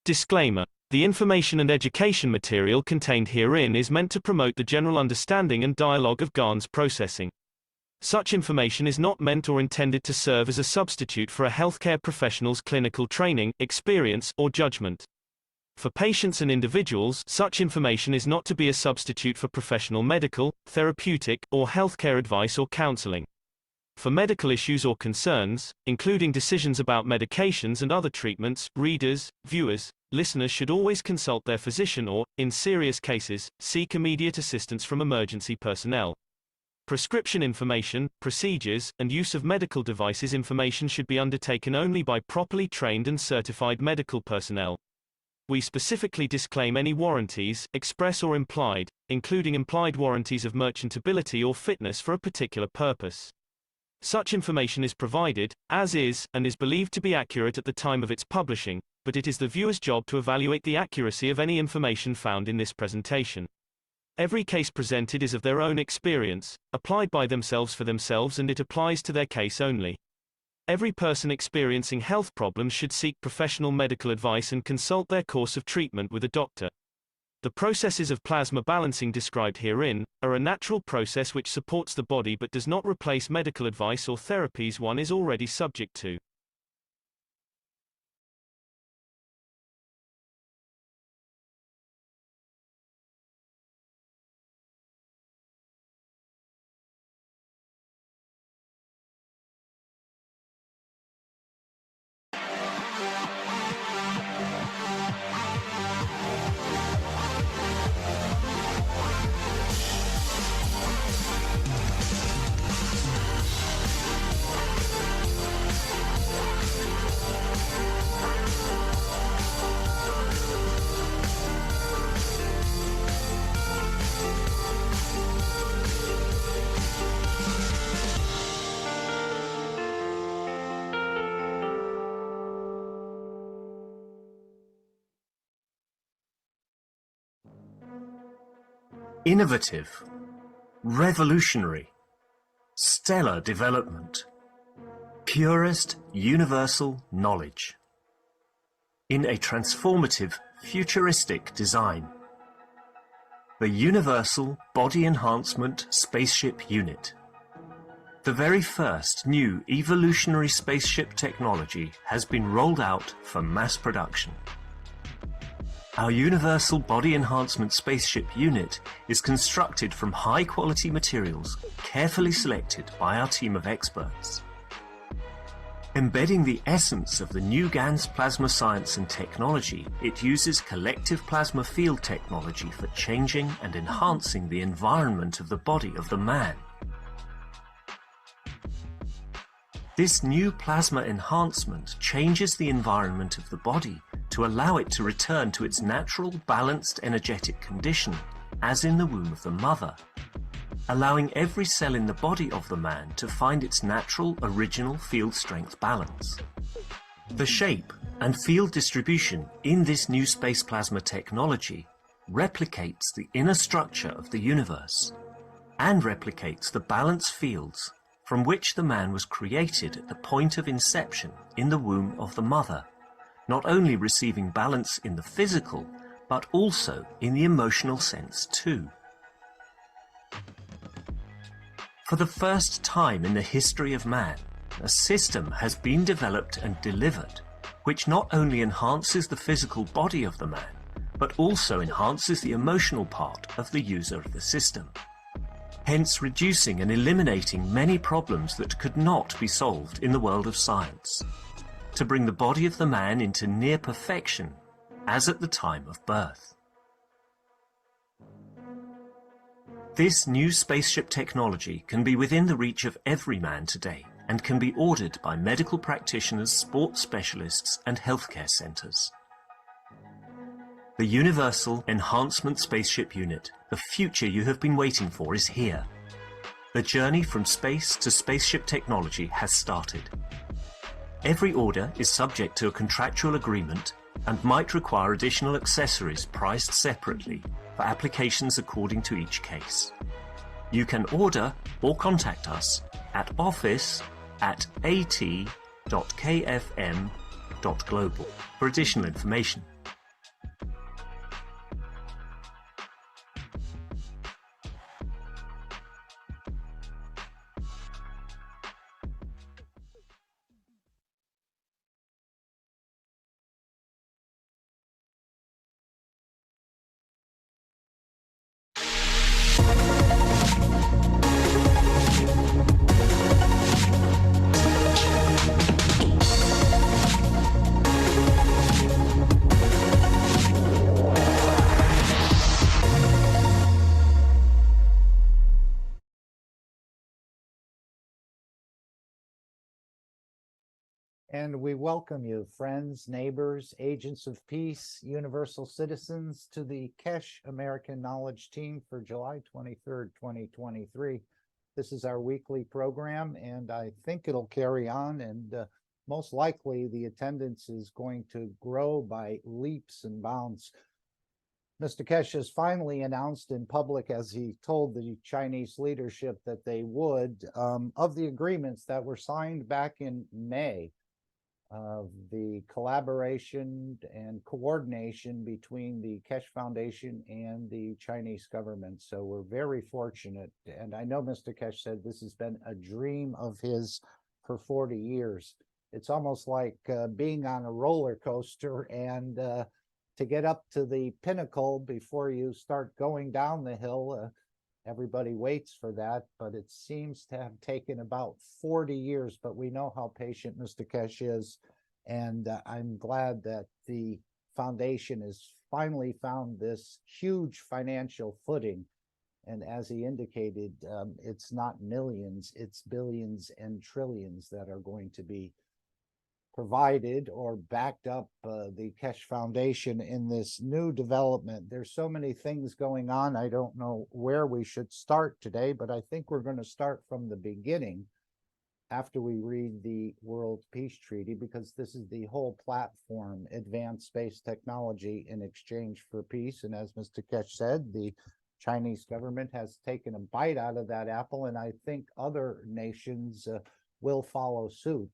Disclaimer. The information and education material contained herein is meant to promote the general understanding and dialogue of GANs processing. Such information is not meant or intended to serve as a substitute for a healthcare professional's clinical training, experience, or judgment. For patients and individuals, such information is not to be a substitute for professional medical, therapeutic, or healthcare advice or counseling. For medical issues or concerns, including decisions about medications and other treatments, readers, viewers, listeners should always consult their physician or, in serious cases, seek immediate assistance from emergency personnel. Prescription information, procedures, and use of medical devices information should be undertaken only by properly trained and certified medical personnel. We specifically disclaim any warranties, express or implied, including implied warranties of merchantability or fitness for a particular purpose. Such information is provided, as is, and is believed to be accurate at the time of its publishing, but it is the viewer's job to evaluate the accuracy of any information found in this presentation. Every case presented is of their own experience, applied by themselves for themselves, and it applies to their case only. Every person experiencing health problems should seek professional medical advice and consult their course of treatment with a doctor. The processes of plasma balancing described herein are a natural process which supports the body but does not replace medical advice or therapies one is already subject to. Innovative, revolutionary, stellar development, purest universal knowledge. In a transformative, futuristic design. The Universal Body Enhancement Spaceship Unit. The very first new evolutionary spaceship technology has been rolled out for mass production. Our Universal Body Enhancement Spaceship Unit is constructed from high-quality materials carefully selected by our team of experts. Embedding the essence of the new GANs plasma science and technology, it uses collective plasma field technology for changing and enhancing the environment of the body of the man. This new plasma enhancement changes the environment of the body to allow it to return to its natural, balanced energetic condition, as in the womb of the mother, allowing every cell in the body of the man to find its natural, original field strength balance. The shape and field distribution in this new space plasma technology replicates the inner structure of the universe and replicates the balance fields from which the man was created at the point of inception in the womb of the mother, not only receiving balance in the physical, but also in the emotional sense too. For the first time in the history of man, a system has been developed and delivered which not only enhances the physical body of the man, but also enhances the emotional part of the user of the system, hence reducing and eliminating many problems that could not be solved in the world of science, to bring the body of the man into near perfection as at the time of birth. This new spaceship technology can be within the reach of every man today and can be ordered by medical practitioners, sports specialists and healthcare centres. The Universal Enhancement Spaceship Unit, the future you have been waiting for, is here. The journey from space to spaceship technology has started. Every order is subject to a contractual agreement and might require additional accessories priced separately for applications according to each case. You can order or contact us at office@at.kfm.global for additional information. And we welcome you, friends, neighbors, agents of peace, universal citizens, to the Keshe American Knowledge Team for July 23rd, 2023. This is our weekly program, and I think it'll carry on, and most likely the attendance is going to grow by leaps and bounds. Mr. Keshe has finally announced in public, as he told the Chinese leadership that they would, of the agreements that were signed back in May, of the collaboration and coordination between the Keshe Foundation and the Chinese government. So we're very fortunate. And I know Mr. Keshe said this has been a dream of his for 40 years. It's almost like being on a roller coaster, and to get up to the pinnacle before you start going down the hill, everybody waits for that, but it seems to have taken about 40 years, but we know how patient Mr. Keshe is, and I'm glad that the foundation has finally found this huge financial footing. And as he indicated, it's not millions, it's billions and trillions that are going to be provided or backed up the Keshe Foundation in this new development. There's so many things going on. I don't know where we should start today, but I think we're going to start from the beginning after we read the World Peace Treaty, because this is the whole platform, advanced space technology in exchange for peace. And as Mr. Keshe said, the Chinese government has taken a bite out of that apple, and I think other nations will follow suit.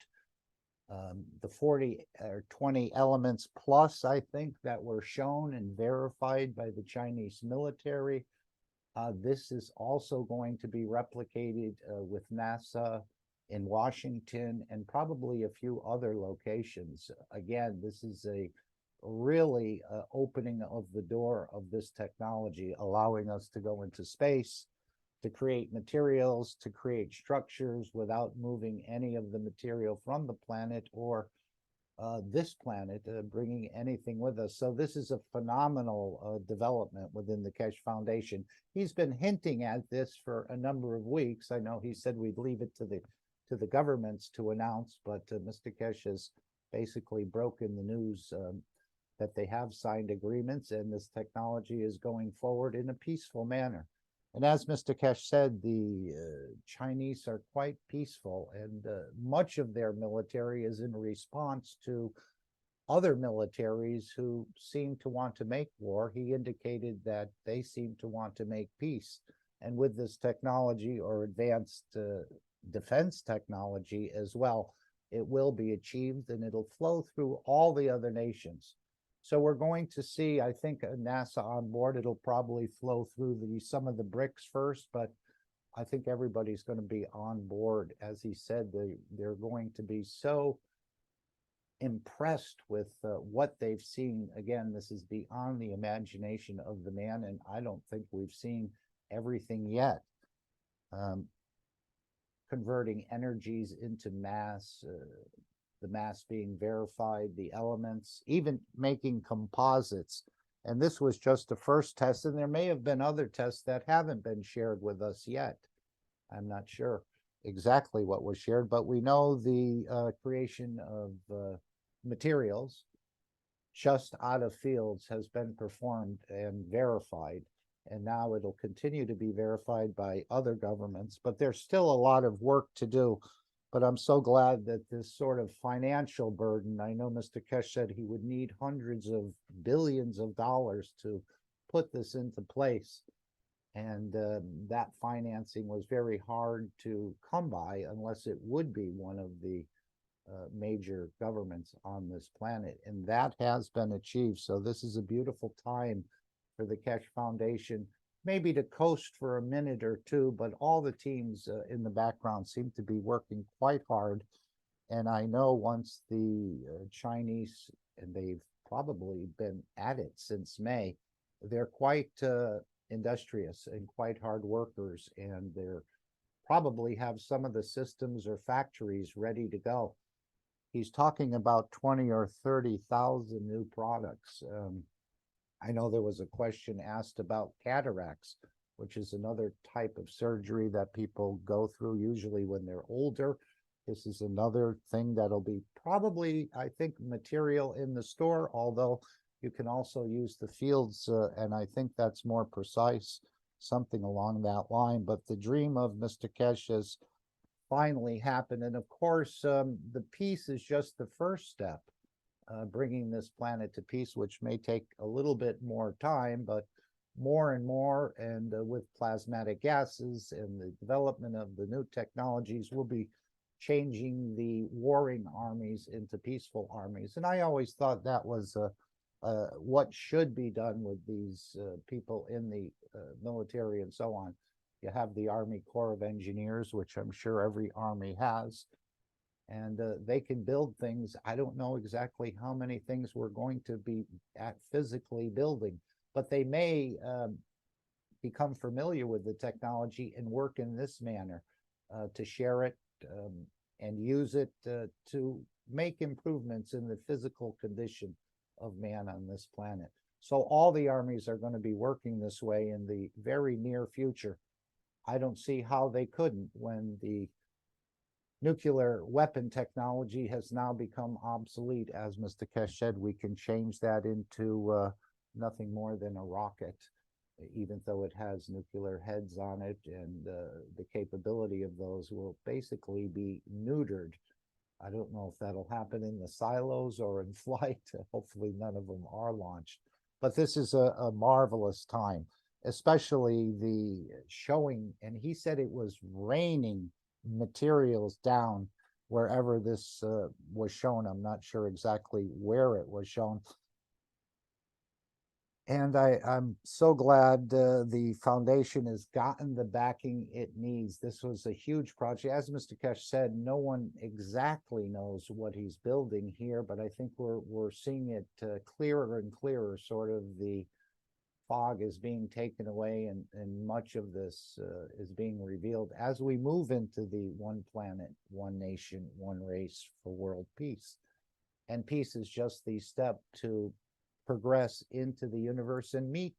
The 40 or 20 elements plus, I think, that were shown and verified by the Chinese military. This is also going to be replicated with NASA in Washington and probably a few other locations. Again, this is a really opening of the door of this technology, allowing us to go into space, to create materials, to create structures without moving any of the material from the planet or this planet, bringing anything with us. So this is a phenomenal development within the Keshe Foundation. He's been hinting at this for a number of weeks. I know he said we'd leave it to the governments to announce, but Mr. Keshe has basically broken the news that they have signed agreements, and this technology is going forward in a peaceful manner. And as Mr. Keshe said, the Chinese are quite peaceful, and much of their military is in response to other militaries who seem to want to make war. He indicated that they seem to want to make peace. And with this technology, or advanced defense technology as well, it will be achieved, and it'll flow through all the other nations. So we're going to see, I think, NASA on board. It'll probably flow through some of the BRICS first, but I think everybody's going to be on board. As he said, they're going to be so impressed with what they've seen. Again, this is beyond the imagination of the man, and I don't think we've seen everything yet. Converting energies into mass, the mass being verified, the elements, even making composites. And this was just a first test, and there may have been other tests that haven't been shared with us yet. I'm not sure exactly what was shared, but we know the creation of materials just out of fields has been performed and verified, and now it'll continue to be verified by other governments, but there's still a lot of work to do. But I'm so glad that this sort of financial burden, I know Mr. Keshe said he would need hundreds of billions of dollars to put this into place. And that financing was very hard to come by unless it would be one of the major governments on this planet. And that has been achieved. So this is a beautiful time for the Keshe Foundation, maybe to coast for a minute or two, but all the teams in the background seem to be working quite hard. And I know once the Chinese, and they've probably been at it since May, they're quite industrious and quite hard workers, and they're probably have some of the systems or factories ready to go. He's talking about 20 or 30,000 new products. I know there was a question asked about cataracts, which is another type of surgery that people go through usually when they're older. This is another thing that'll be probably, I think, material in the store, although you can also use the fields, and I think that's more precise, something along that line. But the dream of Mr. Keshe has finally happened. And of course, the peace is just the first step, bringing this planet to peace, which may take a little bit more time, but more and more, and with plasmatic gases and the development of the new technologies, we'll be changing the warring armies into peaceful armies. And I always thought that was what should be done with these people in the military and so on. You have the Army Corps of Engineers, which I'm sure every army has, and they can build things. I don't know exactly how many things we're going to be physically building, but they may become familiar with the technology and work in this manner to share it and use it to make improvements in the physical condition of man on this planet. So all the armies are going to be working this way in the very near future. I don't see how they couldn't when the nuclear weapon technology has now become obsolete. As Mr. Keshe said, we can change that into nothing more than a rocket, even though it has nuclear heads on it, and the capability of those will basically be neutered. I don't know if that'll happen in the silos or in flight. Hopefully none of them are launched. But this is a marvelous time, especially the showing, and he said it was raining materials down wherever this was shown. I'm not sure exactly where it was shown. And I'm so glad the foundation has gotten the backing it needs. This was a huge project. As Mr. Keshe said, no one exactly knows what he's building here, but I think we're seeing it clearer and clearer. Sort of the fog is being taken away, and much of this is being revealed as we move into the one planet, one nation, one race for world peace. And peace is just the step to progress into the universe and meet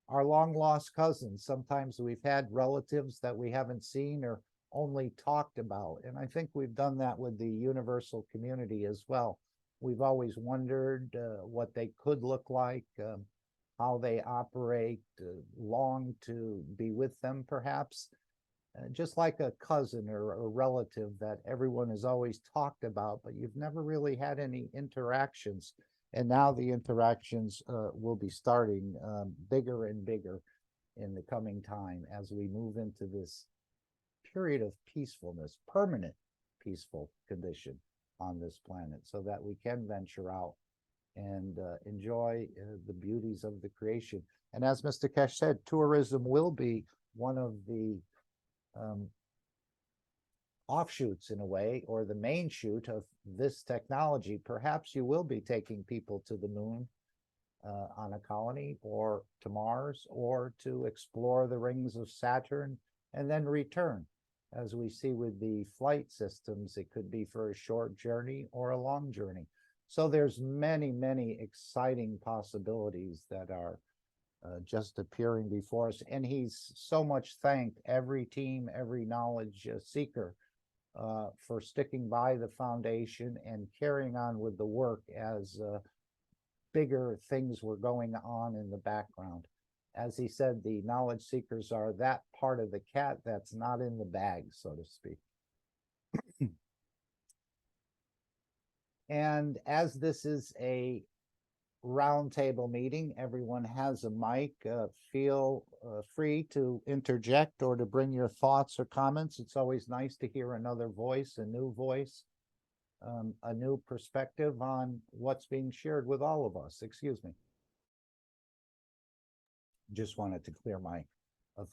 our long lost cousins. Sometimes we've had relatives that we haven't seen or only talked about. And I think we've done that with the universal community as well. We've always wondered what they could look like, how they operate, long to be with them perhaps. Just like a cousin or a relative that everyone has always talked about, but you've never really had any interactions. And now the interactions will be starting bigger and bigger in the coming time as we move into this period of peacefulness, permanent peaceful condition on this planet, so that we can venture out and enjoy the beauties of the creation. And as Mr. Keshe said, tourism will be one of the offshoots in a way, or the main shoot of this technology. Perhaps you will be taking people to the moon on a colony, or to Mars, or to explore the rings of Saturn and then return. As we see with the flight systems, it could be for a short journey or a long journey. So there's many, many exciting possibilities that are just appearing before us. And he's so much thanked every team, every knowledge seeker for sticking by the foundation and carrying on with the work as bigger things were going on in the background. As he said, the knowledge seekers are that part of the cat that's not in the bag, so to speak. And as this is a roundtable meeting, everyone has a mic. Feel free to interject or to bring your thoughts or comments. It's always nice to hear another voice, a new voice, a new perspective on what's being shared with all of us. Excuse me. Just wanted to clear my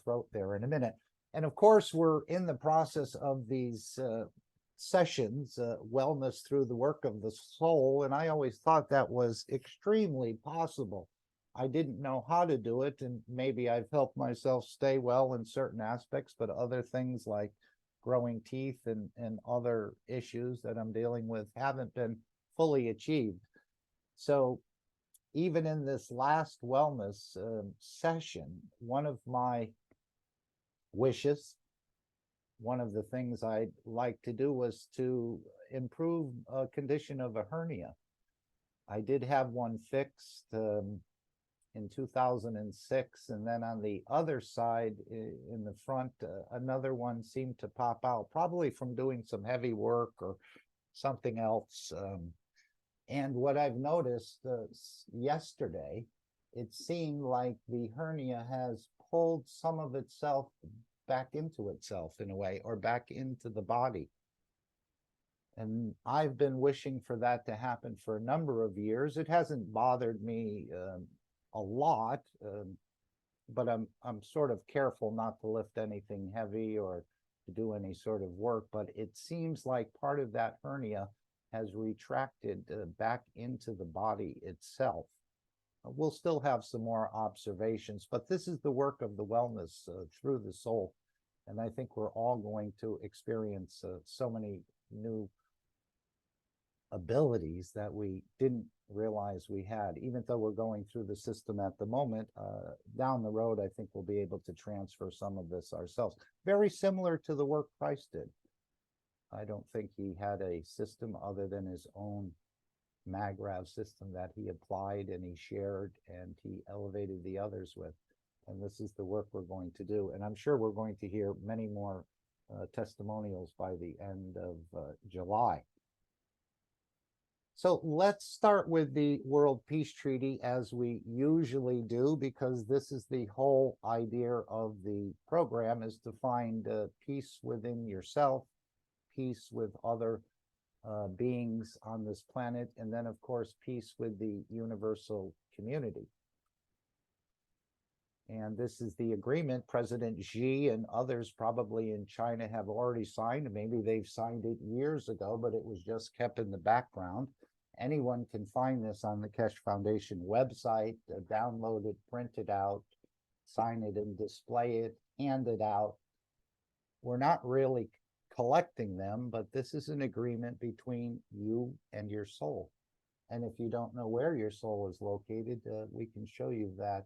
throat there in a minute. And of course, we're in the process of these sessions, wellness through the work of the soul. And I always thought that was extremely possible. I didn't know how to do it, and maybe I've helped myself stay well in certain aspects, but other things like growing teeth and other issues that I'm dealing with haven't been fully achieved. So even in this last wellness session, one of my wishes one of the things I'd like to do was to improve a condition of a hernia. I did have one fixed in 2006, and then on the other side in the front, another one seemed to pop out, probably from doing some heavy work or something else. And what I've noticed yesterday, it seemed like the hernia has pulled some of itself back into itself in a way, or back into the body. And I've been wishing for that to happen for a number of years. It hasn't bothered me a lot, but I'm sort of careful not to lift anything heavy or to do any sort of work. But it seems like part of that hernia has retracted back into the body itself. We'll still have some more observations, but this is the work of the wellness through the soul. And I think we're all going to experience so many new abilities that we didn't realize we had. Even though we're going through the system at the moment, down the road, I think we'll be able to transfer some of this ourselves. Very similar to the work Christ did. I don't think he had a system other than his own Magrav system that he applied and he shared and he elevated the others with. And this is the work we're going to do. And I'm sure we're going to hear many more testimonials by the end of July. So let's start with the World Peace Treaty, as we usually do, because this is the whole idea of the program, is to find peace within yourself, peace with other beings on this planet, and then, of course, peace with the universal community. And this is the agreement President Xi and others probably in China have already signed. Maybe they've signed it years ago, but it was just kept in the background. Anyone can find this on the Keshe Foundation website, download it, print it out, sign it and display it, hand it out. We're not really collecting them, but this is an agreement between you and your soul. And if you don't know where your soul is located, we can show you that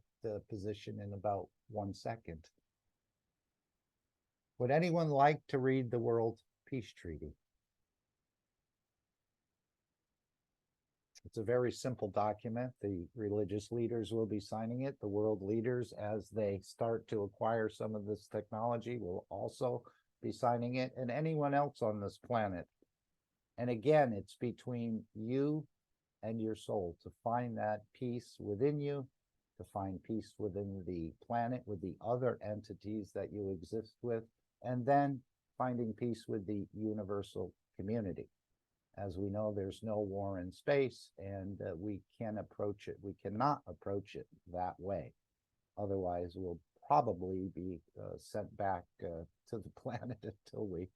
position in about 1 second. Would anyone like to read the World Peace Treaty? It's a very simple document. The religious leaders will be signing it. The world leaders, as they start to acquire some of this technology, will also be signing it, and anyone else on this planet. And again, it's between you and your soul to find that peace within you, to find peace within the planet, with the other entities that you exist with, and then finding peace with the universal community. As we know, there's no war in space, and we can approach it. We cannot approach it that way. Otherwise, we'll probably be sent back to the planet until we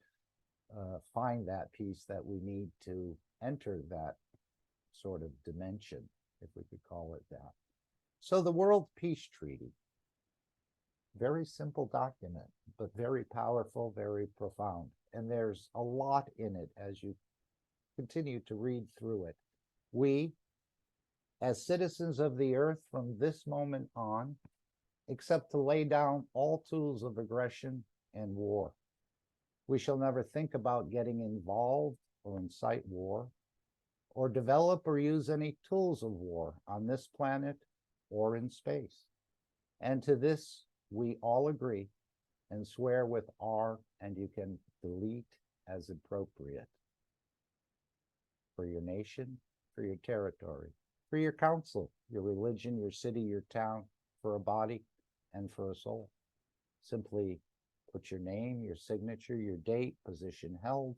find that peace that we need to enter that sort of dimension, if we could call it that. So the World Peace Treaty, very simple document, but very powerful, very profound. And there's a lot in it as you continue to read through it. We, as citizens of the earth from this moment on, except to lay down all tools of aggression and war. We shall never think about getting involved or incite war, or develop or use any tools of war on this planet or in space. And to this, we all agree and swear with R, and you can delete as appropriate. For your nation, for your territory, for your council, your religion, your city, your town, for a body, and for a soul. Simply put your name, your signature, your date, position held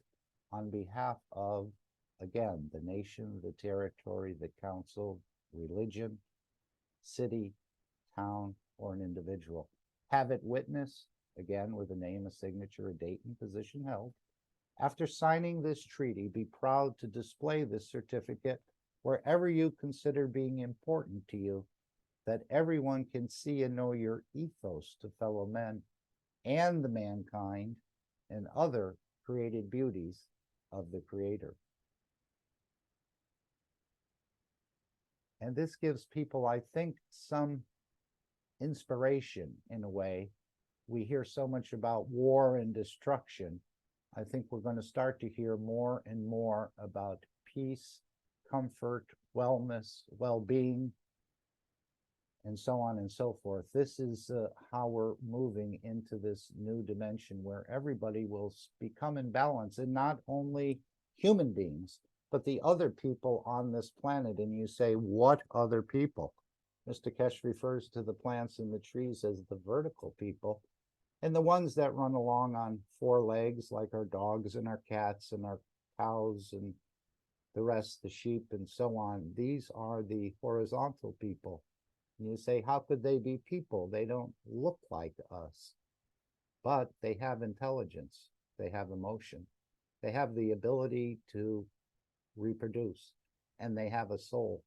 on behalf of, again, the nation, the territory, the council, religion, city, town, or an individual. Have it witnessed, again, with a name, a signature, a date, and position held. After signing this treaty, be proud to display this certificate wherever you consider being important to you, that everyone can see and know your ethos to fellow men and the mankind and other created beauties of the Creator. And this gives people, I think, some inspiration in a way we hear so much about war and destruction. I think we're going to start to hear more and more about peace, comfort, wellness, well-being, and so on and so forth. This is how we're moving into this new dimension where everybody will become in balance, and not only human beings, but the other people on this planet. And you say, what other people? Mr. Keshe refers to the plants and the trees as the vertical people, and the ones that run along on four legs, like our dogs and our cats and our cows and the rest, the sheep and so on. These are the horizontal people. And you say, how could they be people? They don't look like us, but they have intelligence. They have emotion. They have the ability to reproduce, and they have a soul.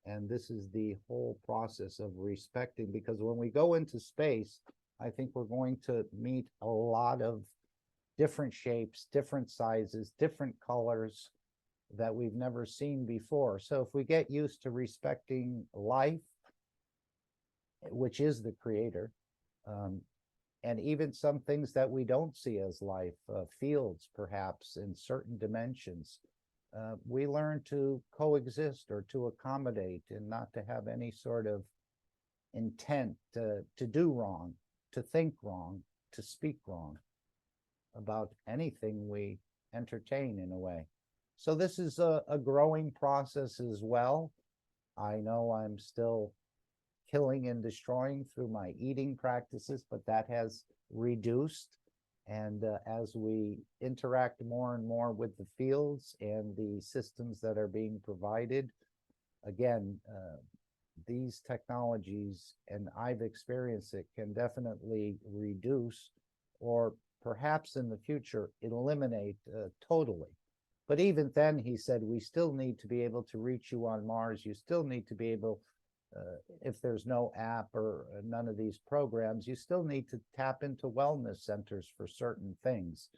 And this is the whole process of respecting, because when we go into space, I think we're going to meet a lot of different shapes, different sizes, different colors that we've never seen before. So if we get used to respecting life, which is the creator, and even some things that we don't see as life, fields perhaps in certain dimensions, we learn to coexist or to accommodate and not to have any sort of intent to do wrong, to think wrong, to speak wrong about anything we entertain in a way. So this is a growing process as well. I know I'm still killing and destroying through my eating practices, but that has reduced. And as we interact more and more with the fields and the systems that are being provided, again, these technologies, and I've experienced it, can definitely reduce, or perhaps in the future eliminate totally. But even then, he said, we still need to be able to reach you on Mars. You still need to be able, if there's no app or none of these programs, you still need to tap into wellness centers for certain things.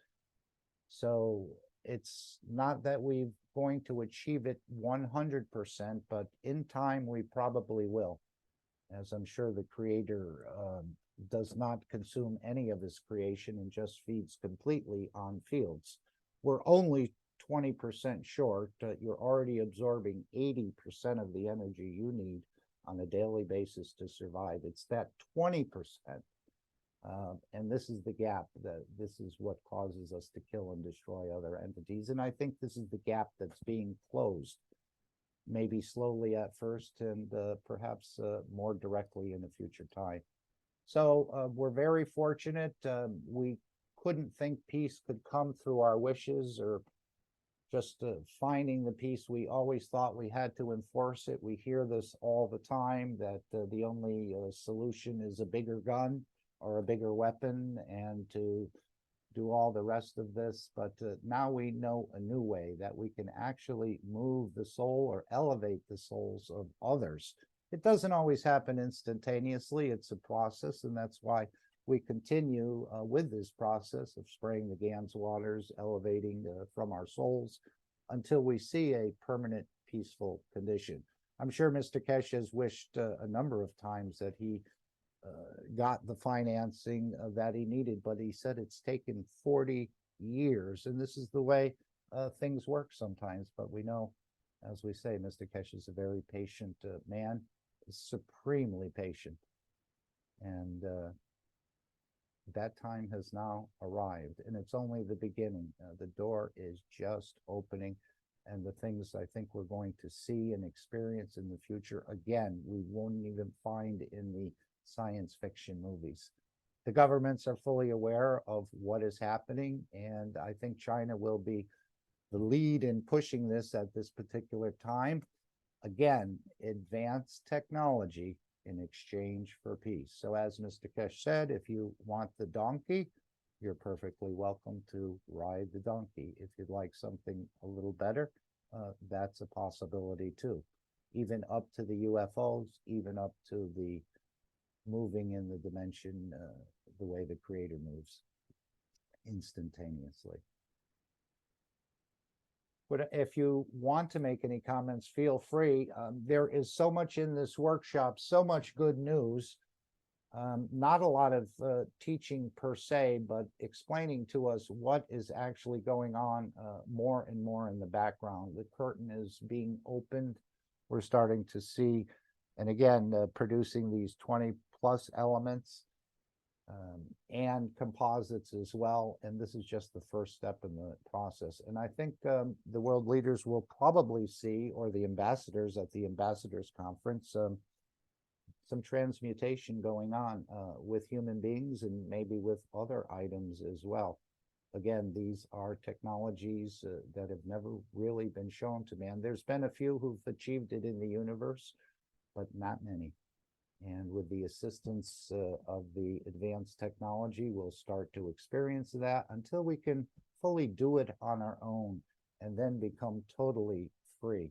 So it's not that we're going to achieve it 100%, but in time we probably will, as I'm sure the creator does not consume any of his creation and just feeds completely on fields. We're only 20% short. You're already absorbing 80% of the energy you need on a daily basis to survive. It's that 20%. And this is the gap, that this is what causes us to kill and destroy other entities. And I think this is the gap that's being closed, maybe slowly at first, and perhaps more directly in a future time. So we're very fortunate. We couldn't think peace could come through our wishes or just finding the peace. We always thought we had to enforce it. We hear this all the time, that the only solution is a bigger gun or a bigger weapon, and to do all the rest of this. But now we know a new way that we can actually move the soul or elevate the souls of others. It doesn't always happen instantaneously. It's a process, and that's why we continue with this process of spraying the GANS waters, elevating from our souls until we see a permanent peaceful condition. I'm sure Mr. Keshe has wished a number of times that he got the financing that he needed, but he said it's taken 40 years, and this is the way things work sometimes. But we know, as we say, Mr. Keshe is a very patient man, supremely patient, and that time has now arrived, and it's only the beginning. The door is just opening, and the things I think we're going to see and experience in the future, again, we won't even find in the science fiction movies. The governments are fully aware of what is happening, and I think China will be the lead in pushing this at this particular time. Again, advanced technology in exchange for peace. So as Mr. Keshe said, if you want the donkey, you're perfectly welcome to ride the donkey. If you'd like something a little better, that's a possibility too. Even up to the UFOs, even up to the moving in the dimension, the way the creator moves instantaneously. But if you want to make any comments, feel free. There is so much in this workshop, so much good news. Not a lot of teaching per se, but explaining to us what is actually going on more and more in the background. The curtain is being opened. We're starting to see, and again, producing these 20 plus elements and composites as well. And this is just the first step in the process. And I think the world leaders will probably see, or the ambassadors at the ambassadors conference, some transmutation going on with human beings and maybe with other items as well. Again, these are technologies that have never really been shown to man. There's been a few who've achieved it in the universe, but not many. And with the assistance of the advanced technology, we'll start to experience that until we can fully do it on our own and then become totally free.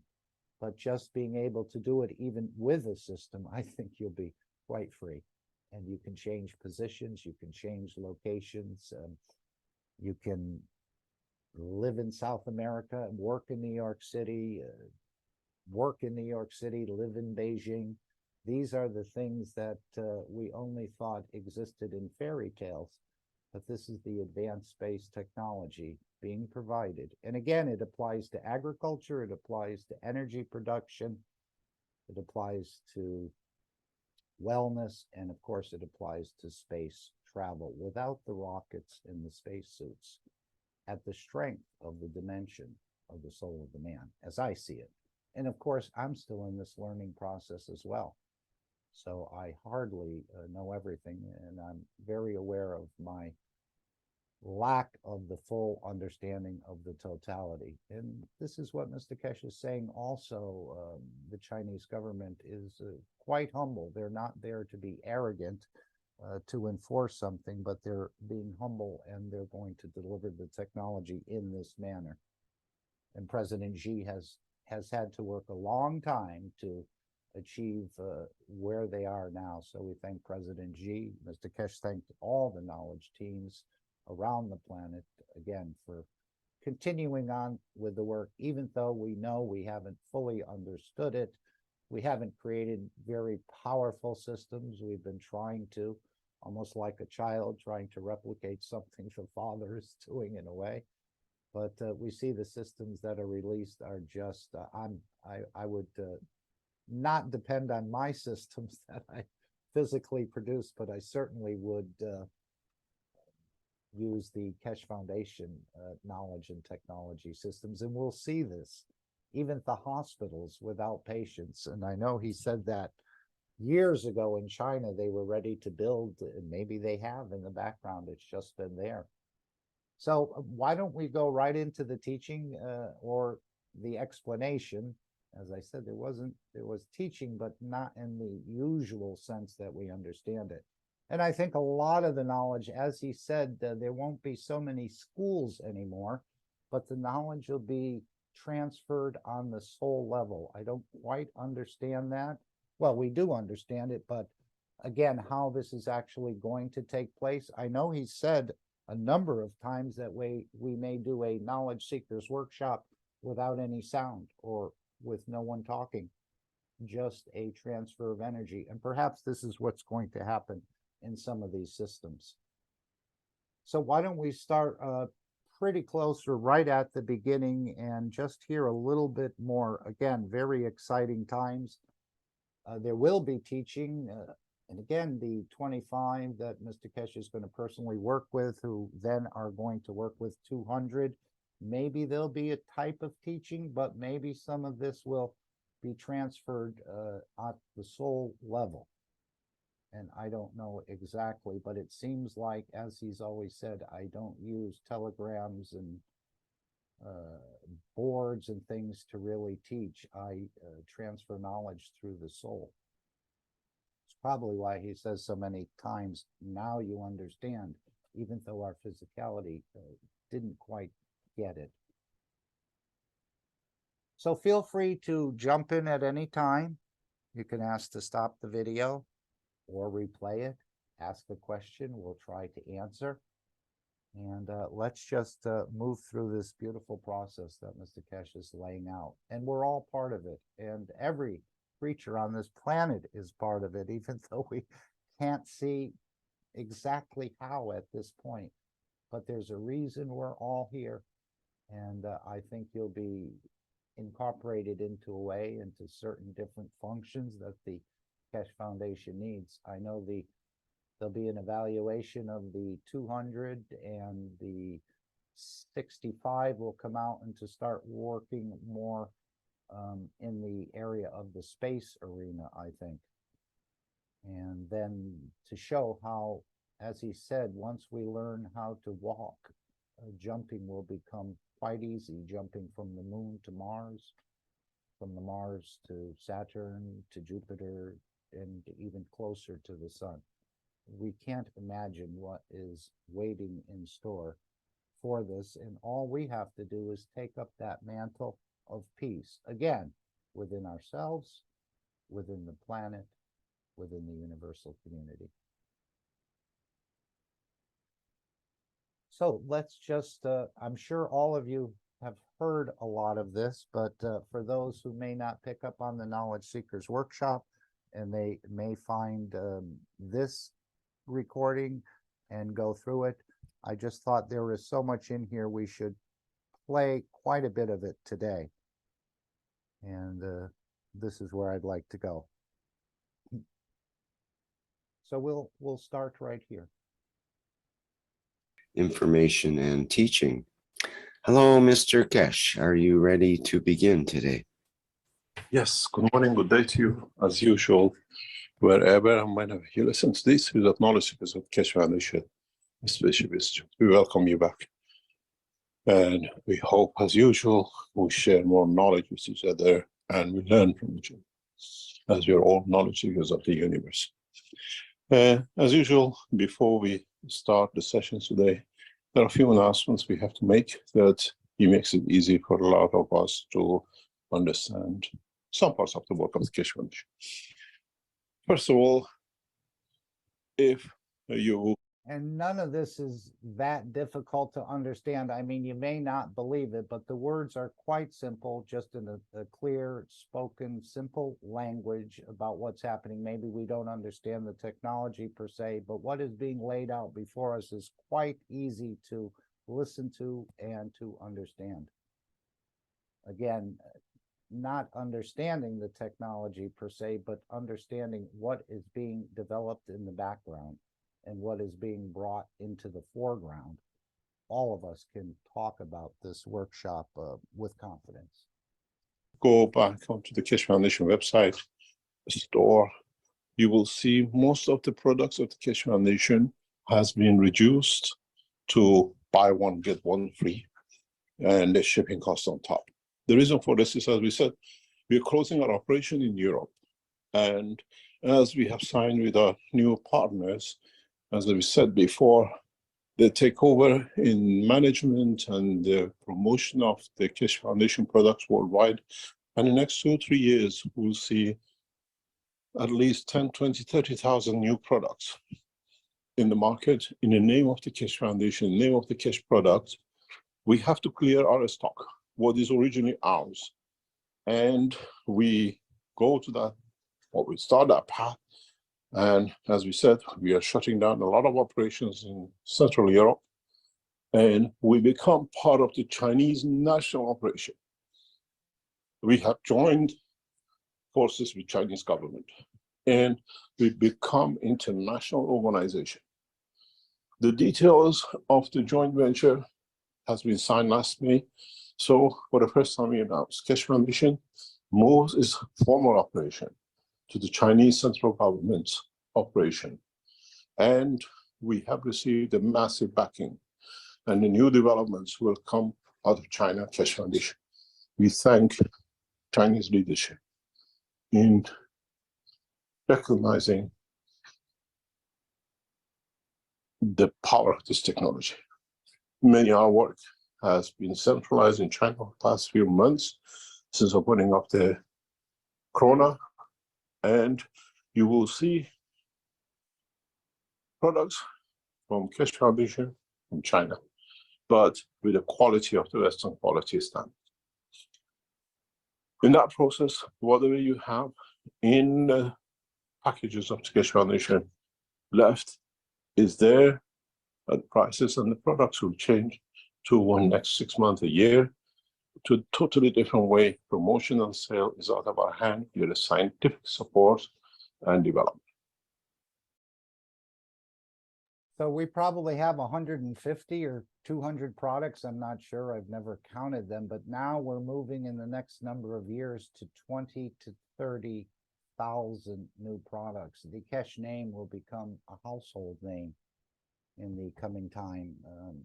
But just being able to do it even with a system, I think you'll be quite free. And you can change positions, you can change locations, you can live in South America and work in New York City, live in Beijing. These are the things that we only thought existed in fairy tales, but this is the advanced space technology being provided. And again, it applies to agriculture, it applies to energy production, it applies to wellness, and of course it applies to space travel without the rockets and the spacesuits, at the strength of the dimension of the soul of the man, as I see it. And of course, I'm still in this learning process as well. So I hardly know everything, and I'm very aware of my lack of the full understanding of the totality. And this is what Mr. Keshe is saying also. The Chinese government is quite humble. They're not there to be arrogant, to enforce something, but they're being humble, and they're going to deliver the technology in this manner. And President Xi has had to work a long time to achieve where they are now. So we thank President Xi. Mr. Keshe thanked all the knowledge teams around the planet, again, for continuing on with the work, even though we know we haven't fully understood it. We haven't created very powerful systems. We've been trying to, almost like a child, trying to replicate something the father is doing in a way. But we see the systems that are released are just, I would not depend on my systems that I physically produce, but I certainly would use the Keshe Foundation knowledge and technology systems. And we'll see this even at the hospitals without patients. And I know he said that years ago in China, they were ready to build, and maybe they have in the background. It's just been there. So why don't we go right into the teaching or the explanation? As I said, there was teaching, but not in the usual sense that we understand it. And I think a lot of the knowledge, as he said, there won't be so many schools anymore, but the knowledge will be transferred on the soul level. I don't quite understand that. Well, we do understand it, but again, how this is actually going to take place. I know he said a number of times that we may do a knowledge seekers workshop without any sound or with no one talking, just a transfer of energy. And perhaps this is what's going to happen in some of these systems. So why don't we start pretty close or right at the beginning and just hear a little bit more. Again, very exciting times. There will be teaching. And again, the 25 that Mr. Keshe is going to personally work with, who then are going to work with 200. Maybe there'll be a type of teaching, but maybe some of this will be transferred at the soul level. And I don't know exactly, but it seems like, as he's always said, I don't use telegrams and boards and things to really teach. I transfer knowledge through the soul. It's probably why he says so many times, now you understand, even though our physicality didn't quite get it. So feel free to jump in at any time. You can ask to stop the video or replay it, ask a question, we'll try to answer. And let's just move through this beautiful process that Mr. Keshe is laying out. And we're all part of it. And every creature on this planet is part of it, even though we can't see exactly how at this point, but there's a reason we're all here. And I think you'll be incorporated into a way into certain different functions that the Keshe Foundation needs. I know there'll be an evaluation of the 200, and the 65 will come out and to start working more in the area of the space arena, I think. And then to show how, as he said, once we learn how to walk, jumping will become quite easy, jumping from the moon to Mars, from the Mars to Saturn, to Jupiter, and even closer to the sun. We can't imagine what is waiting in store for this, and all we have to do is take up that mantle of peace, again, within ourselves, within the planet, within the universal community. So let's just, I'm sure all of you have heard a lot of this, but for those who may not pick up on the Knowledge Seekers Workshop, and they may find this recording and go through it, I just thought there was so much in here, we should play quite a bit of it today. And this is where I'd like to go. So we'll start right here. Information and teaching. Hello, Mr. Keshe. Are you ready to begin today? Yes, good morning, good day to you. As usual, wherever and whenever you listen to this, with that knowledge because of Keshe Foundation, we welcome you back. And we hope, as usual, we share more knowledge with each other and we learn from each other, as we are all knowledge seekers of the universe. As usual, before we start the sessions today, there are a few announcements we have to make that it makes it easy for a lot of us to understand some parts of the work of the Keshe Foundation. First of all, if you... And none of this is that difficult to understand. I mean, you may not believe it, but the words are quite simple, just in a clear, spoken, simple language about what's happening. Maybe we don't understand the technology per se, but what is being laid out before us is quite easy to listen to and to understand. Again, not understanding the technology per se, but understanding what is being developed in the background and what is being brought into the foreground. All of us can talk about this workshop with confidence. Go back onto the Keshe Foundation website, store, you will see most of the products of the Keshe Foundation has been reduced to buy one, get one free, and the shipping cost on top. The reason for this is, as we said, we are closing our operation in Europe. And as we have signed with our new partners, as we said before, the takeover in management and the promotion of the Keshe Foundation products worldwide. And in the next 2 or 3 years, we'll see at least 10, 20, 30,000 new products in the market in the name of the Keshe Foundation, in the name of the Keshe product. We have to clear our stock, what is originally ours. And we go to that, or we start that path. And as we said, we are shutting down a lot of operations in Central Europe, and we become part of the Chinese national operation. We have joined forces with Chinese government, and we become international organization. The details of the joint venture has been signed last May. So for the first time we announced, Keshe Foundation moves its former operation to the Chinese central government's operation. And we have received a massive backing, and the new developments will come out of China Keshe Foundation. We thank Chinese leadership in recognizing the power of this technology. Many of our work has been centralized in China for the past few months since opening up the Corona, and you will see products from Keshe Foundation from China, but with the quality of the Western quality standard. In that process, whatever you have in packages of the Keshe Foundation, left is there, the prices and the products will change to one next 6 months, a year, to a totally different way. Promotion and sale is out of our hand. Here is scientific support and development. So we probably have 150 or 200 products. I'm not sure. I've never counted them, but now we're moving in the next number of years to 20 to 30,000 new products. The Keshe name will become a household name in the coming time.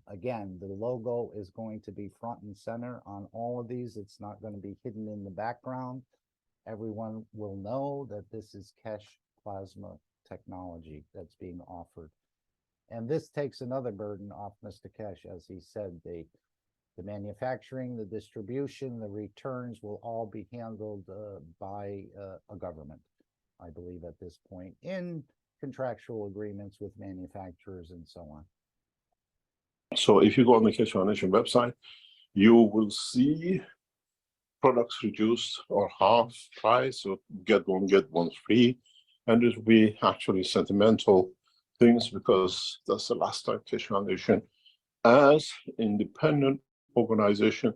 Again, the logo is going to be front and center on all of these. It's not going to be hidden in the background. Everyone will know that this is Keshe plasma technology that's being offered. And this takes another burden off Mr. Keshe, as he said, the manufacturing, the distribution, the returns will all be handled by a government, I believe at this point, in contractual agreements with manufacturers and so on. So if you go on the Keshe Foundation website, you will see products reduced or half price, or get one free. And it will be actually sentimental things, because that's the last time Keshe Foundation, as independent organization,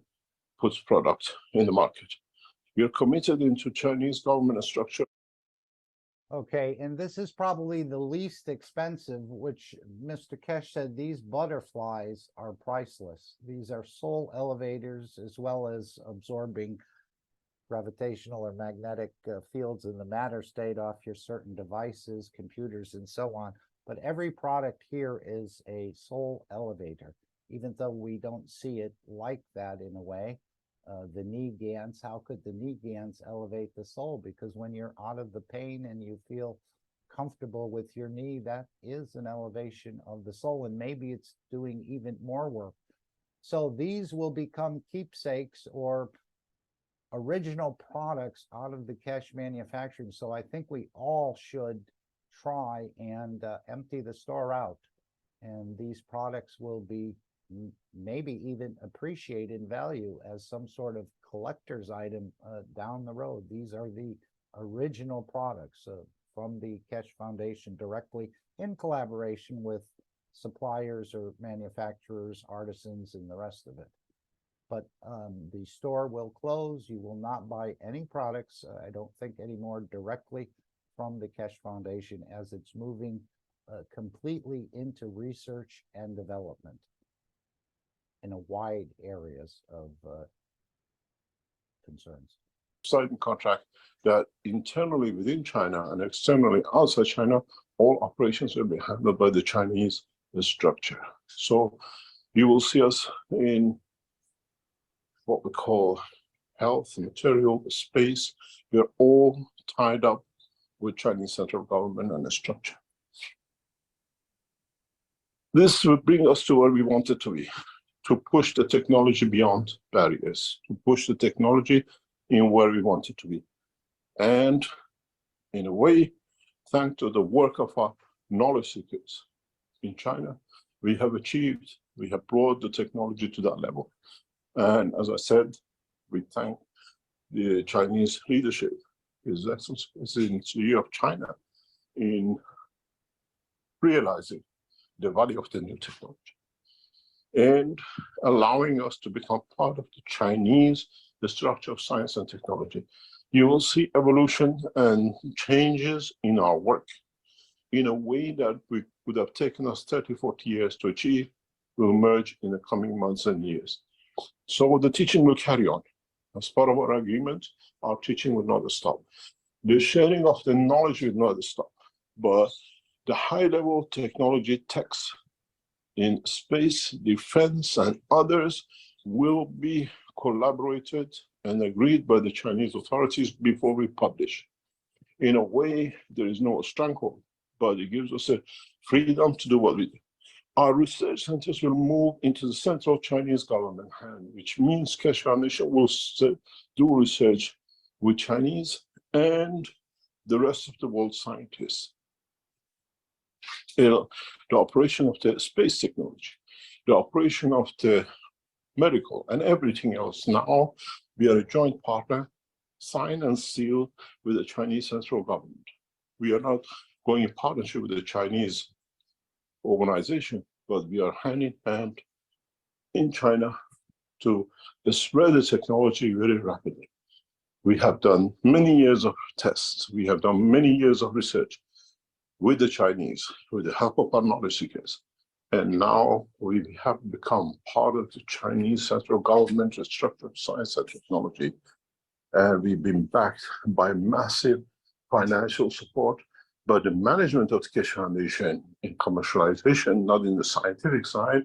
puts product in the market. We are committed into Chinese government structure. Okay, and this is probably the least expensive, which Mr. Keshe said these butterflies are priceless. These are soul elevators, as well as absorbing gravitational or magnetic fields in the matter state off your certain devices, computers, and so on. But every product here is a soul elevator, even though we don't see it like that in a way. The knee GANs, how could the knee GANs elevate the soul? Because when you're out of the pain and you feel comfortable with your knee, that is an elevation of the soul, and maybe it's doing even more work. So these will become keepsakes or original products out of the Keshe manufacturing. So I think we all should try and empty the store out, and these products will be maybe even appreciate in value as some sort of collector's item down the road. These are the original products from the Keshe Foundation, directly in collaboration with suppliers or manufacturers, artisans, and the rest of it. But the store will close. You will not buy any products, I don't think, anymore directly from the Keshe Foundation, as it's moving completely into research and development in a wide areas of concerns. Signed contract that internally within China and externally outside China, all operations will be handled by the Chinese structure. So you will see us in what we call health, material, space. We are all tied up with Chinese central government and the structure. This will bring us to where we want it to be, to push the technology beyond barriers, to push the technology in where we want it to be. And in a way, thanks to the work of our knowledge seekers in China, we have brought the technology to that level. And as I said, we thank the Chinese leadership, His Excellency President of China, in realizing the value of the new technology and allowing us to become part of the structure of science and technology. You will see evolution and changes in our work in a way that would have taken us 30, 40 years to achieve, will emerge in the coming months and years. So the teaching will carry on. As part of our agreement, our teaching will not stop. The sharing of the knowledge will not stop, but the high-level technology texts in space, defense, and others will be collaborated and agreed by the Chinese authorities before we publish. In a way, there is no stranglehold, but it gives us a freedom to do what we do. Our research centers will move into the central Chinese government hand, which means Keshe Foundation will do research with Chinese and the rest of the world scientists. The operation of the space technology, the operation of the medical, and everything else. Now we are a joint partner, signed and sealed with the Chinese central government. We are not going in partnership with the Chinese organization, but we are hand in hand in China to spread the technology very rapidly. We have done many years of tests. We have done many years of research with the Chinese, with the help of our knowledge seekers. And now we have become part of the Chinese central government structure of science and technology. And we've been backed by massive financial support. But the management of the Keshe Foundation in commercialization, not in the scientific side,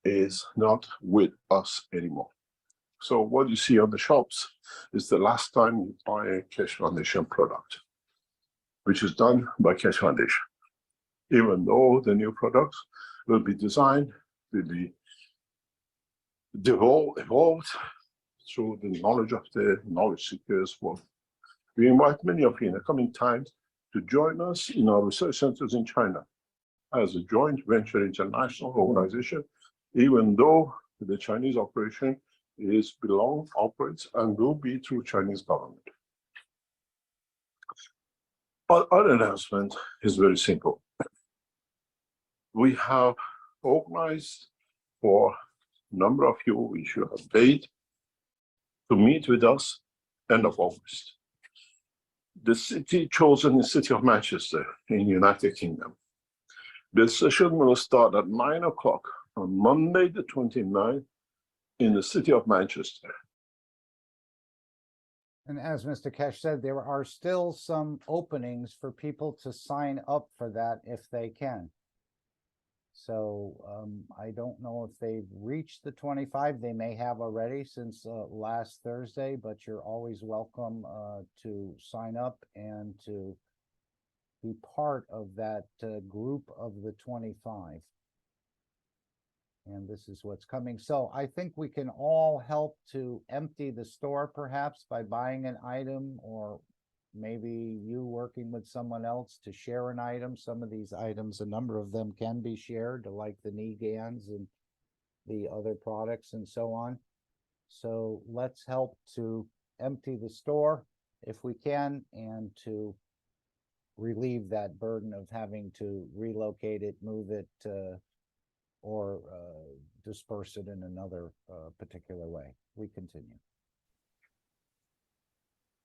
is not with us anymore. So what you see on the shops is the last time you buy a Keshe Foundation product, which is done by Keshe Foundation. Even though the new products will be designed, will be evolved through the knowledge of the knowledge seekers. We invite many of you in the coming times to join us in our research centers in China as a joint venture international organization, even though the Chinese operation operates and will be through Chinese government. Our other announcement is very simple. We have organized for a number of you, which you have paid, to meet with us end of August. The city chosen is the city of Manchester in the United Kingdom. The session will start at 9 o'clock on Monday the 29th in the city of Manchester. And as Mr. Keshe said, there are still some openings for people to sign up for that if they can. So I don't know if they've reached the 25. They may have already since last Thursday, but you're always welcome to sign up and to be part of that group of the 25. And this is what's coming. So I think we can all help to empty the store perhaps by buying an item, or maybe you working with someone else to share an item. Some of these items, a number of them can be shared, like the knee GANs and the other products and so on. So let's help to empty the store if we can, and to relieve that burden of having to relocate it, move it, or disperse it in another particular way. We continue.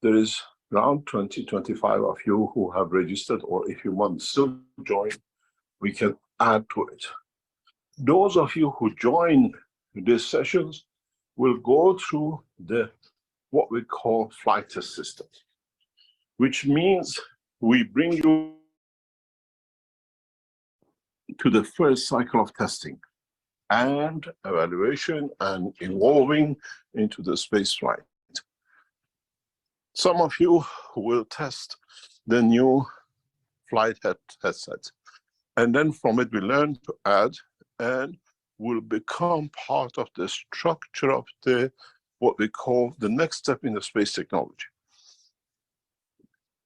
There is around 20-25 of you who have registered, or if you want to still join, we can add to it. Those of you who join these sessions will go through what we call flight test system, which means we bring you to the first cycle of testing and evaluation and evolving into the space flight. Some of you will test the new flight headset, and then from it we learn to add and will become part of the structure of what we call the next step in the space technology.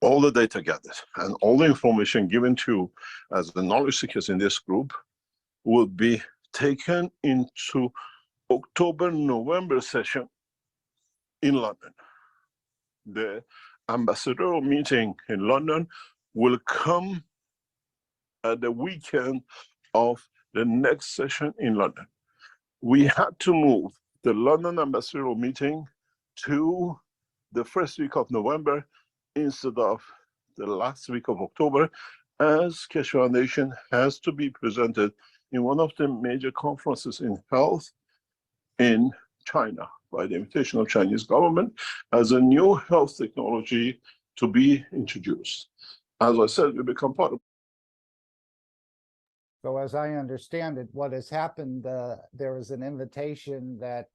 All the data gathered and all the information given to you as the knowledge seekers in this group will be taken into October-November session in London. The ambassadorial meeting in London will come at the weekend of the next session in London. We had to move the London ambassadorial meeting to the first week of November instead of the last week of October, as Keshe Foundation has to be presented in one of the major conferences in health in China by the invitation of Chinese government as a new health technology to be introduced. As I said, we become part of. So as I understand it, what has happened, there was an invitation that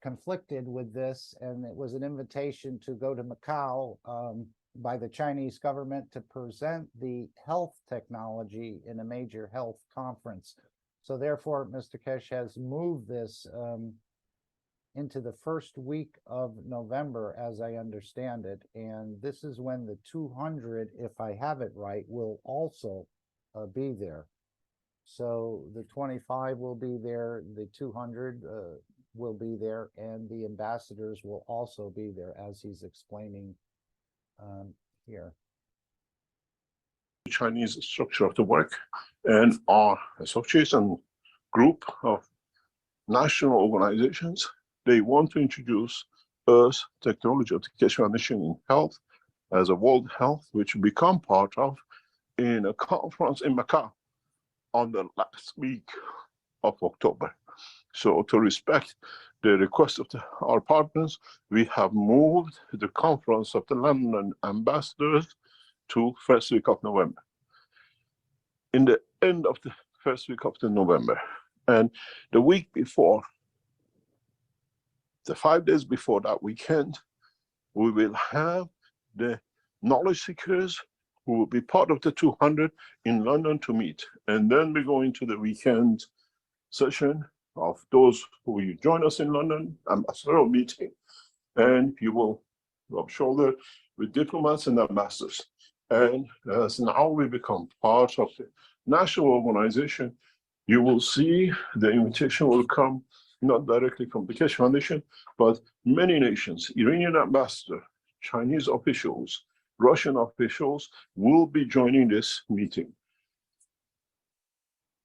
conflicted with this, and it was an invitation to go to Macau by the Chinese government to present the health technology in a major health conference. So therefore, Mr. Keshe has moved this into the first week of November, as I understand it. And this is when the 200, if I have it right, will also be there. So the 25 will be there, the 200 will be there, and the ambassadors will also be there, as he's explaining here. Chinese structure of the work, and our association group of national organizations, they want to introduce Earth technology of the Keshe Foundation in health as a World Health, which will become part of in a conference in Macau on the last week of October. So to respect the request of our partners, we have moved the conference of the London ambassadors to first week of November. In the end of the first week of the November. And the week before, the 5 days before that weekend, we will have the knowledge seekers who will be part of the 200 in London to meet. And then we go into the weekend session of those who will join us in London, ambassadorial meeting, and you will rub shoulder with diplomats and ambassadors. And as now we become part of the national organization, you will see the invitation will come not directly from the Keshe Foundation, but many nations, Iranian ambassador, Chinese officials, Russian officials will be joining this meeting.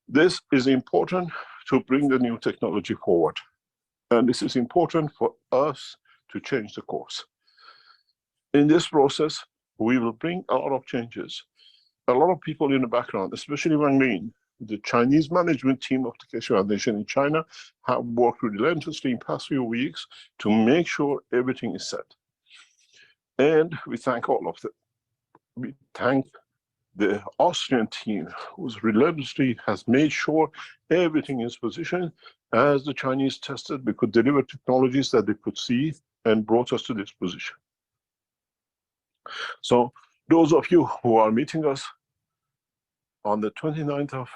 This is important to bring the new technology forward. And this is important for us to change the course. In this process, we will bring a lot of changes. A lot of people in the background, especially Wang Lin, the Chinese management team of the Keshe Foundation in China, have worked relentlessly in the past few weeks to make sure everything is set. And we thank all of them. We thank the Austrian team, who's relentlessly has made sure everything is positioned. As the Chinese tested, we could deliver technologies that they could see and brought us to this position. So those of you who are meeting us on the 29th of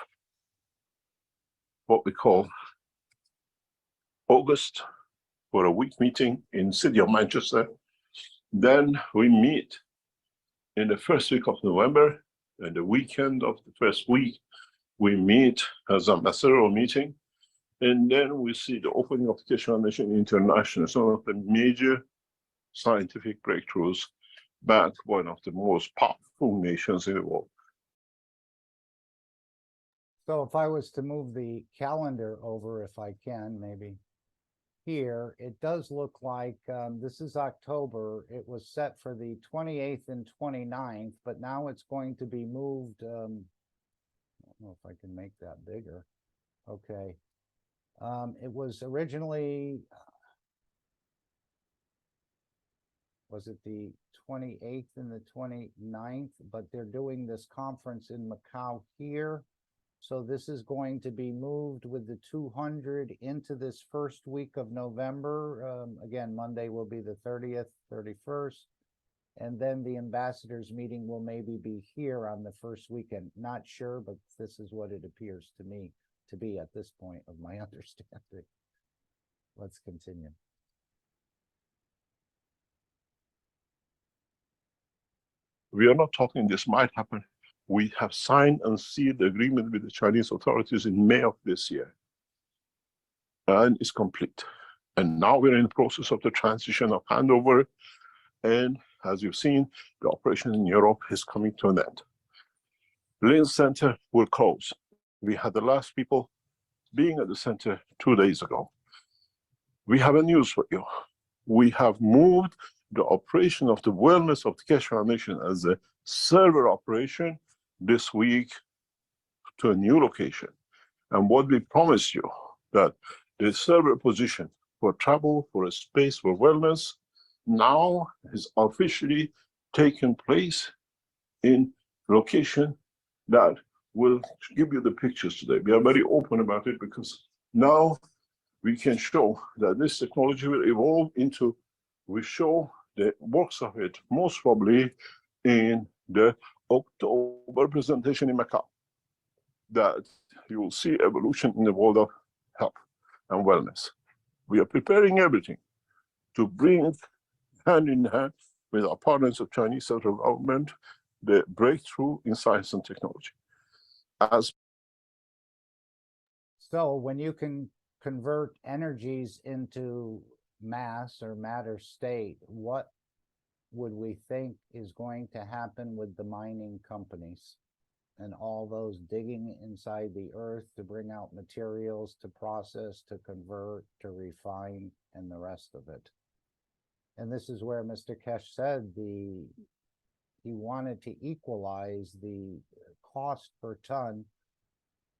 what we call August for a week meeting in the city of Manchester, then we meet in the first week of November, and the weekend of the first week, we meet as an ambassadorial meeting, and then we see the opening of the Keshe Foundation International, some of the major scientific breakthroughs by one of the most powerful nations in the world. So if I was to move the calendar over, if I can, maybe here, it does look like this is October. It was set for the 28th and 29th, but now it's going to be moved. I don't know if I can make that bigger. Okay. It was originally, was it the 28th and the 29th, but they're doing this conference in Macau here. So this is going to be moved with the 200 into this first week of November. Again, Monday will be the 30th, 31st. And then the ambassadors meeting will maybe be here on the first weekend. Not sure, but this is what it appears to me to be at this point of my understanding. Let's continue. We are not talking this might happen. We have signed and sealed the agreement with the Chinese authorities in May of this year. And it's complete. And now we're in the process of the transition of handover. And as you've seen, the operation in Europe is coming to an end. Linz Center will close. We had the last people being at the center 2 days ago. We have a news for you. We have moved the operation of the wellness of the Keshe Foundation as a server operation this week to a new location. And what we promised you, that the server position for travel, for a space for wellness, now is officially taken place in location that will give you the pictures today. We are very open about it because now we can show that this technology will evolve into, we show the works of it most probably in the October presentation in Macau, that you will see evolution in the world of health and wellness. We are preparing everything to bring hand in hand with our partners of Chinese central government the breakthrough in science and technology. So when you can convert energies into mass or matter state, what would we think is going to happen with the mining companies? and all those digging inside the earth to bring out materials, to process, to convert, to refine, and the rest of it. And this is where Mr. Keshe said he wanted to equalize the cost per ton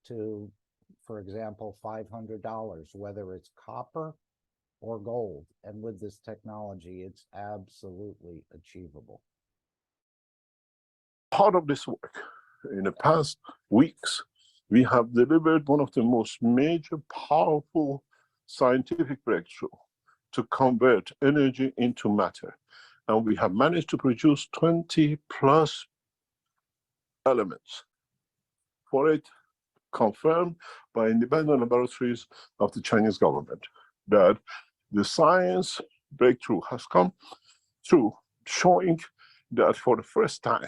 to, for example, $500, whether it's copper or gold. And with this technology, it's absolutely achievable. Part of this work, in the past weeks, we have delivered one of the most major, powerful scientific breakthrough to convert energy into matter. And we have managed to produce 20 plus elements for it, confirmed by independent laboratories of the Chinese government, that the science breakthrough has come through, showing that for the first time,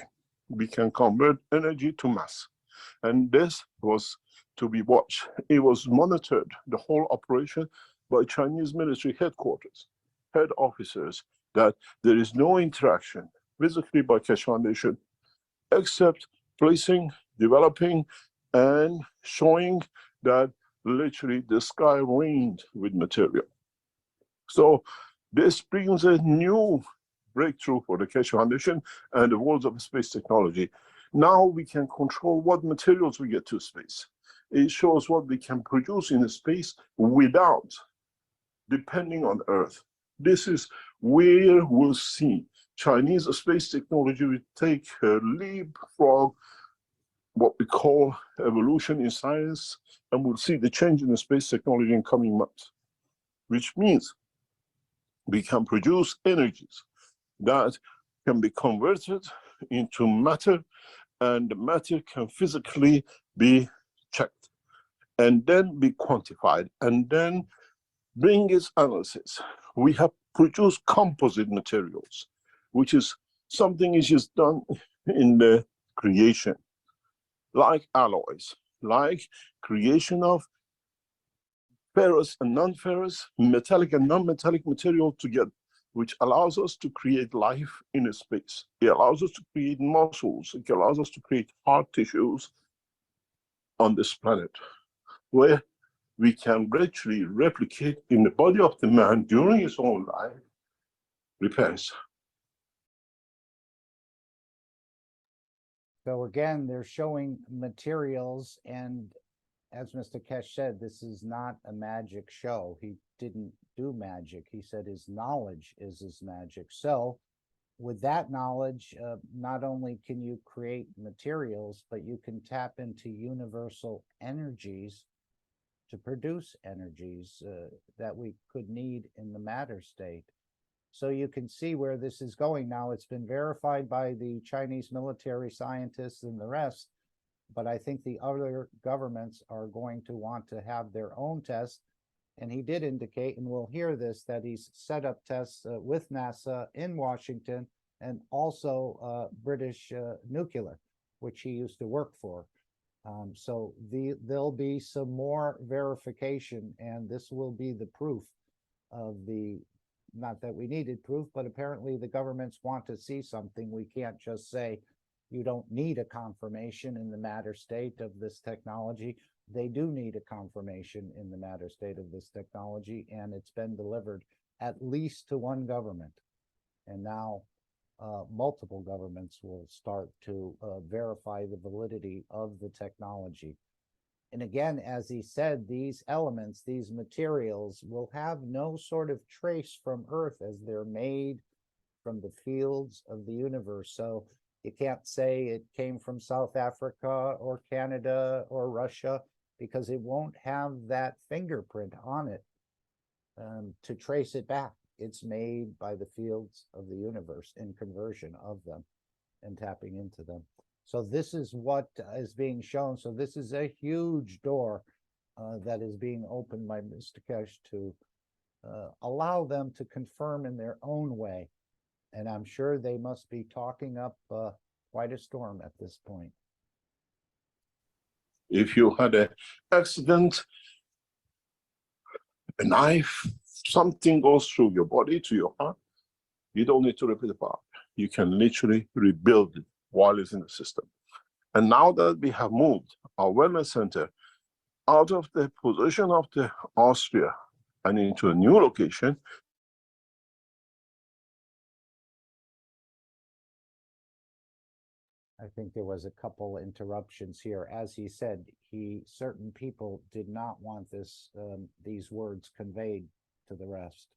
we can convert energy to mass. And this was to be watched. It was monitored, the whole operation, by Chinese military headquarters, head officers, that there is no interaction physically by Keshe Foundation, except placing, developing, and showing that literally the sky rained with material. So this brings a new breakthrough for the Keshe Foundation and the world of space technology. Now we can control what materials we get to space. It shows what we can produce in space without depending on Earth. This is where we'll see Chinese space technology will take a leap from what we call evolution in science, and we'll see the change in the space technology in coming months, which means we can produce energies that can be converted into matter, and the matter can physically be checked and then be quantified and then bring its analysis. We have produced composite materials, which is something which is done in the creation, like alloys, like creation of ferrous and non-ferrous, metallic and non-metallic material together, which allows us to create life in a space. It allows us to create muscles. It allows us to create hard tissues on this planet, where we can virtually replicate in the body of the man during his own life repairs. So again, they're showing materials, and as Mr. Keshe said, this is not a magic show. He didn't do magic. He said his knowledge is his magic. So with that knowledge, not only can you create materials, but you can tap into universal energies to produce energies that we could need in the matter state. So you can see where this is going now. It's been verified by the Chinese military scientists and the rest, but I think the other governments are going to want to have their own tests. And he did indicate, and we'll hear this, that he's set up tests with NASA in Washington and also British Nuclear, which he used to work for. So there'll be some more verification, and this will be the proof of the, not that we needed proof, but apparently the governments want to see something. We can't just say you don't need a confirmation in the matter state of this technology. They do need a confirmation in the matter state of this technology, and it's been delivered at least to one government. And now multiple governments will start to verify the validity of the technology. And again, as he said, these elements, these materials will have no sort of trace from Earth, as they're made from the fields of the universe. So you can't say it came from South Africa or Canada or Russia, because it won't have that fingerprint on it to trace it back. It's made by the fields of the universe in conversion of them and tapping into them. So this is what is being shown. So this is a huge door that is being opened by Mr. Keshe to allow them to confirm in their own way. And I'm sure they must be talking up quite a storm at this point. If you had an accident, a knife, something goes through your body to your heart, you don't need to rip it apart. You can literally rebuild it while it's in the system. And now that we have moved our wellness center out of the position of the Austria and into a new location, I think there was a couple interruptions here. As he said, certain people did not want these words conveyed to the rest.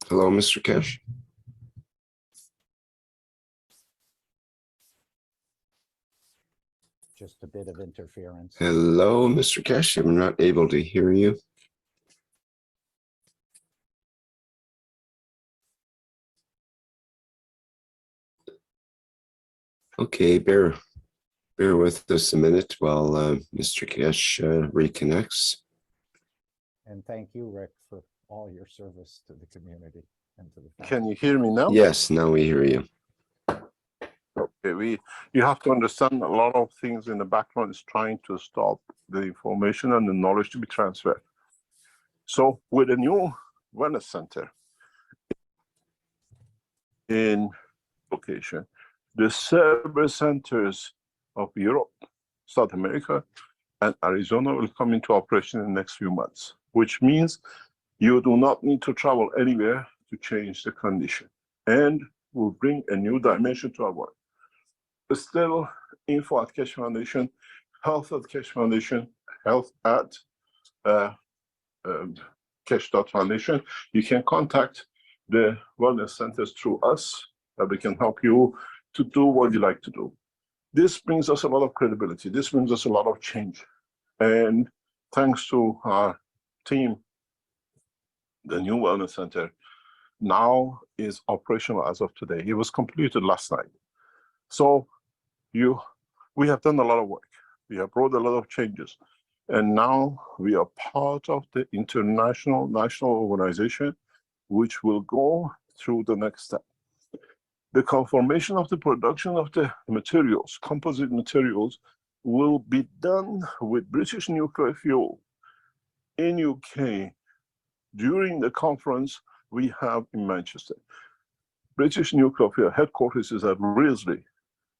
Hello, Mr. Keshe. Just a bit of interference. Hello, Mr. Keshe. I'm not able to hear you. Okay, bear with us a minute while Mr. Keshe reconnects. And thank you, Rick, for all your service to the community and to the family. can you hear me now? Yes, now we hear you. Okay, you have to understand a lot of things in the background is trying to stop the information and the knowledge to be transferred. So with a new wellness center in location, the service centers of Europe, South America, and Arizona will come into operation in the next few months, which means you do not need to travel anywhere to change the condition, and will bring a new dimension to our work. Still, info at Keshe Foundation, health at Keshe Foundation, health at Keshe.Foundation. You can contact the wellness centers through us, that we can help you to do what you like to do. This brings us a lot of credibility. This brings us a lot of change. And thanks to our team, the new wellness center now is operational as of today. It was completed last night. So we have done a lot of work. We have brought a lot of changes. And now we are part of the international national organization, which will go through the next step. The confirmation of the production of the materials, composite materials, will be done with British nuclear fuel in UK during the conference we have in Manchester. British nuclear fuel headquarters is at Risley,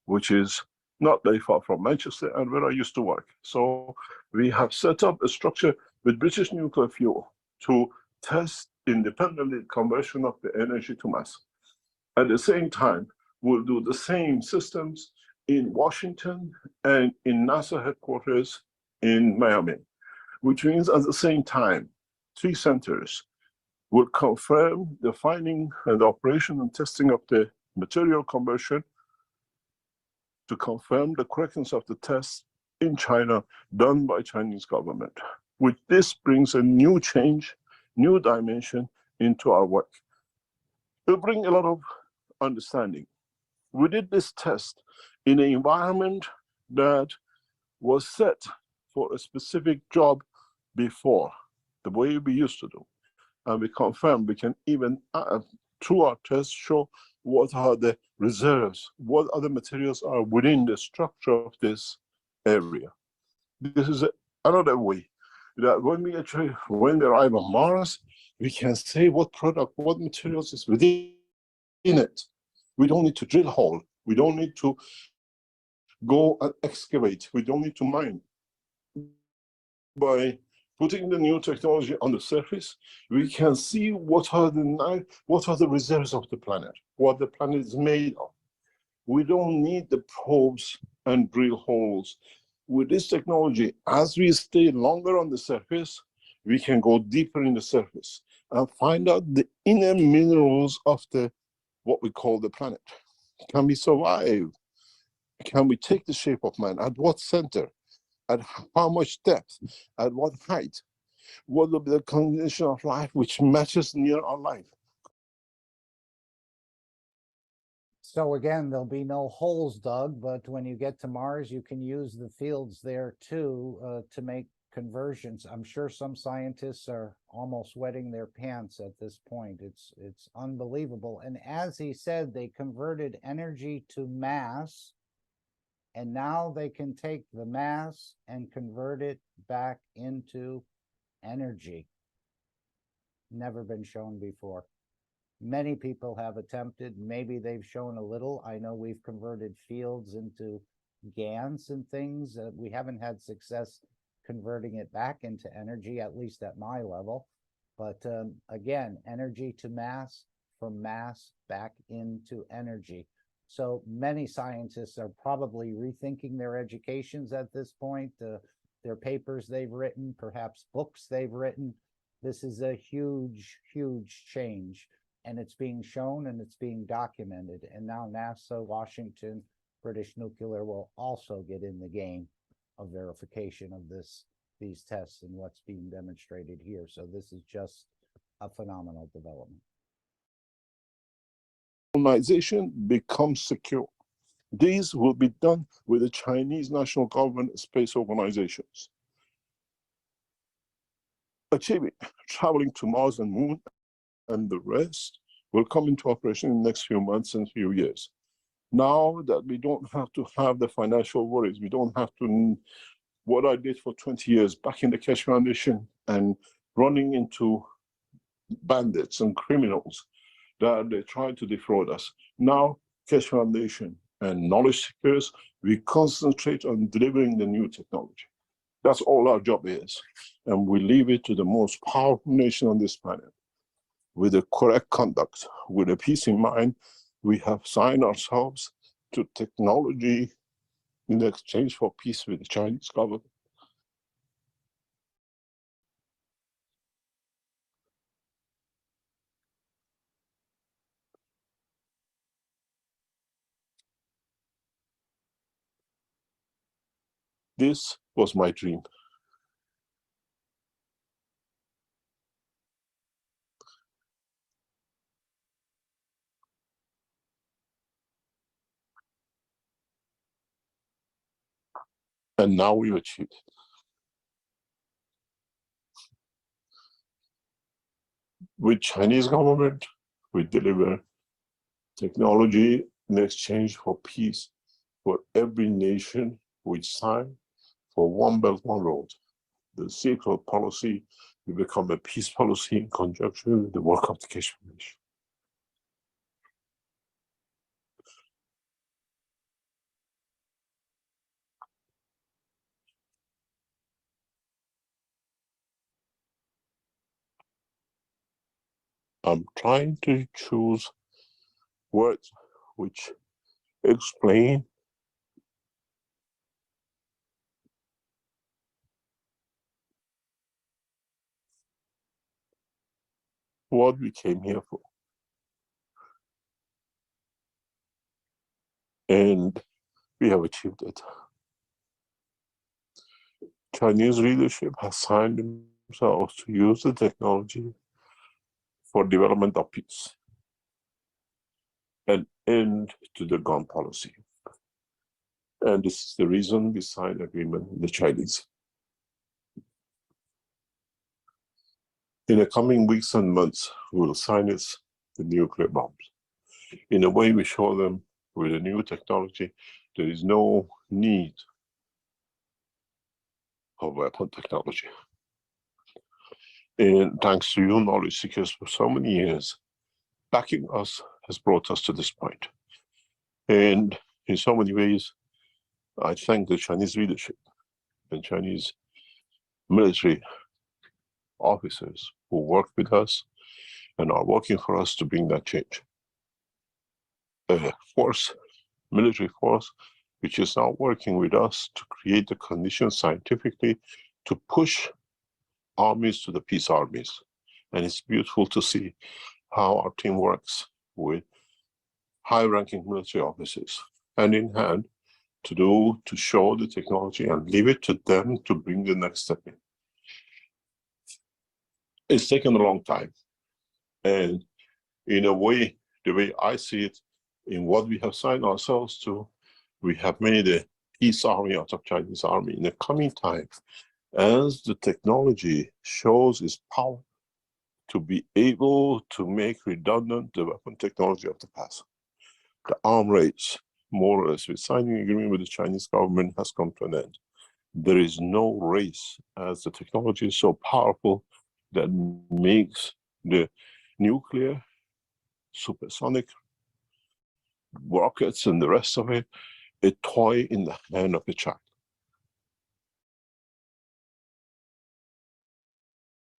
which is not very far from Manchester and where I used to work. So we have set up a structure with British nuclear fuel to test independently conversion of the energy to mass. At the same time, we'll do the same systems in Washington and in NASA headquarters in Miami, which means at the same time, 3 centers will confirm the finding and operation and testing of the material conversion to confirm the correctness of the tests in China done by Chinese government. Which this brings a new change, new dimension into our work. It'll bring a lot of understanding. We did this test in an environment that was set for a specific job before, the way we used to do. And we confirmed we can even, through our tests, show what are the reserves, what other materials are within the structure of this area. This is another way that when we arrive on Mars, we can say what product, what materials is within it. We don't need to drill a hole. We don't need to go and excavate. We don't need to mine. By putting the new technology on the surface, we can see what are the reserves of the planet, what the planet is made of. We don't need the probes and drill holes. With this technology, as we stay longer on the surface, we can go deeper in the surface and find out the inner minerals of what we call the planet. Can we survive? Can we take the shape of man? At what center? At how much depth? At what height? What will be the condition of life which matches near our life? So again, there'll be no holes dug, but when you get to Mars, you can use the fields there too to make conversions. I'm sure some scientists are almost wetting their pants at this point. It's unbelievable. And as he said, they converted energy to mass, and now they can take the mass and convert it back into energy. Never been shown before. Many people have attempted, maybe they've shown a little. I know we've converted fields into GANs and things. We haven't had success converting it back into energy, at least at my level. But again, energy to mass, from mass back into energy. So many scientists are probably rethinking their educations at this point, their papers they've written, perhaps books they've written. This is a huge, huge change, and it's being shown and it's being documented. And now NASA, Washington, British Nuclear will also get in the game of verification of these tests and what's being demonstrated here. So this is just a phenomenal development. Organization becomes secure. These will be done with the Chinese national government space organizations. Achieving traveling to Mars and Moon and the rest will come into operation in the next few months and few years. Now that we don't have to have the financial worries, we don't have to, what I did for 20 years back in the Keshe Foundation and running into bandits and criminals that they tried to defraud us. Now, Keshe Foundation and knowledge seekers, we concentrate on delivering the new technology. That's all our job is. And we leave it to the most powerful nation on this planet. With the correct conduct, with a peace in mind, we have signed ourselves to technology in exchange for peace with the Chinese government. This was my dream. And now we've achieved it. With Chinese government, we deliver technology in exchange for peace for every nation which signed for One Belt, One Road. The Silk Road policy will become a peace policy in conjunction with the work of the Keshe Foundation. I'm trying to choose words which explain what we came here for. And we have achieved it. Chinese leadership has signed themselves to use the technology for development of peace, an end to the gun policy. And this is the reason we signed agreement with the Chinese. In the coming weeks and months, we will sign the nuclear bombs. In a way, we show them with the new technology, there is no need of weapon technology. And thanks to you, knowledge seekers, for so many years, backing us has brought us to this point. And in so many ways, I thank the Chinese leadership and Chinese military officers who work with us and are working for us to bring that change. A military force, which is now working with us to create the conditions scientifically to push armies to the peace armies. And it's beautiful to see how our team works with high-ranking military officers, hand in hand, to show the technology and leave it to them to bring the next step in. It's taken a long time. And in a way, the way I see it, in what we have signed ourselves to, we have made a peace army out of Chinese army. In the coming time, as the technology shows its power to be able to make redundant the weapon technology of the past, the arm race, more or less, with signing an agreement with the Chinese government, has come to an end. There is no race, as the technology is so powerful that makes the nuclear supersonic rockets and the rest of it, a toy in the hand of a child.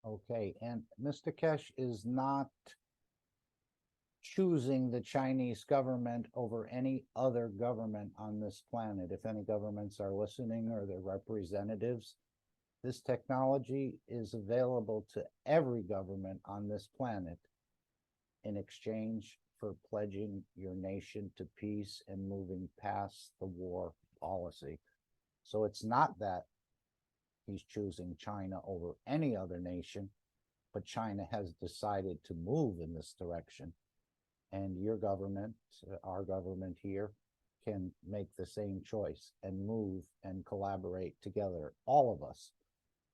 Okay, and Mr. Keshe is not choosing the Chinese government over any other government on this planet. If any governments are listening or their representatives, this technology is available to every government on this planet in exchange for pledging your nation to peace and moving past the war policy. So it's not that he's choosing China over any other nation, but China has decided to move in this direction. And your government, our government here, can make the same choice and move and collaborate together, all of us.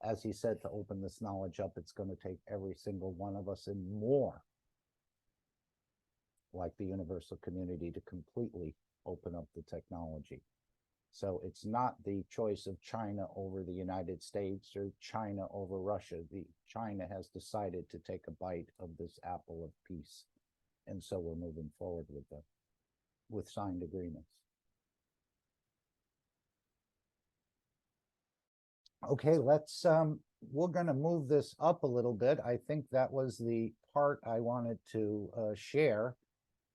As he said, to open this knowledge up, it's going to take every single one of us and more, like the universal community, to completely open up the technology. So it's not the choice of China over the United States or China over Russia. China has decided to take a bite of this apple of peace. And so we're moving forward with signed agreements. Okay, we're going to move this up a little bit. I think that was the part I wanted to share.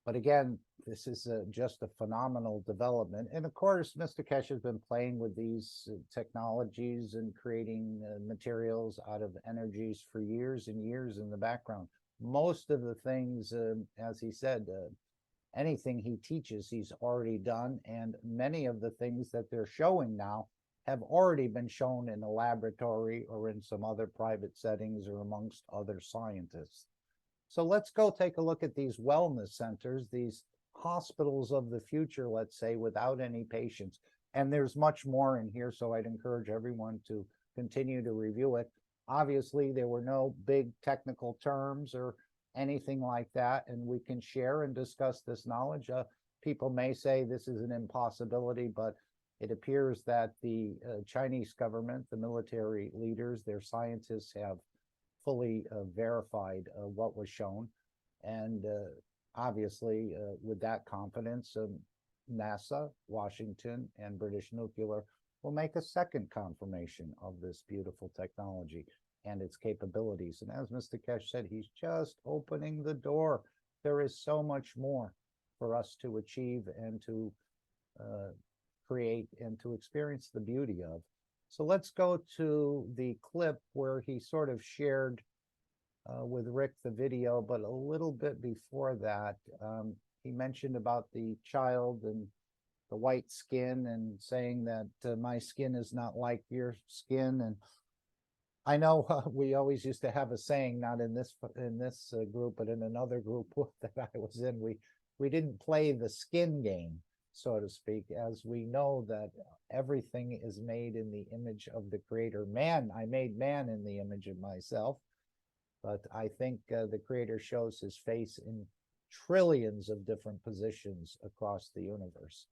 But again, this is just a phenomenal development. And of course, Mr. Keshe has been playing with these technologies and creating materials out of energies for years and years in the background. Most of the things, as he said, anything he teaches, he's already done. And many of the things that they're showing now have already been shown in a laboratory or in some other private settings or amongst other scientists. So let's go take a look at these wellness centers, these hospitals of the future, let's say, without any patients. And there's much more in here, so I'd encourage everyone to continue to review it. Obviously, there were no big technical terms or anything like that, and we can share and discuss this knowledge. People may say this is an impossibility, but it appears that the Chinese government, the military leaders, their scientists have fully verified what was shown. And obviously, with that confidence, NASA, Washington, and British Nuclear will make a second confirmation of this beautiful technology and its capabilities. And as Mr. Keshe said, he's just opening the door. There is so much more for us to achieve and to create and to experience the beauty of. So let's go to the clip where he sort of shared with Rick the video, but a little bit before that, he mentioned about the child and the white skin and saying that my skin is not like your skin. And I know we always used to have a saying, not in this group, but in another group that I was in, we didn't play the skin game, so to speak, as we know that everything is made in the image of the Creator. Man, I made man in the image of myself, but I think the Creator shows his face in trillions of different positions across the universe.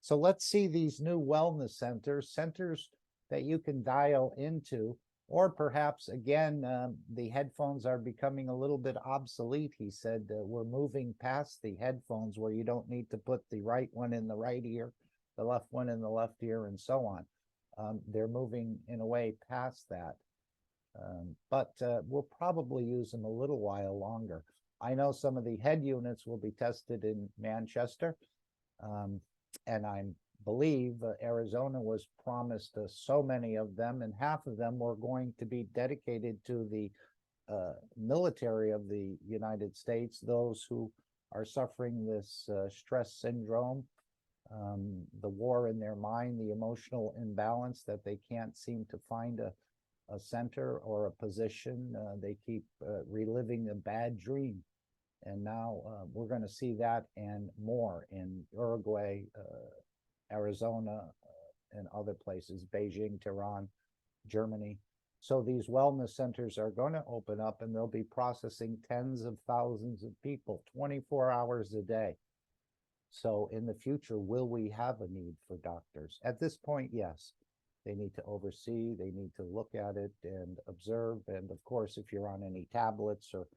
So let's see these new wellness centers that you can dial into, or perhaps, again, the headphones are becoming a little bit obsolete. He said we're moving past the headphones where you don't need to put the right one in the right ear, the left one in the left ear, and so on. They're moving in a way past that. But we'll probably use them a little while longer. I know some of the head units will be tested in Manchester, and I believe Arizona was promised so many of them, and half of them were going to be dedicated to the military of the United States, those who are suffering this stress syndrome, the war in their mind, the emotional imbalance that they can't seem to find a center or a position. They keep reliving a bad dream. And now we're going to see that and more in Uruguay, Arizona, and other places, Beijing, Tehran, Germany. So these wellness centers are going to open up, and they'll be processing tens of thousands of people 24 hours a day. So in the future, will we have a need for doctors? At this point, yes. They need to oversee, they need to look at it and observe. And of course, if you're on any tablets or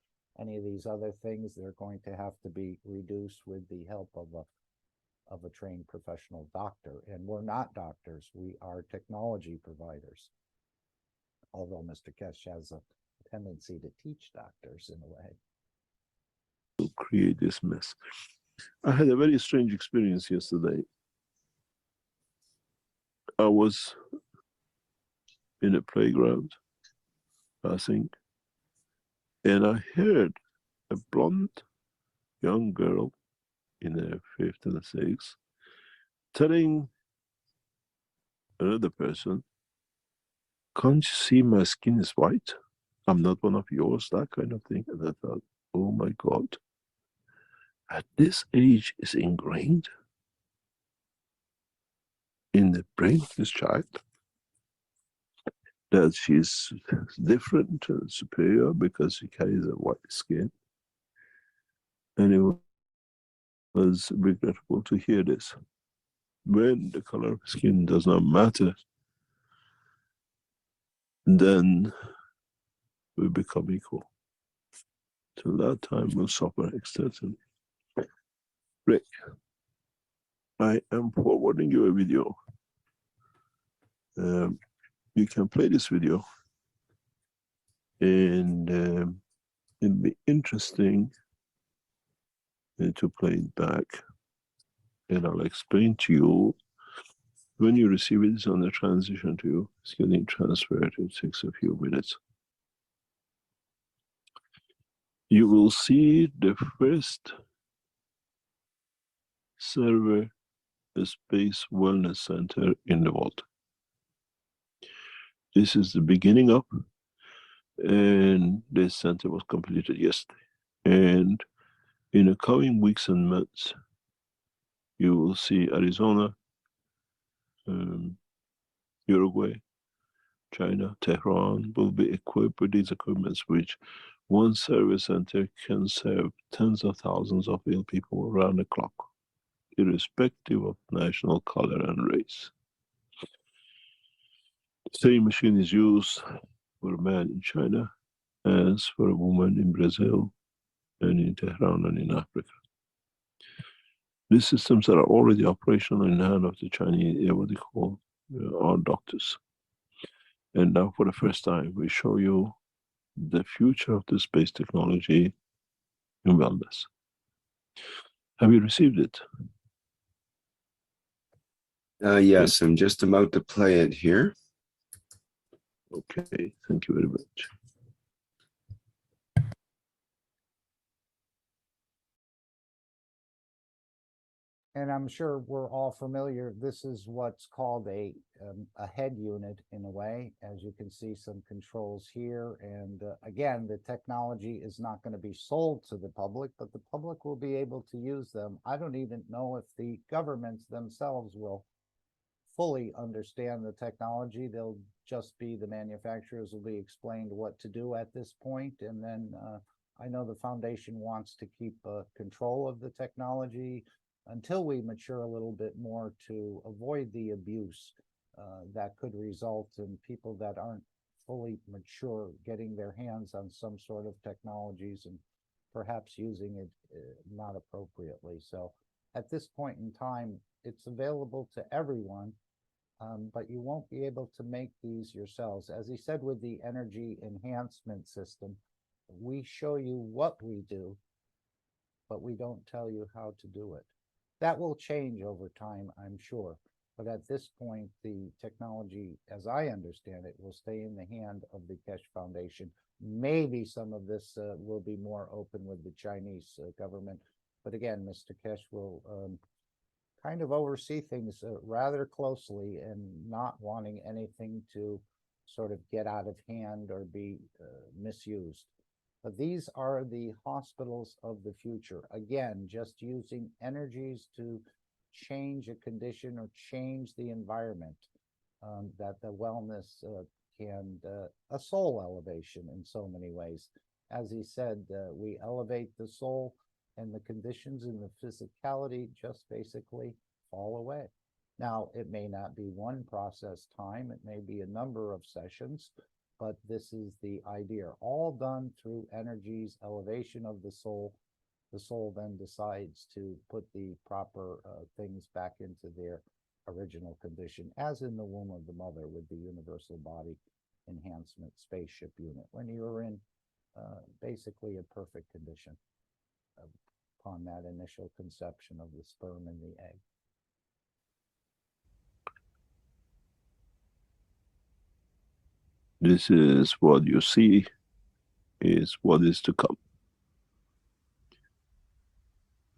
any of these other things, they're going to have to be reduced with the help of a trained professional doctor. And we're not doctors, we are technology providers. Although Mr. Keshe has a tendency to teach doctors in a way. To create this mess. I had a very strange experience yesterday. I was in a playground, passing, and I heard a blonde young girl in her fifth and sixth telling another person, "Can't you see my skin is white? I'm not one of yours," that kind of thing. And I thought, oh my God, at this age is ingrained in the brain of this child that she's different and superior because she carries a white skin. And it was regrettable to hear this. When the color of skin does not matter, then we become equal. Till that time, we'll suffer extensively. Rick, I am forwarding you a video. You can play this video, and it'll be interesting to play it back. And I'll explain to you when you receive it. It's on the transition to you. It's getting transferred. It takes a few minutes. You will see the first server space wellness center in the world. This is the beginning up, and this center was completed yesterday. And in the coming weeks and months, you will see Arizona, Uruguay, China, Tehran will be equipped with these equipments, which one service center can serve tens of thousands of ill people around the clock, irrespective of national color and race. The same machine is used for a man in China as for a woman in Brazil and in Tehran and in Africa. These systems are already operational in the hand of the Chinese, what they call our doctors. And now for the first time, we show you the future of the space technology in wellness. Have you received it? Yes, I'm just about to play it here. Okay, thank you very much. And I'm sure we're all familiar, this is what's called a head unit in a way. As you can see, some controls here. And again, the technology is not going to be sold to the public, but the public will be able to use them. I don't even know if the governments themselves will fully understand the technology. They'll just be, the manufacturers will be explained what to do at this point. And then I know the foundation wants to keep control of the technology until we mature a little bit more to avoid the abuse that could result in people that aren't fully mature getting their hands on some sort of technologies and perhaps using it not appropriately. So at this point in time, it's available to everyone, but you won't be able to make these yourselves. As he said, with the energy enhancement system, we show you what we do, but we don't tell you how to do it. That will change over time, I'm sure. But at this point, the technology, as I understand it, will stay in the hand of the Keshe Foundation. Maybe some of this will be more open with the Chinese government. But again, Mr. Keshe will kind of oversee things rather closely and not wanting anything to sort of get out of hand or be misused. But these are the hospitals of the future. Again, just using energies to change a condition or change the environment, that the wellness can, a soul elevation in so many ways. As he said, we elevate the soul and the conditions in the physicality just basically fall away. Now, it may not be one process time, it may be a number of sessions, but this is the idea. All done through energies, elevation of the soul. The soul then decides to put the proper things back into their original condition, as in the womb of the mother with the universal body enhancement spaceship unit, when you're in basically a perfect condition upon that initial conception of the sperm and the egg. This is what you see is what is to come.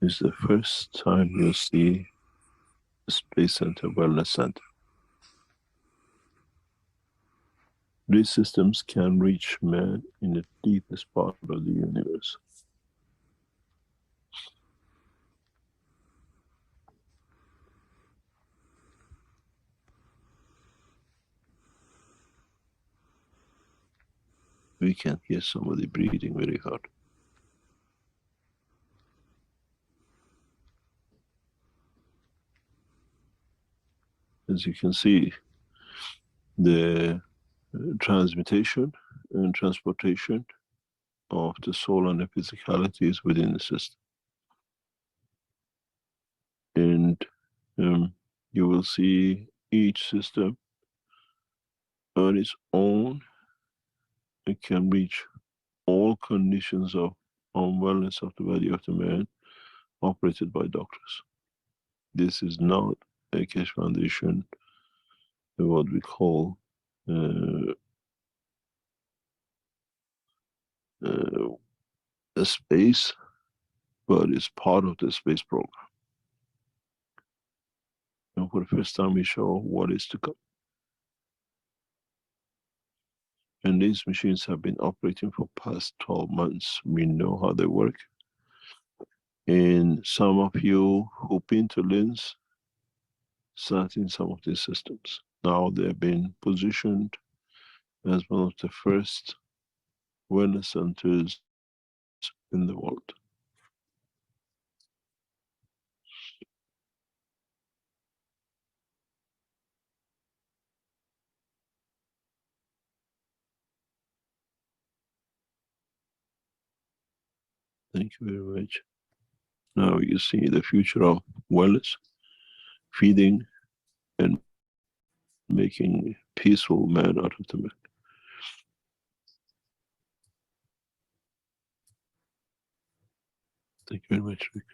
This is the first time you see the Space Center Wellness Center. These systems can reach man in the deepest part of the universe. We can hear somebody breathing very hard. As you can see, the transmutation and transportation of the soul and the physicality is within the system. And you will see each system on its own. It can reach all conditions of unwellness of the body of the man operated by doctors. This is not a Keshe Foundation, what we call a space, but it's part of the space program. And for the first time, we show what is to come. And these machines have been operating for past 12 months. We know how they work. And some of you who've been to LINS sat in some of these systems. Now they've been positioned as one of the first wellness centers in the world. Thank you very much. Now you see the future of wellness, feeding and making peaceful man out of the man. Thank you very much, Rick.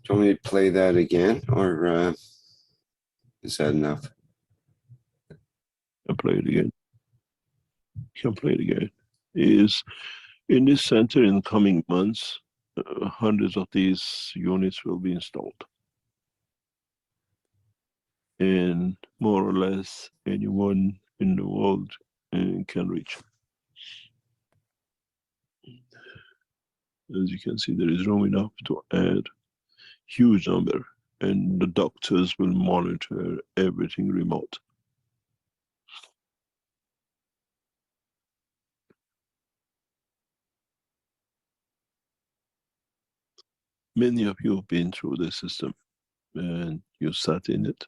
Do you want me to play that again, or is that enough? I'll play it again. Can play it again. Is in this center in the coming months, hundreds of these units will be installed. And more or less anyone in the world can reach. As you can see, there is room enough to add huge number, and the doctors will monitor everything remote. Many of you have been through the system and you sat in it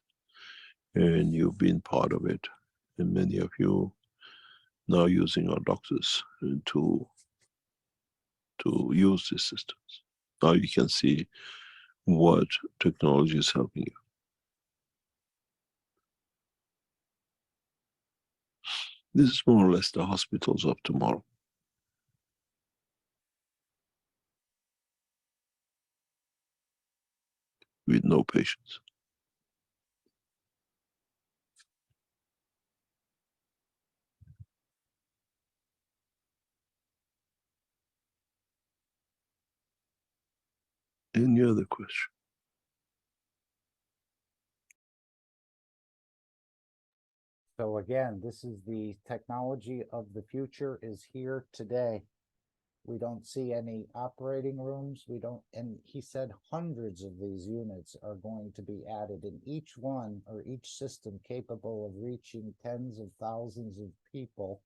and you've been part of it. And many of you now using our doctors to use these systems. Now you can see what technology is helping you. This is more or less the hospitals of tomorrow. With no patients. Any other question? So again, this is the technology of the future is here today. We don't see any operating rooms. We don't, and he said hundreds of these units are going to be added, in each one or each system capable of reaching tens of thousands of people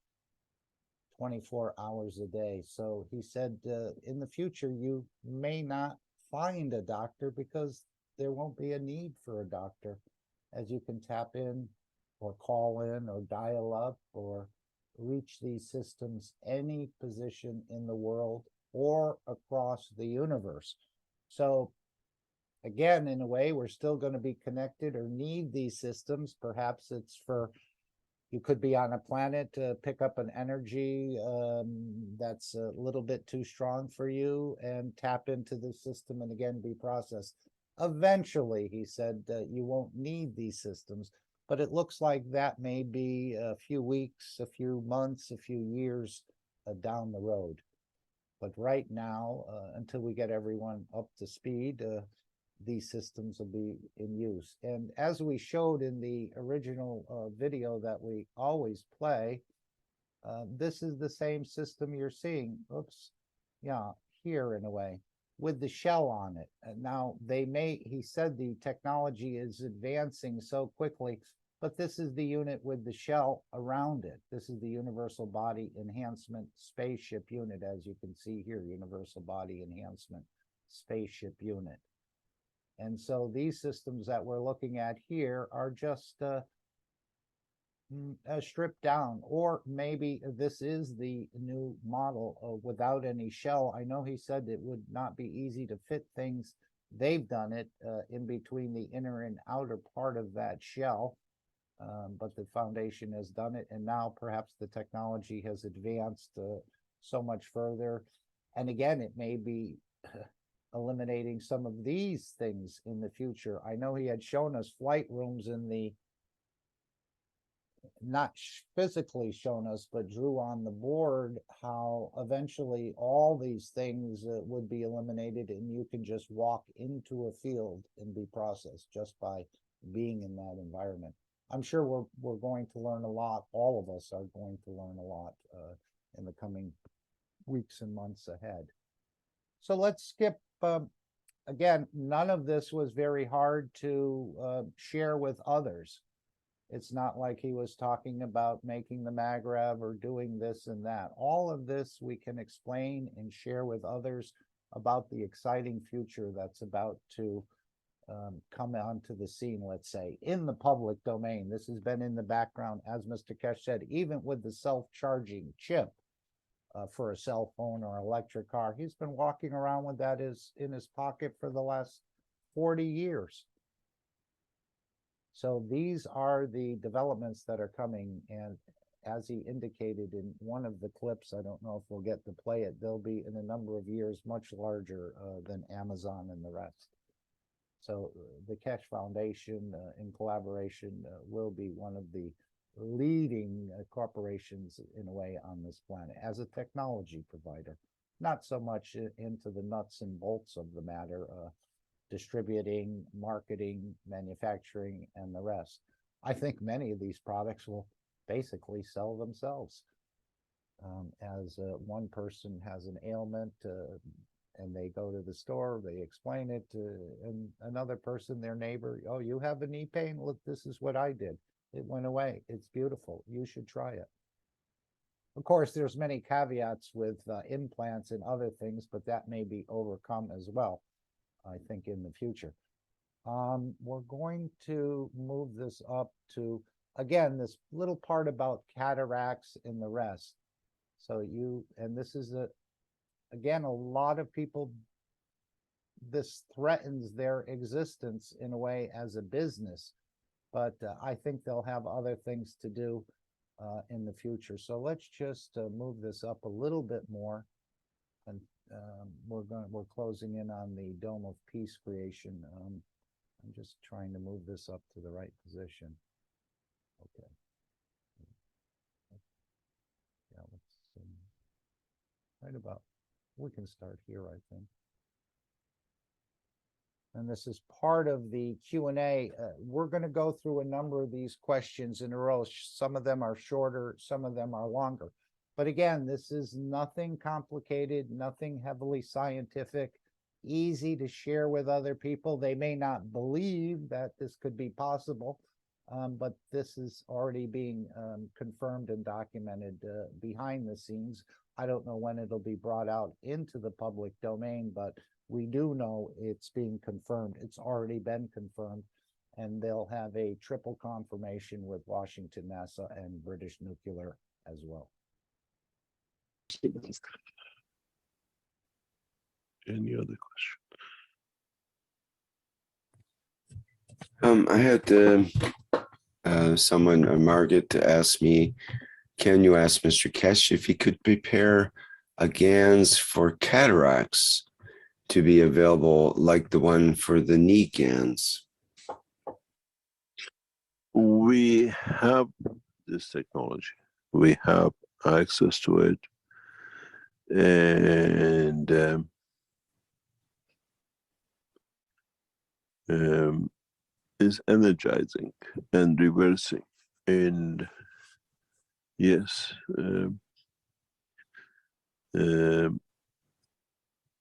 24 hours a day. So he said in the future, you may not find a doctor because there won't be a need for a doctor, as you can tap in or call in or dial up or reach these systems any position in the world or across the universe. So again, in a way, we're still going to be connected or need these systems. Perhaps it's for, you could be on a planet to pick up an energy that's a little bit too strong for you and tap into the system and again be processed. Eventually, he said, you won't need these systems, but it looks like that may be a few weeks, a few months, a few years down the road. But right now, until we get everyone up to speed, these systems will be in use. And as we showed in the original video that we always play, this is the same system you're seeing. Oops. Yeah, here in a way, with the shell on it. And now he said the technology is advancing so quickly, but this is the unit with the shell around it. This is the Universal Body Enhancement Spaceship Unit, as you can see here, Universal Body Enhancement Spaceship Unit. And so these systems that we're looking at here are just stripped down, or maybe this is the new model without any shell. I know he said it would not be easy to fit things. They've done it in between the inner and outer part of that shell, but the foundation has done it. And now perhaps the technology has advanced so much further. And again, it may be eliminating some of these things in the future. I know he had shown us flight rooms in the, not physically shown us, but drew on the board how eventually all these things would be eliminated and you can just walk into a field and be processed just by being in that environment. I'm sure we're going to learn a lot. All of us are going to learn a lot in the coming weeks and months ahead. So let's skip, again, none of this was very hard to share with others. It's not like he was talking about making the MagRev or doing this and that. All of this we can explain and share with others about the exciting future that's about to come onto the scene, let's say, in the public domain. This has been in the background, as Mr. Keshe said, even with the self-charging chip for a cell phone or electric car. He's been walking around with that in his pocket for the last 40 years. So these are the developments that are coming. And as he indicated in one of the clips, I don't know if we'll get to play it, they'll be in a number of years much larger than Amazon and the rest. So the Keshe Foundation in collaboration will be one of the leading corporations in a way on this planet as a technology provider, not so much into the nuts and bolts of the matter, distributing, marketing, manufacturing, and the rest. I think many of these products will basically sell themselves. As one person has an ailment and they go to the store, they explain it to another person, their neighbor, oh, you have a knee pain? Look, this is what I did. It went away. It's beautiful. You should try it. Of course, there's many caveats with implants and other things, but that may be overcome as well, I think, in the future. We're going to move this up to, again, this little part about cataracts and the rest. So and this is again, a lot of people, this threatens their existence in a way as a business, but I think they'll have other things to do in the future. So let's just move this up a little bit more. And we're closing in on the Dome of Peace creation. I'm just trying to move this up to the right position. Okay. Yeah, let's right about, we can start here, I think. And this is part of the Q&A. We're going to go through a number of these questions in a row. Some of them are shorter, some of them are longer. But again, this is nothing complicated, nothing heavily scientific, easy to share with other people. They may not believe that this could be possible, but this is already being confirmed and documented behind the scenes. I don't know when it'll be brought out into the public domain, but we do know it's being confirmed. It's already been confirmed. and they'll have a triple confirmation with Washington, NASA, and British Nuclear as well. Any other question? I had someone, Margaret, ask me, can you ask Mr. Keshe if he could prepare a GANs for cataracts to be available like the one for the knee GANs? We have this technology. We have access to it. And is energizing and reversing. And yes,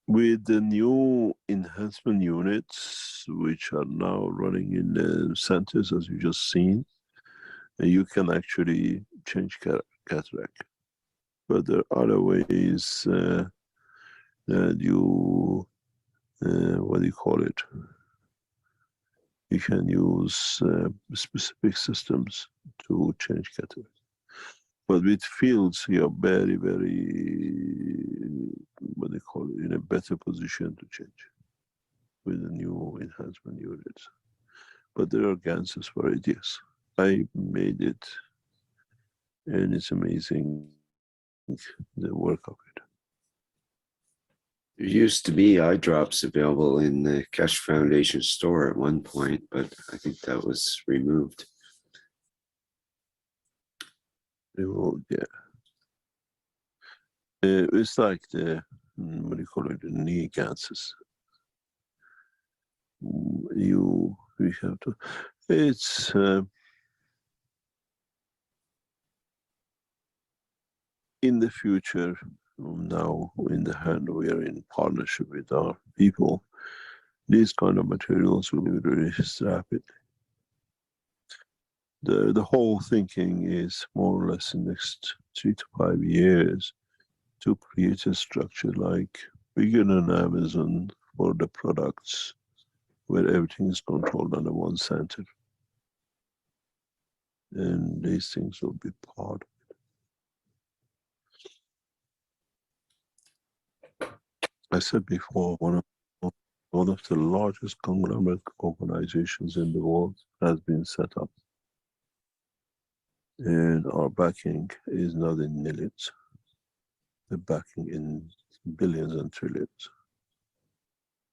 with the new enhancement units, which are now running in the centers, as you just seen, you can actually change cataract. But there are other ways that you, what do you call it? You can use specific systems to change cataract. But with fields, you're very, very, what do you call it, in a better position to change with the new enhancement units. But there are ganses for it, yes. I made it, and it's amazing, the work of it. There used to be eye drops available in the Keshe Foundation store at one point, but I think that was removed. Yeah. It's like the, what do you call it, the knee ganses. We have to, it's, in the future, now in the hand, we are in partnership with our people. These kind of materials will be released rapidly. The whole thinking is more or less in the next 3 to 5 years to create a structure like bigger than Amazon for the products, where everything is controlled under one center. And these things will be part of it. I said before, one of the largest conglomerate organizations in the world has been set up. And our backing is not in millions. The backing in billions and trillions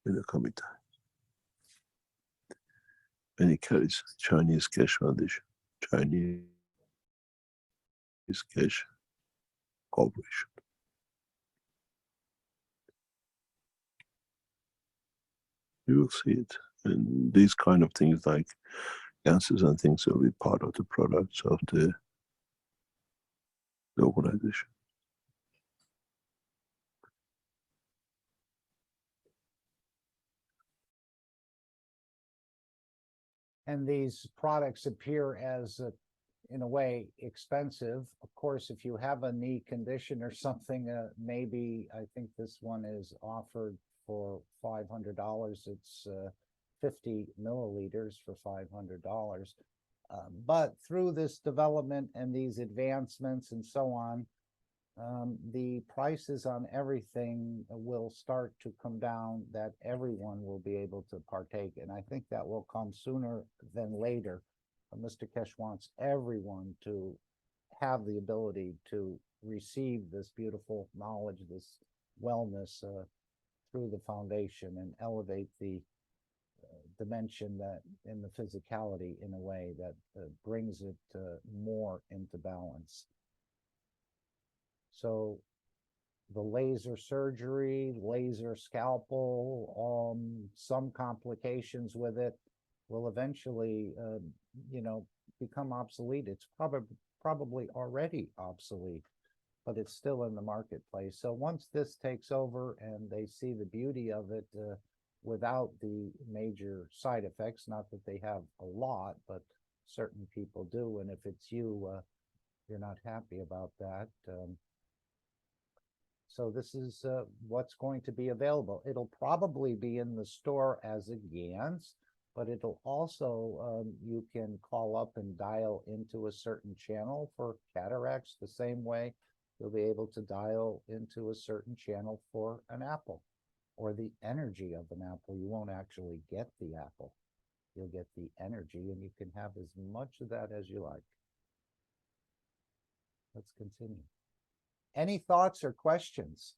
in the coming time. And it carries Chinese Keshe Foundation, Chinese Keshe Corporation. You will see it. And these kind of things like gases and things will be part of the products of the organization. And these products appear as, in a way, expensive. Of course, if you have a knee condition or something, maybe I think this one is offered for $500. It's 50 milliliters for $500. But through this development and these advancements and so on, the prices on everything will start to come down, that everyone will be able to partake. And I think that will come sooner than later. Mr. Keshe wants everyone to have the ability to receive this beautiful knowledge, this wellness through the foundation, and elevate the dimension that in the physicality in a way that brings it more into balance. So the laser surgery, laser scalpel, some complications with it will eventually, become obsolete. It's probably already obsolete, but it's still in the marketplace. So once this takes over and they see the beauty of it without the major side effects, not that they have a lot, but certain people do. And if it's you, you're not happy about that. So this is what's going to be available. It'll probably be in the store as a GANS. but it'll also, you can call up and dial into a certain channel for cataracts the same way you'll be able to dial into a certain channel for an apple or the energy of an apple. You won't actually get the apple. You'll get the energy, and you can have as much of that as you like. Let's continue. Any thoughts or questions?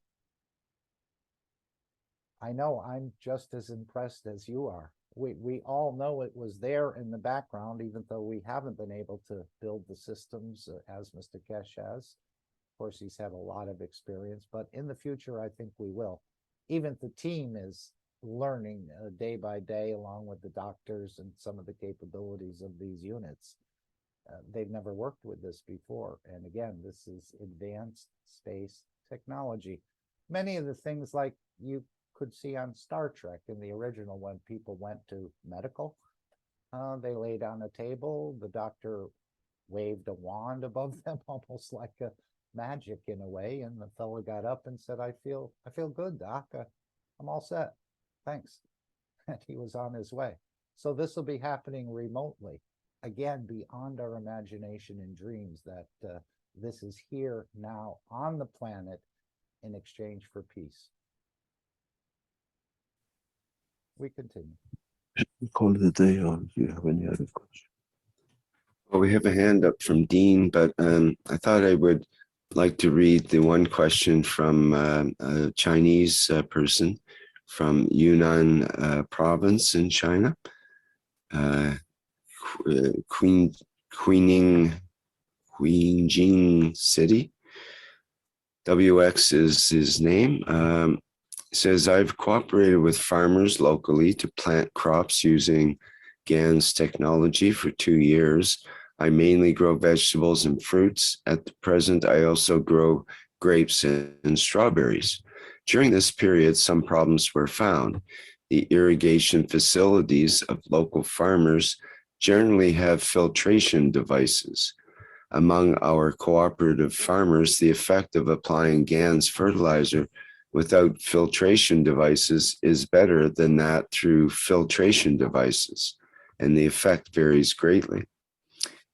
I know I'm just as impressed as you are. We all know it was there in the background, even though we haven't been able to build the systems as Mr. Keshe has. Of course, he's had a lot of experience, but in the future, I think we will. Even the team is learning day by day, along with the doctors and some of the capabilities of these units. They've never worked with this before. And again, this is advanced space technology. Many of the things like you could see on Star Trek in the original, when people went to medical, they laid on a table, the doctor waved a wand above them, almost like a magic in a way, and the fellow got up and said, I feel good, doc. I'm all set, thanks. And he was on his way. So this will be happening remotely, again, beyond our imagination and dreams, that this is here now on the planet in exchange for peace. We continue. We call it a day, or do you have any other question? Well, we have a hand up from Dean, but I thought I would like to read the one question from a Chinese person from Yunnan province in China. Queening City. WX is his name. Says, I've cooperated with farmers locally to plant crops using GAN's technology for 2 years. I mainly grow vegetables and fruits. At the present, I also grow grapes and strawberries. During this period, some problems were found. The irrigation facilities of local farmers generally have filtration devices. Among our cooperative farmers, the effect of applying GAN's fertilizer without filtration devices is better than that through filtration devices, and the effect varies greatly.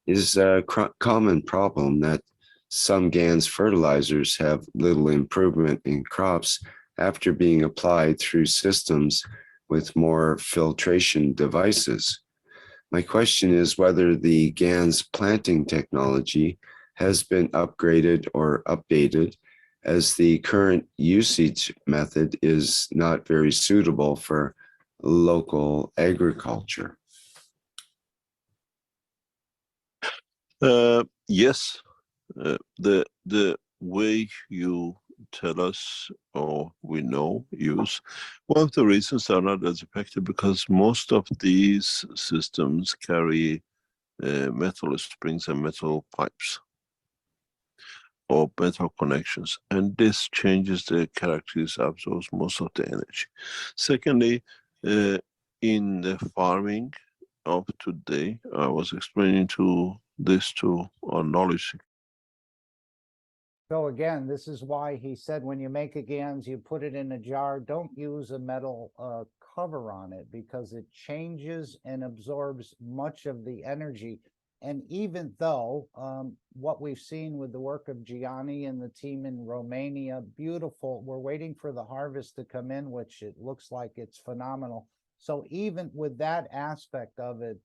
It is a common problem that some GAN's fertilizers have little improvement in crops after being applied through systems with more filtration devices. My question is whether the GAN's planting technology has been upgraded or updated, as the current usage method is not very suitable for local agriculture. Yes, the way you tell us, or we know, use, one of the reasons are not as effective because most of these systems carry metal springs and metal pipes or metal connections, and this changes the characteristics, absorbs most of the energy. Secondly, in the farming of today, I was explaining this to our knowledge. So again, this is why he said when you make a GANs, you put it in a jar, don't use a metal cover on it, because it changes and absorbs much of the energy. And even though what we've seen with the work of Gianni and the team in Romania, beautiful, we're waiting for the harvest to come in, which it looks like it's phenomenal. So even with that aspect of it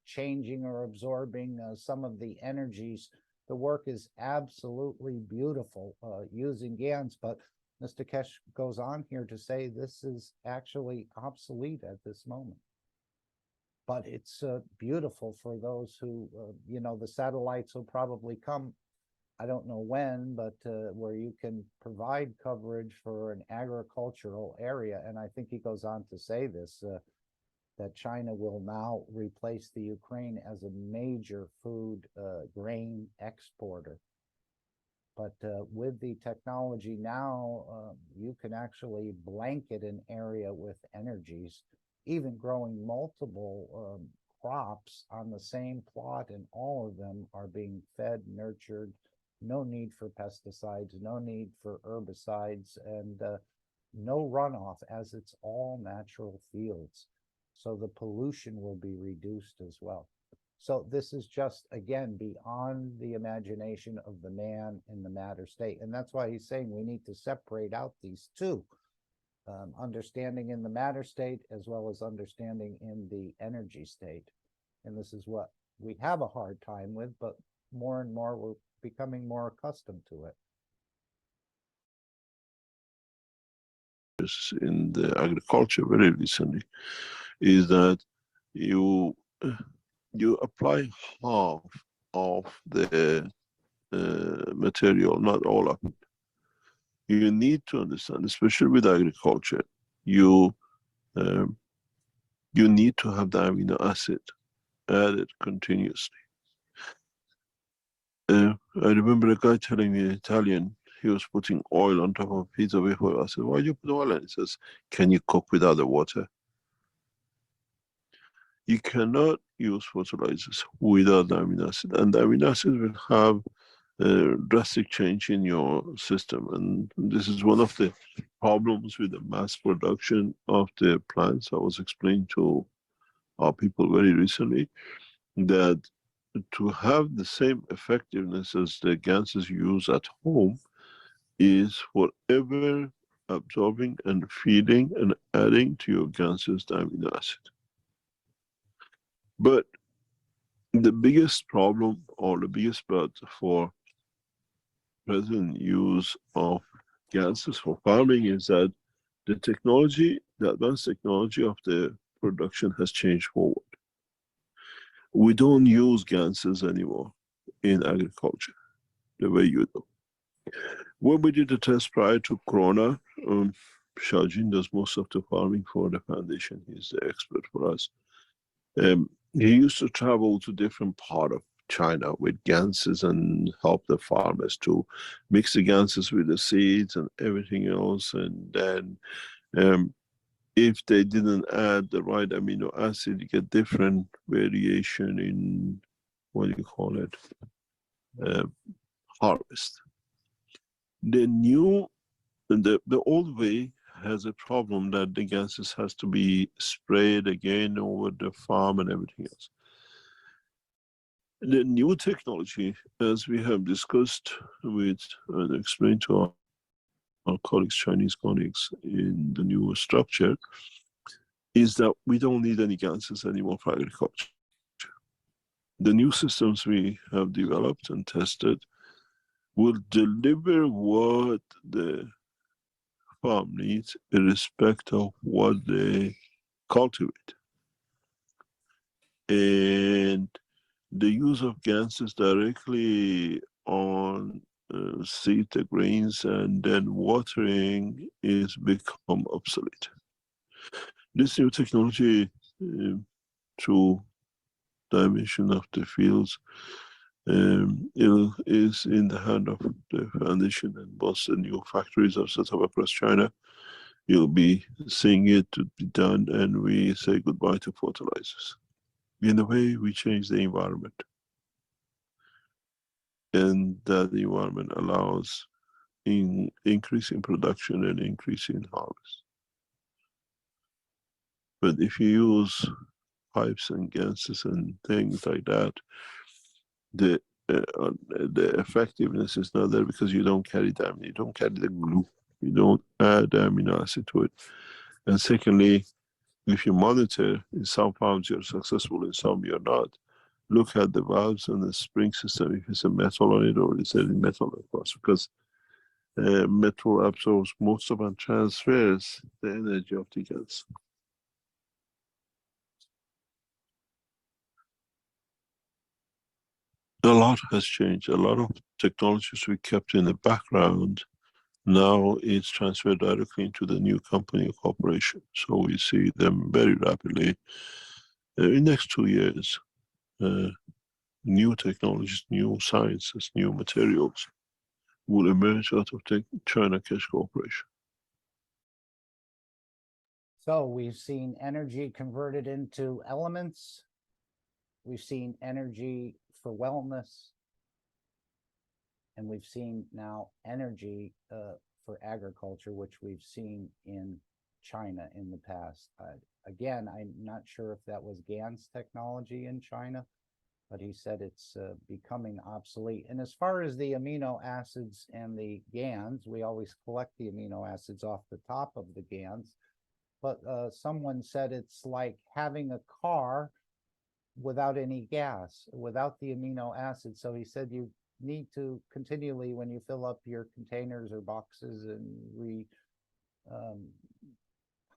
changing or absorbing some of the energies, the work is absolutely beautiful using GANs. But Mr. Keshe goes on here to say this is actually obsolete at this moment. But it's beautiful for those who, the satellites will probably come, I don't know when, but where you can provide coverage for an agricultural area. And I think he goes on to say this, that China will now replace the Ukraine as a major food grain exporter. But with the technology now, you can actually blanket an area with energies, even growing multiple crops on the same plot, and all of them are being fed, nurtured, no need for pesticides, no need for herbicides, and no runoff, as it's all natural fields. So the pollution will be reduced as well. So this is just, again, beyond the imagination of the man in the matter state. And that's why he's saying we need to separate out these two, understanding in the matter state as well as understanding in the energy state. And this is what we have a hard time with, but more and more we're becoming more accustomed to it. In the agriculture very recently is that you apply half of the material, not all of it. You need to understand, especially with agriculture, you need to have the amino acid added continuously. I remember a guy telling me in Italian, he was putting oil on top of a pizza wafer. I said, why do you put oil in? He says, can you cook without the water? You cannot use fertilizers without the amino acid, and the amino acid will have a drastic change in your system. And this is one of the problems with the mass production of the plants. I was explaining to our people very recently that to have the same effectiveness as the ganses you use at home is forever absorbing and feeding and adding to your ganses the amino acid. But the biggest problem or the biggest part for present use of ganses for farming is that the technology, the advanced technology of the production has changed forward. We don't use ganses anymore in agriculture the way you do. When we did the test prior to Corona, Shaojin does most of the farming for the foundation. He's the expert for us. He used to travel to different part of China with ganses and help the farmers to mix the ganses with the seeds and everything else. And then if they didn't add the right amino acid, you get different variation in, what do you call it, harvest. The old way has a problem that the ganses has to be sprayed again over the farm and everything else. The new technology, as we have discussed with and explained to our colleagues, Chinese colleagues, in the new structure, is that we don't need any ganses anymore for agriculture. The new systems we have developed and tested will deliver what the farm needs, irrespective of what they cultivate. And the use of ganses directly on seed the grains and then watering is become obsolete. This new technology, through dimension of the fields, is in the hand of the foundation, and once the new factories are set up across China, you'll be seeing it to be done, and we say goodbye to fertilizers. In a way, we change the environment, and that the environment allows increase in production and increase in harvest. But if you use pipes and ganses and things like that, the effectiveness is not there because you don't carry the amino, you don't carry the glue, you don't add the amino acid to it. And secondly, if you monitor, in some farms you're successful, in some you're not, look at the valves and the spring system, if it's a metal on it or is there metal across, because metal absorbs most of and transfers the energy of the gas. A lot has changed. A lot of technologies we kept in the background, now it's transferred directly into the new company or corporation. So we see them very rapidly. In the next 2 years, new technologies, new sciences, new materials will emerge out of the China Keshe Corporation. So we've seen energy converted into elements. We've seen energy for wellness. And we've seen now energy for agriculture, which we've seen in China in the past. Again, I'm not sure if that was GAN's technology in China, but he said it's becoming obsolete. And as far as the amino acids and the GANs, we always collect the amino acids off the top of the GANs, but someone said it's like having a car without any gas, without the amino acids. So he said you need to continually, when you fill up your containers or boxes and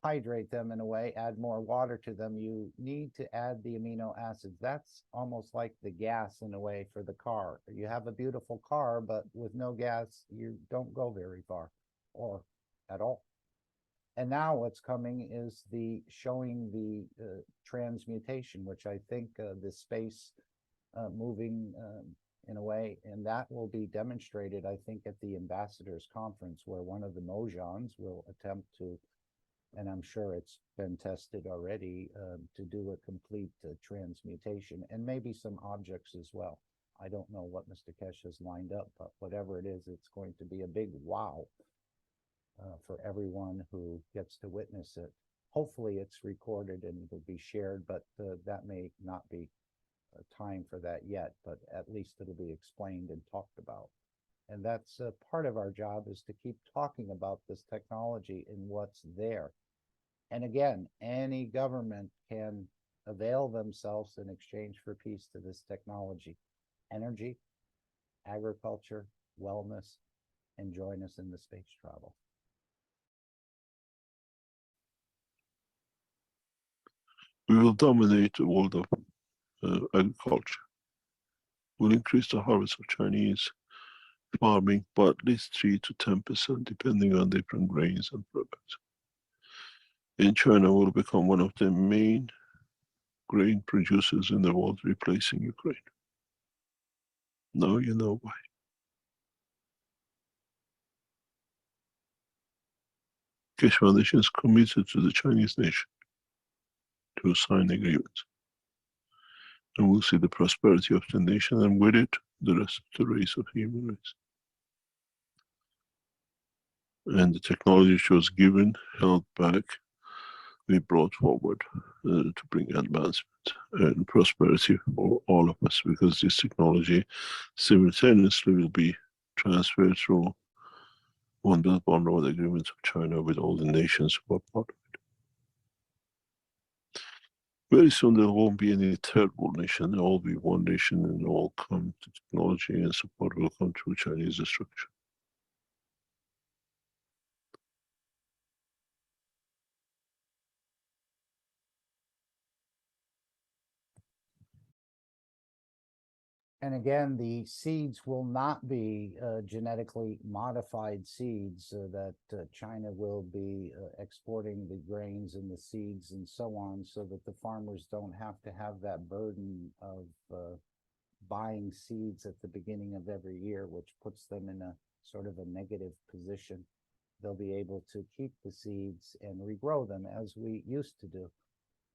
hydrate them in a way, add more water to them, you need to add the amino acids. That's almost like the gas in a way for the car. You have a beautiful car, but with no gas, you don't go very far or at all. And now what's coming is showing the transmutation, which I think the space moving in a way, and that will be demonstrated, I think, at the ambassadors conference, where one of the Mojans will attempt to, and I'm sure it's been tested already, to do a complete transmutation, and maybe some objects as well. I don't know what Mr. Keshe has lined up, but whatever it is, it's going to be a big wow for everyone who gets to witness it. Hopefully it's recorded and will be shared, but that may not be time for that yet, but at least it'll be explained and talked about. And that's part of our job, is to keep talking about this technology and what's there. And again, any government can avail themselves in exchange for peace to this technology. Energy, agriculture, wellness, and join us in the space travel. We will dominate the world of agriculture. We'll increase the harvest of Chinese farming by at least 3 to 10%, depending on different grains and products. In China, we'll become one of the main grain producers in the world, replacing Ukraine. Now you know why. Keshe Foundation is committed to the Chinese nation to sign agreements. And we'll see the prosperity of the nation, and with it, the rest of the race of human race. And the technology which was given, held back, we brought forward to bring advancement and prosperity for all of us, because this technology simultaneously will be transferred through One Belt One Road agreements of China with all the nations who are part of it. Very soon there won't be any third world nation, they'll all be one nation, and all come to technology, and support will come through Chinese destruction. And again, the seeds will not be genetically modified seeds, that China will be exporting the grains and the seeds and so on, so that the farmers don't have to have that burden of buying seeds at the beginning of every year, which puts them in a sort of a negative position. They'll be able to keep the seeds and regrow them as we used to do.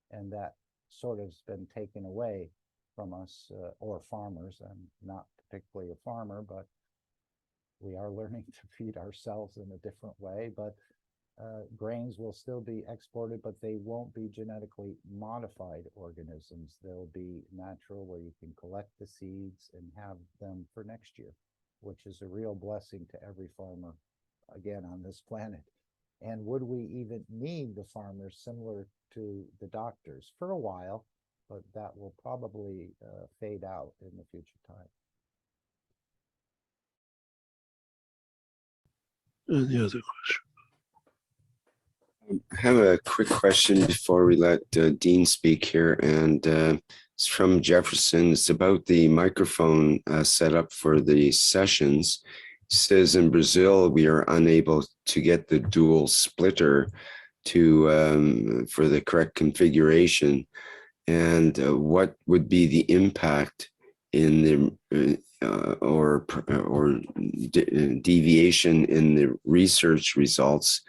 And that sort of has been taken away from us, or farmers. I'm not particularly a farmer, but we are learning to feed ourselves in a different way. But grains will still be exported, but they won't be genetically modified organisms. They'll be natural, where you can collect the seeds and have them for next year, which is a real blessing to every farmer, again, on this planet. And would we even need the farmers similar to the doctors for a while? But that will probably fade out in the future time. Any other question? I have a quick question before we let Dean speak here, and it's from Jefferson. It's about the microphone setup for the sessions. It says in Brazil, we are unable to get the dual splitter to for the correct configuration. And what would be the impact in the or deviation in the research results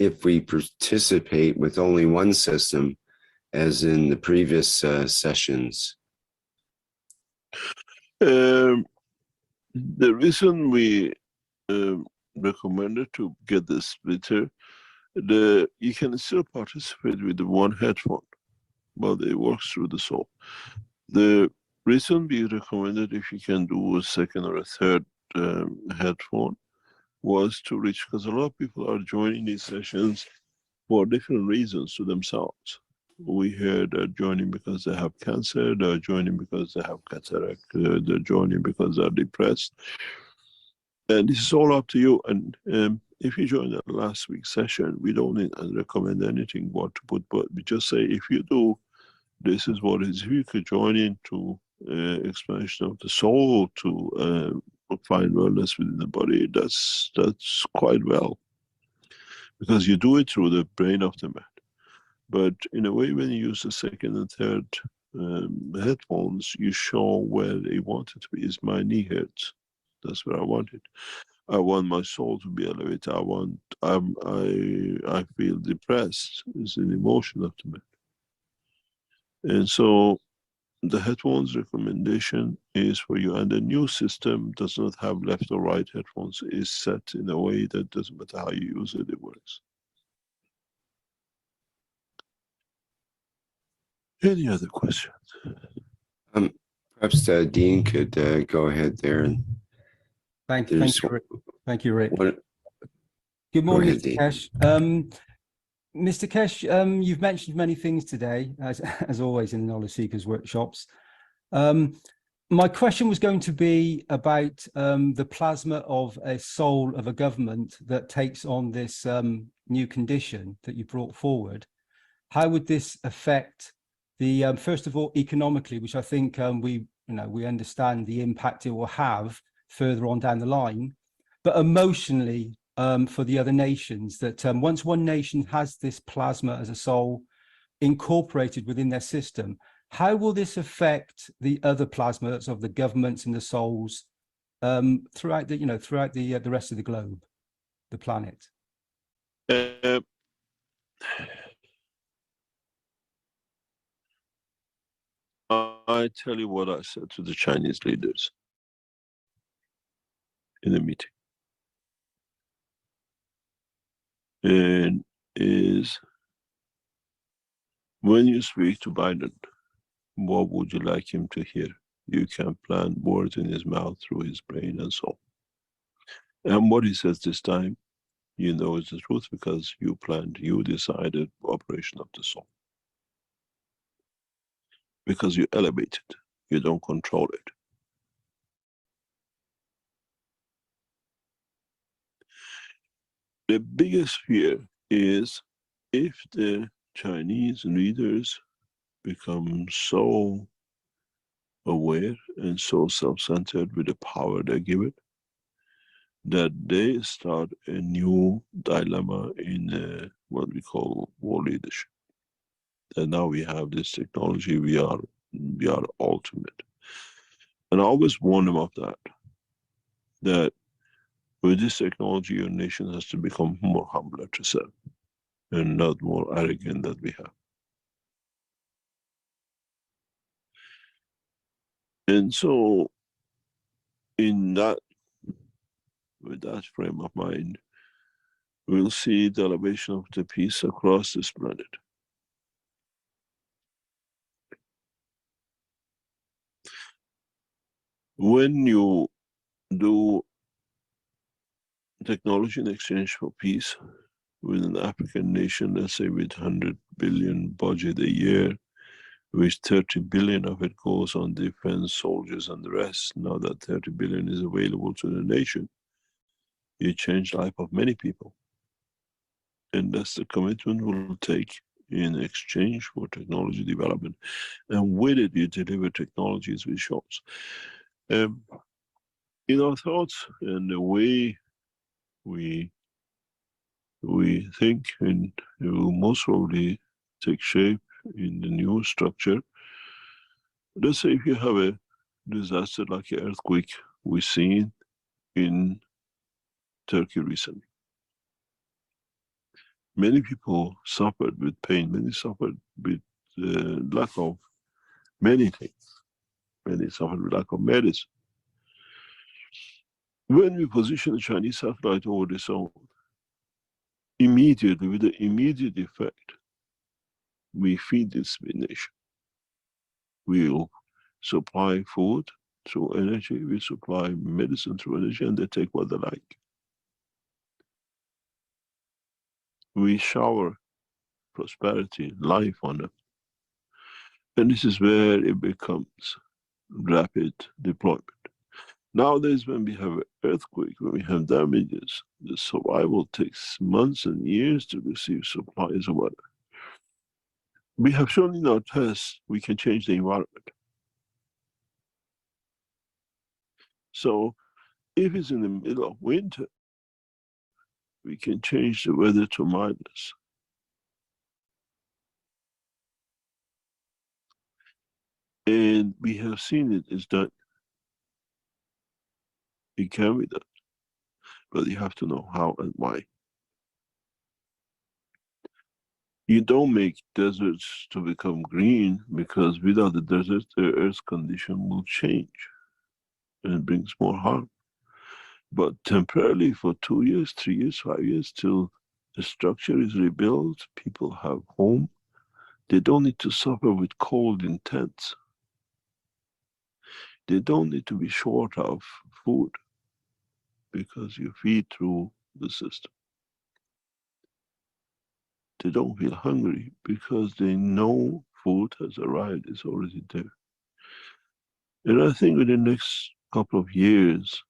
if we participate with only one system, as in the previous sessions? The reason we recommended to get the splitter You can still participate with the one headphone, but it works through the soul. The reason we recommended if you can do a second or a third headphone was to reach, because a lot of people are joining these sessions for different reasons to themselves. We hear they're joining because they have cancer, they're joining because they have cataract, they're joining because they're depressed. And this is all up to you. And if you join that last week's session, we don't recommend anything what to put, but we just say, if you do, this is what it is. If you could join into expansion of the soul to find wellness within the body, that's quite well. Because you do it through the brain of the man. But in a way, when you use the second and third headphones, you show where they want it to be. Is my knee hurts? That's where I want it. I want my soul to be elevated. I feel depressed. It's an emotion of the man. And so the headphones recommendation is for you. And the new system does not have left or right headphones. It's set in a way that doesn't matter how you use it, it works. Any other questions? Perhaps Dean could go ahead there. And Thank you, Rick. Thank you, Rick. Good morning, Mr. Keshe. Mr. Keshe, you've mentioned many things today, as always in the Knowledge Seekers workshops. My question was going to be about the plasma of a soul of a government that takes on this new condition that you brought forward. How would this affect the, first of all, economically, which I think we understand the impact it will have further on down the line, but emotionally for the other nations, that once one nation has this plasma as a soul incorporated within their system, how will this affect the other plasmas of the governments and the souls throughout the rest of the globe, the planet? I tell you what I said to the Chinese leaders in the meeting. And is, when you speak to Biden, what would you like him to hear? You can plant words in his mouth through his brain and soul. And what he says this time, you know is the truth, because you decided operation of the soul. Because you elevate it, you don't control it. The biggest fear is if the Chinese leaders become so aware and so self-centered with the power they give it, that they start a new dilemma in what we call world leadership. And now we have this technology, we are ultimate. And I always warn them of that with this technology, your nation has to become more humble to serve and not more arrogant that we have. And so with that frame of mind, we'll see the elevation of the peace across this planet. When you do technology in exchange for peace with an African nation, let's say with 100 billion budget a year, which 30 billion of it goes on defense, soldiers and the rest, now that 30 billion is available to the nation, you change the life of many people. And that's the commitment we'll take in exchange for technology development. And with it, you deliver technologies which shows. In our thoughts and the way we think, and it will most probably take shape in the new structure. Let's say if you have a disaster like an earthquake we've seen in Turkey recently. Many people suffered with pain, many suffered with lack of many things. Many suffered with lack of medicine. When we position the Chinese satellite over the zone, immediately, with the immediate effect, we feed this nation. We'll supply food through energy, we supply medicine through energy, and they take what they like. We shower prosperity, life on them. And this is where it becomes rapid deployment. Nowadays, when we have an earthquake, when we have damages, the survival takes months and years to receive supplies of water. We have shown in our tests we can change the environment. So if it's in the middle of winter, we can change the weather to minus. And we have seen it is done. It can be done, but you have to know how and why. You don't make deserts to become green, because without the desert, the Earth's condition will change and it brings more harm. But temporarily, for 2 years, 3 years, 5 years, till the structure is rebuilt, people have home, they don't need to suffer with cold in tents. They don't need to be short of food, because you feed through the system. They don't feel hungry because they know food has arrived, it's already there. And I think in the next couple of years,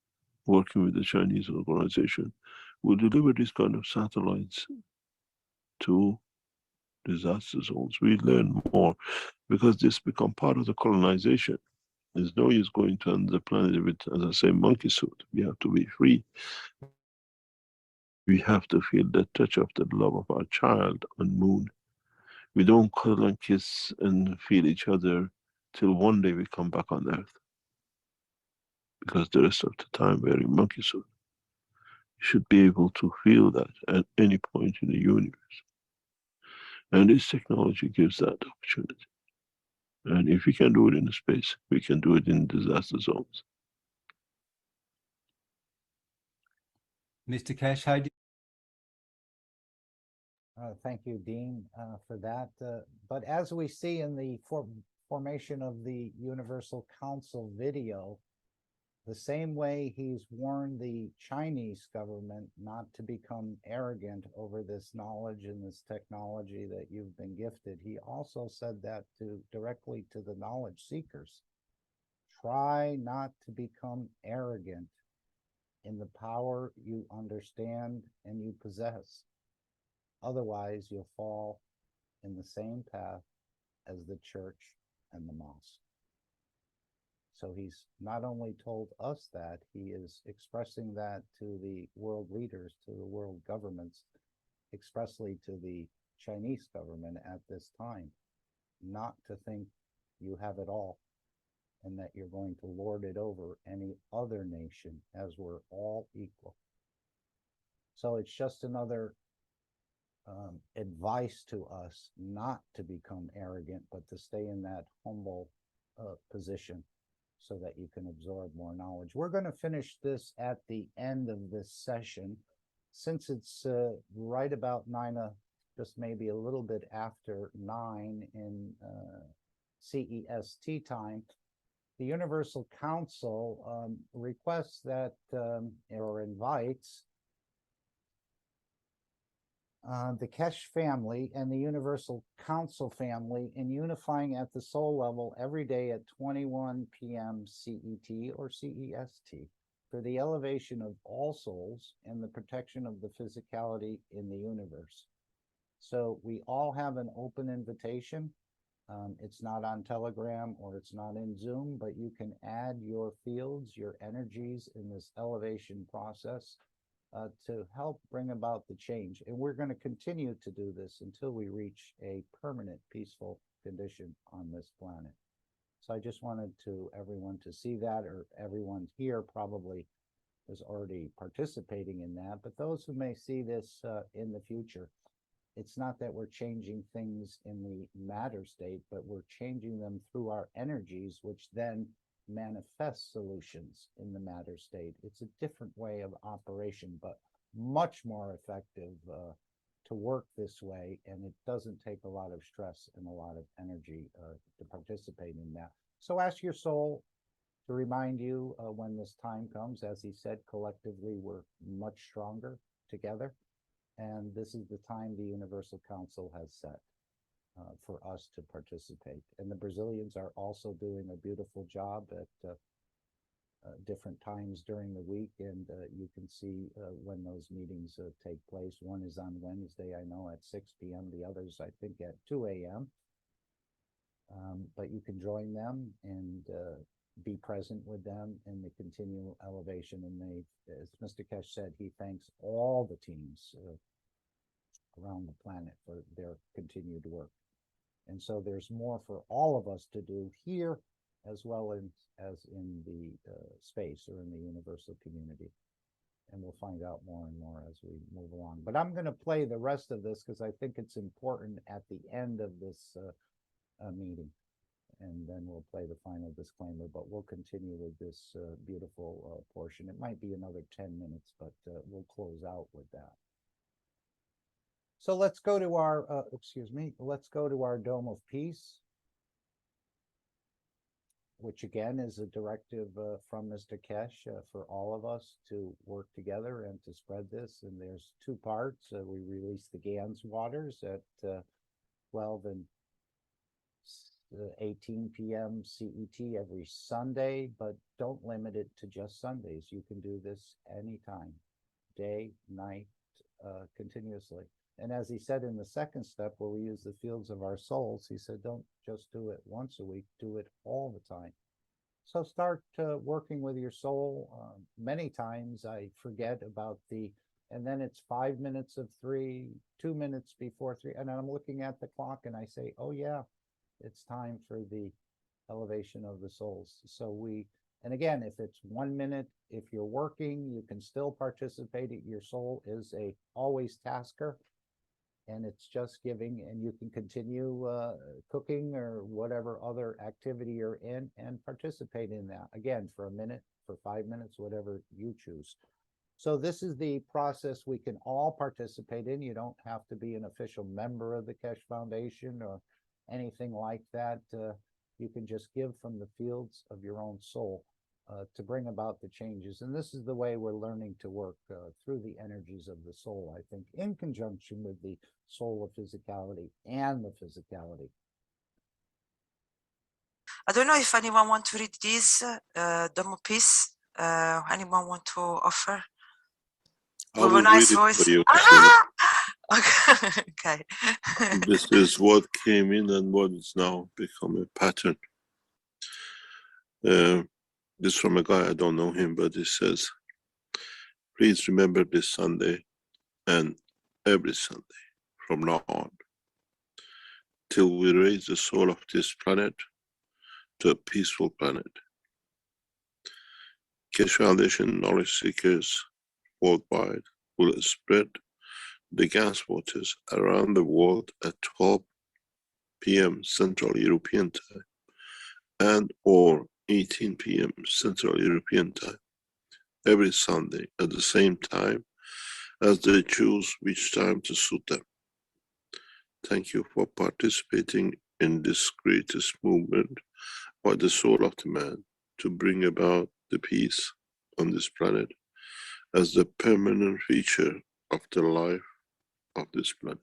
working with the Chinese organization, we'll deliver these kind of satellites to disaster zones. We learn more, because this become part of the colonization. There's no use going to another planet with, as I say, monkey suit. We have to be free. We have to feel the touch of the love of our child on moon. We don't cuddle and kiss and feel each other till one day we come back on Earth, because the rest of the time wearing monkey suit. You should be able to feel that at any point in the universe. And this technology gives that opportunity. And if we can do it in space, we can do it in disaster zones. Mr. Keshe, how do Thank you, Dean, for that. But as we see in the formation of the Universal Council video, the same way he's warned the Chinese government not to become arrogant over this knowledge and this technology that you've been gifted, he also said that directly to the knowledge seekers. Try not to become arrogant in the power you understand and you possess. Otherwise, you'll fall in the same path as the church and the mosque. So he's not only told us that, he is expressing that to the world leaders, to the world governments, expressly to the Chinese government at this time, not to think you have it all and that you're going to lord it over any other nation, as we're all equal. So it's just another advice to us not to become arrogant, but to stay in that humble position so that you can absorb more knowledge. We're going to finish this at the end of this session. Since it's right about 9, just maybe a little bit after 9 in CEST time, the Universal Council requests that, or invites, the Keshe family and the Universal Council family in unifying at the soul level every day at 21 p.m. CET or CEST for the elevation of all souls and the protection of the physicality in the universe. So we all have an open invitation. It's not on Telegram or it's not in Zoom, but you can add your fields, your energies in this elevation process to help bring about the change. And we're going to continue to do this until we reach a permanent peaceful condition on this planet. So I just wanted everyone to see that, or everyone here probably is already participating in that. But those who may see this in the future, it's not that we're changing things in the matter state, but we're changing them through our energies, which then manifest solutions in the matter state. It's a different way of operation, but much more effective to work this way, and it doesn't take a lot of stress and a lot of energy to participate in that. So ask your soul to remind you when this time comes. As he said, collectively, we're much stronger together. And this is the time the Universal Council has set for us to participate. And the Brazilians are also doing a beautiful job at different times during the week, and you can see when those meetings take place. One is on Wednesday, I know, at 6 p.m. The others, I think, at 2 a.m. But you can join them and be present with them in the continual elevation. And they, as Mr. Keshe said, he thanks all the teams around the planet for their continued work. And so there's more for all of us to do here as well as in the space or in the universal community. And we'll find out more and more as we move along. But I'm going to play the rest of this because I think it's important at the end of this meeting. And then we'll play the final disclaimer, but we'll continue with this beautiful portion. It might be another 10 minutes, but we'll close out with that. So let's go to our, let's go to our Dome of Peace, which again is a directive from Mr. Keshe for all of us to work together and to spread this. And there's two parts. We release the GANS waters at 12 and 18 p.m. CET every Sunday, but don't limit it to just Sundays. You can do this anytime, day, night, continuously. And as he said in the second step, where we use the fields of our souls, he said, don't just do it once a week, do it all the time. So start working with your soul. Many times I forget about and then it's 5 minutes of 3, 2 minutes before 3, and I'm looking at the clock and I say, oh yeah, it's time for the elevation of the souls. So and again, if it's 1 minute, if you're working, you can still participate. Your soul is always tasker. And it's just giving, and you can continue cooking or whatever other activity you're in and participate in that. Again, for a minute, for 5 minutes, whatever you choose. So this is the process we can all participate in. You don't have to be an official member of the Keshe Foundation or anything like that. You can just give from the fields of your own soul to bring about the changes. And this is the way we're learning to work through the energies of the soul, I think, in conjunction with the soul of physicality and the physicality. I don't know if anyone wants to read this Dome of Peace. Anyone want to offer? With a nice voice. Okay. This is what came in and what is now become a pattern. This is from a guy, I don't know him, but he says, please remember this Sunday and every Sunday from now on, till we raise the soul of this planet to a peaceful planet. Keshe Foundation knowledge seekers worldwide will spread the gas waters around the world at 12 p.m. Central European Time and or 18 p.m. Central European Time every Sunday at the same time as they choose which time to suit them. Thank you for participating in this greatest movement by the soul of the man to bring about the peace on this planet as the permanent feature of the life of this planet.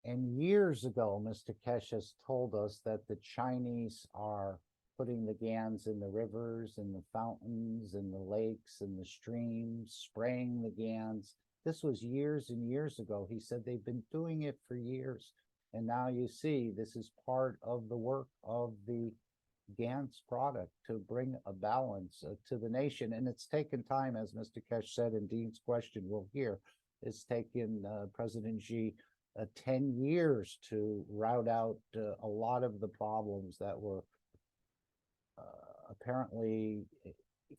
And years ago, Mr. Keshe has told us that the Chinese are putting the GANs in the rivers, in the fountains, in the lakes, in the streams, spraying the GANs. This was years and years ago. He said they've been doing it for years. And now you see this is part of the work of the GANS product to bring a balance to the nation. And it's taken time, as Mr. Keshe said in Dean's question, we'll hear, it's taken President Xi 10 years to rout out a lot of the problems that were apparently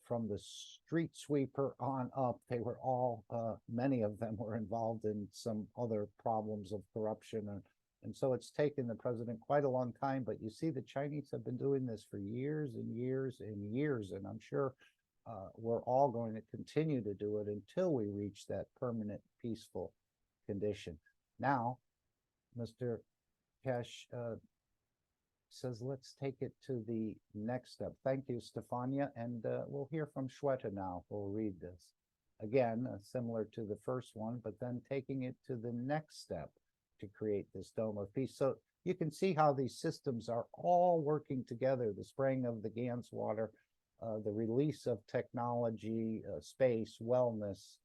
from the street sweeper on up. They were all, many of them were involved in some other problems of corruption. And so it's taken the president quite a long time. But you see, the Chinese have been doing this for years and years and years. And I'm sure we're all going to continue to do it until we reach that permanent peaceful condition. Now, Mr. Keshe says, let's take it to the next step. Thank you, Stefania. And we'll hear from Shweta now. We'll read this. Again, similar to the first one, but then taking it to the next step to create this dome of peace. So you can see how these systems are all working together, the spraying of the GANS water, the release of technology, space, wellness,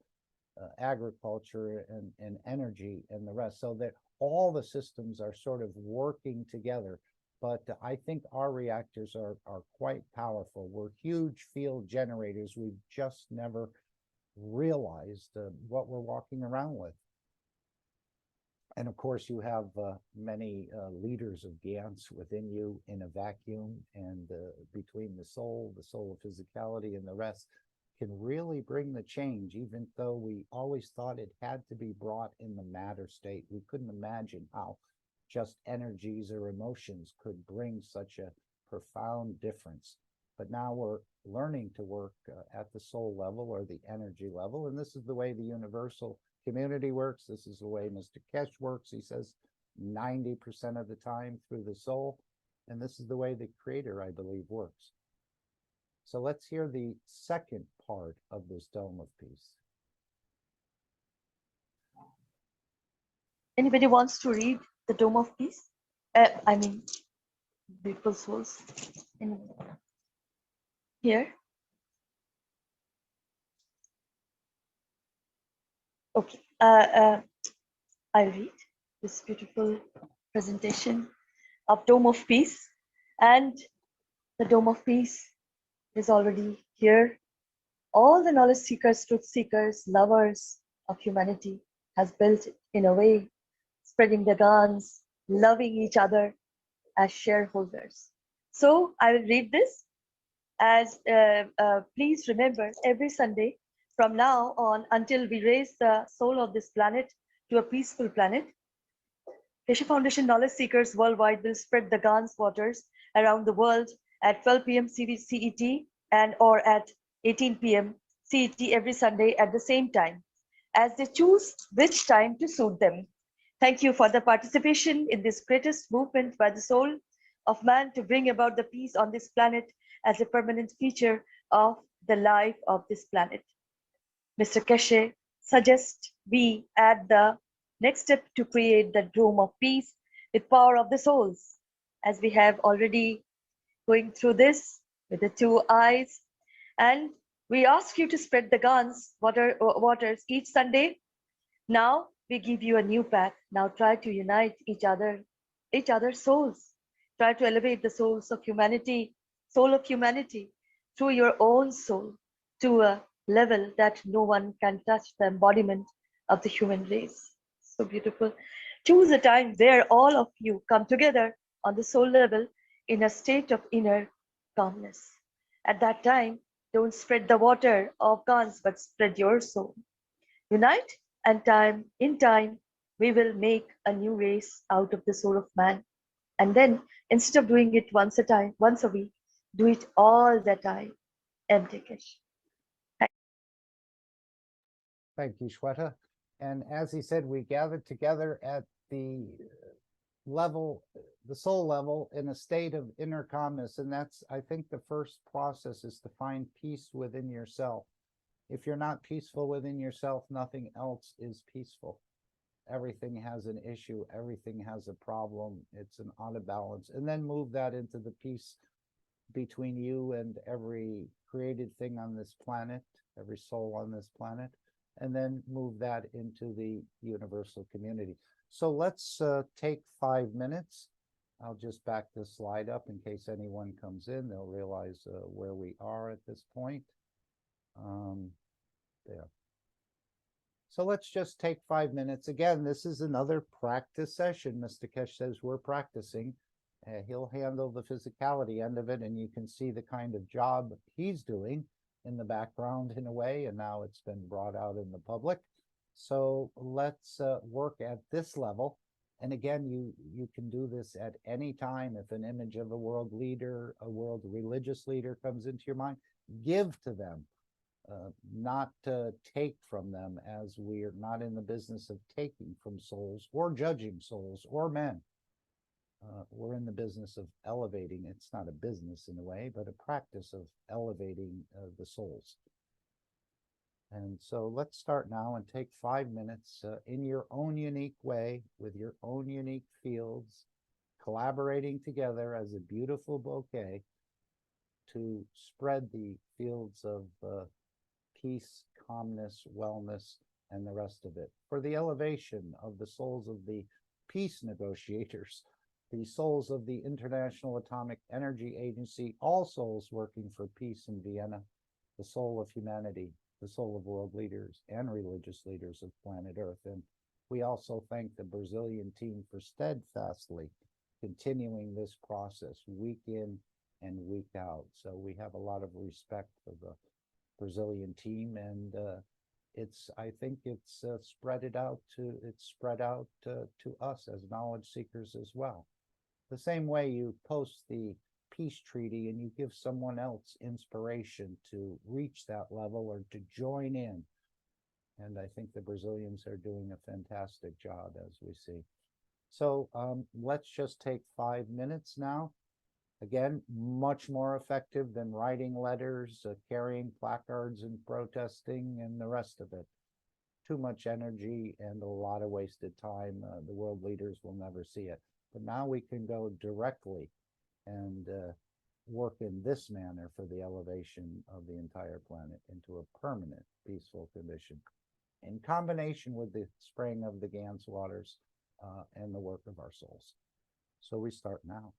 agriculture, and energy, and the rest. So that all the systems are sort of working together. But I think our reactors are quite powerful. We're huge field generators. We've just never realized what we're walking around with. And of course, you have many liters of GANS within you in a vacuum, and between the soul of physicality, and the rest can really bring the change, even though we always thought it had to be brought in the matter state. We couldn't imagine how just energies or emotions could bring such a profound difference. But now we're learning to work at the soul level or the energy level, and this is the way the universal community works. This is the way Mr. Keshe works. He says 90% of the time through the soul, and this is the way the Creator, I believe, works. So let's hear the second part of this dome of peace. Anybody wants to read the dome of peace? I mean, beautiful souls. Here. Okay, I'll read this beautiful presentation of Dome of Peace. And the Dome of Peace is already here. All the knowledge seekers, truth seekers, lovers of humanity has built it in a way, spreading the GANS, loving each other as shareholders. So I will read this as please remember, every Sunday from now on until we raise the soul of this planet to a peaceful planet, Keshe Foundation knowledge seekers worldwide will spread the GANS waters around the world at 12 p.m. CET and or at 18 p.m. CET every Sunday at the same time, as they choose which time to suit them. Thank you for the participation in this greatest movement by the soul of man to bring about the peace on this planet as a permanent feature of the life of this planet. Mr. Keshe suggests we add the next step to create the dome of peace with power of the souls, as we have already going through this with the 2 eyes. And we ask you to spread the GANS waters each Sunday. Now we give you a new path. Now try to unite each other's souls. Try to elevate the souls of humanity, soul of humanity, through your own soul to a level that no one can touch, the embodiment of the human race. So beautiful. Choose a time where all of you come together on the soul level in a state of inner calmness. At that time, don't spread the water of GANS, but spread your soul. Unite, and in time, we will make a new race out of the soul of man. And then, instead of doing it once a week, do it all the time. M.T. Keshe. Thank you, Shweta. And as he said, we gathered together at the level, the soul level, in a state of inner calmness. And that's, I think, the first process is to find peace within yourself. If you're not peaceful within yourself, nothing else is peaceful. Everything has an issue. Everything has a problem. It's an out of balance. And then move that into the peace between you and every created thing on this planet, every soul on this planet, and then move that into the universal community. So let's take 5 minutes. I'll just back this slide up in case anyone comes in. They'll realize where we are at this point. There. So let's just take 5 minutes. Again, this is another practice session. Mr. Keshe says we're practicing. He'll handle the physicality end of it, and you can see the kind of job he's doing in the background in a way, and now it's been brought out in the public. So let's work at this level. And again, you can do this at any time. If an image of a world leader, a world religious leader comes into your mind, give to them, not to take from them, as we're not in the business of taking from souls or judging souls or men. We're in the business of elevating. It's not a business in a way, but a practice of elevating the souls. And so let's start now and take 5 minutes in your own unique way, with your own unique fields, collaborating together as a beautiful bouquet to spread the fields of peace, calmness, wellness, and the rest of it, for the elevation of the souls of the peace negotiators, the souls of the International Atomic Energy Agency, all souls working for peace in Vienna, the soul of humanity, the soul of world leaders and religious leaders of planet Earth. And we also thank the Brazilian team for steadfastly continuing this process week in and week out. So we have a lot of respect for the Brazilian team, and I think it's spread out to us as knowledge seekers as well. The same way you post the peace treaty and you give someone else inspiration to reach that level or to join in. And I think the Brazilians are doing a fantastic job, as we see. So let's just take 5 minutes now. Again, much more effective than writing letters, carrying placards and protesting and the rest of it. Too much energy and a lot of wasted time. The world leaders will never see it. But now we can go directly and work in this manner for the elevation of the entire planet into a permanent peaceful condition, in combination with the spraying of the Gans waters and the work of our souls. So we start now.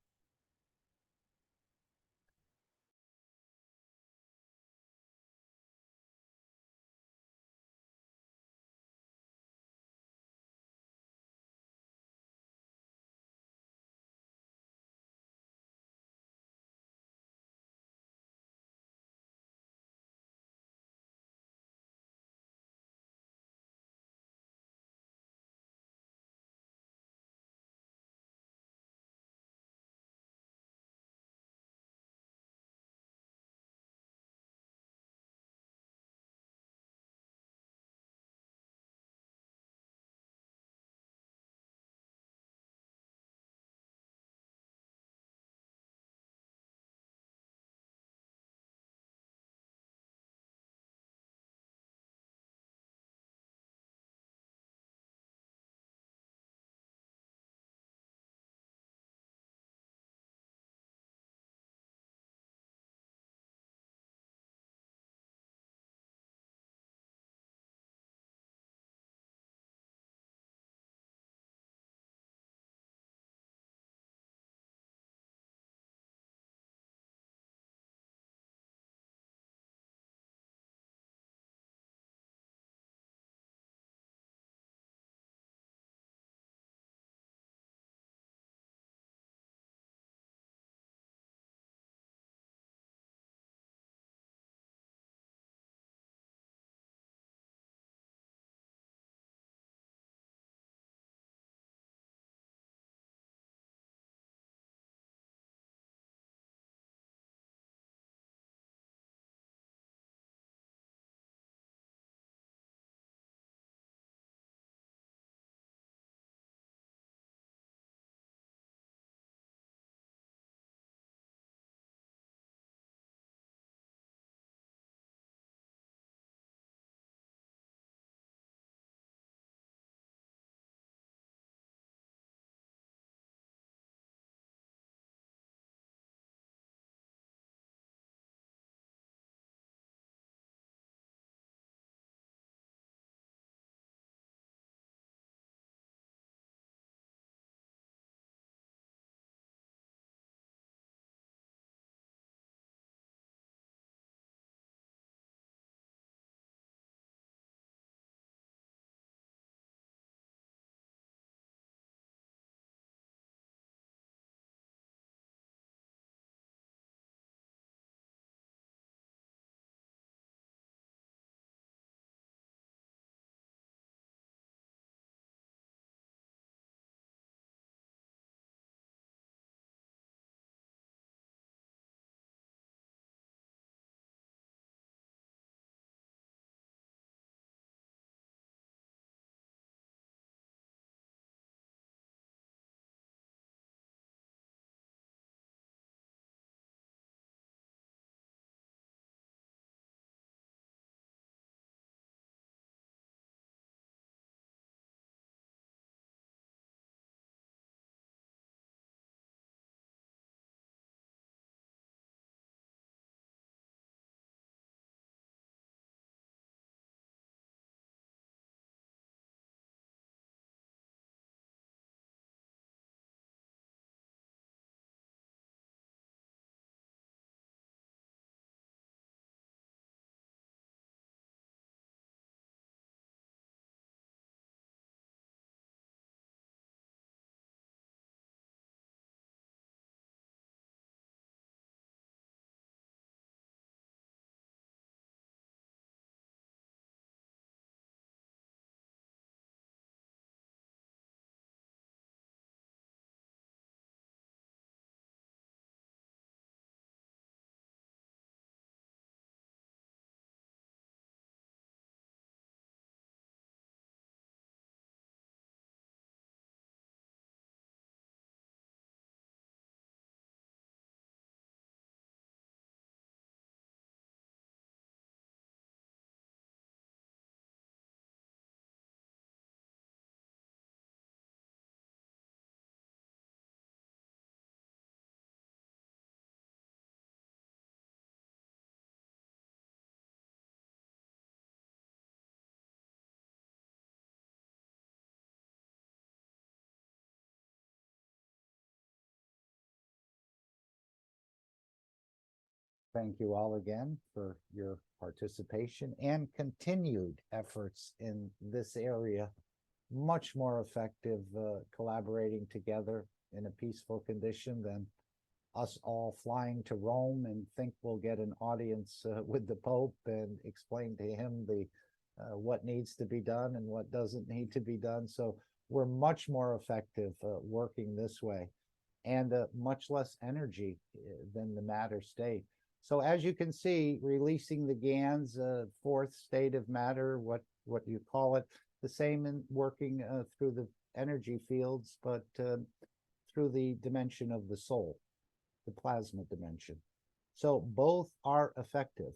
Thank you all again for your participation and continued efforts in this area. Much more effective collaborating together in a peaceful condition than us all flying to Rome and think we'll get an audience with the Pope and explain to him the what needs to be done and what doesn't need to be done. So we're much more effective working this way, and much less energy than the matter state. So as you can see, releasing the GANs, fourth state of matter, what you call it, the same in working through the energy fields, but through the dimension of the soul, the plasma dimension. So both are effective.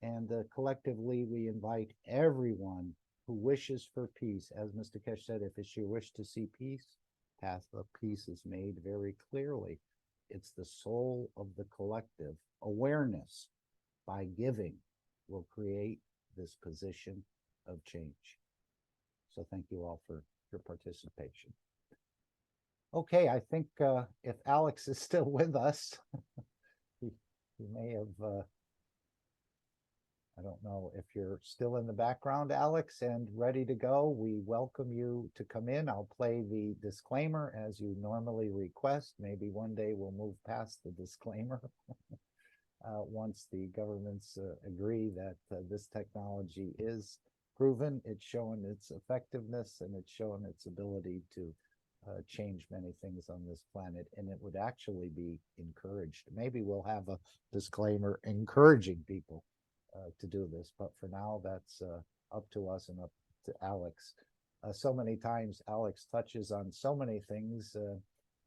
And collectively, we invite everyone who wishes for peace. As Mr. Keshe said, if it's your wish to see peace, path of peace is made very clearly. It's the soul of the collective. Awareness by giving will create this position of change. So thank you all for your participation. Okay, I think if Alex is still with us, he may have, I don't know if you're still in the background, Alex, and ready to go. We welcome you to come in. I'll play the disclaimer as you normally request. Maybe one day we'll move past the disclaimer once the governments agree that this technology is proven, it's shown its effectiveness, and it's shown its ability to change many things on this planet, and it would actually be encouraged. Maybe we'll have a disclaimer encouraging people to do this, but for now that's up to us and up to Alex. So many times Alex touches on so many things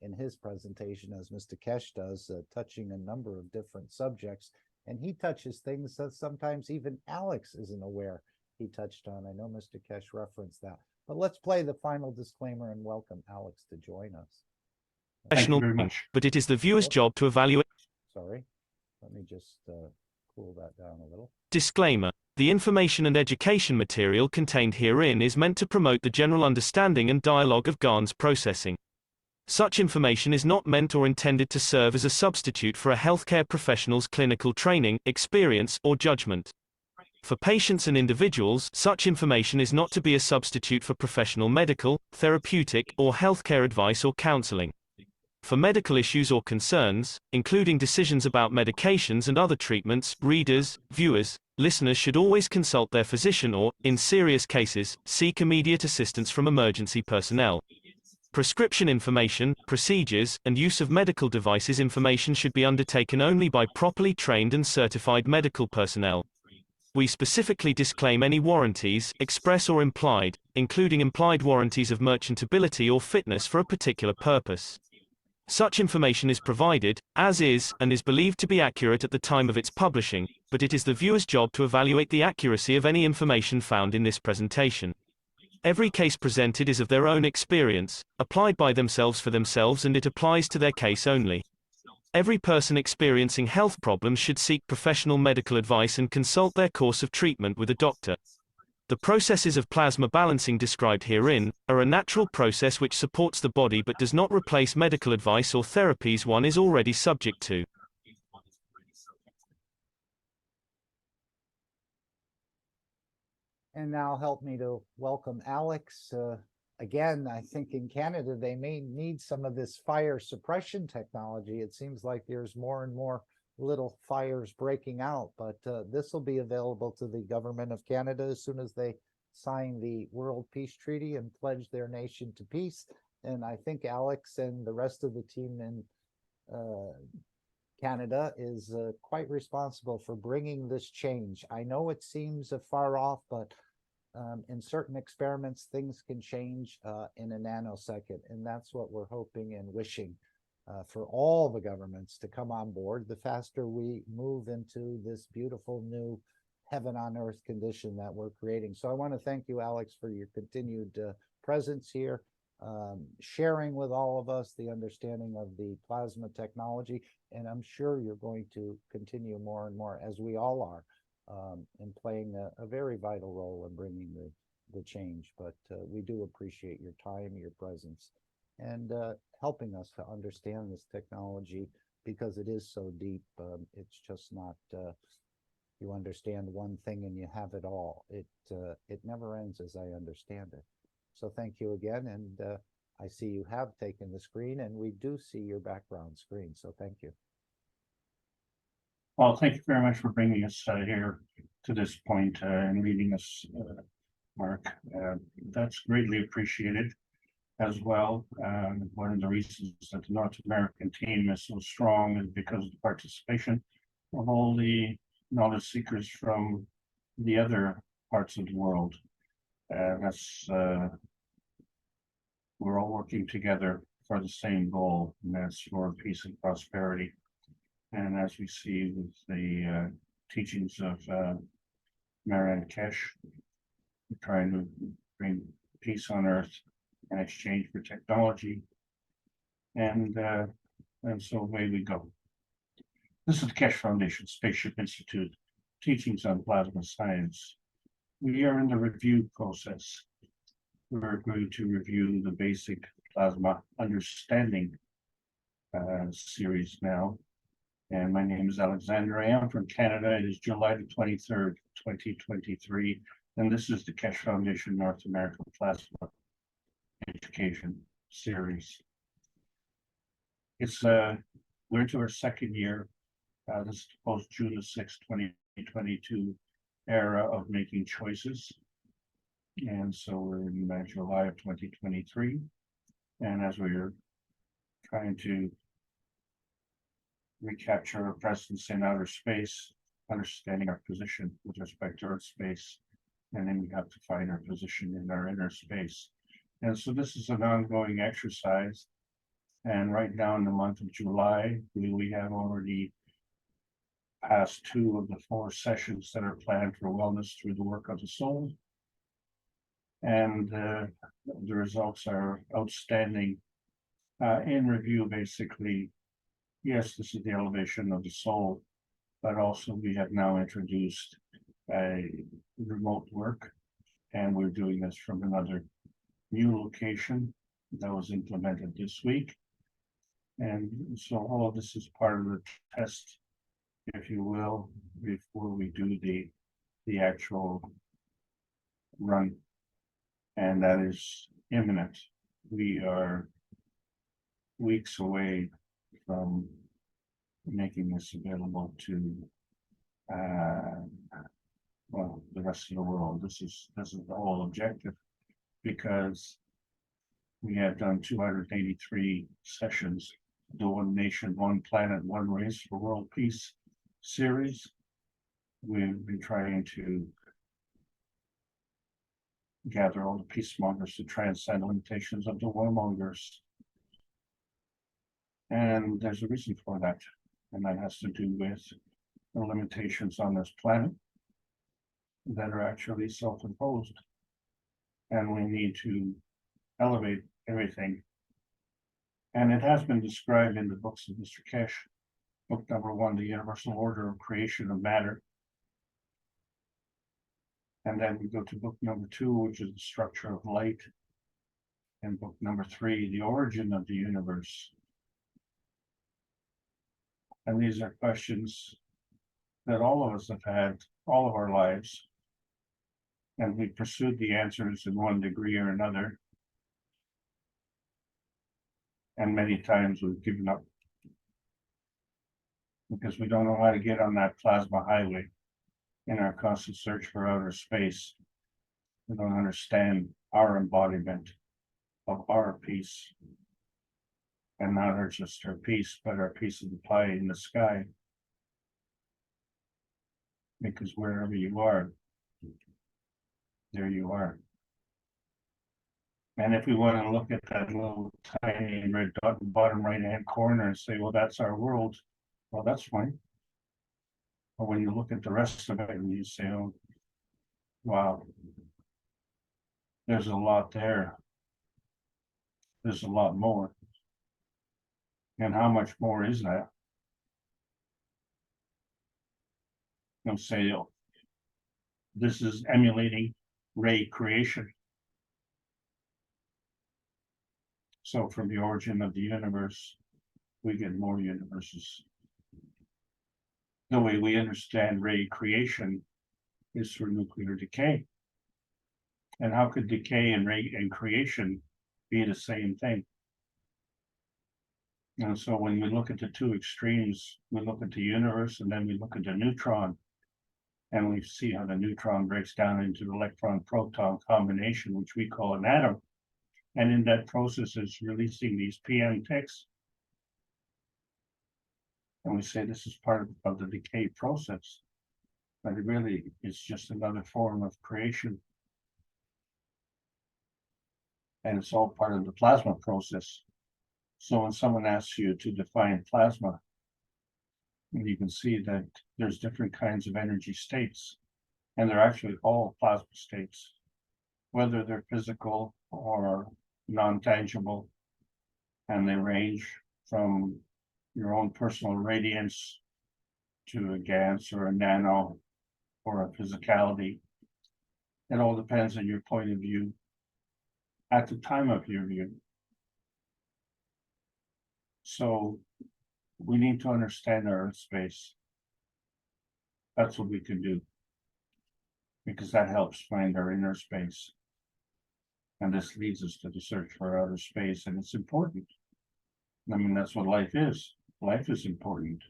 in his presentation, as Mr. Keshe does, touching a number of different subjects, and he touches things that sometimes even Alex isn't aware he touched on. I know Mr. Keshe referenced that, but let's play the final disclaimer and welcome Alex to join us. Thank you very much. But it is the viewer's job to evaluate. Sorry, let me just cool that down a little. Disclaimer. The information and education material contained herein is meant to promote the general understanding and dialogue of GANs processing. Such information is not meant or intended to serve as a substitute for a healthcare professional's clinical training, experience, or judgment. For patients and individuals, such information is not to be a substitute for professional medical, therapeutic, or healthcare advice or counseling. For medical issues or concerns, including decisions about medications and other treatments, readers, viewers, listeners should always consult their physician or, in serious cases, seek immediate assistance from emergency personnel. Prescription information, procedures, and use of medical devices information should be undertaken only by properly trained and certified medical personnel. We specifically disclaim any warranties, express or implied, including implied warranties of merchantability or fitness for a particular purpose. Such information is provided, as is, and is believed to be accurate at the time of its publishing, but it is the viewer's job to evaluate the accuracy of any information found in this presentation. Every case presented is of their own experience, applied by themselves for themselves, and it applies to their case only. Every person experiencing health problems should seek professional medical advice and consult their course of treatment with a doctor. The processes of plasma balancing described herein are a natural process which supports the body but does not replace medical advice or therapies one is already subject to. And now help me to welcome Alex. Again, I think in Canada, they may need some of this fire suppression technology. It seems like there's more and more little fires breaking out, but this will be available to the government of Canada as soon as they sign the World Peace Treaty and pledge their nation to peace. And I think Alex and the rest of the team in Canada is quite responsible for bringing this change. I know it seems far off, but in certain experiments, things can change in a nanosecond, and that's what we're hoping and wishing for all the governments to come on board. The faster we move into this beautiful new heaven on earth condition that we're creating. So I want to thank you, Alex, for your continued presence here, sharing with all of us the understanding of the plasma technology, and I'm sure you're going to continue more and more, as we all are, in playing a very vital role in bringing the change. But we do appreciate your time, your presence, and helping us to understand this technology because it is so deep. It's just not, you understand one thing and you have it all. It never ends as I understand it. So thank you again. And I see you have taken the screen, and we do see your background screen. So thank you. Well, thank you very much for bringing us here to this point and leading us, Mark. That's greatly appreciated as well. One of the reasons that the North American team is so strong is because of the participation of all the knowledge seekers from the other parts of the world. We're all working together for the same goal, and that's for peace and prosperity. And as we see with the teachings of Marianne Keshe, we're trying to bring peace on earth in exchange for technology. And so away we go. This is the Keshe Foundation Spaceship Institute, teachings on plasma science. We are in the review process. We're going to review the basic plasma understanding series now. And my name is Alexander. I am from Canada. It is July the 23rd, 2023. And this is the Keshe Foundation North American Plasma Education Series. We're into our second year. This is post June the 6th, 2022 era of making choices. And so we're in July of 2023. And as we're trying to recapture our presence in outer space, understanding our position with respect to Earth space, and then we have to find our position in our inner space. And so this is an ongoing exercise. And right now in the month of July, we have already passed 2 of the 4 sessions that are planned for wellness through the work of the soul. And the results are outstanding. In review, basically, yes, this is the elevation of the soul, but also we have now introduced a remote work, and we're doing this from another new location that was implemented this week. And so all of this is part of the test, if you will, before we do the actual run. And that is imminent. We are weeks away from making this available to well, the rest of the world. This is the whole objective, because we have done 283 sessions, the One Nation, One Planet, One Race for World Peace series. We've been trying to gather all the peacemongers to transcend limitations of the warmongers. And there's a reason for that, and that has to do with the limitations on this planet that are actually self-imposed. And we need to elevate everything. And it has been described in the books of Mr. Keshe. Book number 1, The Universal Order of Creation of Matter. And then we go to book number 2, which is the Structure of Light. And book number 3, The Origin of the Universe. And these are questions that all of us have had all of our lives. And we pursued the answers in one degree or another. And many times we've given up because we don't know how to get on that plasma highway in our constant search for outer space. We don't understand our embodiment of our peace. And not just our peace, but our piece of the pie in the sky. Because wherever you are, there you are. And if we want to look at that little tiny red dot in the bottom right-hand corner and say, well, that's our world, well, that's fine. But when you look at the rest of it and you say, oh, wow, there's a lot there. There's a lot more. And how much more is that? They'll say, oh, this is emulating ray creation. So from the origin of the universe, we get more universes. The way we understand ray creation is through nuclear decay. And how could decay and ray and creation be the same thing? And so when we look at the two extremes, we look at the universe and then we look at the neutron, and we see how the neutron breaks down into the electron-proton combination, which we call an atom. And in that process, it's releasing these PM ticks. And we say this is part of the decay process, but it really is just another form of creation. And it's all part of the plasma process. So when someone asks you to define plasma, you can see that there's different kinds of energy states, and they're actually all plasma states, whether they're physical or non-tangible, and they range from your own personal radiance to a GANS or a nano or a physicality. It all depends on your point of view at the time of your view. So we need to understand our Earth space. That's what we can do, because that helps find our inner space. And this leads us to the search for outer space, and it's important. I mean, that's what life is. Life is important.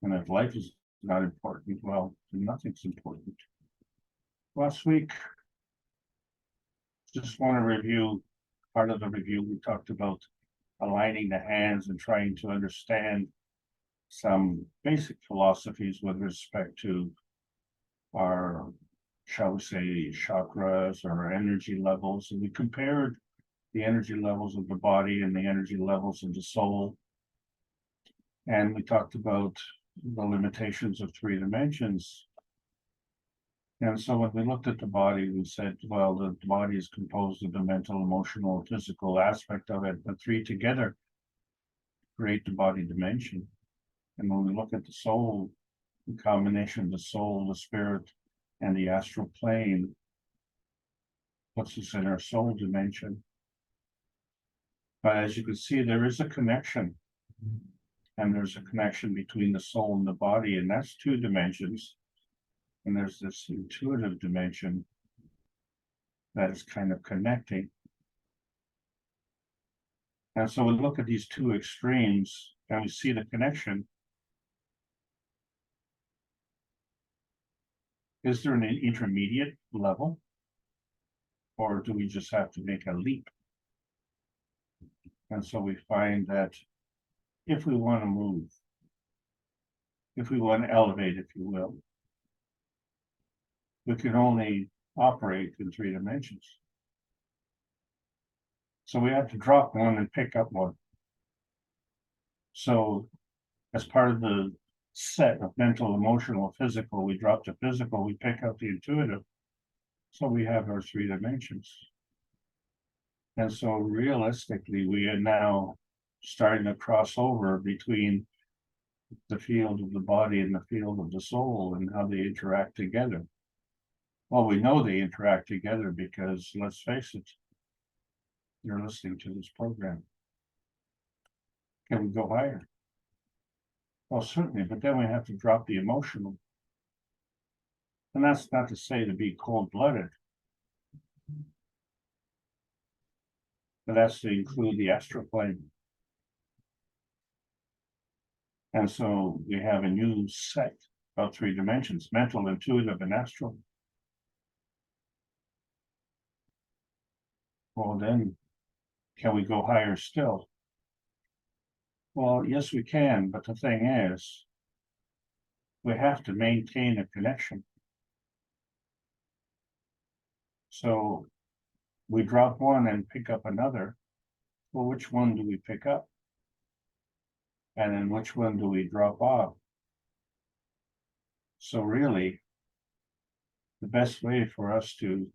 And if life is not important, well, then nothing's important. Last week, just want to review part of the review. We talked about aligning the hands and trying to understand some basic philosophies with respect to our, shall we say, chakras or our energy levels. And we compared the energy levels of the body and the energy levels of the soul. And we talked about the limitations of 3 dimensions. And so when we looked at the body, we said, well, the body is composed of the mental, emotional, physical aspect of it. The 3 together create the body dimension. And when we look at the soul, the combination of the soul, the spirit, and the astral plane puts us in our soul dimension. But as you can see, there is a connection. And there's a connection between the soul and the body, and that's 2 dimensions. And there's this intuitive dimension that is kind of connecting. And so we look at these 2 extremes and we see the connection. Is there an intermediate level? Or do we just have to make a leap? And so we find that if we want to move, if we want to elevate, if you will, we can only operate in 3 dimensions. So we have to drop one and pick up one. So as part of the set of mental, emotional, physical, we drop the physical, we pick up the intuitive. So we have our 3 dimensions. And so realistically, we are now starting to cross over between the field of the body and the field of the soul and how they interact together. Well, we know they interact together because, let's face it, you're listening to this program. Can we go higher? Well, certainly, but then we have to drop the emotional. And that's not to say to be cold-blooded, but that's to include the astral plane. And so we have a new set of 3 dimensions, mental, intuitive, and astral. Well, then, can we go higher still? Well, yes, we can, but the thing is, we have to maintain a connection. So we drop one and pick up another. Well, which one do we pick up? And then which one do we drop off? So really, the best way for us to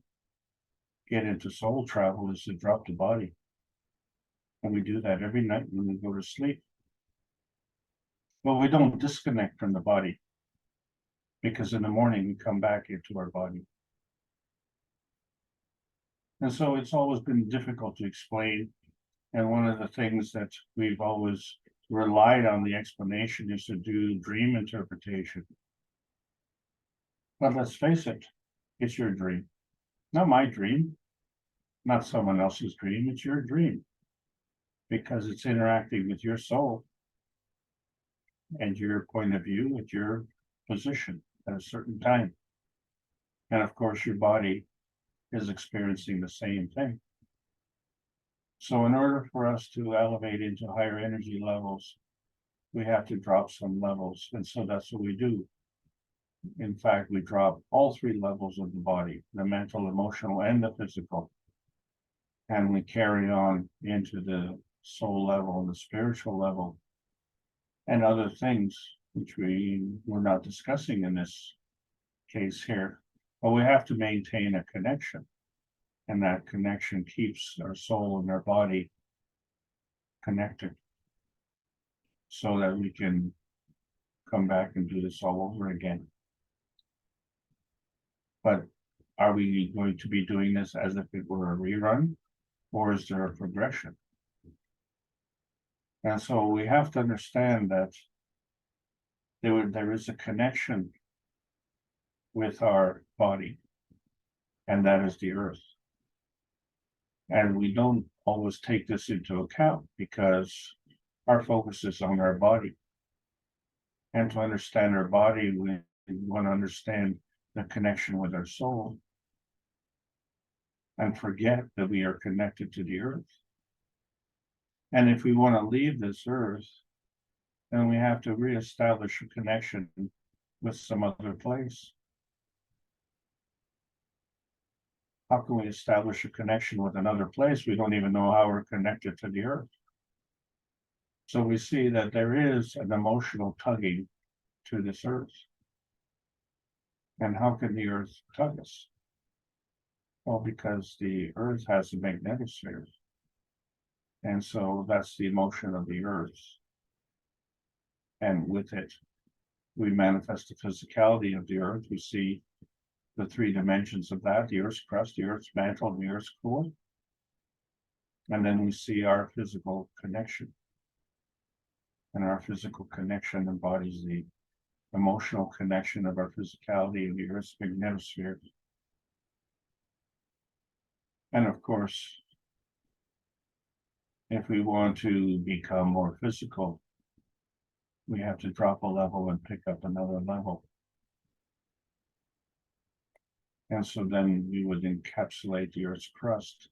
get into soul travel is to drop the body. And we do that every night when we go to sleep. Well, we don't disconnect from the body, because in the morning we come back into our body. And so it's always been difficult to explain. And one of the things that we've always relied on the explanation is to do dream interpretation. But let's face it, it's your dream. Not my dream, not someone else's dream, it's your dream. Because it's interacting with your soul and your point of view at your position at a certain time. And of course, your body is experiencing the same thing. So in order for us to elevate into higher energy levels, we have to drop some levels. And so that's what we do. In fact, we drop all three levels of the body, the mental, emotional, and the physical. And we carry on into the soul level and the spiritual level and other things which we're not discussing in this case here. But we have to maintain a connection. And that connection keeps our soul and our body connected so that we can come back and do this all over again. But are we going to be doing this as if it were a rerun, or is there a progression? And so we have to understand that there is a connection with our body, and that is the earth. And we don't always take this into account because our focus is on our body. And to understand our body, we want to understand the connection with our soul and forget that we are connected to the earth. And if we want to leave this earth, then we have to reestablish a connection with some other place. How can we establish a connection with another place? We don't even know how we're connected to the earth. So we see that there is an emotional tugging to this earth. And how can the earth tug us? Well, because the earth has a magnetosphere. And so that's the emotion of the earth. And with it, we manifest the physicality of the earth. We see the three dimensions of that, the earth's crust, the earth's mantle, and the earth's core. And then we see our physical connection. And our physical connection embodies the emotional connection of our physicality and the earth's magnetosphere. And of course, if we want to become more physical, we have to drop a level and pick up another level. And so then we would encapsulate the earth's crust.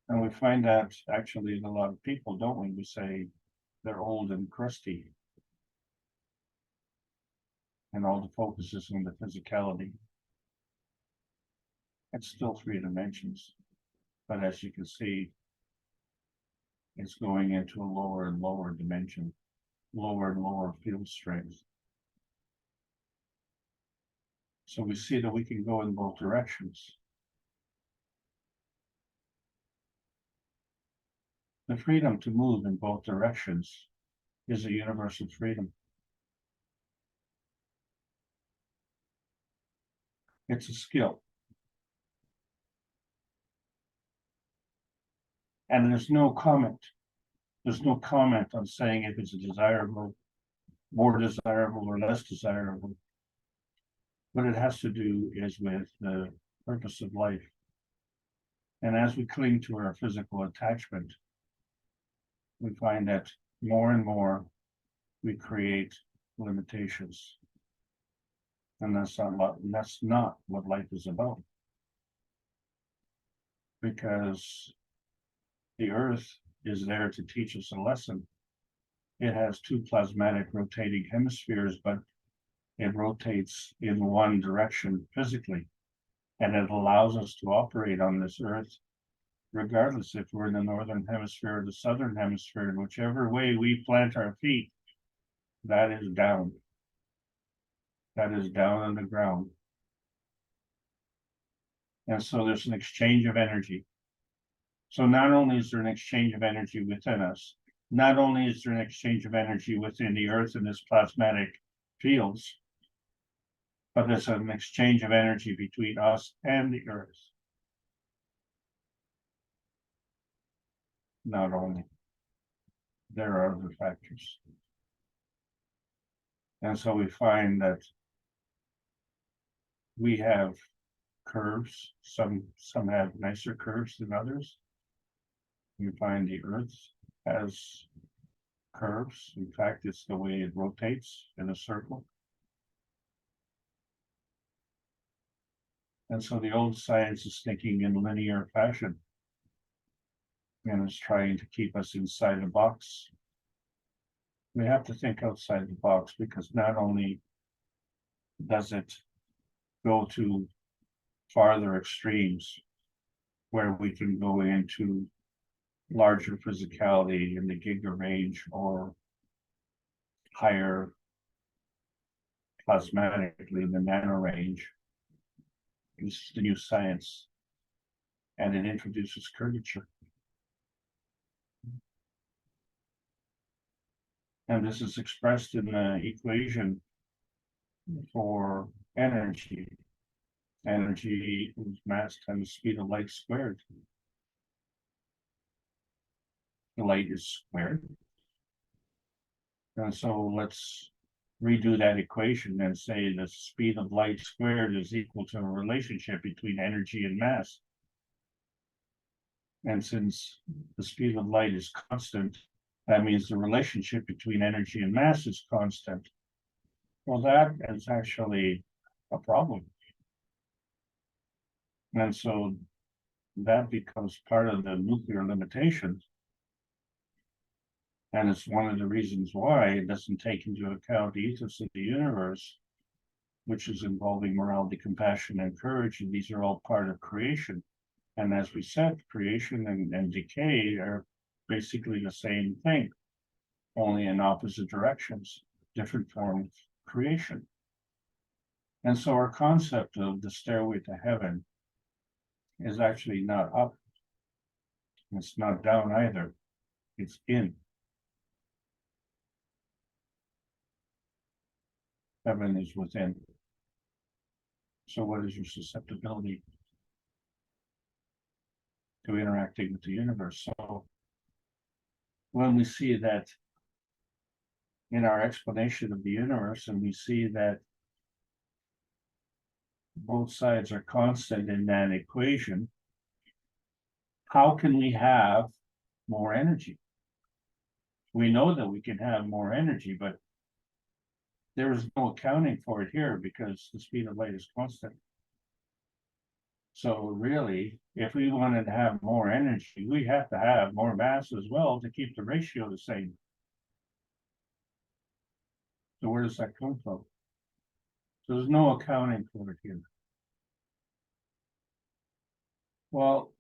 And we find that actually in a lot of people, don't we? We say they're old and crusty. And all the focus is on the physicality. It's still three dimensions. But as you can see, it's going into a lower and lower dimension, lower and lower field strength. So we see that we can go in both directions. The freedom to move in both directions is a universal freedom. It's a skill. And there's no comment. There's no comment on saying if it's desirable, more desirable or less desirable. What it has to do is with the purpose of life. And as we cling to our physical attachment, we find that more and more we create limitations. And that's not what life is about. Because the earth is there to teach us a lesson. It has two plasmatic rotating hemispheres, but it rotates in one direction physically. And it allows us to operate on this earth, regardless if we're in the northern hemisphere or the southern hemisphere, in whichever way we plant our feet, that is down. That is down on the ground. And so there's an exchange of energy. So not only is there an exchange of energy within us, not only is there an exchange of energy within the earth and its plasmatic fields, but there's an exchange of energy between us and the earth. not only. There are other factors. And so we find that we have curves. Some have nicer curves than others. You find the Earth has curves. In fact, it's the way it rotates in a circle. And so the old science is thinking in linear fashion and is trying to keep us inside the box. We have to think outside the box, because not only does it go to farther extremes where we can go into larger physicality in the giga range or higher plasmatically in the nano range. This is the new science, and it introduces curvature. And this is expressed in the equation for energy. Energy equals mass times speed of light squared. The light is squared. And so let's redo that equation and say the speed of light squared is equal to a relationship between energy and mass. And since the speed of light is constant, that means the relationship between energy and mass is constant. Well, that is actually a problem. And so that becomes part of the nuclear limitations. And it's one of the reasons why it doesn't take into account the ethos of the universe, which is involving morality, compassion, and courage. And these are all part of creation. And as we said, creation and decay are basically the same thing, only in opposite directions, different forms of creation. And so our concept of the stairway to heaven is actually not up. It's not down either. It's in. Heaven is within. So what is your susceptibility to interacting with the universe? So when we see that in our explanation of the universe, and we see that both sides are constant in that equation, how can we have more energy? We know that we can have more energy, but there is no accounting for it here because the speed of light is constant. So really, if we wanted to have more energy, we have to have more mass as well to keep the ratio the same. So where does that come from? So there's no accounting for it here. Well,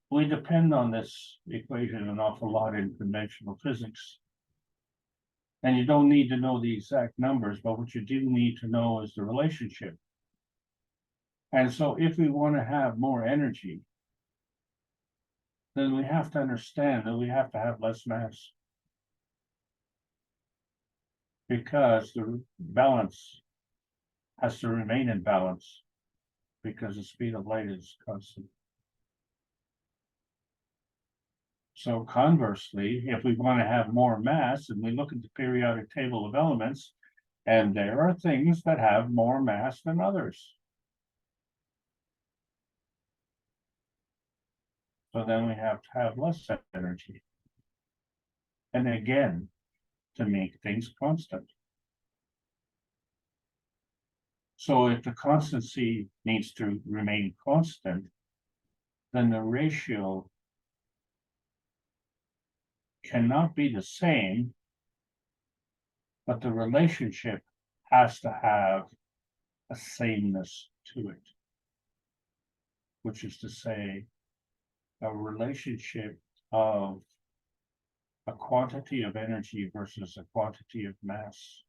we depend on this equation an awful lot in conventional physics. And you don't need to know the exact numbers, but what you do need to know is the relationship. And so if we want to have more energy, then we have to understand that we have to have less mass. Because the balance has to remain in balance, because the speed of light is constant. So conversely, if we want to have more mass, and we look at the periodic table of elements, and there are things that have more mass than others. So then we have to have less energy. And again, to make things constant. So if the constancy needs to remain constant, then the ratio cannot be the same, but the relationship has to have a sameness to it, which is to say, a relationship of a quantity of energy versus a quantity of mass.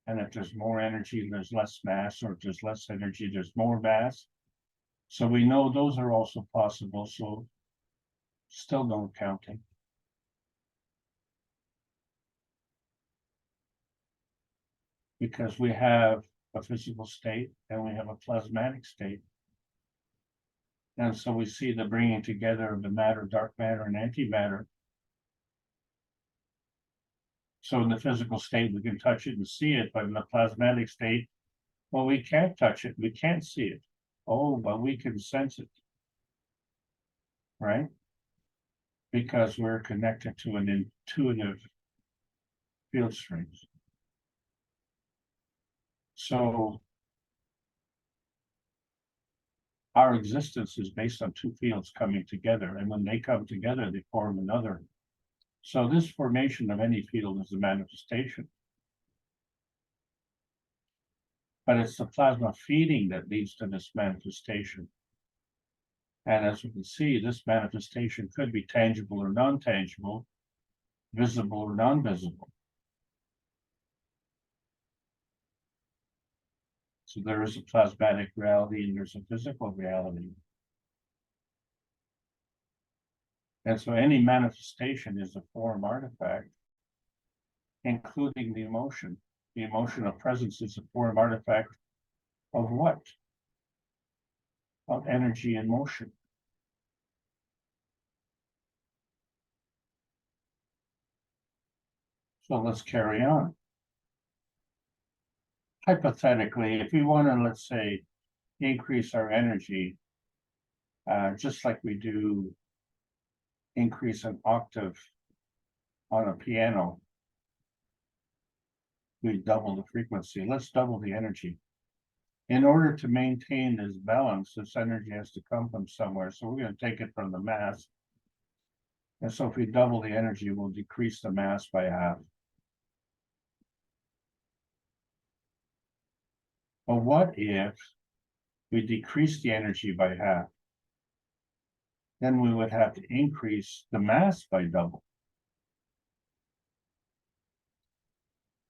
And if there's more energy, there's less mass, or if there's less energy, there's more mass. So we know those are also possible, so still no counting. Because we have a physical state and we have a plasmatic state. And so we see the bringing together of the matter, dark matter, and antimatter. So in the physical state, we can touch it and see it, but in the plasmatic state, well, we can't touch it, we can't see it. Oh, but we can sense it, right? Because we're connected to an intuitive field strings. So our existence is based on two fields coming together, and when they come together, they form another. So this formation of any field is a manifestation. But it's the plasma feeding that leads to this manifestation. And as we can see, this manifestation could be tangible or non-tangible, visible or non-visible. So there is a plasmatic reality and there's a physical reality. And so any manifestation is a form artifact, including the emotion. The emotion of presence is a form artifact of what? Of energy and motion. So let's carry on. Hypothetically, if we want to, let's say, increase our energy, just like we do increase an octave on a piano, we double the frequency. Let's double the energy. In order to maintain this balance, this energy has to come from somewhere. So we're going to take it from the mass. And so if we double the energy, we'll decrease the mass by half. But what if we decrease the energy by half? Then we would have to increase the mass by double.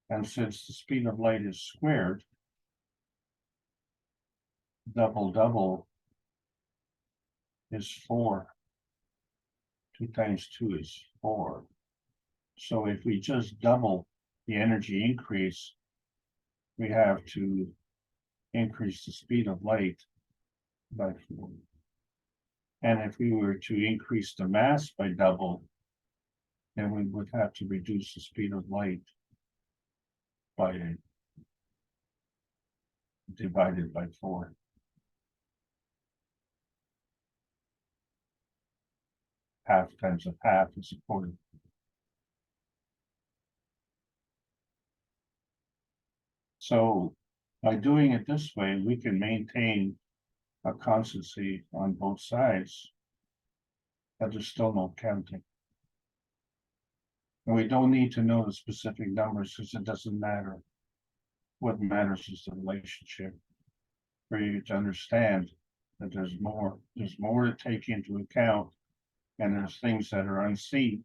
And since the speed of light is squared, double is 4. 2 times 2 is 4. So if we just double the energy increase, we have to increase the speed of light by 4. And if we were to increase the mass by double, then we would have to reduce the speed of light by divided by 4. Half times a half is a quarter. So by doing it this way, we can maintain a constancy on both sides, but there's still no counting. And we don't need to know the specific numbers because it doesn't matter. What matters is the relationship for you to understand that there's more to take into account, and there's things that are unseen.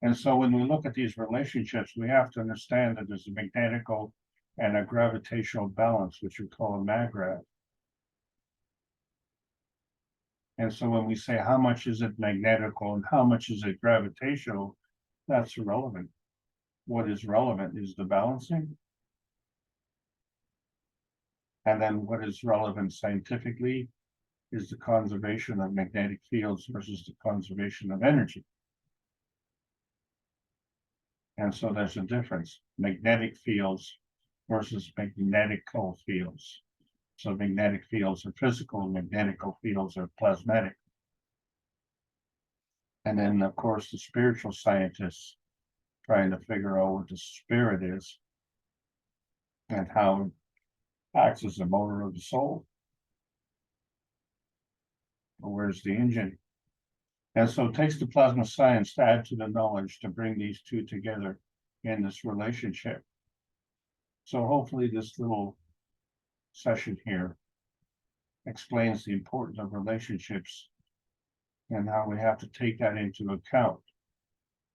And so when we look at these relationships, we have to understand that there's a magnetical and a gravitational balance, which we call a maggrav. And so when we say how much is it magnetical and how much is it gravitational, that's irrelevant. What is relevant is the balancing. And then what is relevant scientifically is the conservation of magnetic fields versus the conservation of energy. And so there's a difference, magnetic fields versus magnetical fields. So magnetic fields are physical, magnetical fields are plasmatic. And then, of course, the spiritual scientists trying to figure out what the spirit is and how it acts as the motor of the soul. Where's the engine? And so it takes the plasma science to add to the knowledge to bring these two together in this relationship. So hopefully this little session here explains the importance of relationships and how we have to take that into account.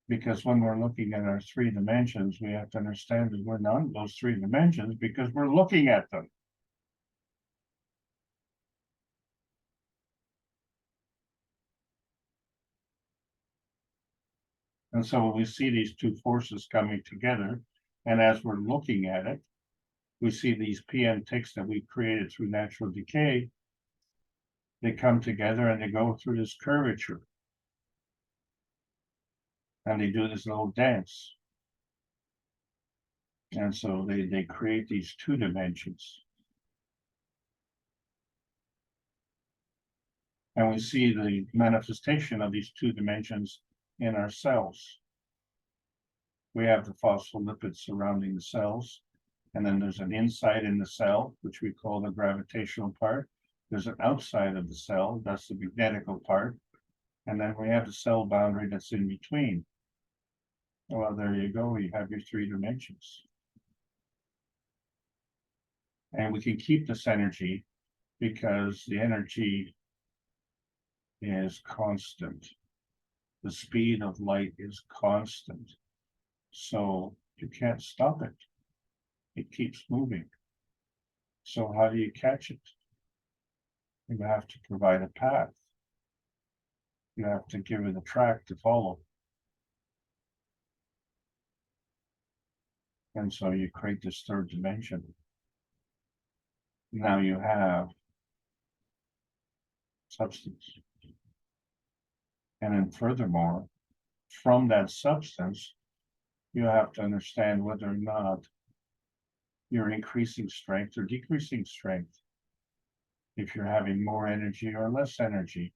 Because when we're looking at our 3 dimensions, we have to understand that we're not in those 3 dimensions because we're looking at them. And so when we see these two forces coming together, and as we're looking at it, we see these PM ticks that we created through natural decay. they come together and they go through this curvature. And they do this little dance. And so they create these two dimensions. And we see the manifestation of these two dimensions in our cells. We have the phospholipids surrounding the cells. And then there's an inside in the cell, which we call the gravitational part. There's an outside of the cell, that's the magnetical part. And then we have the cell boundary that's in between. Well, there you go, you have your three dimensions. And we can keep this energy because the energy is constant. The speed of light is constant. So you can't stop it. It keeps moving. So how do you catch it? You have to provide a path. You have to give it a track to follow. And so you create this third dimension. Now you have substance. And then furthermore, from that substance, you have to understand whether or not you're increasing strength or decreasing strength. If you're having more energy or less energy.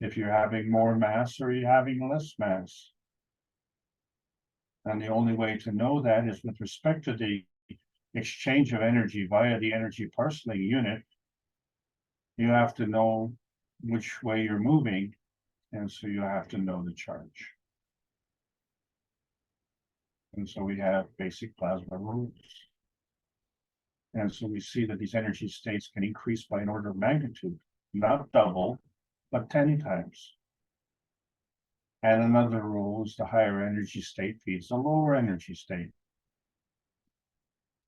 If you're having more mass or you're having less mass. And the only way to know that is with respect to the exchange of energy via the energy parceling unit. You have to know which way you're moving, and so you have to know the charge. And so we have basic plasma rules. And so we see that these energy states can increase by an order of magnitude, not double, but 10 times. And another rule is the higher energy state feeds the lower energy state.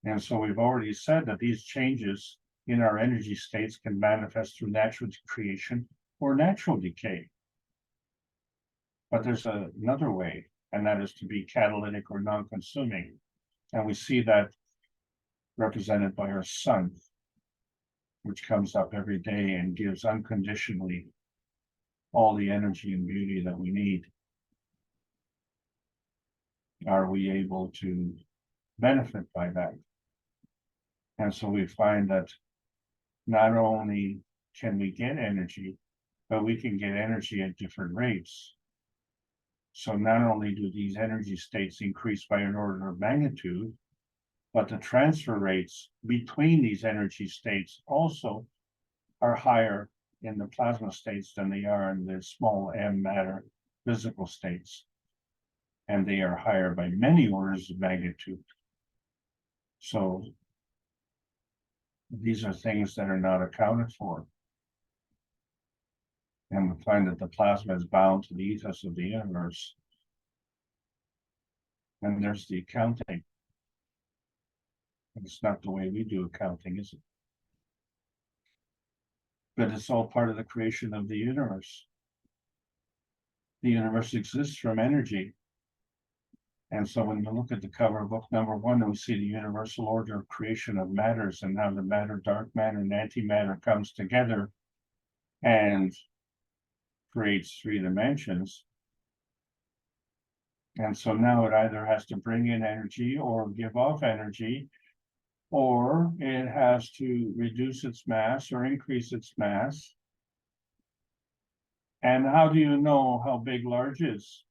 And so we've already said that these changes in our energy states can manifest through natural creation or natural decay. But there's another way, and that is to be catalytic or non-consuming. And we see that represented by our sun, which comes up every day and gives unconditionally all the energy and beauty that we need. Are we able to benefit by that? And so we find that not only can we get energy, but we can get energy at different rates. So not only do these energy states increase by an order of magnitude, but the transfer rates between these energy states also are higher in the plasma states than they are in the small m matter physical states. And they are higher by many orders of magnitude. So these are things that are not accounted for. And we find that the plasma is bound to the ethos of the universe. And there's the accounting. It's not the way we do accounting, is it? But it's all part of the creation of the universe. The universe exists from energy. And so when you look at the cover of book number 1, we see the universal order of creation of matters and how the matter, dark matter, and antimatter comes together and creates 3 dimensions. And so now it either has to bring in energy or give off energy, or it has to reduce its mass or increase its mass. And how do you know how big large is?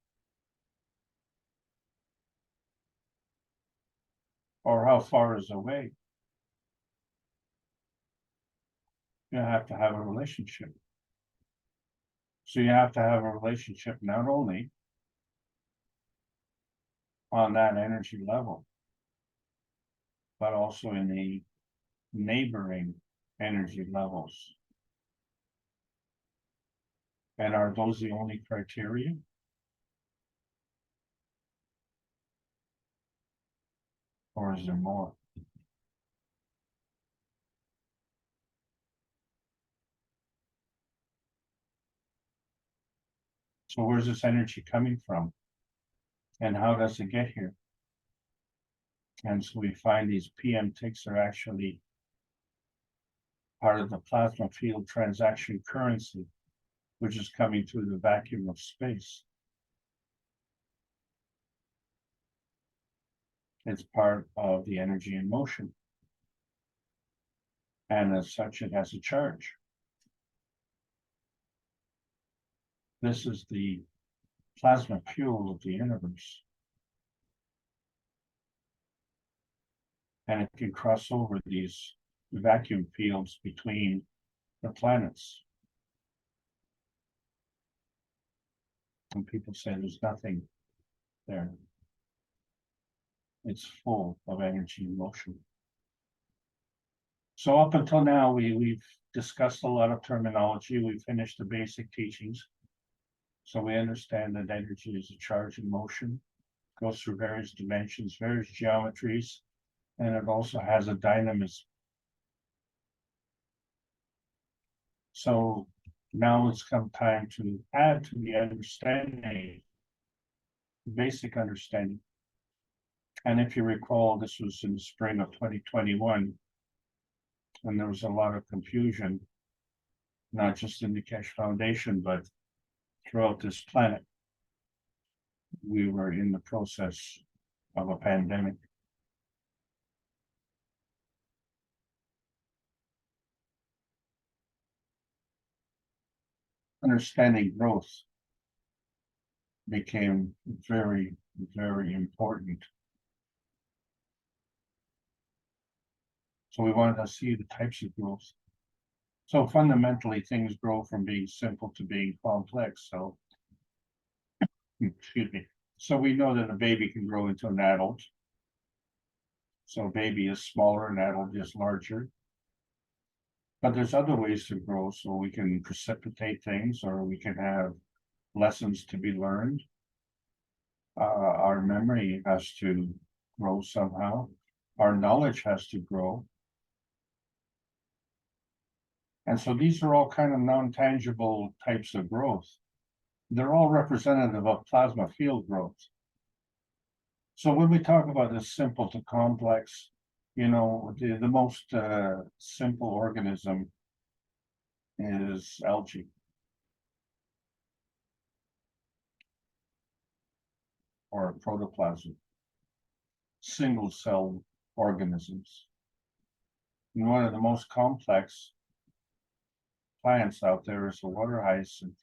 Or how far is away? You have to have a relationship. So you have to have a relationship not only on that energy level, but also in the neighboring energy levels. And are those the only criteria? Or is there more? So where's this energy coming from? And how does it get here? And so we find these PM ticks are actually part of the plasma field transaction currency, which is coming through the vacuum of space. It's part of the energy in motion. And as such, it has a charge. This is the plasma fuel of the universe. And it can cross over these vacuum fields between the planets. And people say there's nothing there. It's full of energy and motion. So up until now, we've discussed a lot of terminology. We've finished the basic teachings. So we understand that energy is a charge in motion, goes through various dimensions, various geometries, and it also has a dynamism. So now it's come time to add to the understanding, basic understanding. And if you recall, this was in the spring of 2021, and there was a lot of confusion, not just in the Keshe Foundation, but throughout this planet. We were in the process of a pandemic. Understanding growth became very, very important. So we wanted to see the types of growth. So fundamentally, things grow from being simple to being complex. So, excuse me. So we know that a baby can grow into an adult. So a baby is smaller, an adult is larger. But there's other ways to grow. So we can precipitate things, or we can have lessons to be learned. Our memory has to grow somehow. Our knowledge has to grow. And so these are all kind of non-tangible types of growth. They're all representative of plasma field growth. So when we talk about this simple to complex, you know, the most simple organism is algae. Or protoplasm. Single-celled organisms. And one of the most complex plants out there is the water hyacinth.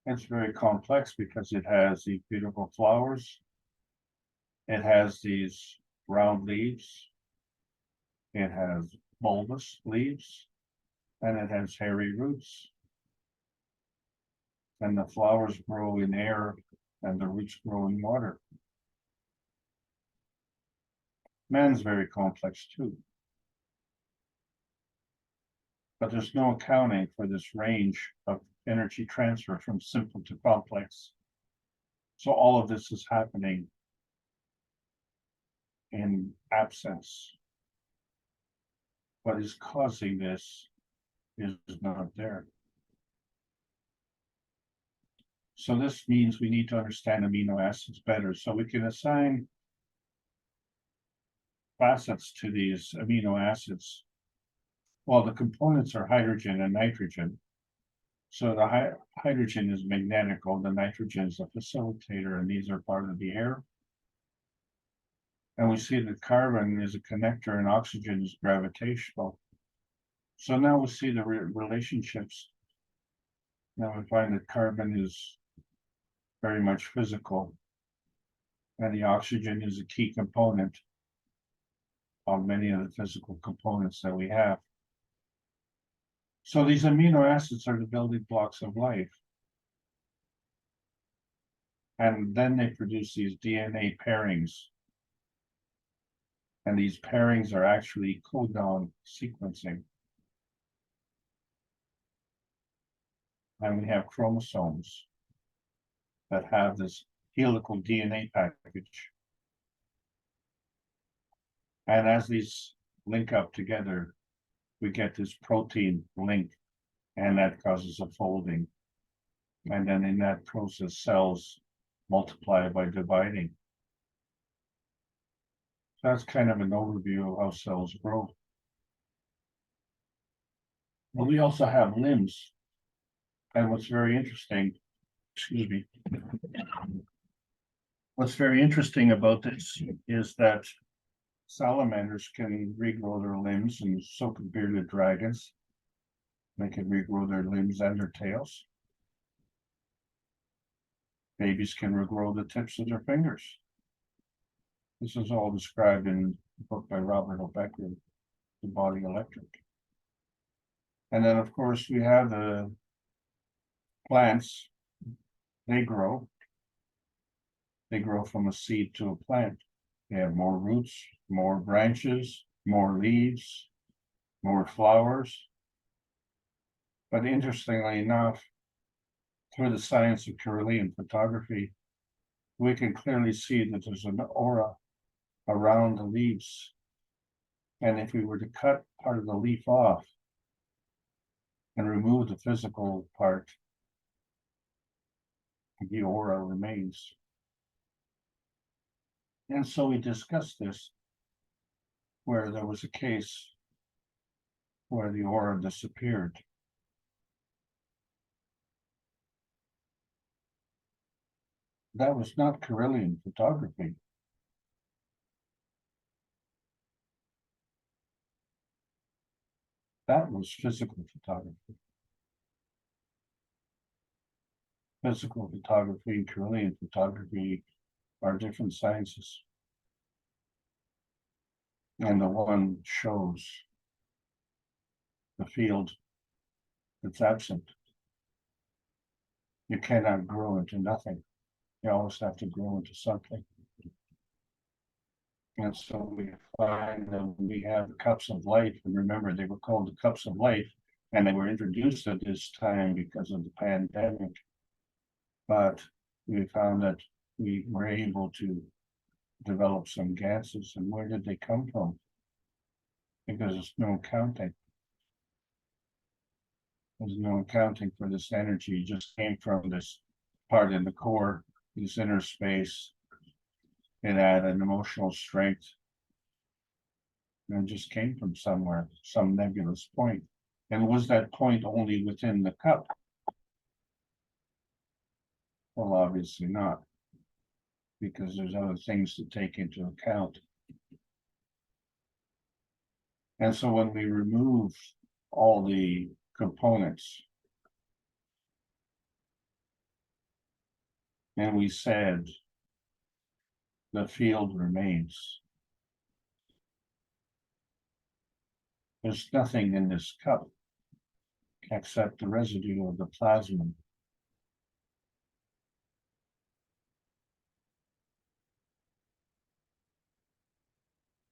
It's very complex because it has these beautiful flowers. It has these round leaves. It has bulbous leaves. And it has hairy roots. And the flowers grow in air and the roots grow in water. Man's very complex too. But there's no accounting for this range of energy transfer from simple to complex. So all of this is happening in absence. What is causing this is not there. So this means we need to understand amino acids better, so we can assign facets to these amino acids. Well, the components are hydrogen and nitrogen. So the hydrogen is magnetical, the nitrogen is a facilitator, and these are part of the air. And we see that carbon is a connector and oxygen is gravitational. So now we see the relationships. Now we find that carbon is very much physical, and the oxygen is a key component of many of the physical components that we have. So these amino acids are the building blocks of life. And then they produce these DNA pairings. And these pairings are actually codon sequencing. And we have chromosomes that have this helical DNA package. And as these link up together, we get this protein link, and that causes a folding. And then in that process, cells multiply by dividing. So that's kind of an overview of how cells grow. But we also have limbs. And what's very interesting, excuse me, what's very interesting about this is that salamanders can regrow their limbs, and so can bearded dragons. They can regrow their limbs and their tails. Babies can regrow the tips of their fingers. This is all described in the book by Robert O'Becker, The Body Electric. And then, of course, we have the plants. They grow. They grow from a seed to a plant. They have more roots, more branches, more leaves, more flowers. But interestingly enough, through the science of Kirlian photography, we can clearly see that there's an aura around the leaves. And if we were to cut part of the leaf off and remove the physical part, the aura remains. And so we discussed this, where there was a case where the aura disappeared. That was not Kirlian photography. That was physical photography. Physical photography and Kirlian photography are different sciences. And the one shows the field that's absent. You cannot grow into nothing. You always have to grow into something. And so we find that we have the cups of light, and remember they were called the cups of light, and they were introduced at this time because of the pandemic. But we found that we were able to develop some gases. And where did they come from? Because there's no accounting. There's no accounting for this energy. It just came from this part in the core, this inner space. It had an emotional strength. And it just came from somewhere, some nebulous point. And was that point only within the cup? Well, obviously not, because there's other things to take into account. And so when we remove all the components, and we said the field remains, there's nothing in this cup except the residue of the plasma.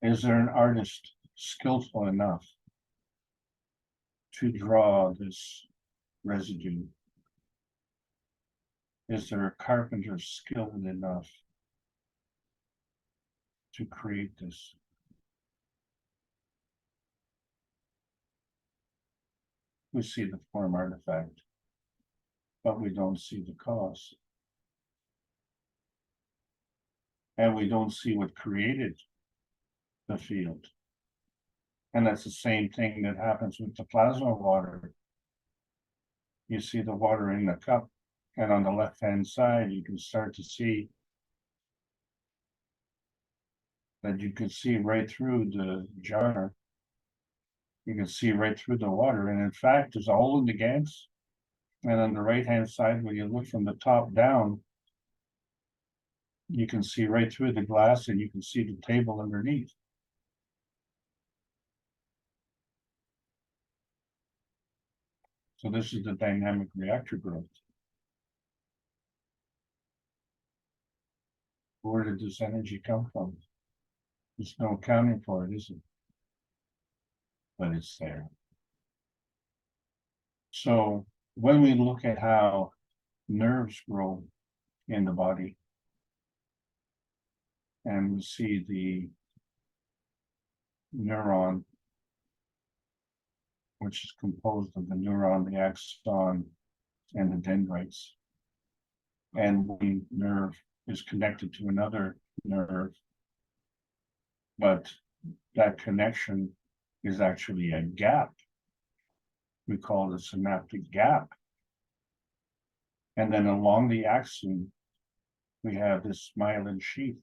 Is there an artist skillful enough to draw this residue? Is there a carpenter skilled enough to create this? We see the form artifact, but we don't see the cause. And we don't see what created the field. And that's the same thing that happens with the plasma water. You see the water in the cup, and on the left-hand side, you can start to see that you can see right through the jar. You can see right through the water. And in fact, there's a hole in the gas. And on the right-hand side, when you look from the top down, you can see right through the glass, and you can see the table underneath. So this is the dynamic reactor growth. Where did this energy come from? There's no accounting for it, is it? But it's there. So when we look at how nerves grow in the body, and we see the neuron, which is composed of the neuron, the axon, and the dendrites. And one nerve is connected to another nerve, but that connection is actually a gap we call the synaptic gap. And then along the axon, we have this myelin sheath.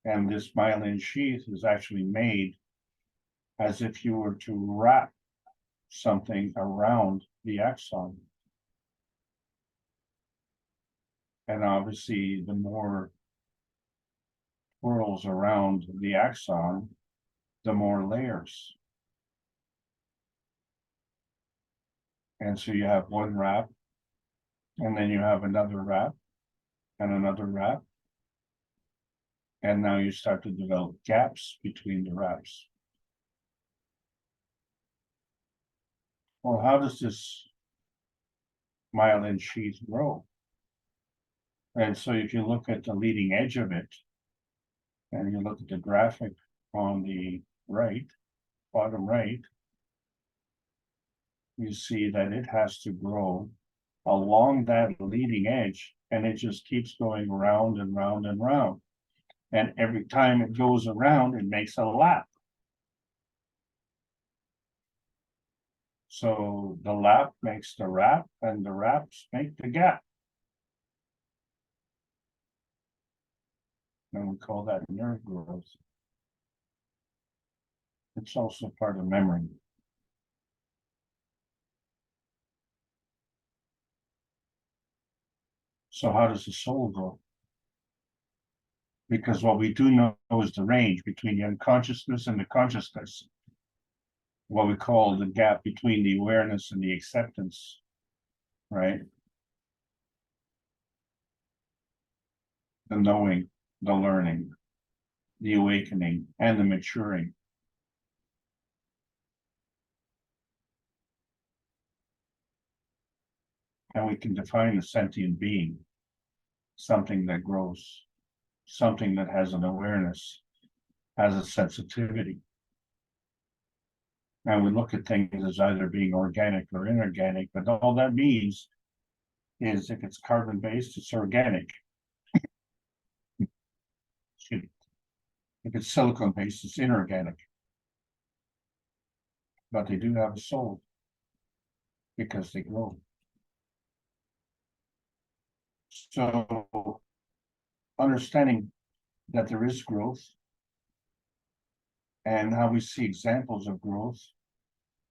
And this myelin sheath is actually made as if you were to wrap something around the axon. And obviously, the more whorls around the axon, the more layers. And so you have one wrap, and then you have another wrap, and another wrap. And now you start to develop gaps between the wraps. Well, how does this myelin sheath grow? And so if you look at the leading edge of it, and you look at the graphic on the right, bottom right, you see that it has to grow along that leading edge, and it just keeps going round and round and round. And every time it goes around, it makes a lap. So the lap makes the wrap, and the wraps make the gap. And we call that nerve growth. It's also part of memory. So how does the soul grow? Because what we do know is the range between the unconsciousness and the consciousness, what we call the gap between the awareness and the acceptance, right? The knowing, the learning, the awakening, and the maturing. And we can define a sentient being, something that grows, something that has an awareness, has a sensitivity. And we look at things as either being organic or inorganic, but all that means is if it's carbon-based, it's organic. If it's silicon-based, it's inorganic. But they do have a soul because they grow. So understanding that there is growth and how we see examples of growth,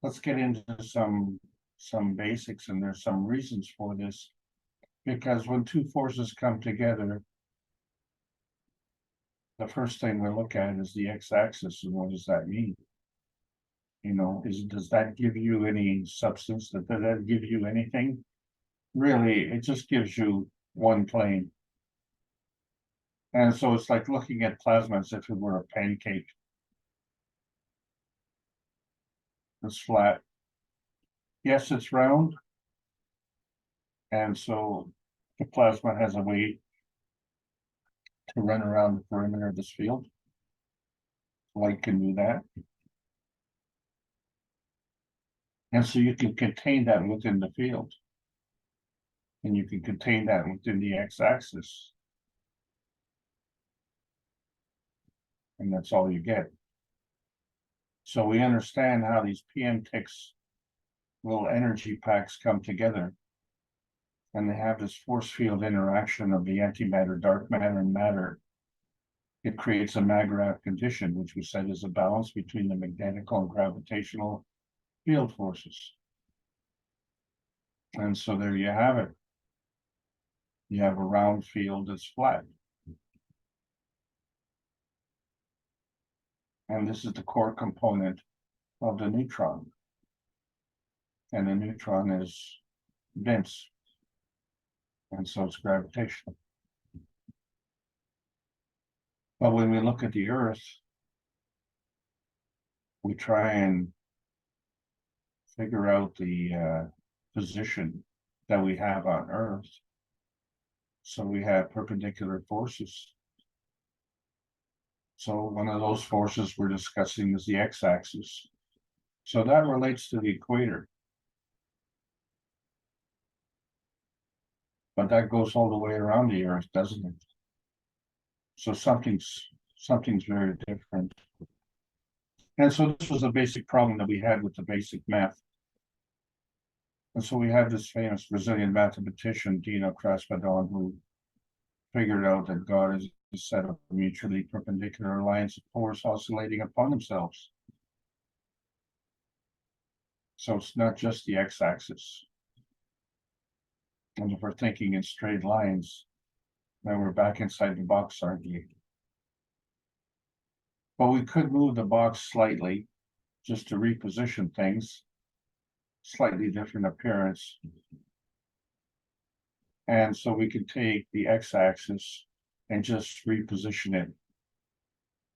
let's get into some basics, and there's some reasons for this. Because when two forces come together, the first thing we look at is the x-axis, and what does that mean? You know, does that give you any substance? Does that give you anything? Really, it just gives you one plane. And so it's like looking at plasma as if it were a pancake. It's flat. Yes, it's round. And so the plasma has a way to run around the perimeter of this field. Light can do that. And so you can contain that within the field. And you can contain that within the x-axis. And that's all you get. So we understand how these PM-TICs, little energy packs, come together. And they have this force field interaction of the antimatter, dark matter, and matter. It creates a Magravs condition, which we said is a balance between the magnetical and gravitational field forces. And so there you have it. You have a round field that's flat. And this is the core component of the neutron. And the neutron is dense. And so it's gravitational. But when we look at the Earth, we try and figure out the position that we have on Earth. So we have perpendicular forces. So one of those forces we're discussing is the x-axis. So that relates to the equator. But that goes all the way around the Earth, doesn't it? So something's very different. And so this was a basic problem that we had with the basic math. And so we have this famous Brazilian mathematician, Dino Craspadon, who figured out that God is a set of mutually perpendicular lines of force oscillating upon themselves. So it's not just the x-axis. And if we're thinking in straight lines, then we're back inside the box, aren't we? Well, we could move the box slightly just to reposition things, slightly different appearance. And so we could take the x-axis and just reposition it.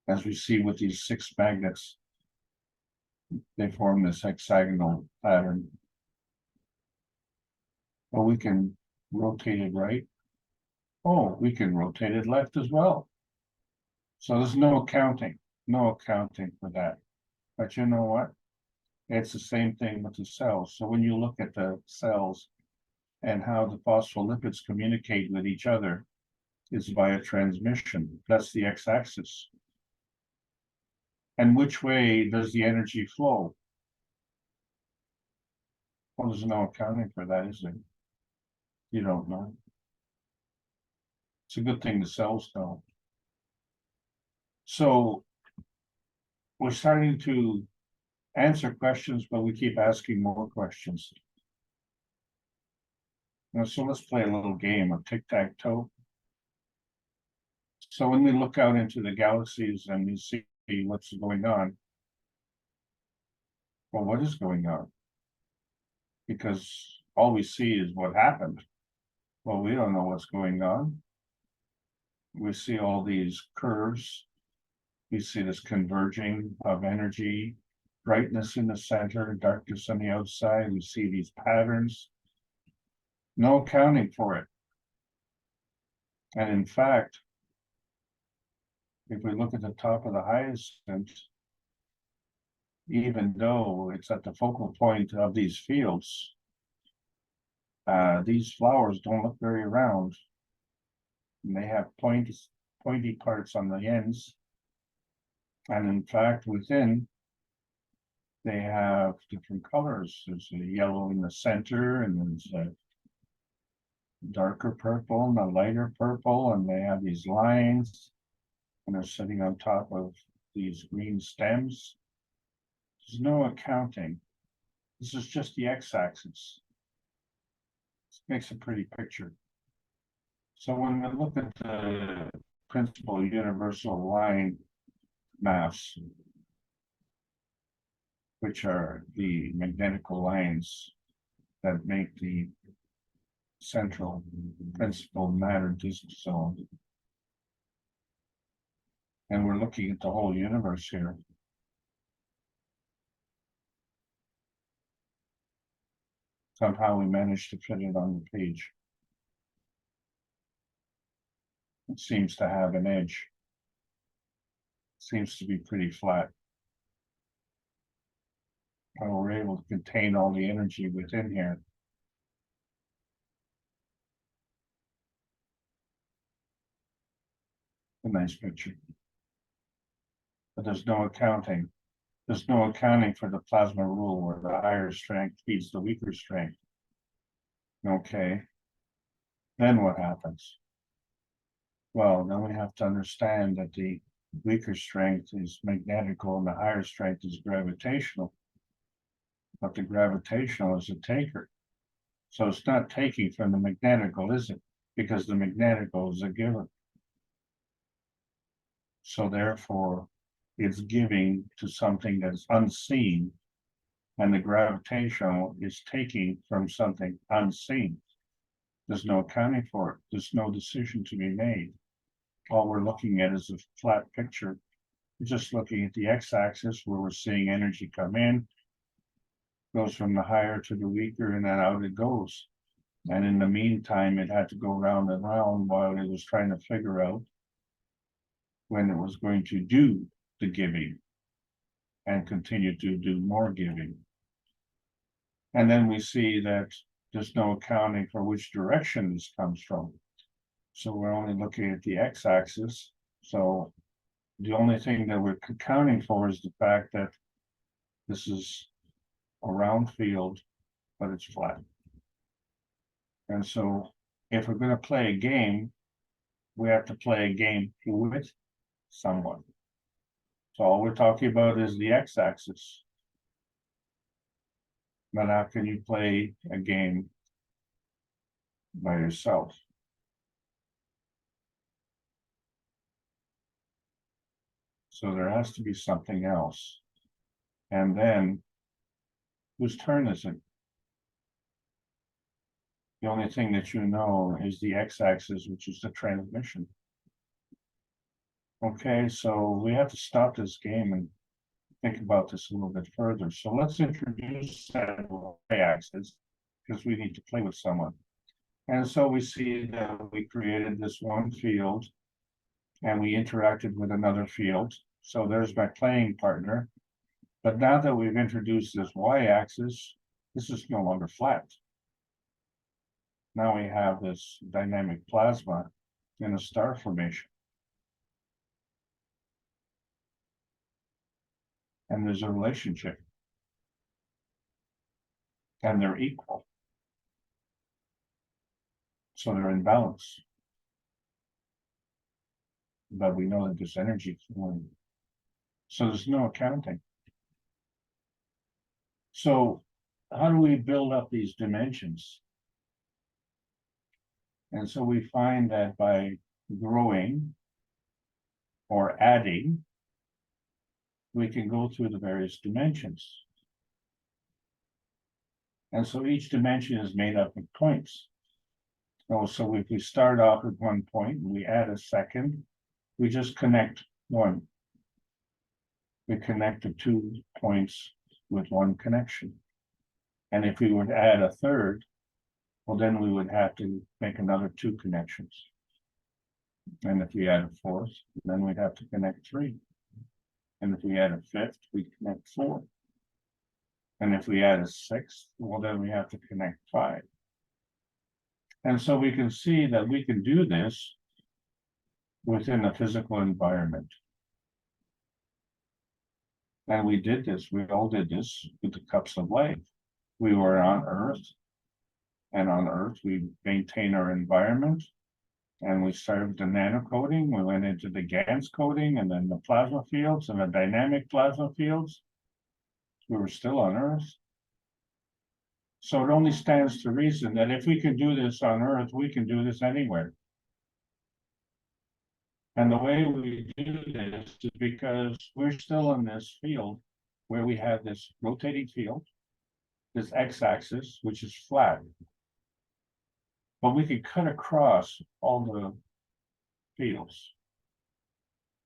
As we see with these 6 magnets, they form this hexagonal pattern. Well, we can rotate it right. Oh, we can rotate it left as well. So there's no accounting for that. But you know what? It's the same thing with the cells. So when you look at the cells and how the phospholipids communicate with each other, is via transmission. That's the x-axis. And which way does the energy flow? Well, there's no accounting for that, is there? You don't know. It's a good thing the cells don't. So we're starting to answer questions, but we keep asking more questions. Now, so let's play a little game of tic-tac-toe. So when we look out into the galaxies and we see what's going on, well, what is going on? Because all we see is what happened. Well, we don't know what's going on. We see all these curves. We see this converging of energy, brightness in the center, darkness on the outside. We see these patterns. No accounting for it. And in fact, if we look at the top of the hyacinth, even though it's at the focal point of these fields, these flowers don't look very round. And they have pointy parts on the ends. And in fact, within, they have different colors. There's a yellow in the center, and there's a darker purple and a lighter purple, and they have these lines, and they're sitting on top of these green stems. There's no accounting. This is just the x-axis. This makes a pretty picture. So when we look at the principal universal line mass, which are the magnetical lines that make the central principal matter disk zone, and we're looking at the whole universe here. Somehow we managed to fit it on the page. It seems to have an edge. It seems to be pretty flat. And we're able to contain all the energy within here. A nice picture. But there's no accounting. There's no accounting for the plasma rule where the higher strength feeds the weaker strength. Okay. Then what happens? Well, then we have to understand that the weaker strength is magnetical and the higher strength is gravitational. But the gravitational is a taker. So it's not taking from the magnetical, is it? Because the magnetical is a giver. So therefore, it's giving to something that's unseen, and the gravitational is taking from something unseen. There's no accounting for it. There's no decision to be made. All we're looking at is a flat picture. We're just looking at the x-axis where we're seeing energy come in, goes from the higher to the weaker, and then out it goes. And in the meantime, it had to go round and round while it was trying to figure out when it was going to do the giving and continue to do more giving. And then we see that there's no accounting for which direction this comes from. So we're only looking at the x-axis. So The only thing that we're accounting for is the fact that this is a round field, but it's flat. And so if we're going to play a game, we have to play a game with someone. So all we're talking about is the x-axis. But how can you play a game by yourself? So there has to be something else. And then, whose turn is it? The only thing that you know is the x-axis, which is the transmission. Okay, so we have to stop this game and think about this a little bit further. So let's introduce that y-axis, because we need to play with someone. And so we see that we created this one field and we interacted with another field. So there's my playing partner. But now that we've introduced this y-axis, this is no longer flat. Now we have this dynamic plasma in a star formation. And there's a relationship. And they're equal. So they're in balance. But we know that there's energy flowing. So there's no accounting. So how do we build up these dimensions? And so we find that by growing or adding, we can go through the various dimensions. And so each dimension is made up of points. So if we start off at one point and we add a second, we just connect one. We connect the 2 points with one connection. And if we would add a third, well, then we would have to make another 2 connections. And if we add a fourth, then we'd have to connect 3. And if we add a fifth, we connect 4. And if we add a sixth, well, then we have to connect 5. And so we can see that we can do this within a physical environment. And we did this, we all did this with the cups of life. We were on Earth, and on Earth we maintain our environment, and we started the nano coding, we went into the GANs coding, and then the plasma fields and the dynamic plasma fields. We were still on Earth. So it only stands to reason that if we can do this on Earth, we can do this anywhere. And the way we do this is because we're still in this field where we have this rotating field, this x-axis, which is flat. But we can cut across all the fields.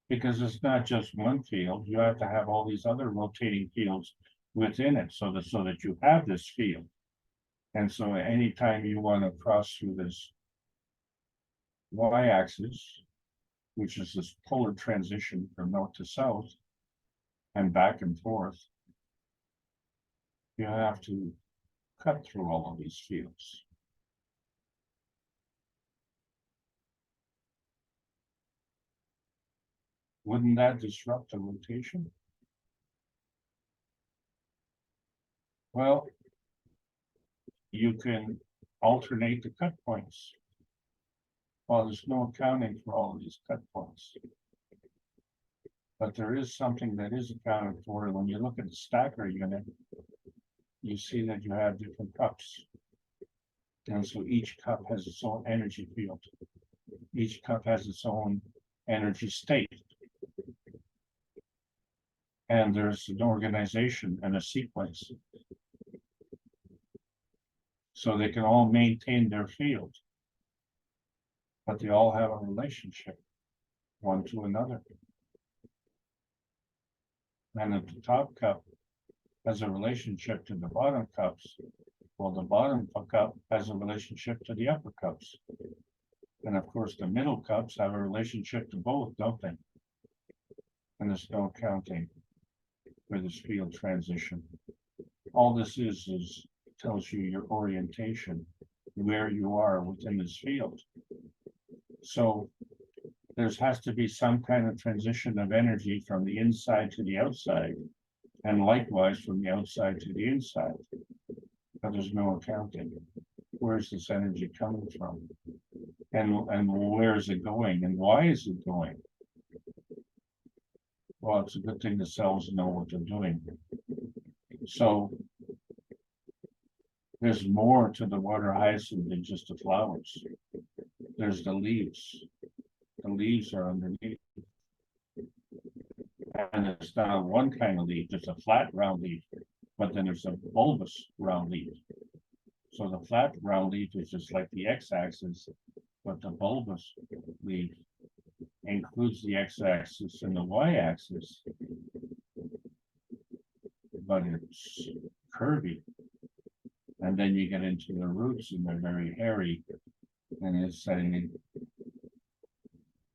Because it's not just one field, you have to have all these other rotating fields within it so that you have this field. And so anytime you want to cross through this y-axis, which is this polar transition from north to south and back and forth, you have to cut through all of these fields. Wouldn't that disrupt the rotation? Well, you can alternate the cut points. Well, there's no accounting for all of these cut points. But there is something that is accounted for. When you look at the stacker unit, you see that you have different cups. And so each cup has its own energy field. Each cup has its own energy state. And there's an organization and a sequence. So they can all maintain their field. But they all have a relationship, one to another. And if the top cup has a relationship to the bottom cups, well, the bottom cup has a relationship to the upper cups. And of course, the middle cups have a relationship to both, don't they? And there's no accounting for this field transition. All this is tells you your orientation, where you are within this field. So there has to be some kind of transition of energy from the inside to the outside, and likewise from the outside to the inside. But there's no accounting. Where's this energy coming from? And where is it going? And why is it going? Well, it's a good thing the cells know what they're doing. So there's more to the water hyacinth than just the flowers. There's the leaves. The leaves are underneath. And it's not one kind of leaf. There's a flat round leaf, but then there's a bulbous round leaf. So the flat round leaf is just like the x-axis, but the bulbous leaf includes the x-axis and the y-axis, but it's curvy. And then you get into the roots, and they're very hairy. And it's saying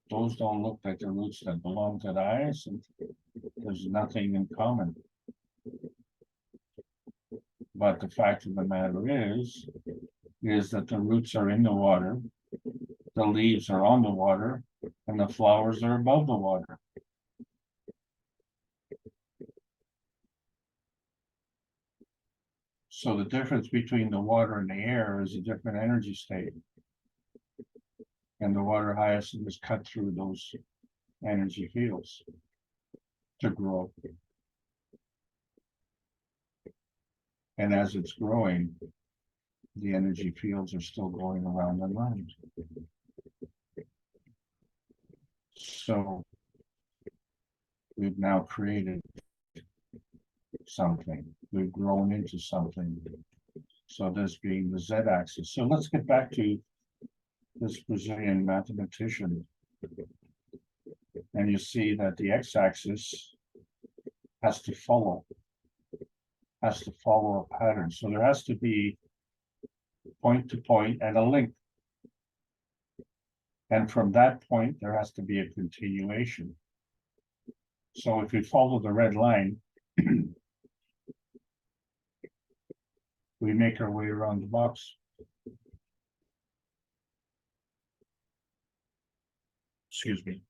those don't look like the roots that belong to the hyacinth. There's nothing in common. But the fact of the matter is that the roots are in the water, the leaves are on the water, and the flowers are above the water. So the difference between the water and the air is a different energy state. And the water hyacinth is cut through those energy fields to grow. And as it's growing, the energy fields are still going around and around. So we've now created something. We've grown into something. So this being the z-axis. So let's get back to this Brazilian mathematician. And you see that the x-axis has to follow a pattern. So there has to be point to point and a link. And from that point, there has to be a continuation. So if we follow the red line, we make our way around the box. Excuse me.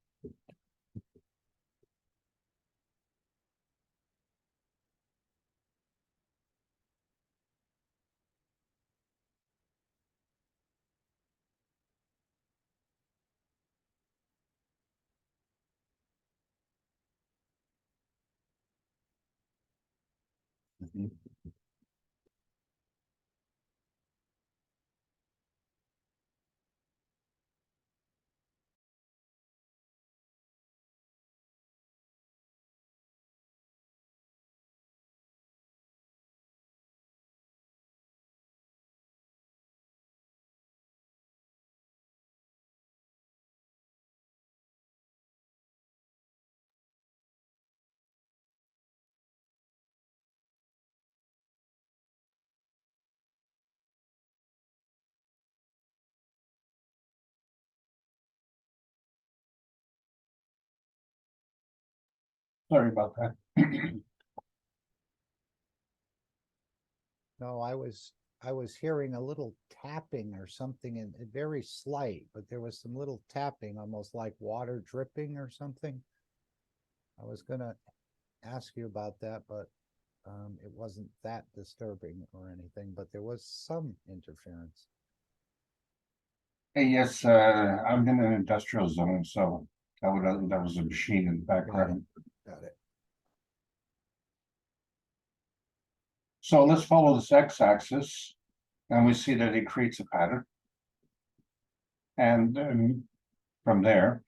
Sorry about that. No, I was hearing a little tapping or something, and very slight, but there was some little tapping, almost like water dripping or something. I was gonna ask you about that, but it wasn't that disturbing or anything, but there was some interference. Hey, yes, I'm in an industrial zone, so that was a machine in the background. Got it. So let's follow this x-axis, and we see that it creates a pattern. And then from there,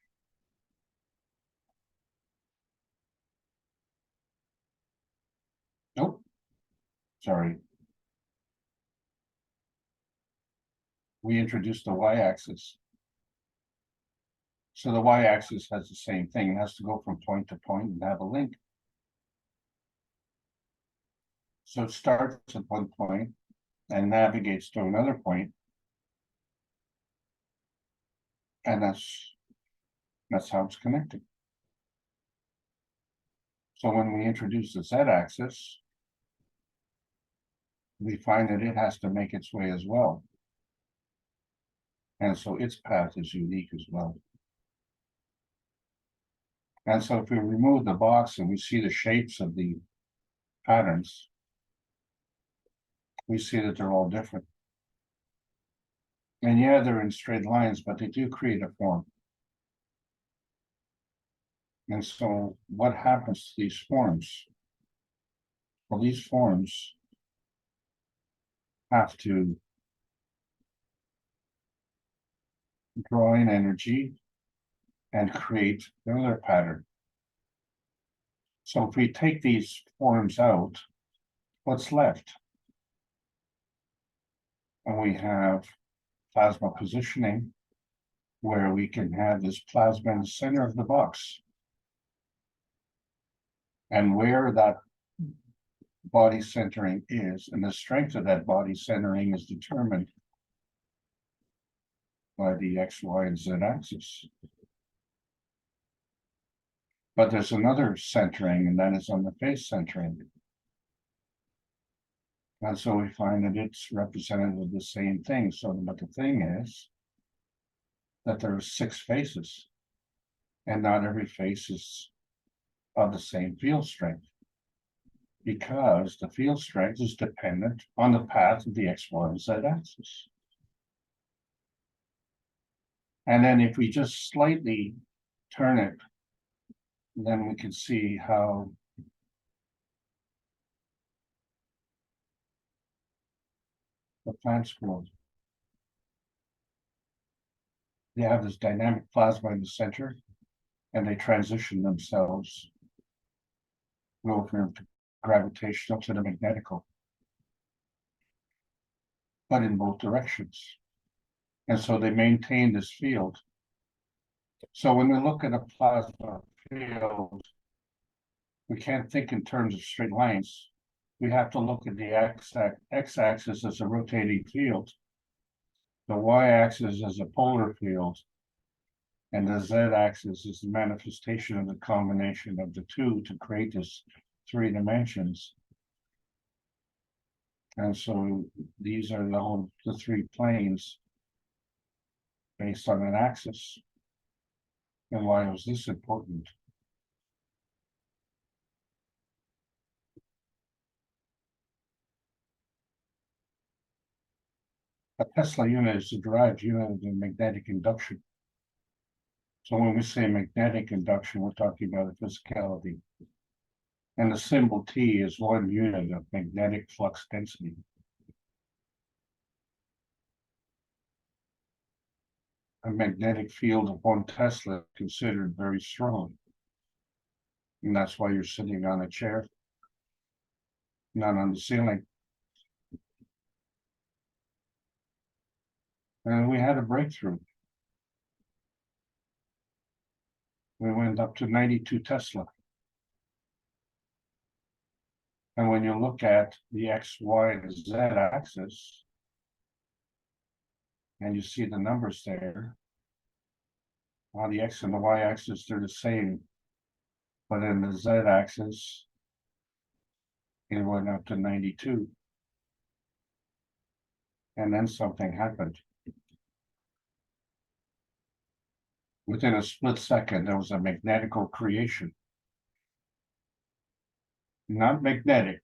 nope, sorry. We introduced the y-axis. So the y-axis has the same thing. It has to go from point to point and have a link. So it starts at one point and navigates to another point. And that's how it's connected. So when we introduce the z-axis, we find that it has to make its way as well. And so its path is unique as well. And so if we remove the box and we see the shapes of the patterns, we see that they're all different. And yeah, they're in straight lines, but they do create a form. And so what happens to these forms? Well, these forms have to draw in energy and create another pattern. So if we take these forms out, what's left? And we have plasma positioning, where we can have this plasma in the center of the box. And where that body centering is, and the strength of that body centering is determined by the X, Y, and Z axis. But there's another centering, and that is on the face centering. And so we find that it's representative of the same thing. So, but the thing is that there are 6 faces, and not every face is of the same field strength, because the field strength is dependent on the path of the X, Y, and Z axis. And then if we just slightly turn it, then we can see how the plants grow. They have this dynamic plasma in the center, and they transition themselves, go from gravitational to the magnetical, but in both directions. And so they maintain this field. So when we look at a plasma field, we can't think in terms of straight lines. We have to look at the x-axis as a rotating field, the y-axis as a polar field, and the z-axis is the manifestation of the combination of the two to create this 3 dimensions. And so these are the 3 planes based on an axis. And why was this important? A Tesla unit is a derived unit of the magnetic induction. So when we say magnetic induction, we're talking about a physicality. And the symbol T is 1 unit of magnetic flux density. A magnetic field of 1 Tesla is considered very strong. And that's why you're sitting on a chair, not on the ceiling. And we had a breakthrough. We went up to 92 Tesla. And when you look at the X, Y, and Z axis, and you see the numbers there, on the X and the Y axis, they're the same. But in the Z axis, it went up to 92. And then something happened. Within a split second, there was a magnetical creation. Not magnetic,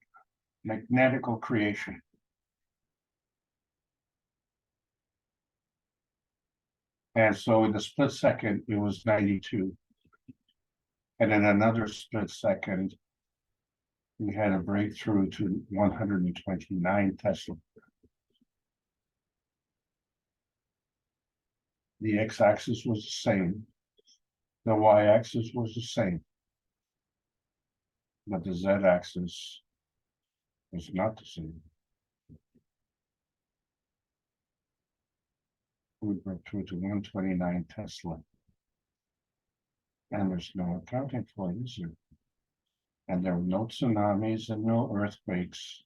magnetical creation. And so in the split second, it was 92. And in another split second, we had a breakthrough to 129 Tesla. The x-axis was the same. The y-axis was the same. But the z-axis was not the same. We broke through to 129 Tesla. And there's no accounting for it, is there? And there were no tsunamis and no earthquakes.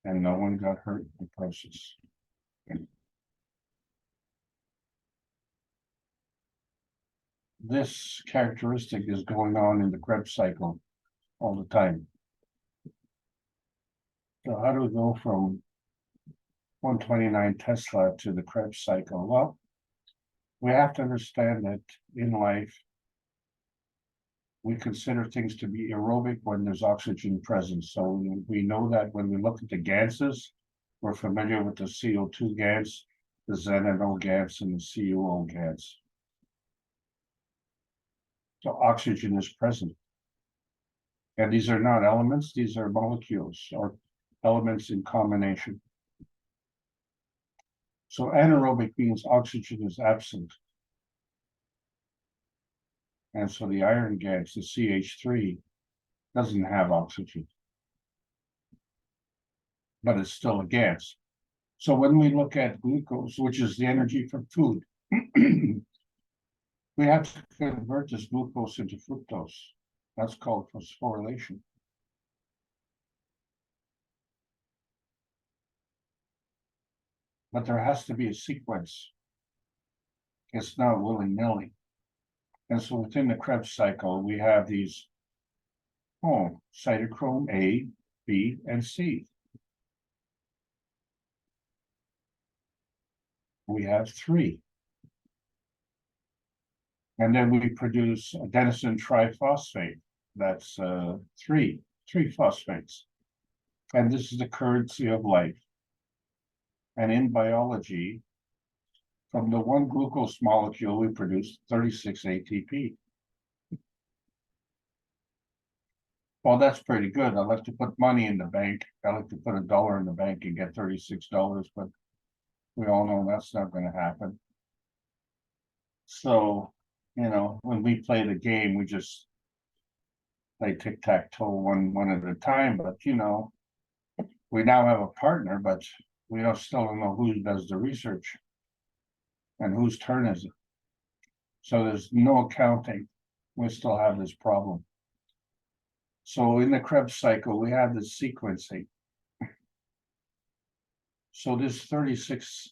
And no one got hurt in the process. This characteristic is going on in the Krebs cycle all the time. So how do we go from 129 Tesla to the Krebs cycle? Well, we have to understand that in life, we consider things to be aerobic when there's oxygen present. So we know that when we look at the gases, we're familiar with the CO2 gas, the ZNO gas, and the CuO gas. So oxygen is present. And these are not elements, these are molecules or elements in combination. So anaerobic means oxygen is absent. And so the iron gas, the CH3, doesn't have oxygen, but it's still a gas. So when we look at glucose, which is the energy from food, we have to convert this glucose into fructose. That's called phosphorylation. But there has to be a sequence. It's not willy-nilly. And so within the Krebs cycle, we have these cytochrome A, B, and C. We have 3. And then we produce adenosine triphosphate. That's 3 phosphates. And this is the currency of life. And in biology, from the one glucose molecule, we produce 36 ATP. Well, that's pretty good. I like to put money in the bank. I like to put $1 in the bank and get $36, but we all know that's not going to happen. So, you know, when we play the game, we just play tic-tac-toe one at a time. But, you know, we now have a partner, but we still don't know who does the research and whose turn is it. So there's no accounting. We still have this problem. So in the Krebs cycle, we have this sequencing. So this 36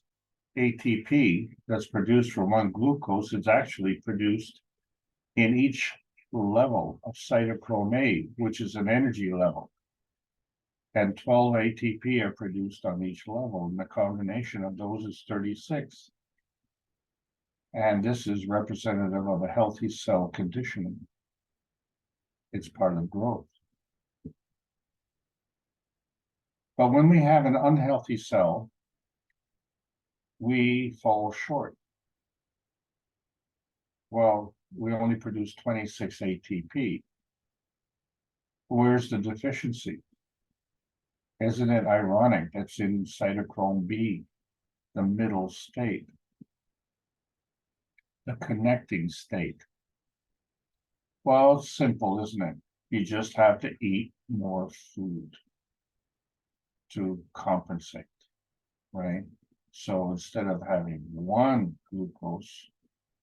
ATP that's produced from one glucose is actually produced in each level of cytochrome A, which is an energy level. And 12 ATP are produced on each level, and the combination of those is 36. And this is representative of a healthy cell conditioning. It's part of growth. But when we have an unhealthy cell, we fall short. Well, we only produce 26 ATP. Where's the deficiency? Isn't it ironic that's in cytochrome B, the middle state, the connecting state? Well, it's simple, isn't it? You just have to eat more food to compensate, right? So instead of having 1 glucose,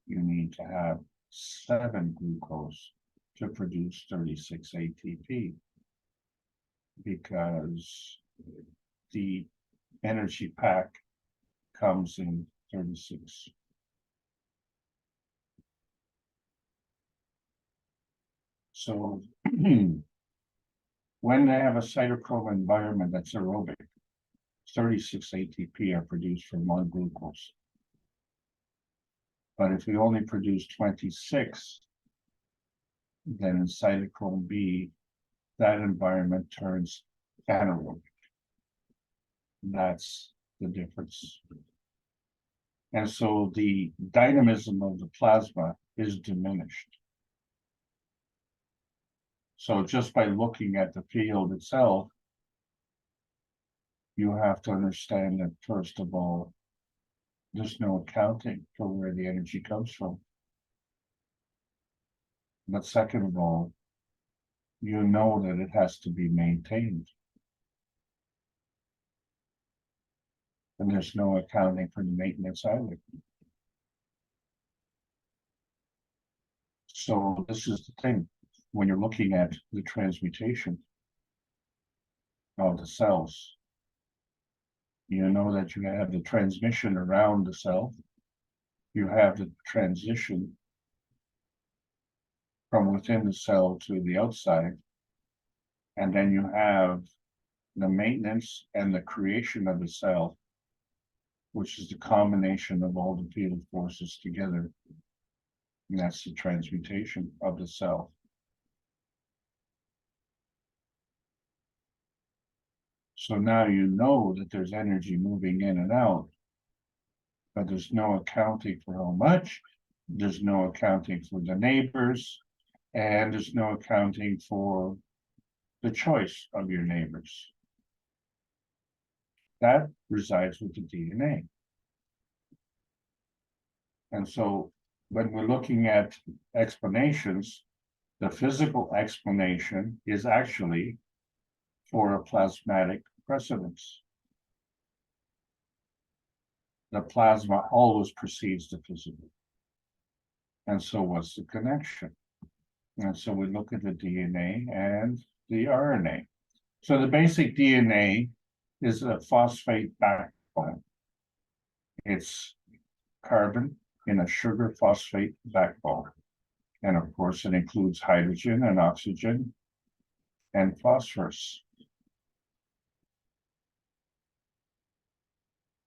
you need to have 7 glucose to produce 36 ATP, because the energy pack comes in 36. So when they have a cytochrome environment that's aerobic, 36 ATP are produced from 1 glucose. But if we only produce 26, then in cytochrome B, that environment turns anaerobic. That's the difference. And so the dynamism of the plasma is diminished. So just by looking at the field itself, you have to understand that, first of all, there's no accounting for where the energy comes from. But second of all, you know that it has to be maintained. And there's no accounting for the maintenance either. So this is the thing, when you're looking at the transmutation of the cells, you know that you have the transmission around the cell, you have the transition from within the cell to the outside, and then you have the maintenance and the creation of the cell which is the combination of all the field forces together. And that's the transmutation of the cell. So now you know that there's energy moving in and out, but there's no accounting for how much, there's no accounting for the neighbors, and there's no accounting for the choice of your neighbors. That resides with the DNA. And so when we're looking at explanations, the physical explanation is actually for a plasmatic precedence. The plasma always precedes the physical. And so what's the connection? And so we look at the DNA and the RNA. So the basic DNA is a phosphate backbone. It's carbon in a sugar phosphate backbone. And of course, it includes hydrogen and oxygen and phosphorus.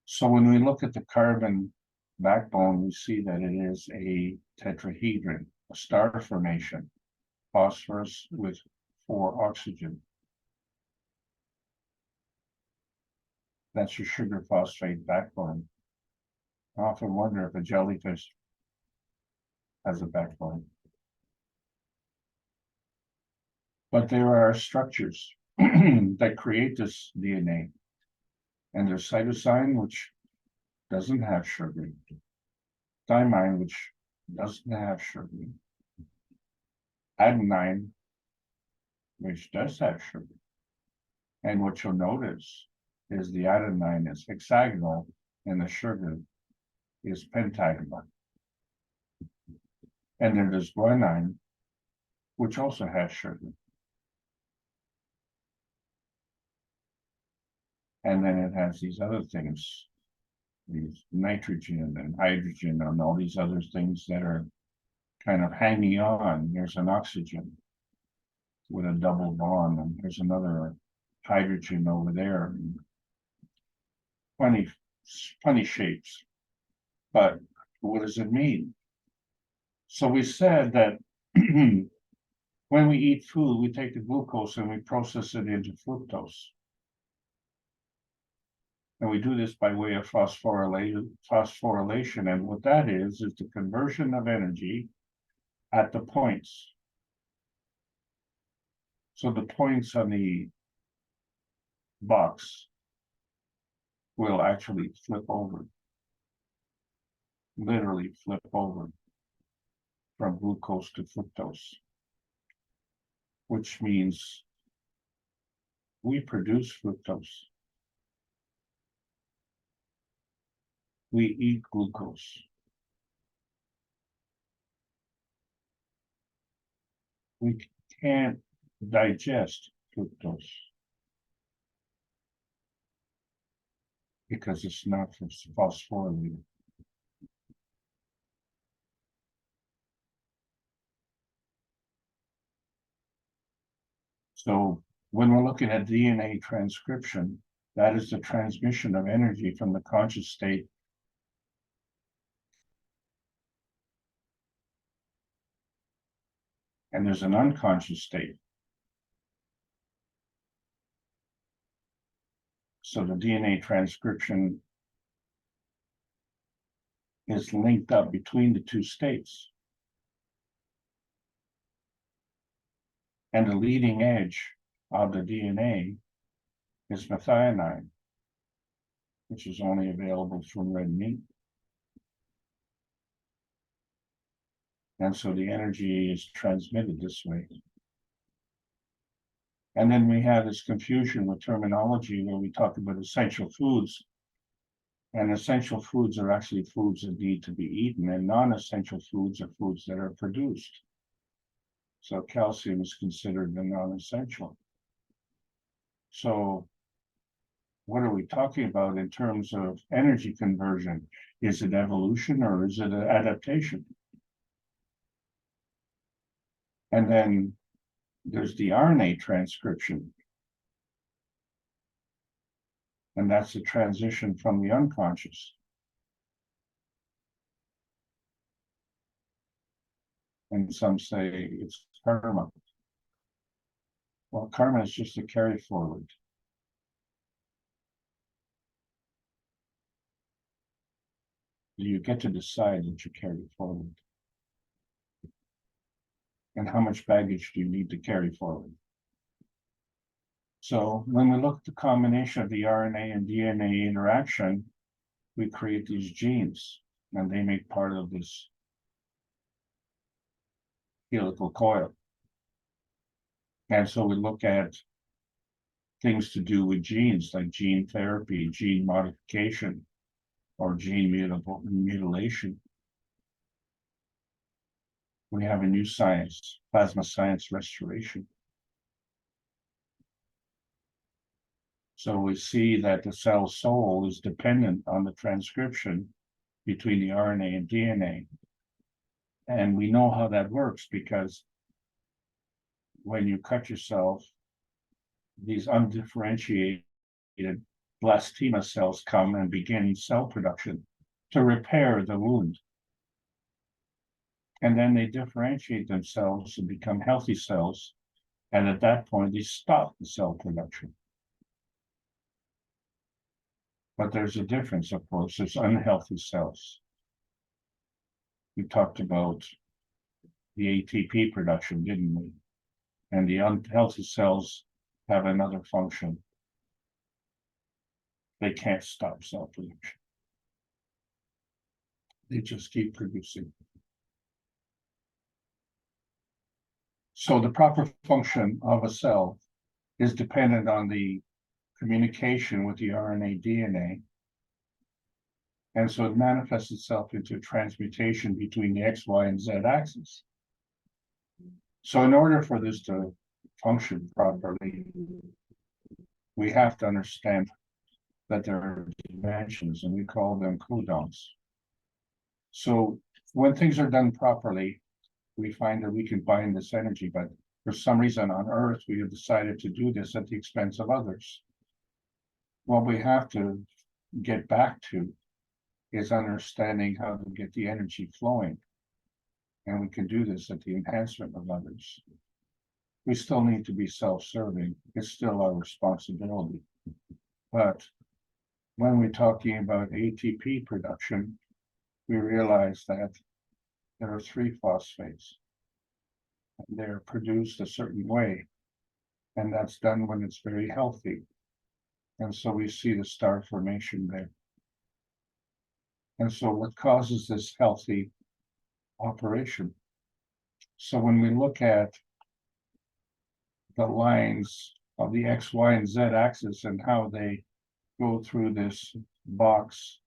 So when we look at the carbon backbone, we see that it is a tetrahedron, a star formation, phosphorus with 4 oxygen. That's your sugar phosphate backbone. I often wonder if a jellyfish has a backbone. But there are structures that create this DNA. And there's cytosine, which doesn't have sugar. Thymine, which doesn't have sugar. Adenine, which does have sugar. And what you'll notice is the adenine is hexagonal and the sugar is pentagonal. And then there's guanine, which also has sugar. And then it has these other things, these nitrogen and hydrogen and all these other things that are kind of hanging on. There's an oxygen with a double bond, and there's another hydrogen over there. Funny shapes. But what does it mean? So we said that when we eat food, we take the glucose and we process it into fructose. And we do this by way of phosphorylation. And what that is the conversion of energy at the points. So the points on the box will actually flip over, literally flip over from glucose to fructose, which means we produce fructose. We eat glucose. We can't digest fructose because it's not phosphorylated. So when we're looking at DNA transcription, that is the transmission of energy from the conscious state and there's an unconscious state. So the DNA transcription is linked up between the two states. And the leading edge of the DNA is methionine, which is only available from red meat. And so the energy is transmitted this way. And then we have this confusion with terminology where we talk about essential foods. And essential foods are actually foods that need to be eaten, and non-essential foods are foods that are produced. So calcium is considered a non-essential. So what are we talking about in terms of energy conversion? Is it evolution or is it an adaptation? And then there's the RNA transcription. And that's the transition from the unconscious. And some say it's karma. Well, karma is just a carry forward. You get to decide what you carry forward. And how much baggage do you need to carry forward? So when we look at the combination of the RNA and DNA interaction, we create these genes, and they make part of this helical coil. And so we look at things to do with genes, like gene therapy, gene modification, or gene mutilation. We have a new science, plasma science restoration. So we see that the cell soul is dependent on the transcription between the RNA and DNA. And we know how that works because when you cut yourself, these undifferentiated blastema cells come and begin cell production to repair the wound. And then they differentiate themselves and become healthy cells. And at that point, they stop the cell production. But there's a difference, of course. There's unhealthy cells. We talked about the ATP production, didn't we? And the unhealthy cells have another function. They can't stop cell production. They just keep producing. So the proper function of a cell is dependent on the communication with the RNA DNA. And so it manifests itself into transmutation between the X, Y, and Z axis. So in order for this to function properly, we have to understand that there are dimensions, and we call them codons. So when things are done properly, we find that we can bind this energy, but for some reason on Earth, we have decided to do this at the expense of others. What we have to get back to is understanding how to get the energy flowing. And we can do this at the enhancement of others. We still need to be self-serving. It's still our responsibility. But when we're talking about ATP production, we realize that there are 3 phosphates. They're produced a certain way, and that's done when it's very healthy. And so we see the star formation there. And so what causes this healthy operation? So when we look at the lines of the X, Y, and Z axis and how they go through this box,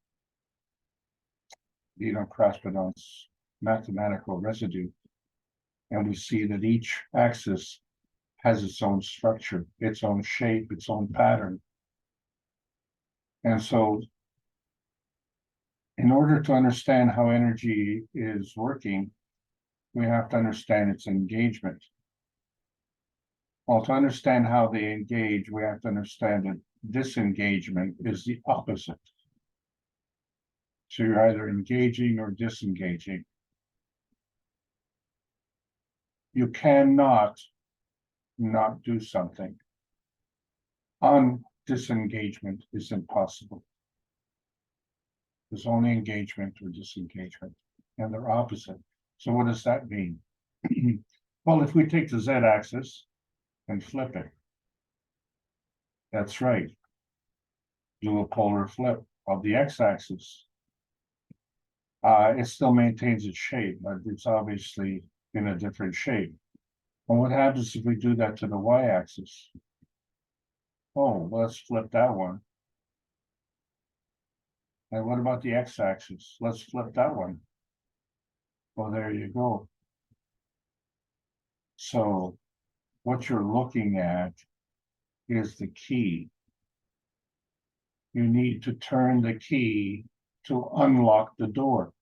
Crespidon's mathematical residue, and we see that each axis has its own structure, its own shape, its own pattern. And so in order to understand how energy is working, we have to understand its engagement. Well, to understand how they engage, we have to understand that disengagement is the opposite. So you're either engaging or disengaging. You cannot not do something. Disengagement is impossible. There's only engagement or disengagement, and they're opposite. So what does that mean? Well, if we take the Z-axis and flip it, that's right. Do a polar flip of the X-axis. It still maintains its shape, but it's obviously in a different shape. And what happens if we do that to the Y-axis? Oh, let's flip that one. And what about the X-axis? Let's flip that one. Well, there you go. So what you're looking at is the key. You need to turn the key to unlock the door.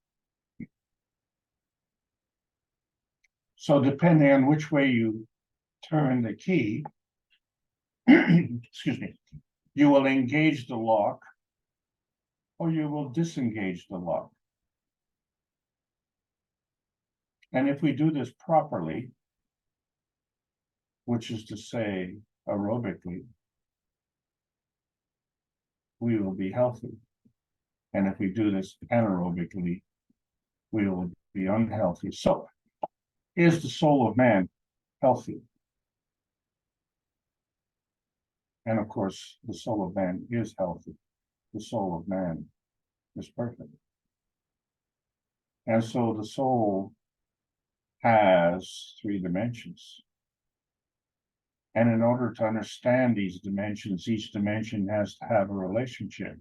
So depending on which way you turn the key, excuse me, You will engage the lock or you will disengage the lock. And if we do this properly, which is to say aerobically, we will be healthy. And if we do this anaerobically, we will be unhealthy. So, is the soul of man healthy? And of course, the soul of man is healthy. The soul of man is perfect. And so the soul has 3 dimensions. And in order to understand these dimensions, each dimension has to have a relationship.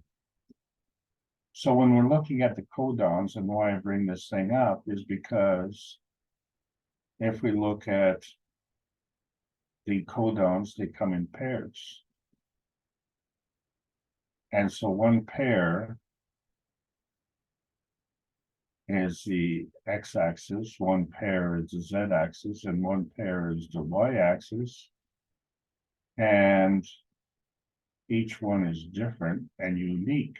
So when we're looking at the codons, and why I bring this thing up is because if we look at the codons, they come in pairs. And so one pair is the x-axis, one pair is the z-axis, and one pair is the y-axis. And each one is different and unique.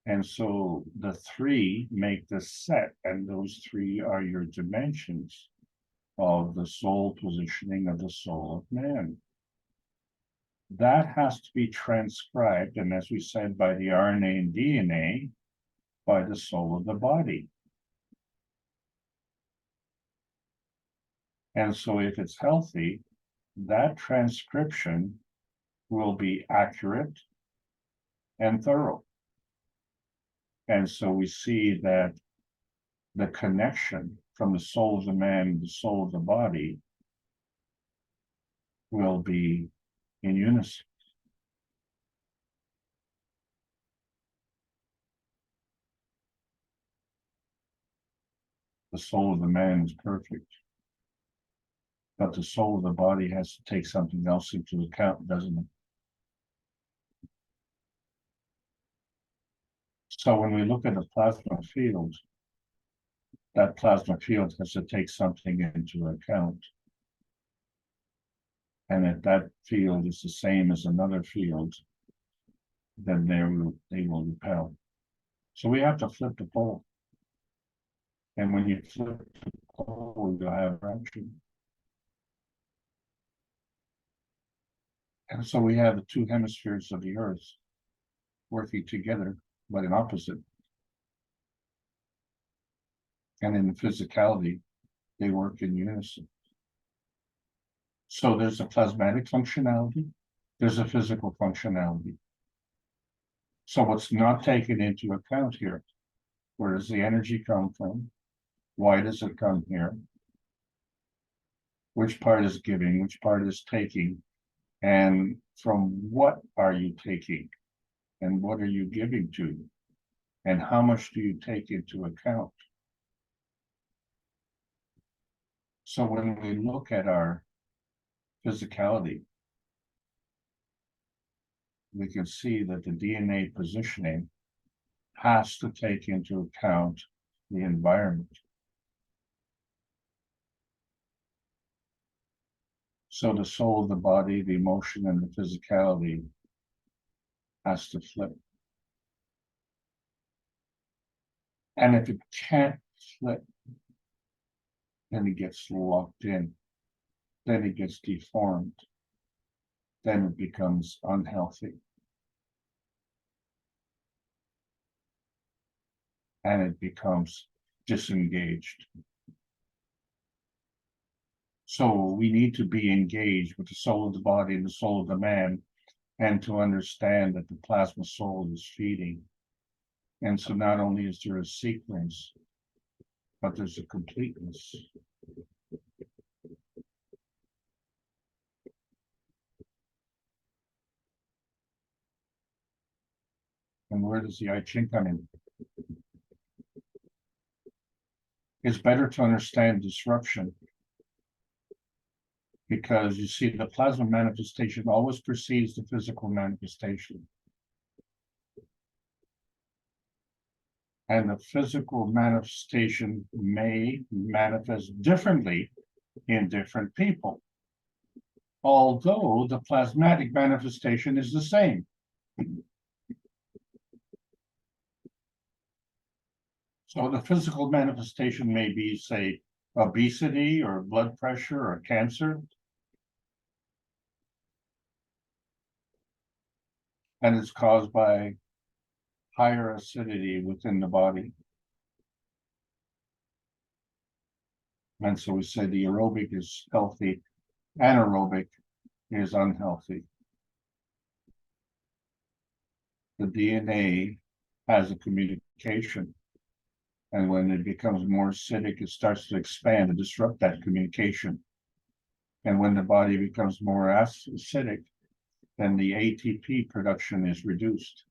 And so the 3 make the set, and those 3 are your dimensions of the soul positioning of the soul of man. That has to be transcribed, and as we said, by the RNA and DNA, by the soul of the body. And so if it's healthy, that transcription will be accurate and thorough. And so we see that the connection from the soul of the man to the soul of the body will be in unison. The soul of the man is perfect, but the soul of the body has to take something else into account, doesn't it? So when we look at the plasma field, that plasma field has to take something into account. And if that field is the same as another field, then they will repel. So we have to flip the pole. And when you flip the pole, you'll have action. And so we have the 2 hemispheres of the earth working together, but in opposite. And in the physicality, they work in unison. So there's a plasmatic functionality, there's a physical functionality. So what's not taken into account here? Where does the energy come from? Why does it come here? Which part is giving? Which part is taking? And from what are you taking? And what are you giving to? And how much do you take into account? So when we look at our physicality, we can see that the DNA positioning has to take into account the environment. So the soul of the body, the emotion, and the physicality has to flip. And if it can't flip, then it gets locked in. Then it gets deformed. Then it becomes unhealthy. And it becomes disengaged. So we need to be engaged with the soul of the body and the soul of the man, and to understand that the plasma soul is feeding. And so not only is there a sequence, but there's a completeness. And where does the I Ching come in? It's better to understand disruption, because you see the plasma manifestation always precedes the physical manifestation. And the physical manifestation may manifest differently in different people. although the plasmatic manifestation is the same. So the physical manifestation may be, say, obesity or blood pressure or cancer. And it's caused by higher acidity within the body. And so we say the aerobic is healthy, anaerobic is unhealthy. The DNA has a communication. And when it becomes more acidic, it starts to expand and disrupt that communication. And when the body becomes more acidic, then the ATP production is reduced.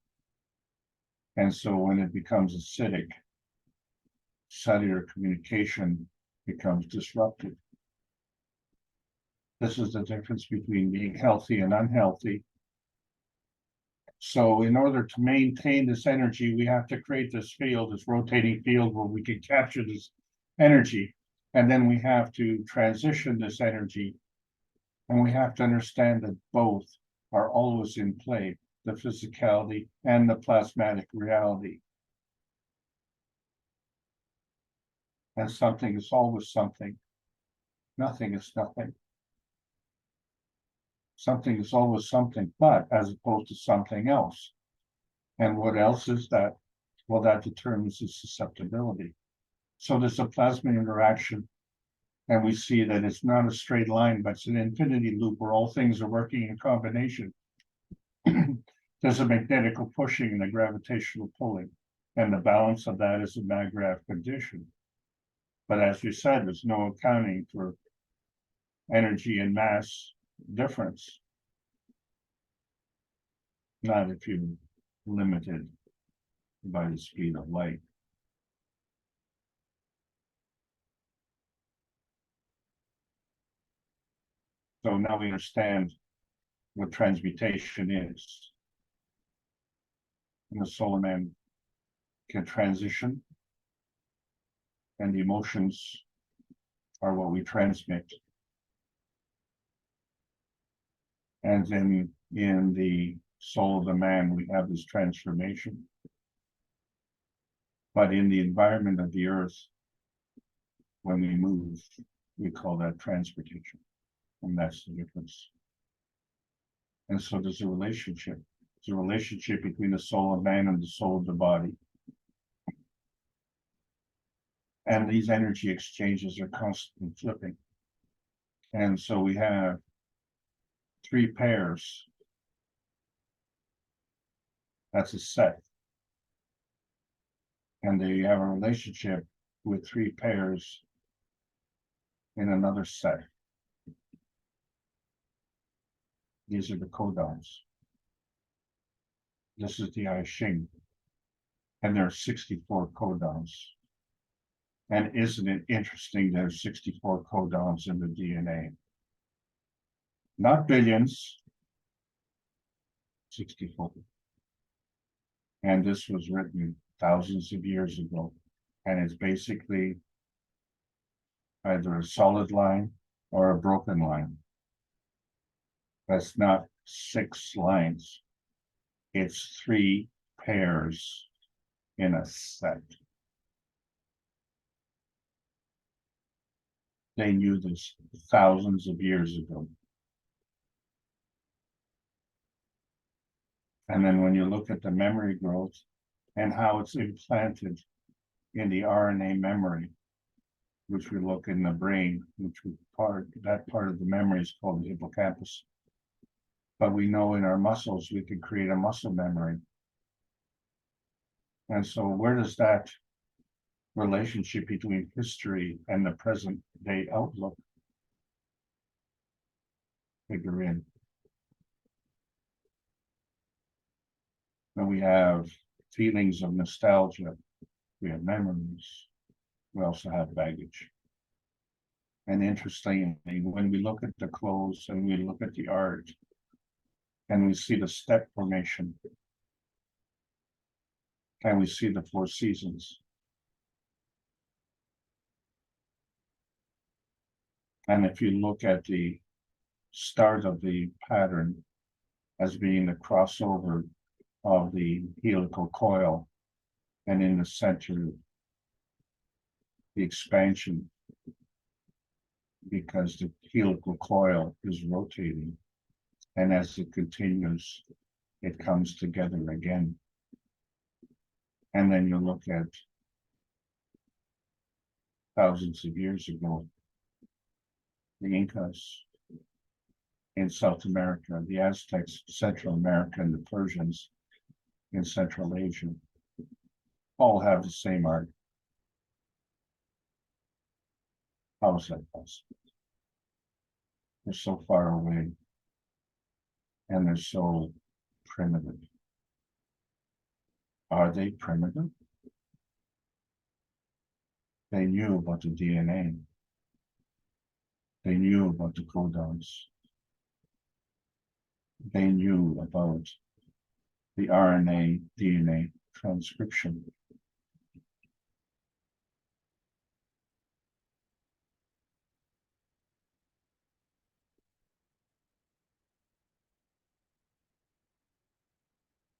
And so when it becomes acidic, cellular communication becomes disrupted. This is the difference between being healthy and unhealthy. So in order to maintain this energy, we have to create this field, this rotating field where we can capture this energy. And then we have to transition this energy. And we have to understand that both are always in play, the physicality and the plasmatic reality. And something is always something. Nothing is nothing. Something is always something, but as opposed to something else. And what else is that? Well, that determines its susceptibility. So there's a plasma interaction, and we see that it's not a straight line, but it's an infinity loop where all things are working in combination. There's a magnetical pushing and a gravitational pulling, and the balance of that is a Maggrav condition. But as we said, there's no accounting for energy and mass difference. Not if you're limited by the speed of light. So now we understand what transmutation is. And the solar man can transition, and the emotions are what we transmit. And then in the soul of the man, we have this transformation. But in the environment of the earth, when we move, we call that transportation. And that's the difference. And so there's a relationship. There's a relationship between the soul of man and the soul of the body. And these energy exchanges are constantly flipping. And so we have 3 pairs. That's a set. And they have a relationship with 3 pairs in another set. These are the codons. This is the I Ching. And there are 64 codons. And isn't it interesting there's 64 codons in the DNA? Not billions, 64. And this was written thousands of years ago. And it's basically either a solid line or a broken line. That's not 6 lines. It's 3 pairs in a set. They knew this thousands of years ago. And then when you look at the memory growth and how it's implanted in the RNA memory, which we look in the brain, that part of the memory is called the hippocampus. But we know in our muscles, we can create a muscle memory. And so where does that relationship between history and the present day outlook figure in? And we have feelings of nostalgia. We have memories. We also have baggage. And interestingly, when we look at the clothes and we look at the art, and we see the step formation, and we see the 4 seasons. And if you look at the start of the pattern as being the crossover of the helical coil, and in the center, the expansion, because the helical coil is rotating, and as it continues, it comes together again. And then you look at thousands of years ago, the Incas in South America, the Aztecs, Central America, and the Persians in Central Asia all have the same art. How is that possible? They're so far away and they're so primitive. Are they primitive? They knew about the DNA. They knew about the codons. They knew about the RNA, DNA transcription.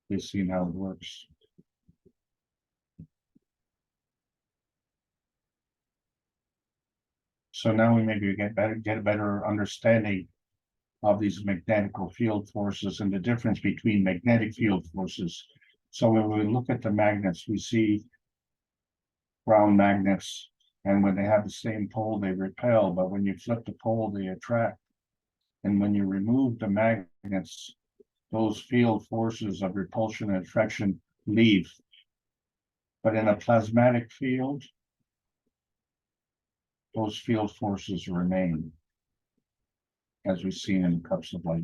They've seen how it works. So now we maybe get a better understanding of these magnetical field forces and the difference between magnetic field forces. So when we look at the magnets, we see ground magnets, and when they have the same pole, they repel, but when you flip the pole, they attract. And when you remove the magnets, those field forces of repulsion and attraction leave. But in a plasmatic field, those field forces remain, as we've seen in the cups of light.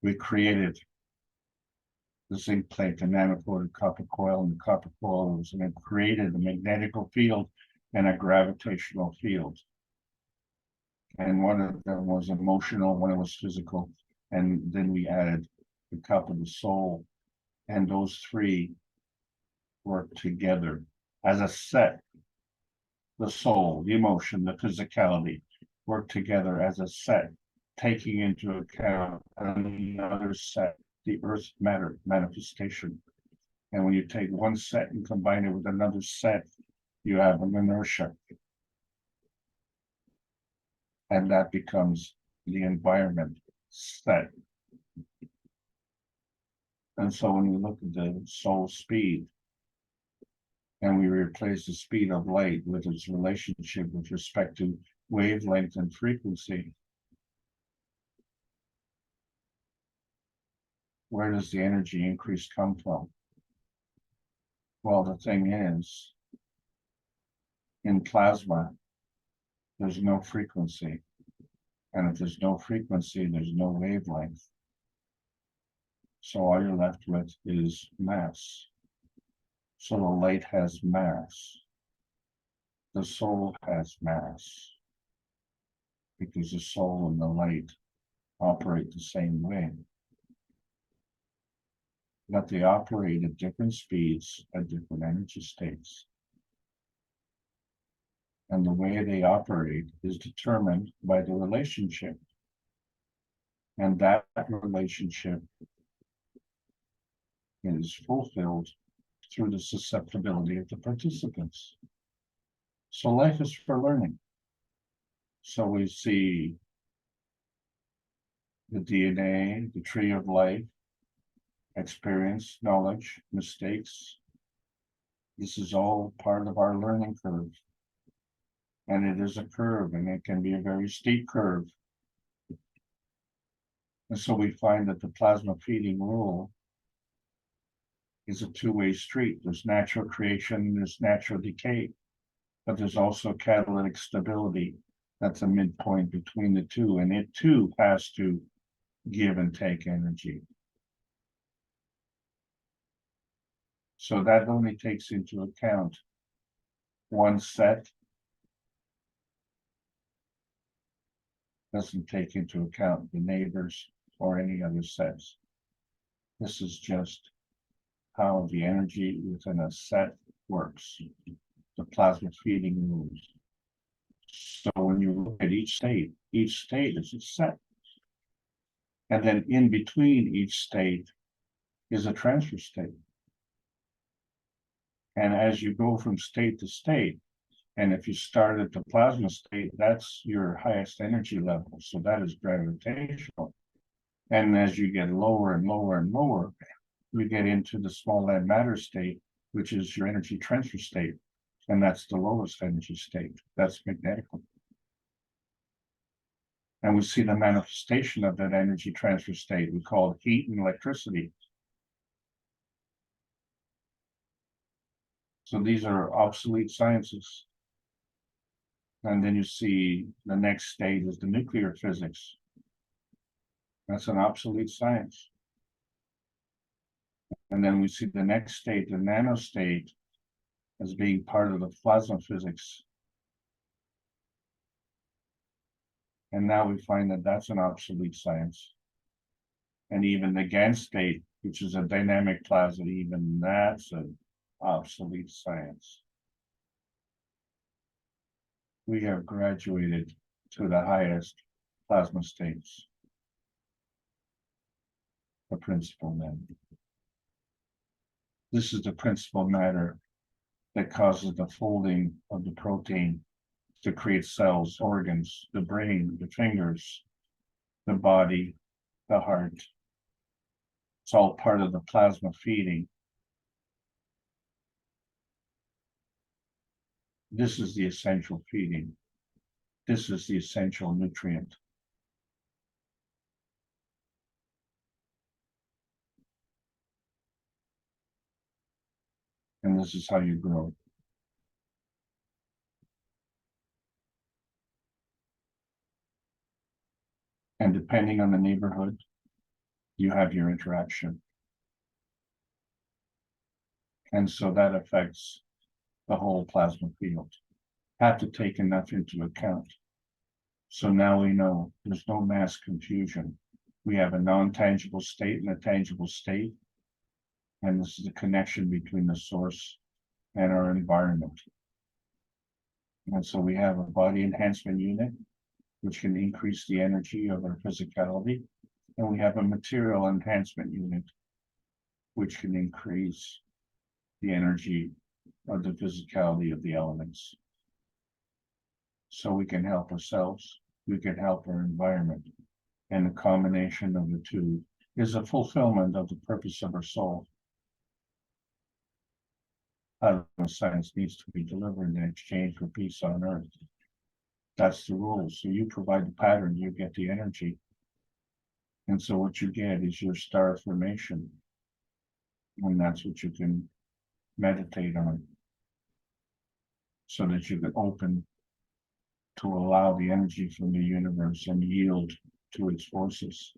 We created the zinc plate, the nanocoated copper coil, and the copper coils, and it created a magnetical field and a gravitational field. And one of them was emotional, one was physical, and then we added the cup of the soul, and those three work together as a set. The soul, the emotion, the physicality work together as a set, taking into account another set, the earth matter manifestation. And when you take one set and combine it with another set, you have an inertia. And that becomes the environment set. And so when we look at the soul speed, and we replace the speed of light with its relationship with respect to wavelength and frequency, where does the energy increase come from? Well, the thing is, in plasma, there's no frequency. And if there's no frequency, there's no wavelength. So all you're left with is mass. So the light has mass. The soul has mass. Because the soul and the light operate the same way. But they operate at different speeds at different energy states. And the way they operate is determined by the relationship. And that relationship is fulfilled through the susceptibility of the participants. So life is for learning. So we see the DNA, the tree of life, experience, knowledge, mistakes. This is all part of our learning curve. And it is a curve, and it can be a very steep curve. And so we find that the plasma feeding rule is a two-way street. There's natural creation, there's natural decay, but there's also catalytic stability. That's a midpoint between the two, and it too has to give and take energy. So that only takes into account one set, doesn't take into account the neighbors or any other sets. This is just how the energy within a set works, the plasma feeding rules. So when you look at each state is a set. And then in between each state is a transfer state. And as you go from state to state, and if you start at the plasma state, that's your highest energy level. So that is gravitational. And as you get lower and lower and lower, we get into the small antimatter state, which is your energy transfer state. And that's the lowest energy state. That's magnetical. And we see the manifestation of that energy transfer state. We call it heat and electricity. So these are obsolete sciences. And then you see the next state is the nuclear physics. That's an obsolete science. And then we see the next state, the nano state, as being part of the plasma physics. And now we find that that's an obsolete science. And even the GAN state, which is a dynamic plasma, even that's an obsolete science. We have graduated to the highest plasma states. The principal matter. This is the principal matter that causes the folding of the protein to create cells, organs, the brain, the fingers, the body, the heart. It's all part of the plasma feeding. This is the essential feeding. This is the essential nutrient. And this is how you grow. And depending on the neighborhood, you have your interaction. And so that affects the whole plasma field. Have to take enough into account. So now we know there's no mass confusion. We have a non-tangible state and a tangible state. And this is the connection between the source and our environment. And so we have a body enhancement unit, which can increase the energy of our physicality. And we have a material enhancement unit, which can increase the energy of the physicality of the elements. So we can help ourselves, we can help our environment. And the combination of the two is a fulfillment of the purpose of our soul. Plasma science needs to be delivered in exchange for peace on earth. That's the rule. So you provide the pattern, you get the energy. And so what you get is your star formation. And that's what you can meditate on. So that you can open to allow the energy from the universe and yield to its forces.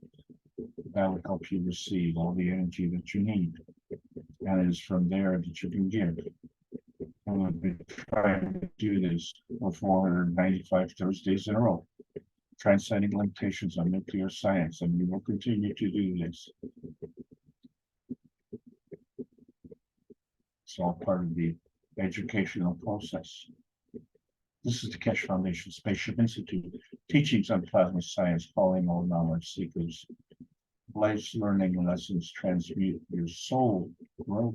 That will help you receive all the energy that you need. And it is from there that you can give. And we've been trying to do this for 495 Thursdays in a row, transcending limitations on nuclear science, and we will continue to do this. It's all part of the educational process. This is the Keshe Foundation Spaceship Institute, teachings on plasma science, calling all knowledge seekers. Life's learning lessons transmute your soul growth.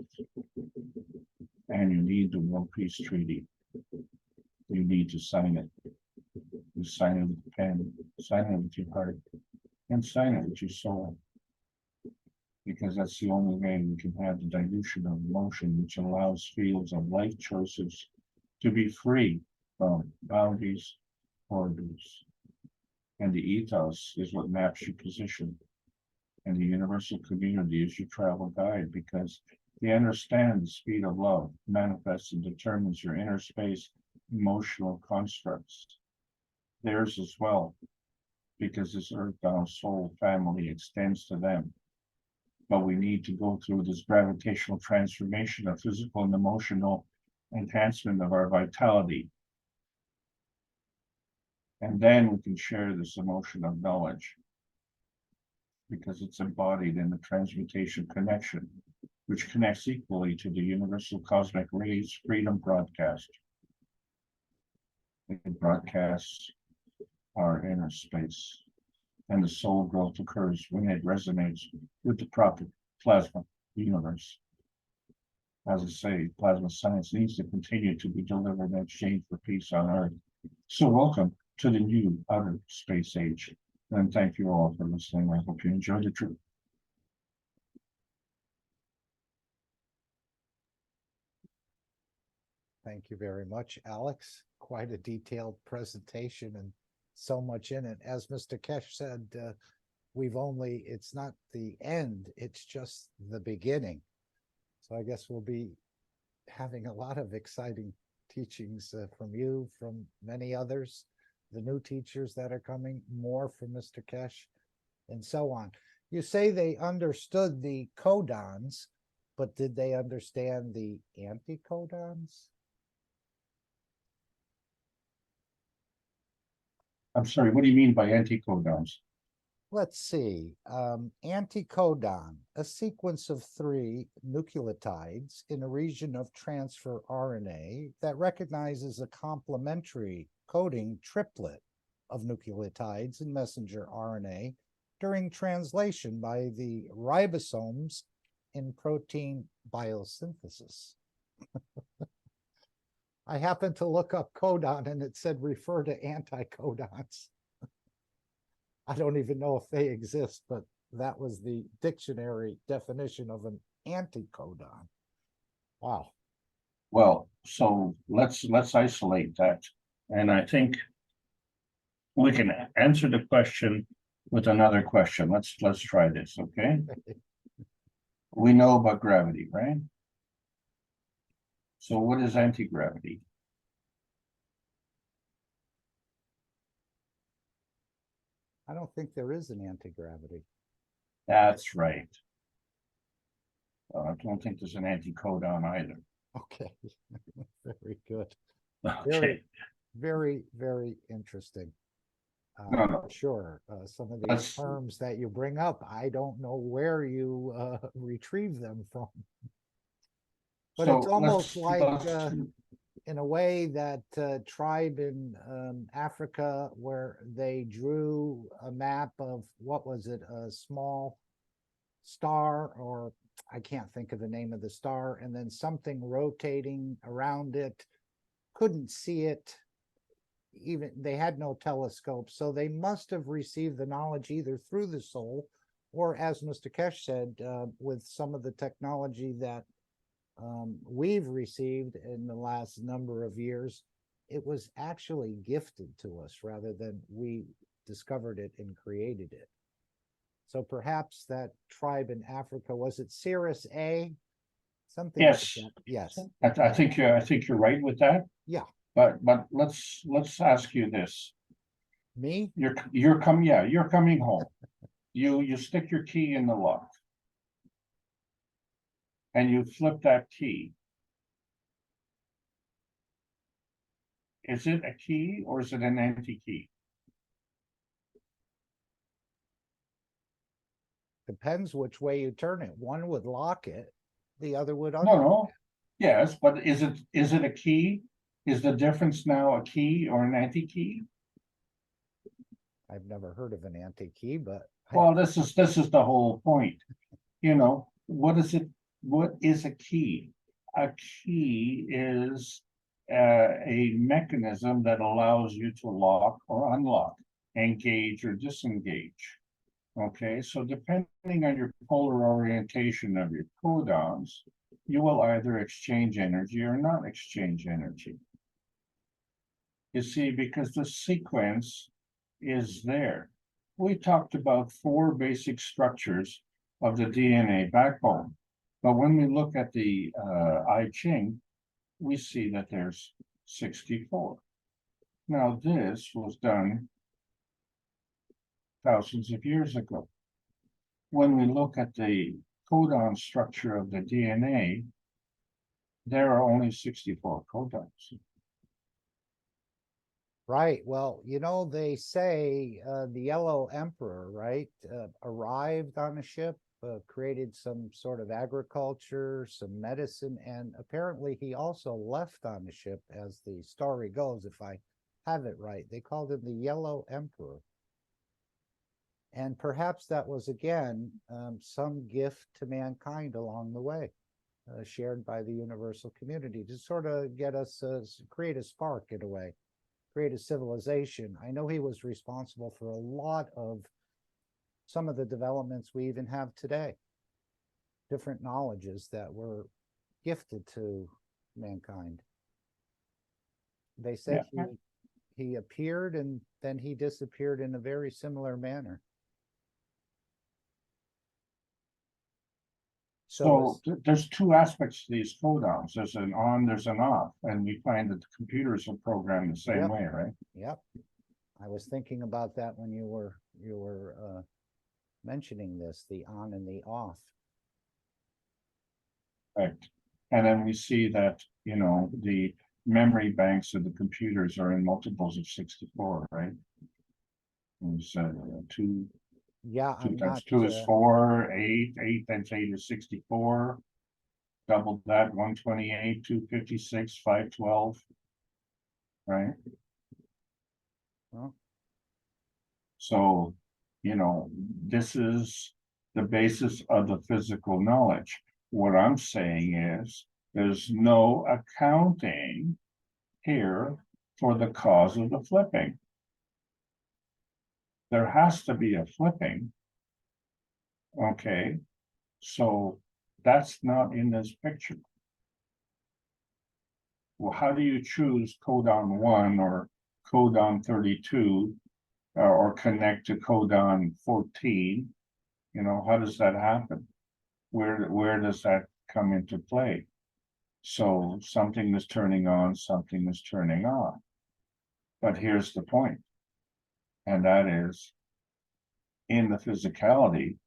And you need the World Peace Treaty. You need to sign it. You sign it with a pen, sign it with your heart, and sign it with your soul. Because that's the only way we can have the dilution of emotion, which allows fields of life choices to be free from boundaries, borders. And the ethos is what maps your position. And the universal community is your travel guide, because they understand the speed of love manifests and determines your inner space emotional constructs. Theirs as well, because this earthbound soul family extends to them. But we need to go through this gravitational transformation of physical and emotional enhancement of our vitality. And then we can share this emotion of knowledge, because it's embodied in the transmutation connection, which connects equally to the universal cosmic rays freedom broadcast. It broadcasts our inner space, and the soul growth occurs when it resonates with the proper plasma universe. As I say, plasma science needs to continue to be delivered in exchange for peace on Earth. So welcome to the new outer space age. And thank you all for listening. I hope you enjoyed the trip. Thank you very much, Alex. Quite a detailed presentation and so much in it. As Mr. Keshe said, it's not the end, it's just the beginning. So I guess we'll be having a lot of exciting teachings from you, from many others, the new teachers that are coming, more from Mr. Keshe, and so on. You say they understood the codons, but did they understand the anticodons? I'm sorry, what do you mean by anticodons? Let's see. Anticodon, a sequence of 3 nucleotides in a region of transfer RNA that recognizes a complementary coding triplet of nucleotides in messenger RNA during translation by the ribosomes in protein biosynthesis. I happened to look up codon and it said refer to anticodons. I don't even know if they exist, but that was the dictionary definition of an anticodon. Wow. Well, so let's isolate that. And I think we can answer the question with another question. Let's try this, okay? We know about gravity, right? So what is anti-gravity? I don't think there is an anti-gravity. That's right. I don't think there's an anticodon either. Okay, very good. Okay. Very, very interesting. No. Sure, some of these terms that you bring up, I don't know where you retrieve them from. But so it's almost like, in a way, that tribe in Africa where they drew a map of, what was it, a small star, or I can't think of the name of the star, and then something rotating around it, couldn't see it, even they had no telescope, so they must have received the knowledge either through the soul, or as Mr. Keshe said, with some of the technology that we've received in the last number of years, it was actually gifted to us rather than we discovered it and created it. So perhaps that tribe in Africa, was it Cirrus A? Something yes. like that. Yes. I think you're right with that. Yeah. But let's ask you this. Me? You're coming home. You stick your key in the lock. And you flip that key. Is it a key or is it an anti-key? Depends which way you turn it. One would lock it, the other would No. unlock it. Yes, but is it a key? Is the difference now a key or an anti-key? I've never heard of an anti-key, but well, this is the whole point. You know, what is it? What is a key? A key is a mechanism that allows you to lock or unlock, engage or disengage. Okay, so depending on your polar orientation of your codons, you will either exchange energy or not exchange energy. You see, because the sequence is there. We talked about 4 basic structures of the DNA backbone. But when we look at the I Ching, we see that there's 64. Now, this was done thousands of years ago. When we look at the codon structure of the DNA, there are only 64 codons. Right. Well, you know, they say the Yellow Emperor, right, arrived on a ship, created some sort of agriculture, some medicine, and apparently he also left on the ship, as the story goes, if I have it right. They called him the Yellow Emperor. And perhaps that was, again, some gift to mankind along the way, shared by the universal community to sort of get us, create a spark in a way, create a civilization. I know he was responsible for a lot of some of the developments we even have today, different knowledges that were gifted to mankind. They said he appeared and then he disappeared in a very similar manner. So there's two aspects to these codons. There's an on, there's an off, and we find that the computers are programmed the same way, right? Yep. I was thinking about that when you were mentioning this, the on and the off. Right. And then we see that, you know, the memory banks of the computers are in multiples of 64, right? It's 2. Yeah, 2 times 2 is 4, 8, 8 times 8 is 64. Double that, 128, 256, 512. Right? Well, so, you know, this is the basis of the physical knowledge. What I'm saying is there's no accounting here for the cause of the flipping. There has to be a flipping. Okay, so that's not in this picture. Well, how do you choose codon 1 or codon 32 or connect to codon 14? You know, how does that happen? Where does that come into play? So something is turning on, something is turning off. But here's the point, and that is, in the physicality,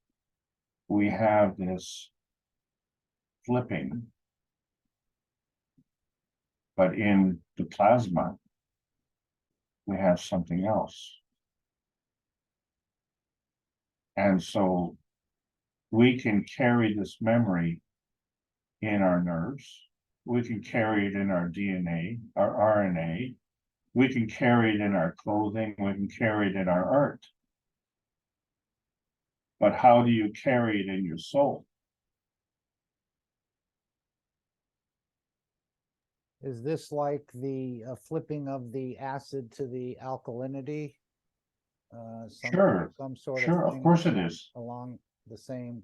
we have this flipping, but in the plasma, we have something else. And so we can carry this memory in our nerves, we can carry it in our DNA, our RNA, we can carry it in our clothing, we can carry it in our art. But how do you carry it in your soul? is this like the flipping of the acid to the alkalinity? Some sort Sure, of of course it is. Along the same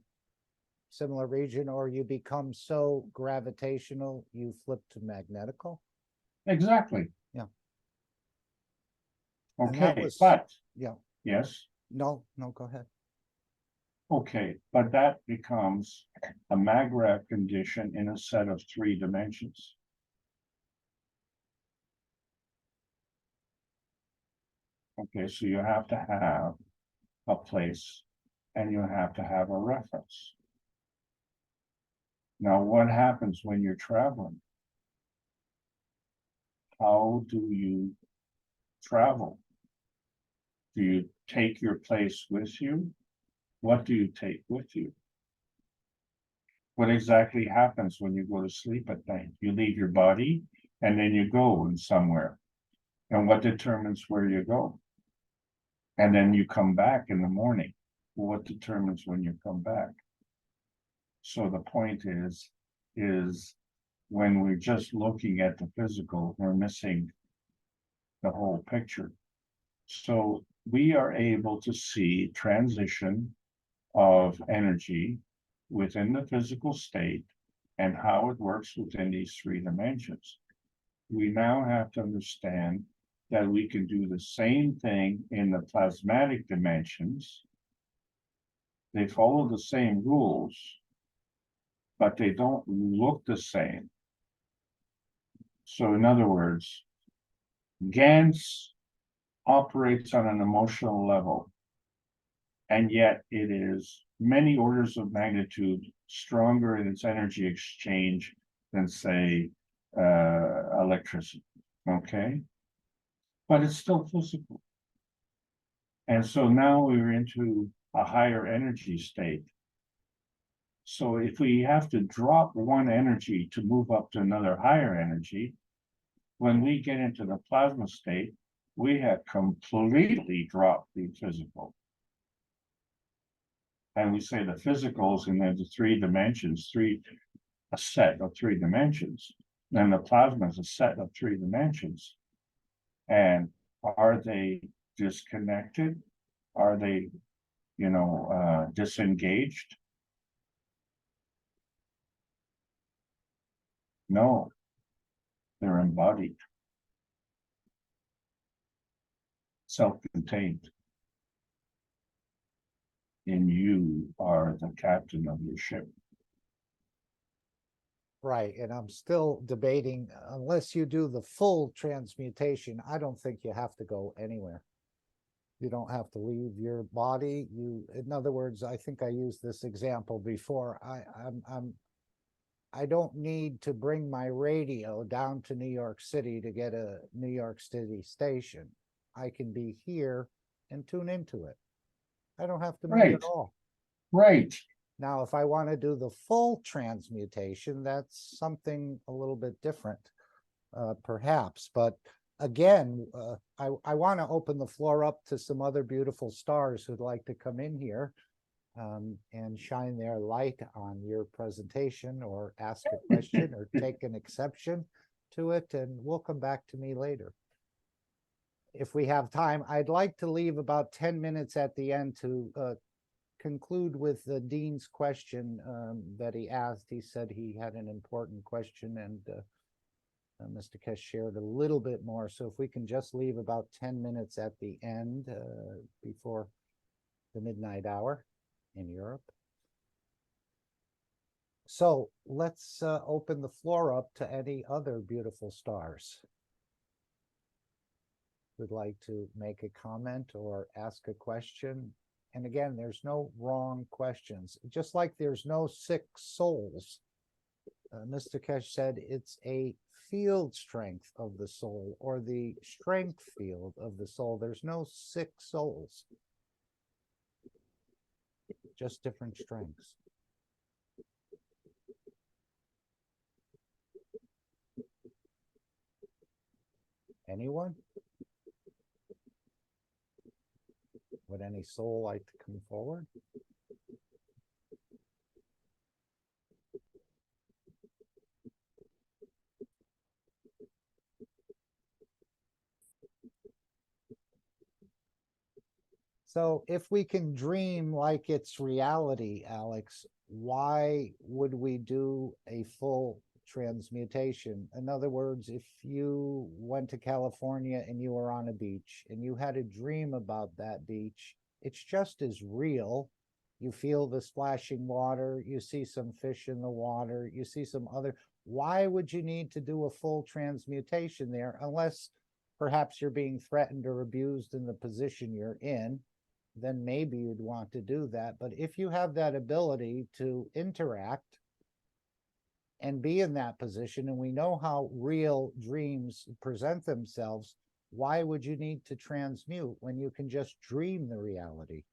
similar region, or you become so gravitational you flip to magnetical? Exactly. Yeah. Okay, but yeah. Yes. No, go ahead. Okay, but that becomes a Magravs condition in a set of 3 dimensions. Okay, so you have to have a place and you have to have a reference. Now, what happens when you're traveling? How do you travel? Do you take your place with you? What do you take with you? What exactly happens when you go to sleep at night? You leave your body and then you go in somewhere. And what determines where you go? And then you come back in the morning. What determines when you come back? So the point is when we're just looking at the physical, we're missing the whole picture. So we are able to see transition of energy within the physical state and how it works within these 3 dimensions. We now have to understand that we can do the same thing in the plasmatic dimensions. They follow the same rules, but they don't look the same. So in other words, GANS operates on an emotional level, and yet it is many orders of magnitude stronger in its energy exchange than, say, electricity, okay? But it's still physical. And so now we're into a higher energy state. So if we have to drop one energy to move up to another higher energy, when we get into the plasma state, we had completely dropped the physical. And we say the physicals and then the 3 dimensions, a set of 3 dimensions. Then the plasma is a set of 3 dimensions. And are they disconnected? Are they, disengaged? No, they're embodied, self-contained. And you are the captain of your ship. Right, and I'm still debating, unless you do the full transmutation, I don't think you have to go anywhere. You don't have to leave your body. In other words, I think I used this example before. I don't need to bring my radio down to New York City to get a New York City station. I can be here and tune into it. I don't have to move at all. Right. Now, if I want to do the full transmutation, that's something a little bit different, perhaps. But again, I want to open the floor up to some other beautiful stars who'd like to come in here and shine their light on your presentation, or ask a question or take an exception to it, and we'll come back to me later. If we have time, I'd like to leave about 10 minutes at the end to conclude with the Dean's question that he asked. He said he had an important question, and Mr. Keshe shared a little bit more. So if we can just leave about 10 minutes at the end before the midnight hour in Europe. So let's open the floor up to any other beautiful stars who'd like to make a comment or ask a question. And again, there's no wrong questions. Just like there's no sick souls. Mr. Keshe said it's a field strength of the soul, or the strength field of the soul. There's no sick souls. Just different strengths. Anyone? Would any soul like to come forward? So if we can dream like it's reality, Alex, why would we do a full transmutation? In other words, if you went to California and you were on a beach and you had a dream about that beach, it's just as real. You feel the splashing water, you see some fish in the water, you see some other. Why would you need to do a full transmutation there, unless perhaps you're being threatened or abused in the position you're in? Then maybe you'd want to do that. But if you have that ability to interact and be in that position, and we know how real dreams present themselves, why would you need to transmute when you can just dream the reality?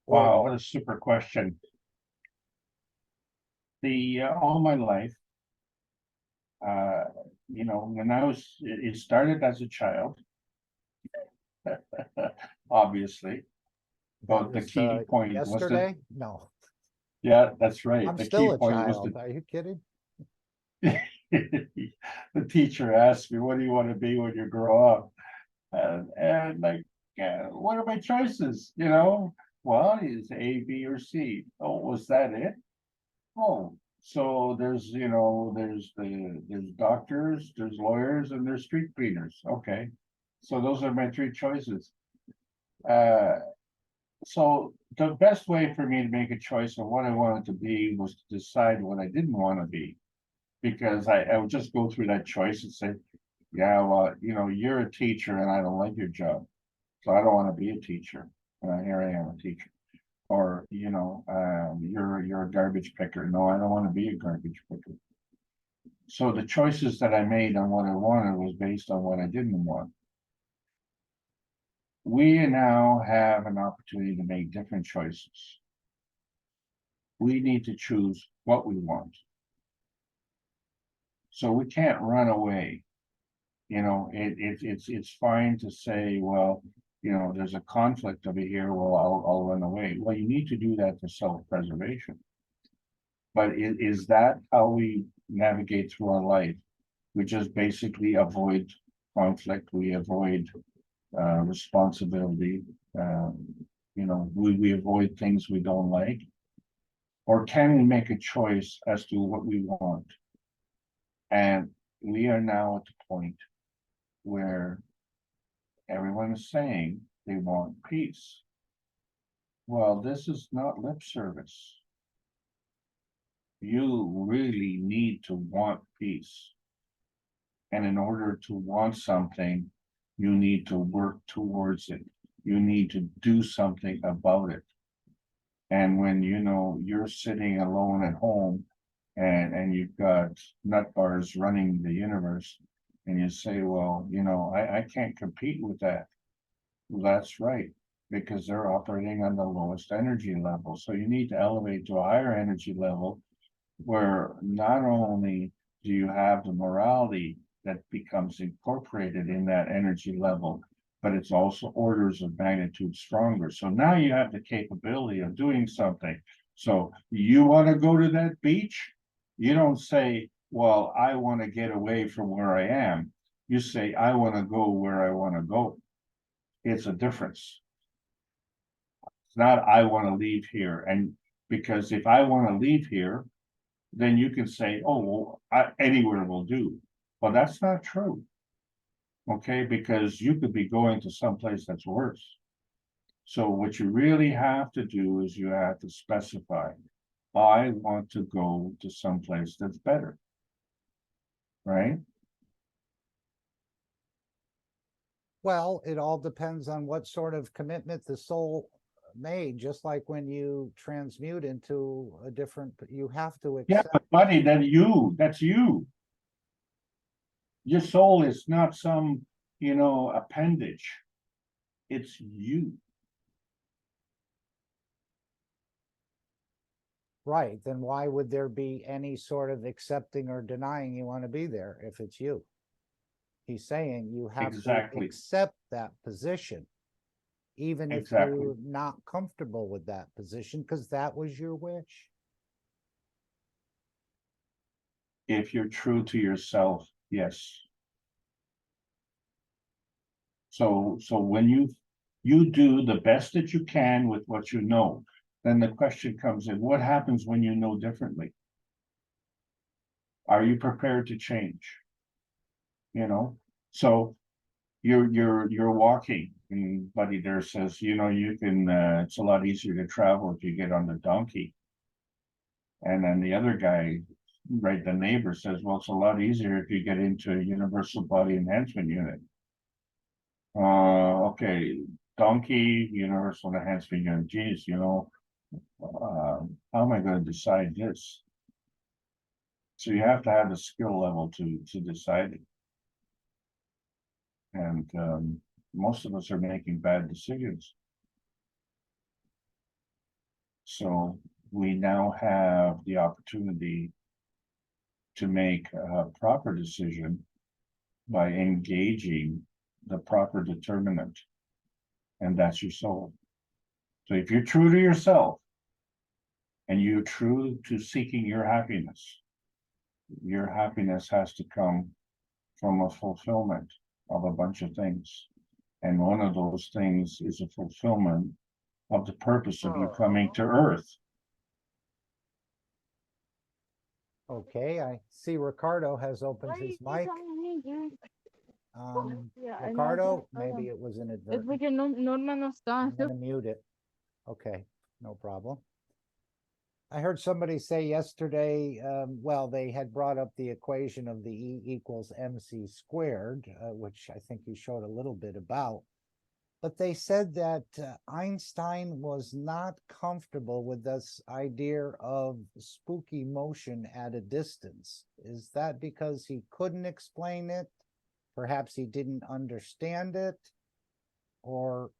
Wow, what a super question. All my life, when it started as a child, obviously, but the key point yesterday? No. Yeah, that's right. I'm the still key a point child. Are you kidding? The teacher asked me, "What do you want to be when you grow up?" And like, what are my choices? Well, it's A, B, or C. Oh, was that it? Oh, so there's doctors, there's lawyers, and there's street cleaners. Okay, so those are my 3 choices. So the best way for me to make a choice of what I wanted to be was to decide what I didn't want to be, because I would just go through that choice and say, yeah, well, you're a teacher and I don't like your job, so I don't want to be a teacher. Here I am, a teacher. Or you're a garbage picker. No, I don't want to be a garbage picker. So the choices that I made on what I wanted was based on what I didn't want. We now have an opportunity to make different choices. We need to choose what we want. So we can't run away. You know, it's fine to say, well, you know, there's a conflict over here, well, I'll run away. Well, you need to do that for self-preservation. But is that how we navigate through our life? We just basically avoid conflict, we avoid responsibility, you know, we avoid things we don't like? Or can we make a choice as to what we want? And we are now at the point where everyone is saying they want peace. Well, this is not lip service. You really need to want peace. And in order to want something, you need to work towards it. You need to do something about it. And when you know you're sitting alone at home and you've got nut bars running the universe, and you say, well, you know, I can't compete with that. Well, that's right, because they're operating on the lowest energy level. So you need to elevate to a higher energy level where not only do you have the morality that becomes incorporated in that energy level, but it's also orders of magnitude stronger. So now you have the capability of doing something. So you want to go to that beach? You don't say, well, I want to get away from where I am. You say, I want to go where I want to go. It's a difference. It's not, I want to leave here. And because if I want to leave here, then you can say, oh, well, anywhere will do. Well, that's not true. Okay, because you could be going to someplace that's worse. So what you really have to do is you have to specify, I want to go to someplace that's better. Right? Well, it all depends on what sort of commitment the soul made, just like when you transmute into a different, you have to accept. Yeah, but buddy, that's you. Your soul is not some, you know, appendage. It's you. Right, then why would there be any sort of accepting or denying you want to be there if it's you? He's saying you have to accept that position, even if you're not comfortable with that position, because that was your wish. If you're true to yourself, yes. So when you do the best that you can with what you know, then the question comes in, what happens when you know differently? Are you prepared to change? You know, so you're walking, and buddy there says, you know, you can it's a lot easier to travel if you get on the donkey. And then the other guy, right, the neighbor says, well, it's a lot easier if you get into a universal body enhancement unit. Okay, donkey, universal enhancement unit. Geez, you know, how am I going to decide this? So you have to have the skill level to decide it. And most of us are making bad decisions. So we now have the opportunity to make a proper decision by engaging the proper determinant, and that's your soul. So if you're true to yourself and you're true to seeking your happiness has to come from a fulfillment of a bunch of things. And one of those things is a fulfillment of the purpose of you coming to Earth. Okay, I see Ricardo has opened his mic. Ricardo, maybe it was inadvertent. I'm going to mute it. Okay, no problem. I heard somebody say yesterday, well, they had brought up the equation of the E equals MC squared, which I think you showed a little bit about. But they said that Einstein was not comfortable with this idea of spooky motion at a distance. Is that because he couldn't explain it? Perhaps he didn't understand it? Or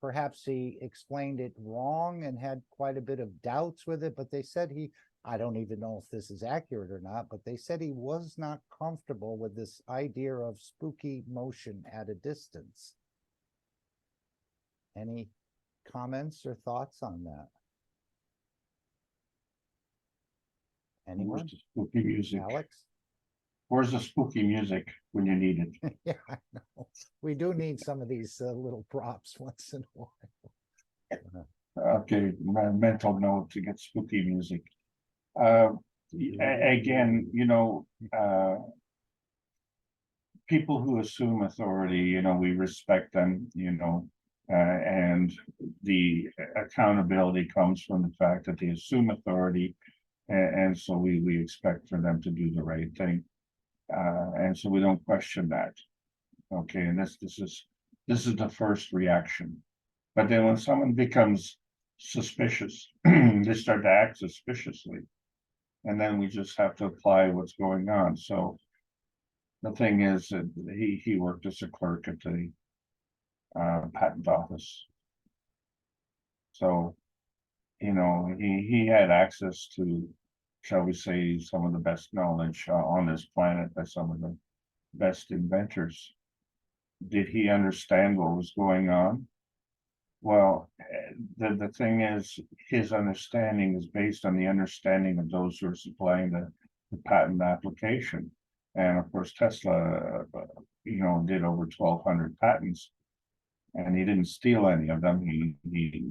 perhaps he explained it wrong and had quite a bit of doubts with it, but they said he I don't even know if this is accurate or not, but they said he was not comfortable with this idea of spooky motion at a distance. Any comments or thoughts on that? Anyone? Where's the spooky music? Alex? Where's the spooky music when you need it? Yeah, I know. We do need some of these little props once in a while. Okay, my mental note to get spooky music. Again, people who assume authority, we respect them, and the accountability comes from the fact that they assume authority, and so we expect for them to do the right thing, and so we don't question that. Okay, and this is the first reaction, but then when someone becomes suspicious, they start to act suspiciously, and then we just have to apply what's going on. So the thing is that he worked as a clerk at the patent office, so he had access to, shall we say, some of the best knowledge on this planet by some of the best inventors. Did he understand what was going on? Well, the thing is, his understanding is based on the understanding of those who are supplying the patent application. And of course, Tesla, did over 1,200 patents, and he didn't steal any of them.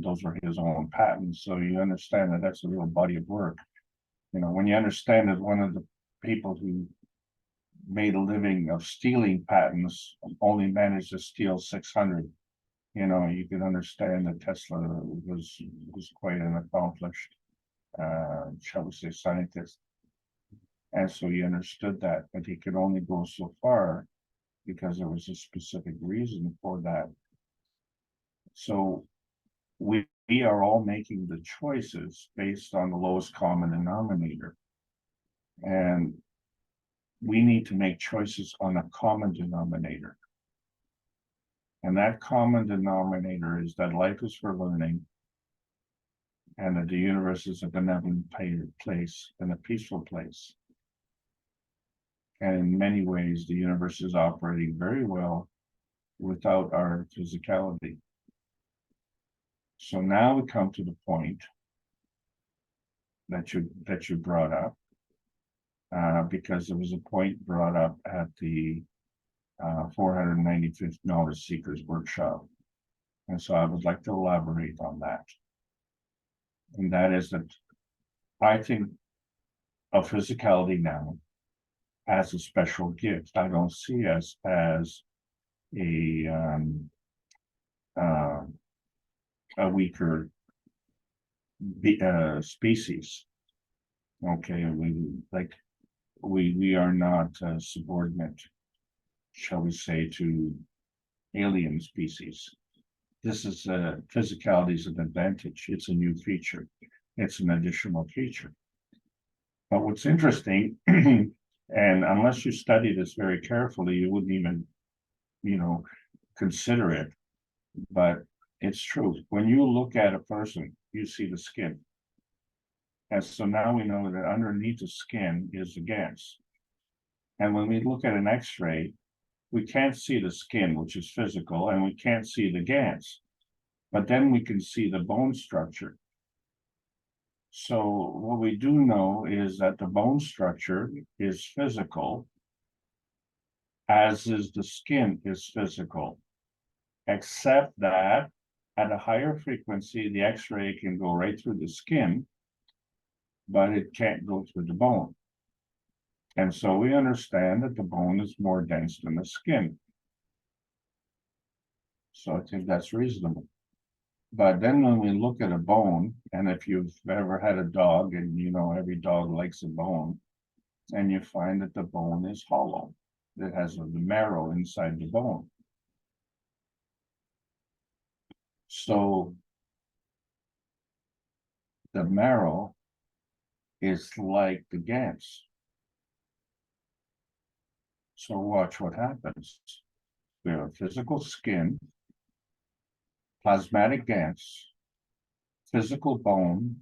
Those were his own patents. So you understand that that's a real body of work. When you understand that one of the people who made a living of stealing patents only managed to steal 600, you can understand that Tesla was quite an accomplished, shall we say, scientist. And so he understood that, but he could only go so far because there was a specific reason for that. So we are all making the choices based on the lowest common denominator. And we need to make choices on a common denominator. And that common denominator is that life is for learning, and that the universe is a benevolent place and a peaceful place. And in many ways, the universe is operating very well without our physicality. So now we come to the point that you brought up, because there was a point brought up at the 495th Knowledge Seekers Workshop. And so I would like to elaborate on that. And that is that I think of physicality now as a special gift. I don't see us as a weaker species. Okay, we are not subordinate, shall we say, to alien species. This is physicality is an advantage. It's a new feature. It's an additional feature. But what's interesting, and unless you study this very carefully, you wouldn't even, consider it. But it's true. When you look at a person, you see the skin. And so now we know that underneath the skin is the gans. And when we look at an X-ray, we can't see the skin, which is physical, and we can't see the gans. But then we can see the bone structure. So what we do know is that the bone structure is physical, as is the skin is physical, except that at a higher frequency, the X-ray can go right through the skin, but it can't go through the bone. And so we understand that the bone is more dense than the skin. So I think that's reasonable. But then when we look at a bone, and if you've ever had a dog, and every dog likes a bone, and you find that the bone is hollow, it has the marrow inside the bone. So the marrow is like the gans. So watch what happens. We have a physical skin, plasmatic gans, physical bone,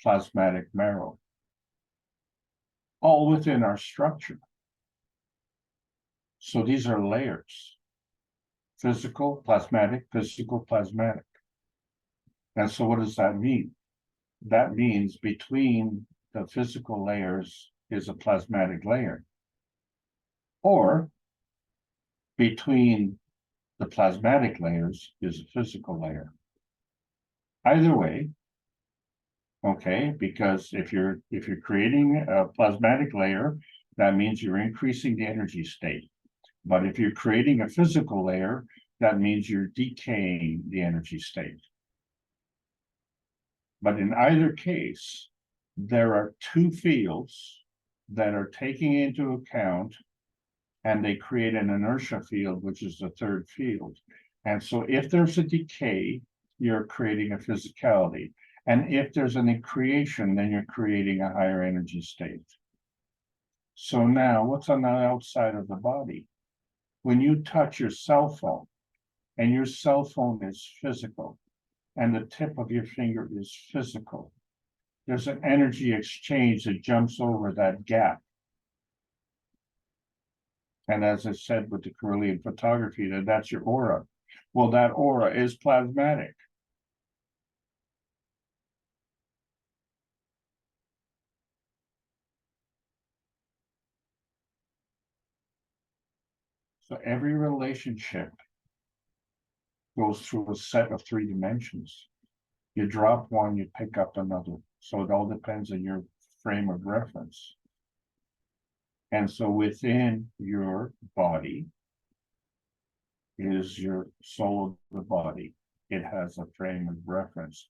plasmatic marrow. all within our structure. So these are layers: physical, plasmatic, physical, plasmatic. And so what does that mean? That means between the physical layers is a plasmatic layer, or between the plasmatic layers is a physical layer. Either way, okay, because if you're creating a plasmatic layer, that means you're increasing the energy state. But if you're creating a physical layer, that means you're decaying the energy state. But in either case, there are two fields that are taking into account, and they create an inertia field, which is the third field. And so if there's a decay, you're creating a physicality. And if there's a creation, then you're creating a higher energy state. So now what's on the outside of the body? When you touch your cell phone, and your cell phone is physical, and the tip of your finger is physical, there's an energy exchange that jumps over that gap. And as I said with the Carillion photography, that's your aura. Well, that aura is plasmatic. So every relationship goes through a set of 3 dimensions. You drop one, you pick up another. So it all depends on your frame of reference. And so within your body is your soul of the body. It has a frame of reference.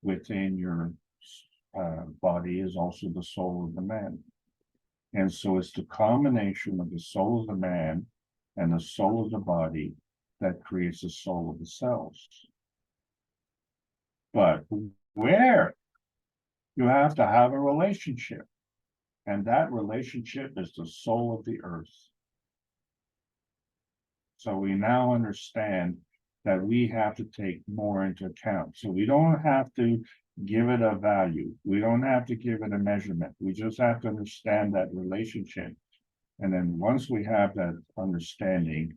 Within your body is also the soul of the man. And so it's the combination of the soul of the man and the soul of the body that creates the soul of the cells. But where? You have to have a relationship. And that relationship is the soul of the earth. So we now understand that we have to take more into account. So we don't have to give it a value. We don't have to give it a measurement. We just have to understand that relationship. And then once we have that understanding,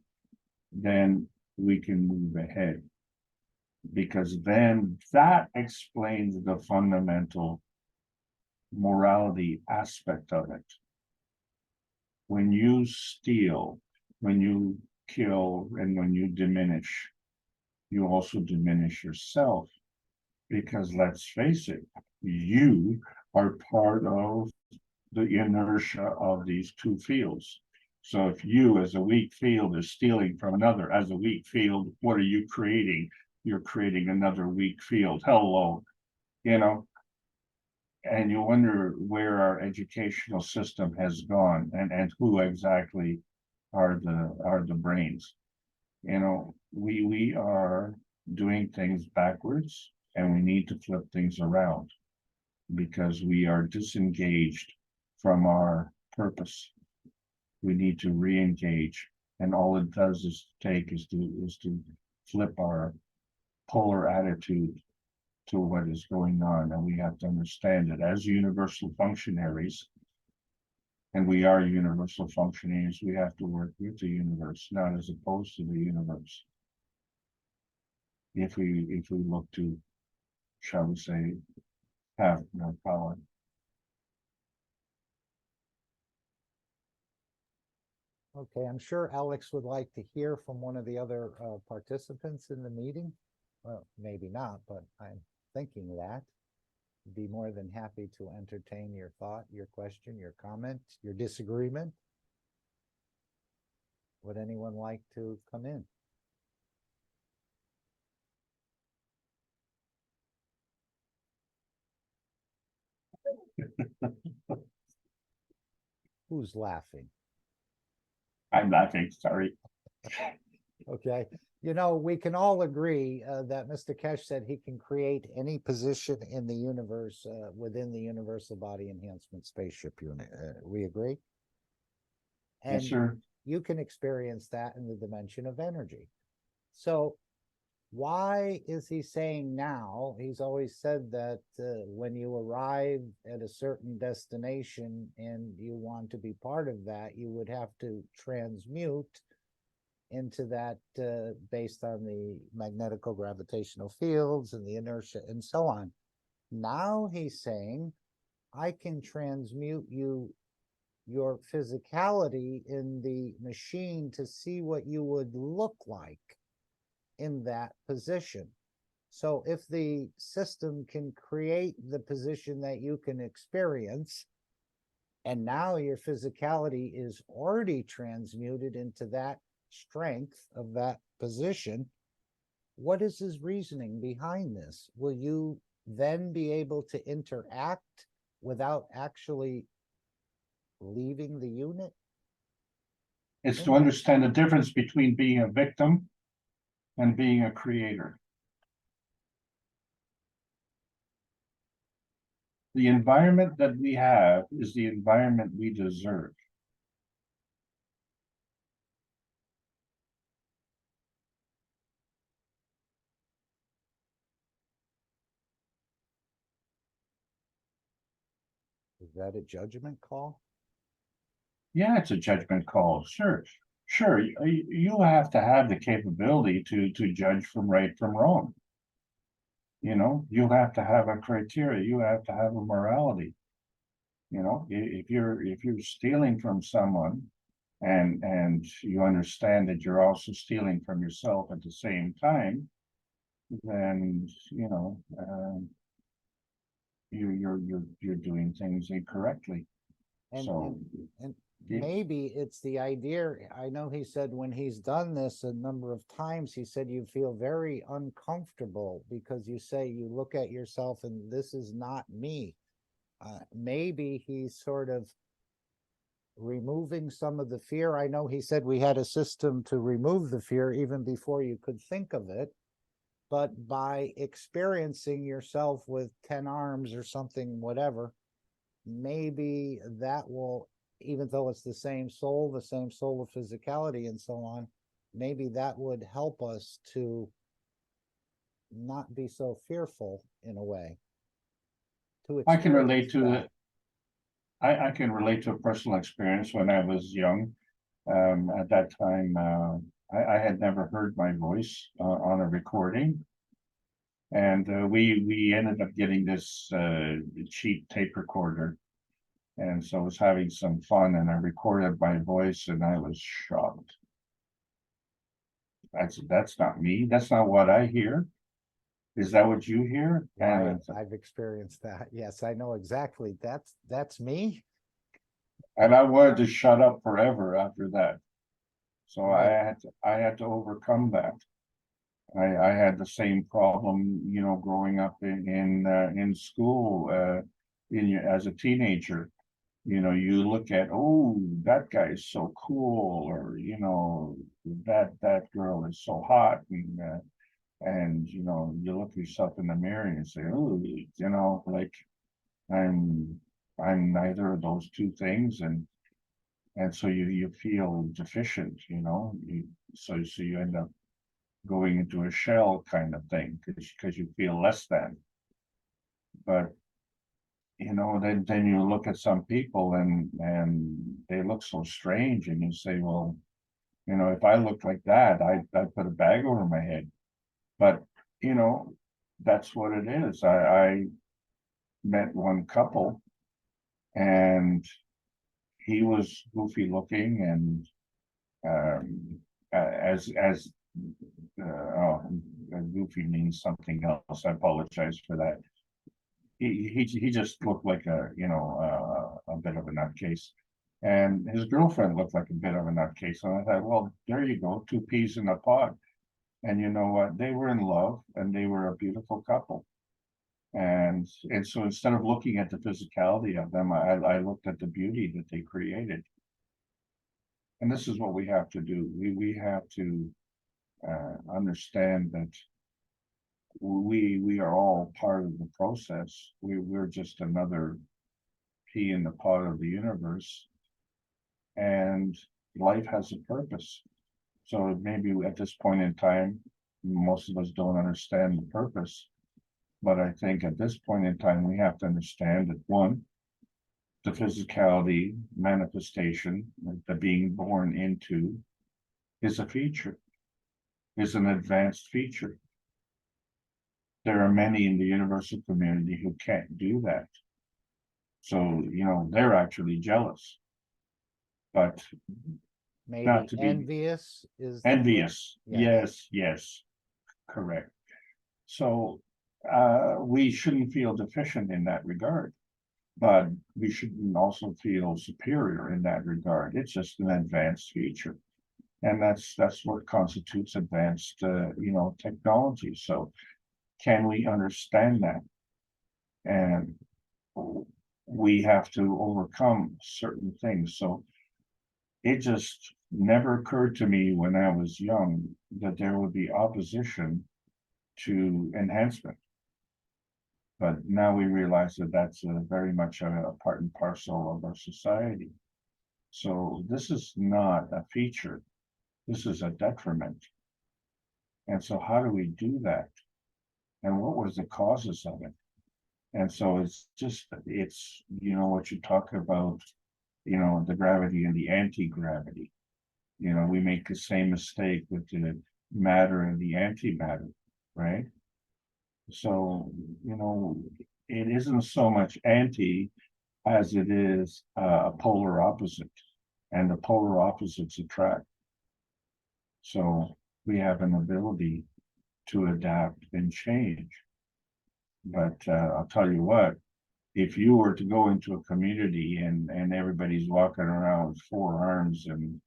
then we can move ahead. Because then that explains the fundamental morality aspect of it. When you steal, when you kill, and when you diminish, you also diminish yourself. Because let's face it, you are part of the inertia of these two fields. So if you as a weak field is stealing from another as a weak field, what are you creating? You're creating another weak field. Hello, and you wonder where our educational system has gone, and who exactly are the brains. We are doing things backwards, and we need to flip things around because we are disengaged from our purpose. We need to re-engage, and all it does is to flip our polar attitude to what is going on, and we have to understand it as universal functionaries. And we are universal functionaries. We have to work with the universe, not as opposed to the universe. If we look to, shall we say, have no power. Okay, I'm sure Alex would like to hear from one of the other participants in the meeting. Well, maybe not, but I'm thinking that. Be more than happy to entertain your thought, your question, your comment, your disagreement. Would anyone like to come in? Who's laughing? I'm laughing, sorry. Okay, we can all agree that Mr. Keshe said he can create any position in the universe within the Universal Body Enhancement Spaceship Unit. We agree? And yes, sir. You can experience that in the dimension of energy. So Why is he saying now? He's always said that when you arrive at a certain destination and you want to be part of that, you would have to transmute into that based on the magnetical gravitational fields and the inertia and so on. Now he's saying, I can transmute your physicality in the machine to see what you would look like in that position. So if the system can create the position that you can experience, and now your physicality is already transmuted into that strength of that position, what is his reasoning behind this? Will you then be able to interact without actually leaving the unit? It's to understand the difference between being a victim and being a creator. The environment that we have is the environment we deserve. Is that a judgment call? Yeah, it's a judgment call. Sure. Sure. You have to have the capability to judge from right from wrong. You know, you have to have a criteria. You have to have a morality. You know, if you're stealing from someone and you understand that you're also stealing from yourself at the same time, then you know you're doing things incorrectly. And, so and maybe it's the idea. I know he said when he's done this a number of times, he said you feel very uncomfortable because you say you look at yourself and this is not me. Maybe he's sort of removing some of the fear. I know he said we had a system to remove the fear even before you could think of it. But by experiencing yourself with 10 arms or something, whatever, maybe that will, even though it's the same soul of physicality and so on, maybe that would help us to not be so fearful in a way. I can relate to that. I can relate to a personal experience when I was young. At that time, I had never heard my voice on a recording. And we ended up getting this cheap tape recorder. And so I was having some fun and I recorded my voice and I was shocked. That's not me. That's not what I hear. Is that what you hear? Yeah, I've experienced that. Yes, I know exactly. That's me. And I wanted to shut up forever after that. So right. I had to overcome that. I had the same problem, you know, growing up in school, as a teenager. You know, you look at, oh, that guy is so cool, or you know, that girl is so hot, and you know, you look yourself in the mirror and say, oh, you know, like I'm neither of those two things, and so you feel deficient, you know, so you end up going into a shell kind of thing because you feel less than. But you know, then you look at some people and they look so strange, and you say, well, you know, if I looked like that, I'd put a bag over my head. But you know, that's what it is. I met one couple, and he was goofy looking, and as oh, goofy means something else. I apologize for that. He just looked like a, you know, a bit of a nutcase, and his girlfriend looked like a bit of a nutcase. And I thought, well, there you go, two peas in a pod. And you know what? They were in love, and they were a beautiful couple. And so instead of looking at the physicality of them, I looked at the beauty that they created. And this is what we have to do. We have to understand that we are all part of the process. We're just another pea in the pod of the universe, and life has a purpose. So maybe at this point in time, Most of us don't understand the purpose. But I think at this point in time, we have to understand that one, the physicality manifestation, the being born into, is a feature, is an advanced feature. There are many in the universal community who can't do that. So, you know, they're actually jealous. But Maybe not to be envious is the envious. word? Yes. Yes, correct. So we shouldn't feel deficient in that regard, but we shouldn't also feel superior in that regard. It's just an advanced feature. And that's what constitutes advanced, you know, technology. So can we understand that? And we have to overcome certain things. So it just never occurred to me when I was young that there would be opposition to enhancement. But now we realize that that's very much a part and parcel of our society. So this is not a feature. This is a detriment. And so how do we do that? And what was the causes of it? And so it's just, it's, you know, what you talk about, you know, the gravity and the anti-gravity. You know, we make the same mistake with the matter and the antimatter, right? So, you know, it isn't so much anti as it is a polar opposite, and the polar opposites attract. So we have an ability to adapt and change. But I'll tell you what, if you were to go into a community and everybody's walking around with 4 arms and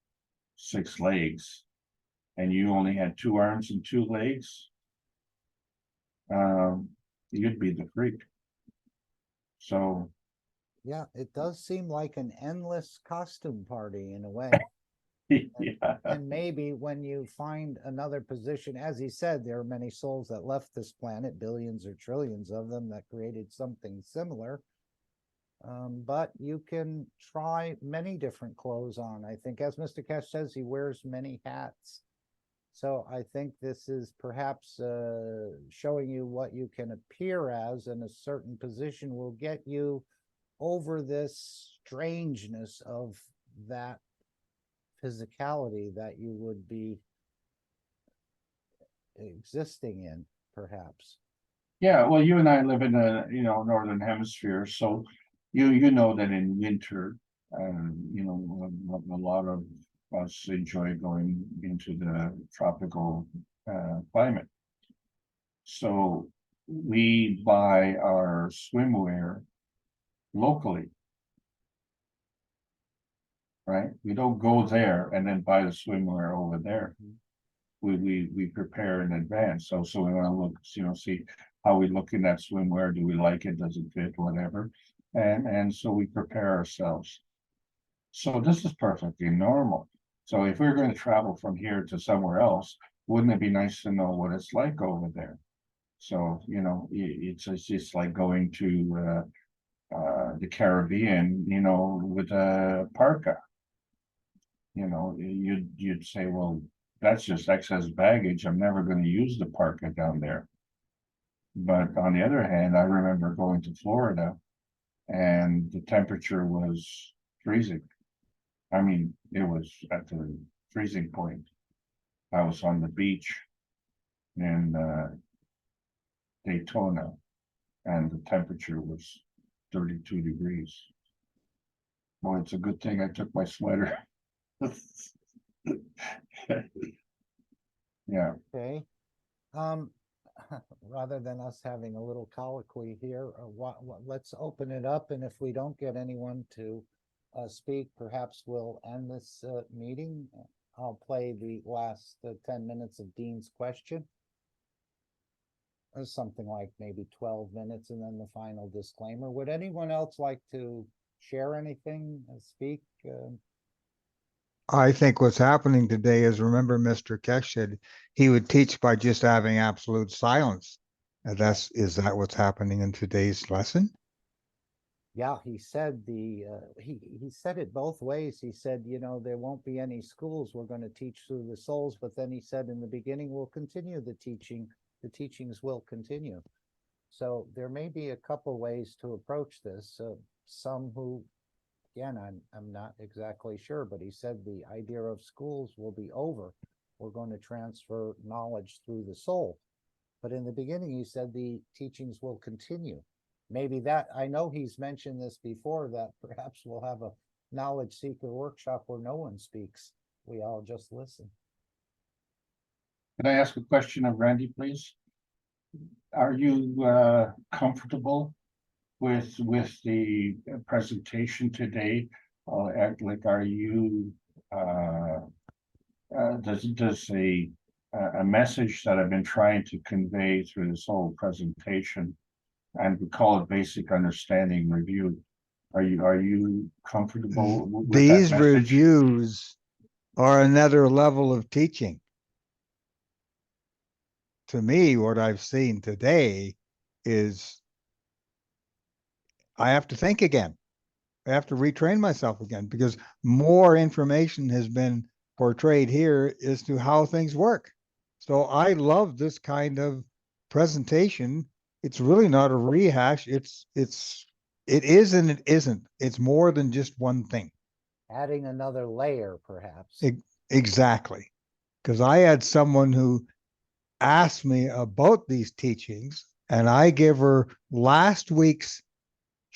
6 legs, and you only had 2 arms and 2 legs, you'd be the freak. So yeah, it does seem like an endless costume party in a way. yeah. And maybe when you find another position, as he said, there are many souls that left this planet, billions or trillions of them, that created something similar. But you can try many different clothes on. I think, as Mr. Keshe says, he wears many hats. So I think this is perhaps showing you what you can appear as in a certain position will get you over this strangeness of that physicality that you would be existing in, perhaps. Yeah, well, you and I live in a, you know, northern hemisphere, so you know that in winter, you know, a lot of us enjoy going into the tropical climate. So we buy our swimwear locally, right? We don't go there and then buy the swimwear over there. We prepare in advance. So we want to look, you know, see how we look in that swimwear. Do we like it? Does it fit? Whatever. And so we prepare ourselves. So this is perfectly normal. So if we're going to travel from here to somewhere else, wouldn't it be nice to know what it's like over there? So, you know, it's just like going to the Caribbean, you know, with a parka. You know, you'd say, well, that's just excess baggage. I'm never going to use the parka down there. But on the other hand, I remember going to Florida and the temperature was freezing. I mean, it was at the freezing point. I was on the beach in Daytona and the temperature was 32 degrees. Boy, it's a good thing I took my sweater. Yeah. Okay. Rather than us having a little colloquy here, let's open it up, and if we don't get anyone to speak, perhaps we'll end this meeting. I'll play the last 10 minutes of Dean's question. Or something like maybe 12 minutes, and then the final disclaimer. Would anyone else like to share anything, speak? I think what's happening today is, remember Mr. Keshe said he would teach by just having absolute silence. Is that what's happening in today's lesson? Yeah, he said he said it both ways. He said, you know, there won't be any schools. We're going to teach through the souls, but then he said in the beginning we'll continue the teaching. The teachings will continue. So there may be a couple ways to approach this. Some who, again, I'm not exactly sure, but he said the idea of schools will be over. We're going to transfer knowledge through the soul. But in the beginning, he said the teachings will continue. Maybe that, I know he's mentioned this before, that perhaps we'll have a knowledge seeker workshop where no one speaks. We all just listen. Can I ask a question of Randy, please? Are you comfortable with the presentation today? Like, are you does a message that I've been trying to convey through this whole presentation, and we call it basic understanding review, are you comfortable with These that message? reviews are another level of teaching. To me, what I've seen today is I have to think again. I have to retrain myself again because more information has been portrayed here as to how things work. So I love this kind of presentation. It's really not a rehash. It is and it isn't. It's more than just one thing. Adding another layer, perhaps. Exactly. Because I had someone who asked me about these teachings, and I gave her last week's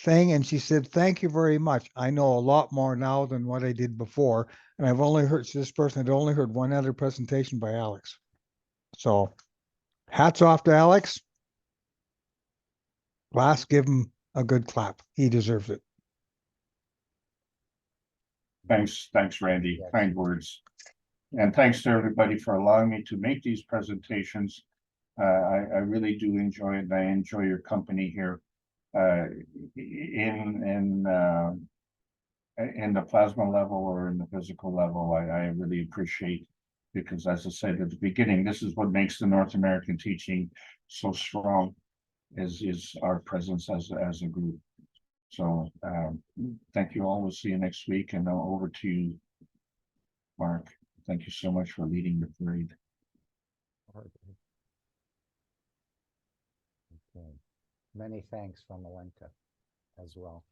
thing, and she said, "Thank you very much. I know a lot more now than what I did before." And I've only heard, this person had only heard one other presentation by Alex. So hats off to Alex. Last, give him a good clap. He deserves it. Thanks, Randy. Yes. Kind words. And thanks to everybody for allowing me to make these presentations. I really do enjoy it, and I enjoy your company here in the plasma level or in the physical level. I really appreciate, because as I said at the beginning, this is what makes the North American teaching so strong, is our presence as a group. So thank you all. We'll see you next week, and now over to you, Mark. Thank you so much for leading the parade. Okay. Many thanks from Alenka as well.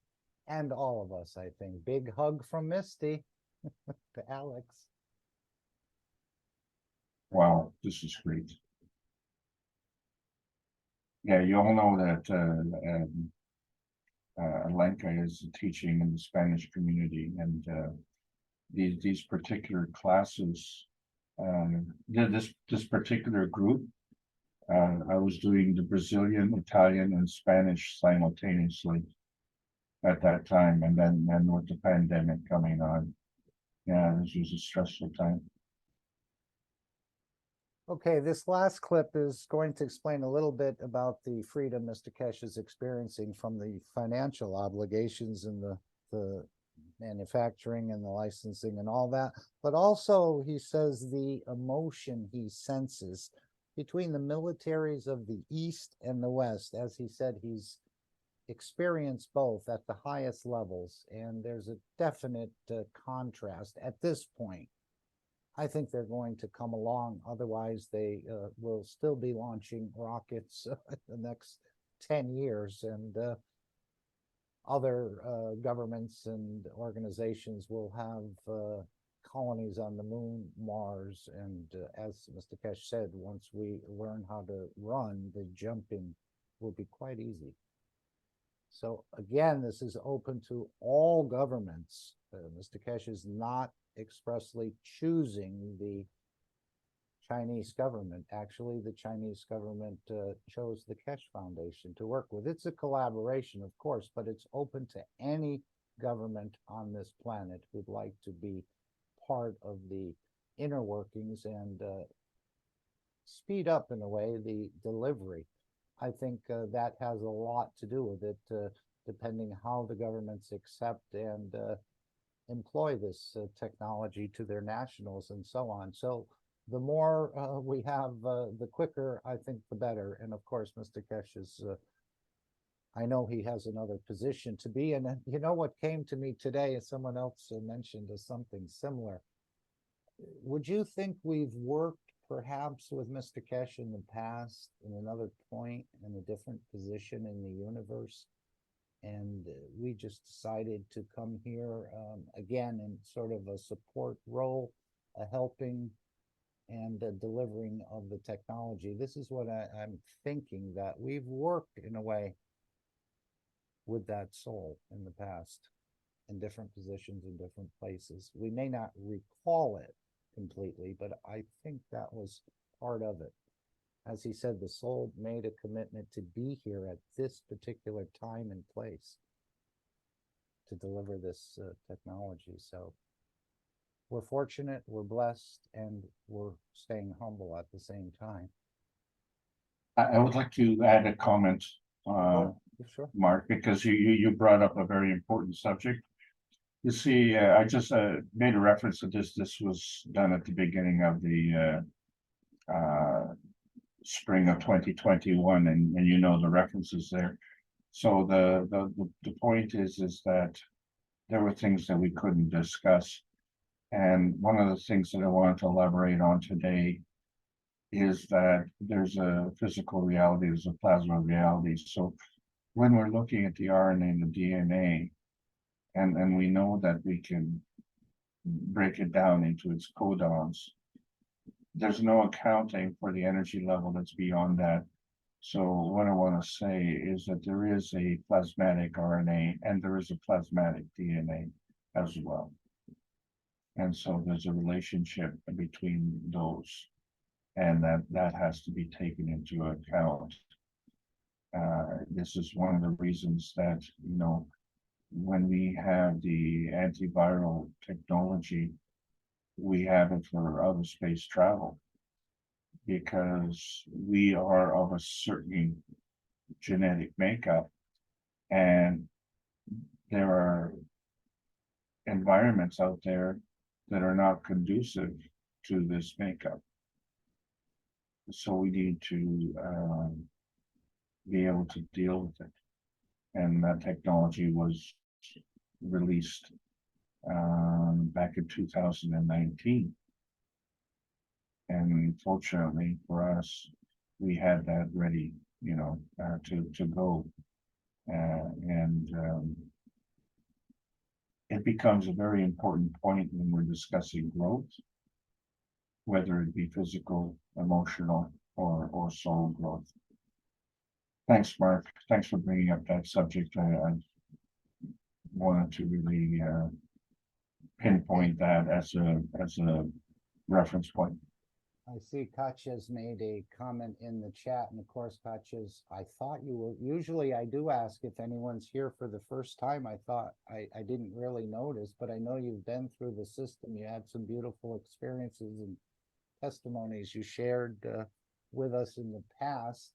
And all of us, I think. Big hug from Misty to Alex. Wow, this is great. Yeah, you all know that Alenka is teaching in the Spanish community, and these particular classes, this particular group, I was doing the Brazilian, Italian, and Spanish simultaneously at that time, and then with the pandemic coming on, yeah, this was a stressful time. Okay, this last clip is going to explain a little bit about the freedom Mr. Keshe is experiencing from the financial obligations and the manufacturing and the licensing and all that. But also, he says the emotion he senses between the militaries of the East and the West. As he said, he's experienced both at the highest levels, and there's a definite contrast at this point. I think they're going to come along. Otherwise, they will still be launching rockets the next 10 years, and other governments and organizations will have colonies on the moon, Mars, and as Mr. Keshe said, once we learn how to run, the jumping will be quite easy. So again, this is open to all governments. Mr. Keshe is not expressly choosing the Chinese government. Actually, the Chinese government chose the Keshe Foundation to work with. It's a collaboration, of course, but it's open to any government on this planet who'd like to be part of the inner workings and speed up, in a way, the delivery. I think that has a lot to do with it, depending how the governments accept and employ this technology to their nationals and so on. So the more we have, the quicker, I think, the better. And of course, Mr. Keshe is I know he has another position to be in. And you know what came to me today, and someone else mentioned something similar. Would you think we've worked perhaps with Mr. Keshe in the past in another point in a different position in the universe? And we just decided to come here again in sort of a support role, a helping and delivering of the technology. This is what I'm thinking, that we've worked in a way with that soul in the past in different positions in different places. We may not recall it completely, but I think that was part of it. As he said, the soul made a commitment to be here at this particular time and place to deliver this technology. So we're fortunate, we're blessed, and we're staying humble at the same time. I would like to add a comment, Sure. Mark, because you brought up a very important subject. You see, I just made a reference to this. This was done at the beginning of the spring of 2021, and you know the references there. So the point is that there were things that we couldn't discuss, and one of the things that I wanted to elaborate on today is that there's a physical reality, there's a plasma reality. So when we're looking at the RNA and the DNA, and we know that we can break it down into its codons, there's no accounting for the energy level that's beyond that. So what I want to say is that there is a plasmatic RNA and there is a plasmatic DNA as well. And so there's a relationship between those, and that has to be taken into account. This is one of the reasons that, you know, when we have the antiviral technology, we have it for outer space travel, because we are of a certain genetic makeup, and there are environments out there that are not conducive to this makeup. So we need to be able to deal with it. And that technology was released back in 2019. And fortunately for us, we had that ready, you know, to go. It becomes a very important point when we're discussing growth, whether it be physical, emotional, or soul growth. Thanks, Mark. Thanks for bringing up that subject. I wanted to really pinpoint that as a reference point. I see Katja's made a comment in the chat, and of course, Katja's, I thought you were, usually I do ask if anyone's here for the first time. I thought I didn't really notice, but I know you've been through the system. You had some beautiful experiences and testimonies you shared with us in the past.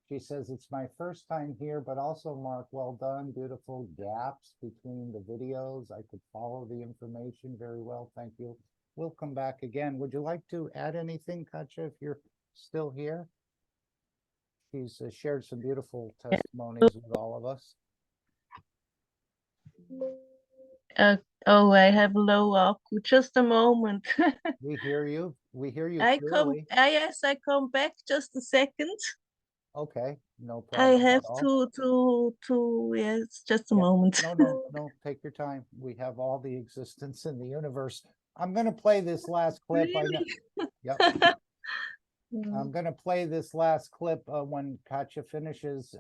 She says, it's my first time here, but also, Mark, well done. Beautiful gaps between the videos. I could follow the information very well. Thank you. We'll come back again. Would you like to add anything, Katja, if you're still here? She's shared some beautiful testimonies with all of us. Oh, I have low akku. Just a moment. We hear you. We hear you clearly. Yes, I come back just a second. Okay, no problem. I have to, yes, just a moment. No, take your time. We have all the existence in the universe. I'm going to play this last clip. Really? Yep. I'm going to play this last clip when Katja finishes,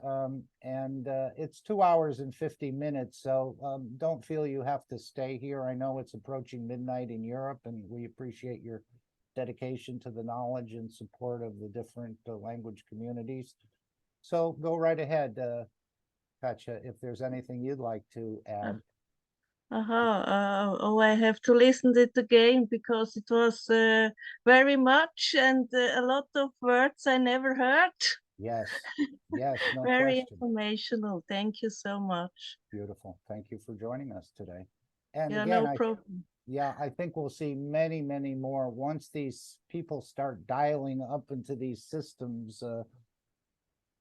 and it's 2 hours and 50 minutes, so don't feel you have to stay here. I know it's approaching midnight in Europe, and we appreciate your dedication to the knowledge and support of the different language communities. So go right ahead, Katja, if there's anything you'd like to add. Oh, I have to listen to it again because it was very much and a lot of words I never heard. Yes, no very question. Informational. Thank you so much. Beautiful. Thank you for joining us today. And yeah, again, no problem. I think we'll see many, many more once these people start dialing up into these systems.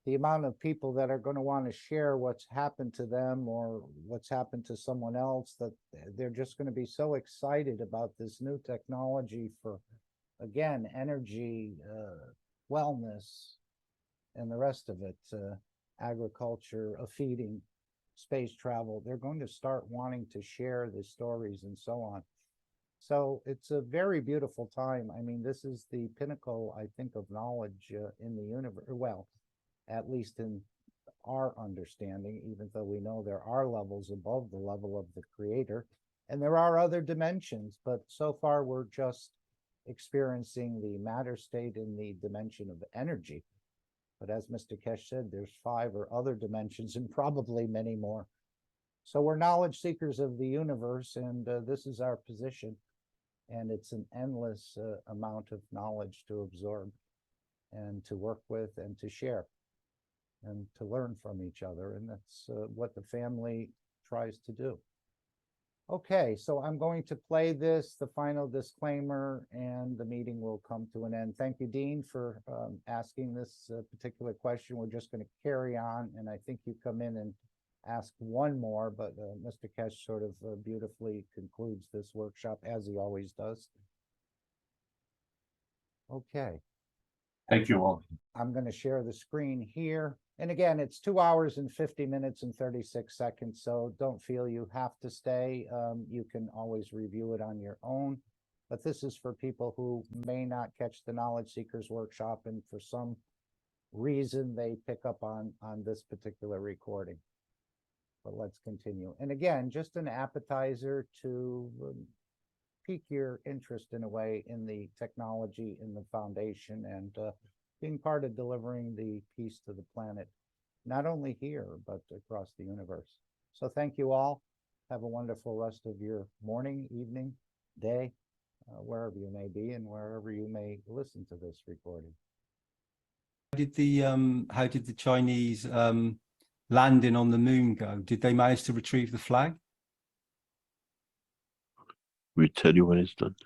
the amount of people that are going to want to share what's happened to them or what's happened to someone else, that they're just going to be so excited about this new technology for, again, energy, wellness, and the rest of it, agriculture, feeding, space travel. They're going to start wanting to share the stories and so on. So it's a very beautiful time. I mean, this is the pinnacle, I think, of knowledge in the universe. Well, at least in our understanding, even though we know there are levels above the level of the creator, and there are other dimensions, but so far we're just experiencing the matter state in the dimension of energy. But as Mr. Keshe said, there's 5 or other dimensions and probably many more. So we're knowledge seekers of the universe, and this is our position. And it's an endless amount of knowledge to absorb and to work with and to share and to learn from each other. And that's what the family tries to do. Okay, so I'm going to play this, the final disclaimer, and the meeting will come to an end. Thank you, Dean, for asking this particular question. We're just going to carry on, and I think you come in and ask one more, but Mr. Keshe sort of beautifully concludes this workshop, as he always does. Okay. Thank you all. I'm going to share the screen here. And again, it's 2 hours and 50 minutes and 36 seconds. So don't feel you have to stay. You can always review it on your own. But this is for people who may not catch the Knowledge Seekers Workshop, and for some reason they pick up on this particular recording. But let's continue. And again, just an appetizer to pique your interest in a way in the technology, in the foundation, and being part of delivering the peace to the planet, not only here, but across the universe. So thank you all. Have a wonderful rest of your morning, evening, day, wherever you may be and wherever you may listen to this recording. How did the Chinese landing on the moon go? Did they manage to retrieve the flag? We tell you when it's done.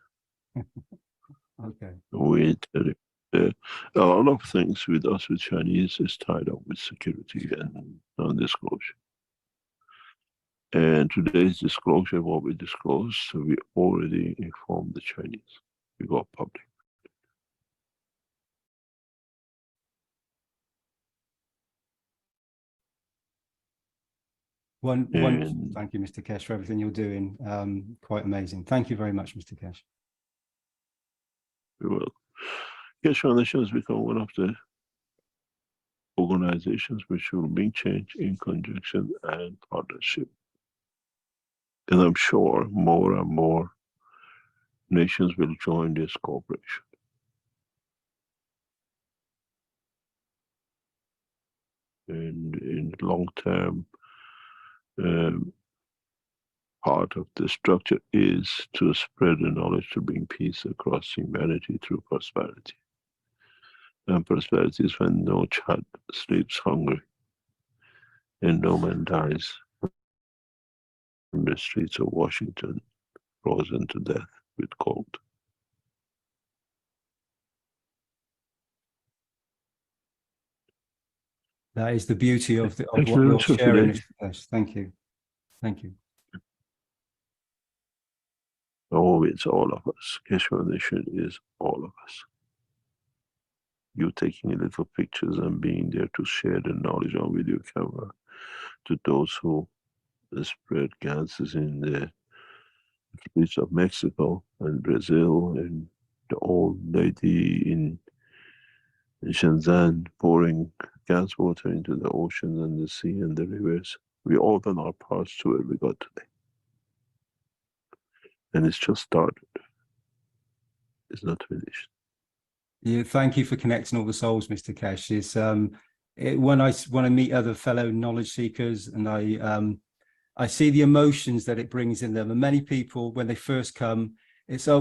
Okay. We tell you. A lot of things with us, with Chinese, is tied up with security and non-disclosure. And today's disclosure, what we disclosed, so we already informed the Chinese. We got public. Wonderful. Thank you, Mr. Keshe, for everything you're doing. Quite amazing. Thank you very much, Mr. Keshe. We will. Keshe Foundation has become one of the organizations which will bring change in conjunction and partnership. And I'm sure more and more nations will join this cooperation. And in the long term, part of the structure is to spread the knowledge to bring peace across humanity through prosperity. And prosperity is when no child sleeps hungry and no man dies in the streets of Washington, frozen to death with cold. That is the beauty of what you're sharing, Mr. Keshe. Thank you. Thank you. Oh, it's all of us. Keshe Foundation is all of us. You taking little pictures and being there to share the knowledge on video camera to those who spread gases in the streets of Mexico and Brazil, and the old lady in Shenzhen pouring gas water into the ocean and the sea and the rivers. We all done our parts to where we got today. And it's just started. It's not finished. Yeah, thank you for connecting all the souls, Mr. Keshe. It's when I meet other fellow knowledge seekers, and I see the emotions that it brings in them. And many people, when they first come, it's first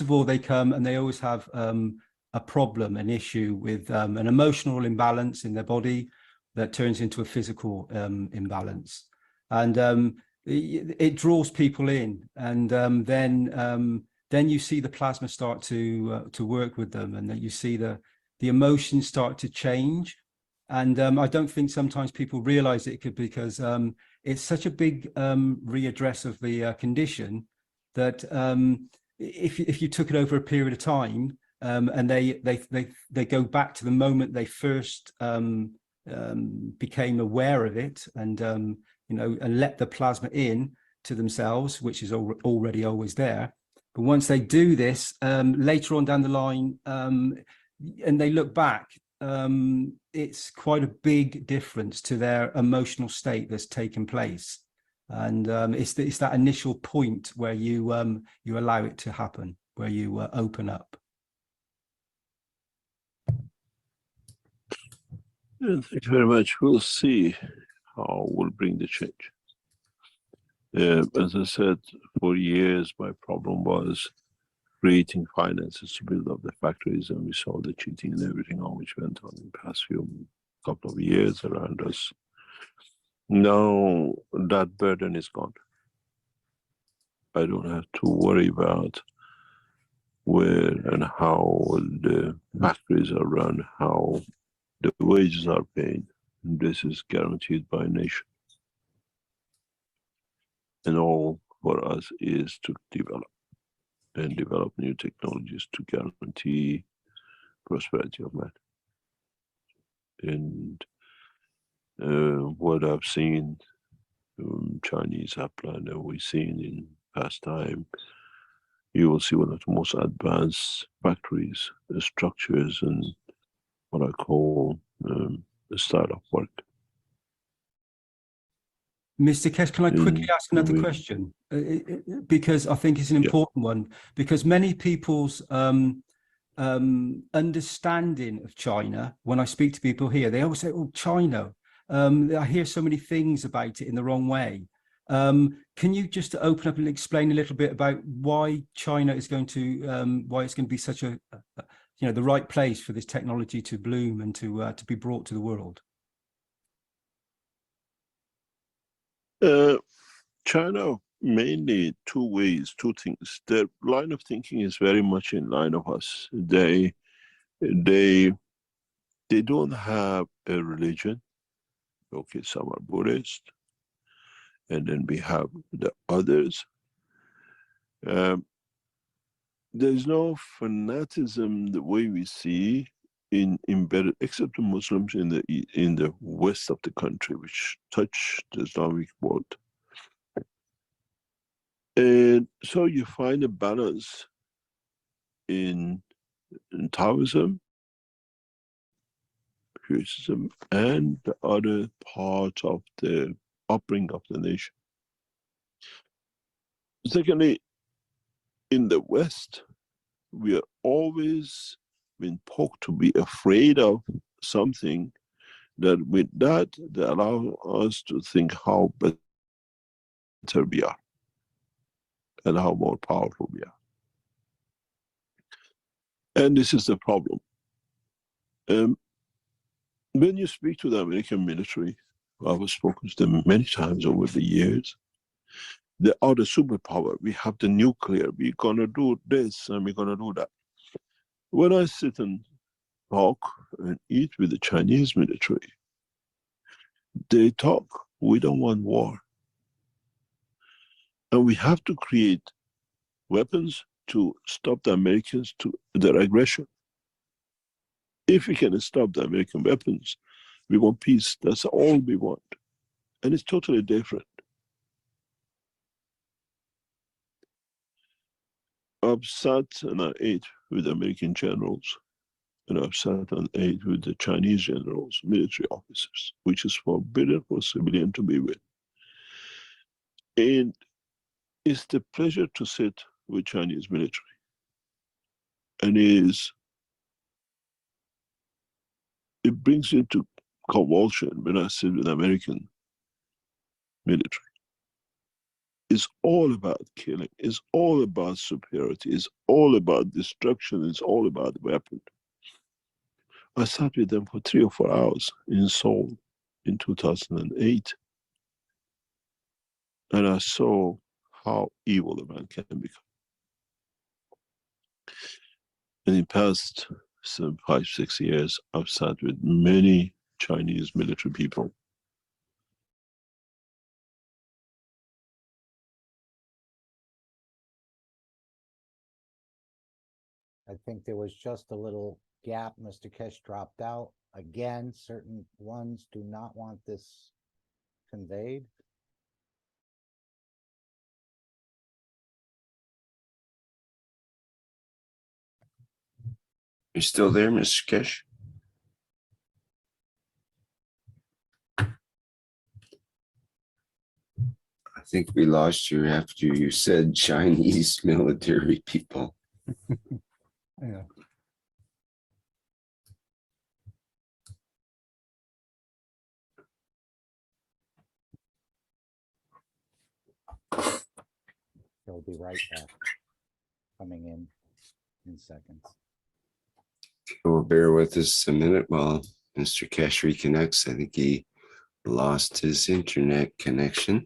of all they come and they always have a problem, an issue with an emotional imbalance in their body that turns into a physical imbalance, and it draws people in, and then you see the plasma start to work with them, and that you see the the emotions start to change. And I don't think sometimes people realize it because it's such a big readdress of the condition that if you took it over a period of time and they go back to the moment they first became aware of it and and let the plasma in to themselves, which is already always there. But once they do this later on down the line and they look back, it's quite a big difference to their emotional state that's taken place. And it's that initial point where you allow it to happen, where you open up. Thank you very much. We'll see how we'll bring the change. As I said, for years, my problem was creating finances to build up the factories, and we saw the cheating and everything on which went on in the past couple of years around us. Now that burden is gone. I don't have to worry about where and how the factories are run, how the wages are paid. This is guaranteed by a nation. And all for us is to develop new technologies to guarantee prosperity of man. And what I've seen, Chinese have planned, and we've seen in past time, you will see one of the most advanced factories, structures, and what I call the style of work. Mr. Keshe, can I quickly ask another question? Because I think it's an important one, because many people's understanding of China, when I speak to people here, they always say, oh, China. I hear so many things about it in the wrong way. Can you just open up and explain a little bit about why China is going to, why it's going to be such a, the right place for this technology to bloom and to be brought to the world? China, mainly two ways, two things. Their line of thinking is very much in line of us. They don't have a religion. Okay, some are Buddhist, and then we have the others. There's no fanaticism the way we see embedded, except the Muslims in the west of the country, which touch the Islamic world. And so you find a balance in Taoism, Buddhism, and the other part of the upbringing of the nation. Secondly, in the West, we are always been taught to be afraid of something, that with that, they allow us to think how better we are and how more powerful we are. And this is the problem. When you speak to the American military, I've spoken to them many times over the years, they are the superpower. We have the nuclear, we're gonna do this and we're gonna do that. When I sit and talk and eat with the Chinese military, they talk, we don't want war. And we have to create weapons to stop the Americans to their aggression. If we can stop the American weapons, we want peace. That's all we want. And it's totally different. I've sat and I ate with American generals, and I've sat and ate with the Chinese generals, military officers, which is forbidden for civilian to be with. And it's the pleasure to sit with Chinese military. And it brings you into convulsion when I sit with American military. It's all about killing. It's all about superiority. It's all about destruction. It's all about weapon. I sat with them for 3 or 4 hours in Seoul in 2008. And I saw how evil a man can become. And in the past 5, 6 years, I've sat with many Chinese military people. I think there was just a little gap. Mr. Keshe dropped out. Again, certain ones do not want this conveyed. You still there, Mr. Keshe? I think we lost you after you said Chinese military people. Yeah. He'll be right back. Coming in seconds. Well, bear with us a minute while Mr. Keshe reconnects. I think he lost his internet connection.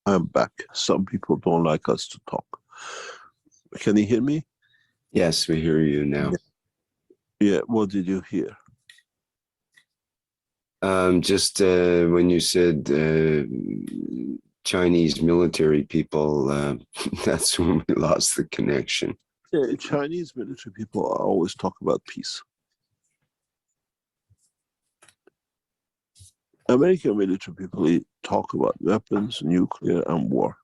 I'm back. Some people don't like us to talk. Can you hear me? Yes, we hear you now. Yeah, what did you hear? Just when you said Chinese military people, that's when we lost the connection. Yeah, Chinese military people always talk about peace. American military people talk about weapons, nuclear, and war.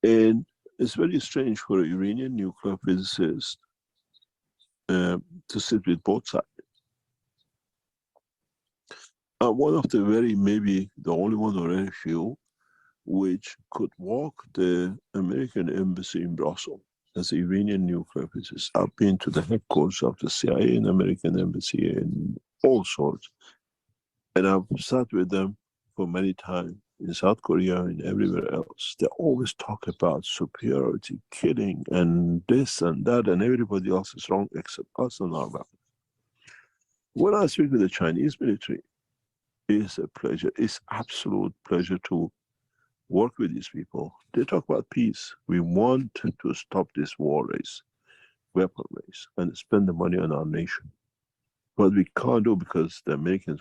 And it's very strange for an Iranian nuclear physicist to sit with both sides. I'm one of the maybe the only one or very few, which could walk the American embassy in Brussels as an Iranian nuclear physicist. I've been to the headquarters of the CIA and American embassy and all sorts. And I've sat with them for many times in South Korea and everywhere else. They always talk about superiority, killing, and this and that, and everybody else is wrong except us and our weapons. When I speak with the Chinese military, it's a pleasure. It's absolute pleasure to work with these people. They talk about peace. We want to stop this war race, weapon race, and spend the money on our nation. But we can't do because the Americans.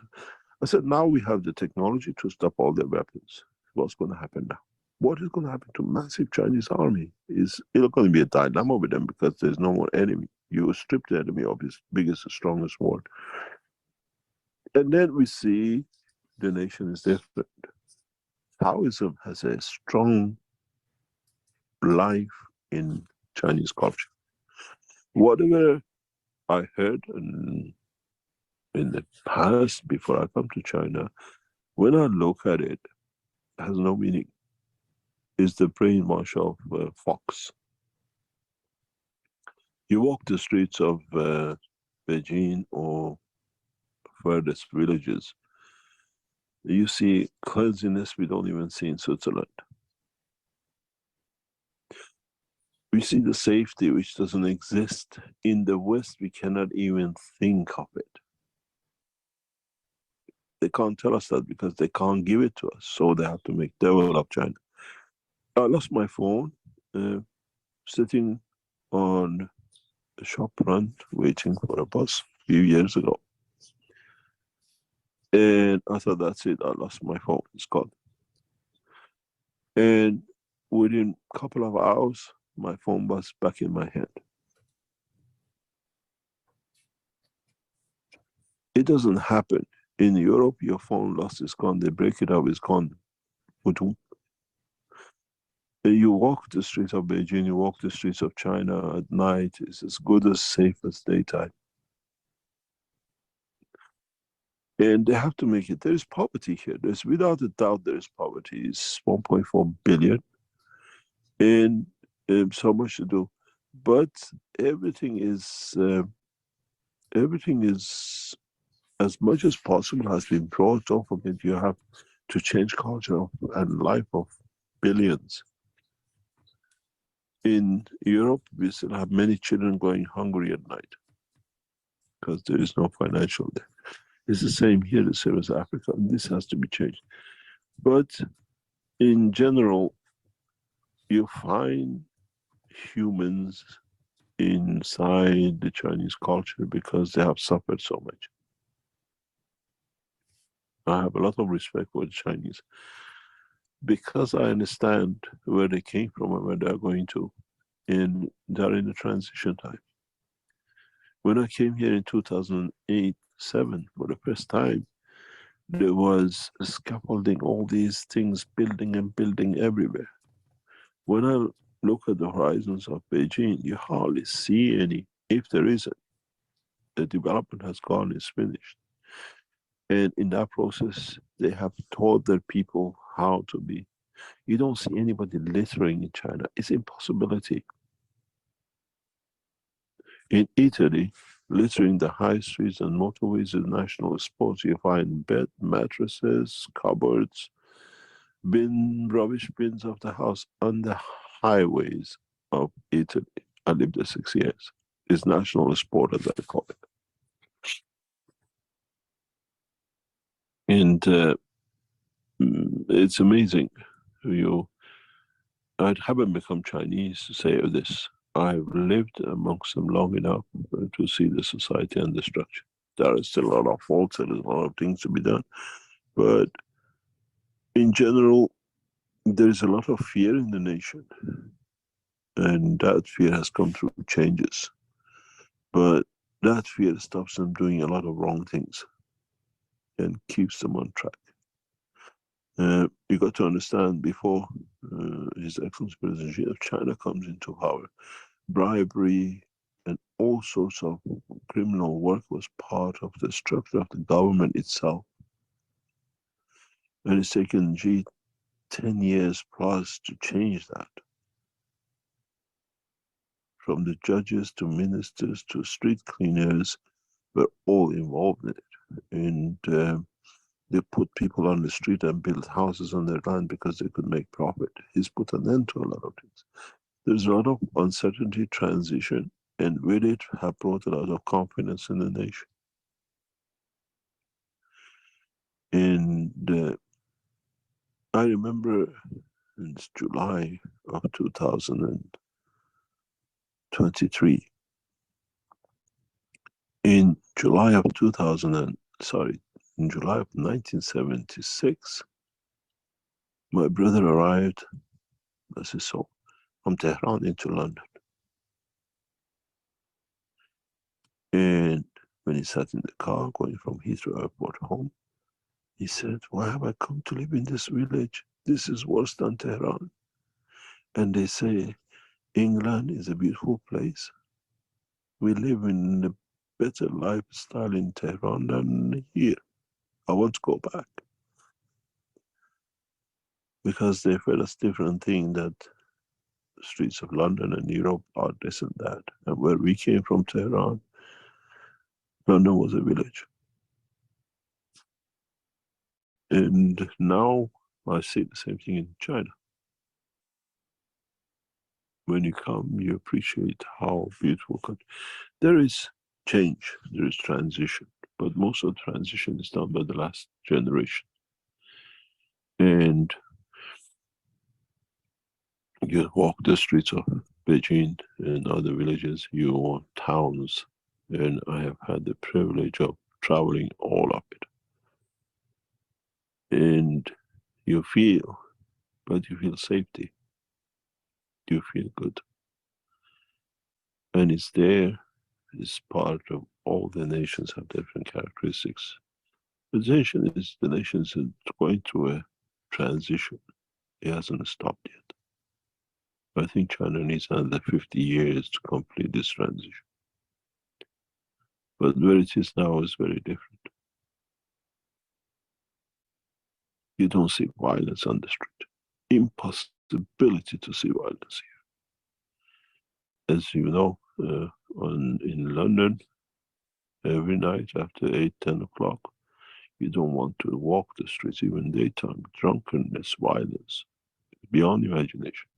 I said, now we have the technology to stop all their weapons. What's going to happen now? What is going to happen to massive Chinese army? It's going to be a dilemma with them because there's no more enemy. You strip the enemy of his biggest, strongest sword. And then we see the nation is different. Taoism has a strong life in Chinese culture. Whatever I heard in the past before I come to China, when I look at it, it has no meaning. It's the brainwash of Fox. You walk the streets of Beijing or furthest villages, you see cleanliness we don't even see in Switzerland. We see the safety which doesn't exist. In the West, we cannot even think of it. They can't tell us that because they can't give it to us, so they have to make develop China. I lost my phone sitting on the shop front waiting for a bus a few years ago. And I thought, that's it, I lost my phone, it's gone. And within a couple of hours, my phone was back in my hand. It doesn't happen. In Europe, your phone lost, it's gone. They break it up, it's gone. You walk the streets of Beijing, you walk the streets of China at night, it's as good as safe as daytime. And they have to make it. There is poverty here. There's without a doubt there is poverty. It's 1.4 billion. And so much to do. But everything is as much as possible has been brought. Don't forget, you have to change culture and life of billions. In Europe, we still have many children going hungry at night because there is no financial there. It's the same here, the same as Africa, and this has to be changed. But in general, you find humans inside the Chinese culture because they have suffered so much. I have a lot of respect for the Chinese because I understand where they came from and where they're going to, and they're in a transition time. When I came here in 2008-7 for the first time, there was scaffolding, all these things building and building everywhere. When I look at the horizons of Beijing, you hardly see any. If there is, the development has gone, it's finished. And in that process, they have taught their people how to be. You don't see anybody littering in China. It's impossibility. In Italy, littering the high streets and motorways is national sport. You find bed mattresses, cupboards, rubbish bins of the house on the highways of Italy. I lived there 6 years. It's national sport, as I call it. And it's amazing. I haven't become Chinese to say this. I've lived amongst them long enough to see the society and the structure. There are still a lot of faults, there is a lot of things to be done. But in general, there is a lot of fear in the nation. And that fear has come through changes. But that fear stops them doing a lot of wrong things and keeps them on track. You got to understand, before His Excellency President Xi of China comes into power, bribery and all sorts of criminal work was part of the structure of the government itself. And it's taken Xi 10 years plus to change that. From the judges to ministers to street cleaners, were all involved in it. And they put people on the street and built houses on their land because they could make profit. He's put an end to a lot of things. There's a lot of uncertainty, transition, and with it have brought a lot of confidence in the nation. And I remember in July of 2023, in July of 1976, my brother arrived, as he saw, from Tehran into London. And when he sat in the car going from Heathrow Airport home, he said, "Why have I come to live in this village? This is worse than Tehran." And they say, England is a beautiful place. We live in a better lifestyle in Tehran than here. I want to go back. Because they felt us different thing, that the streets of London and Europe are this and that. And where we came from, Tehran, London was a village. And now I see the same thing in China. When you come, you appreciate how beautiful country. There is change, there is transition, but most of the transition is done by the last generation. And you walk the streets of Beijing and other villages, your towns, and I have had the privilege of traveling all of it. And you feel, but you feel safety. You feel good. And it's there, it's part of all the nations have different characteristics. But the nation is going through a transition. It hasn't stopped yet. I think China needs another 50 years to complete this transition. But where it is now is very different. You don't see violence on the street. Impossibility to see violence here. As you know, in London, every night after 8, 10 o'clock, you don't want to walk the streets, even daytime. Drunkenness, violence, beyond imagination.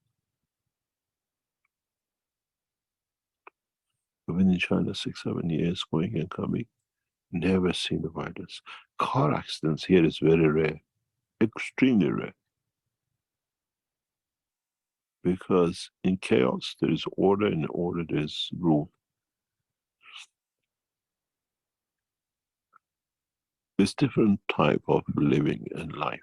I've been in China 6, 7 years, going and coming, never seen the violence. Car accidents here is very rare, extremely rare. Because in chaos there is order, and in order there is rule. It's different type of living and life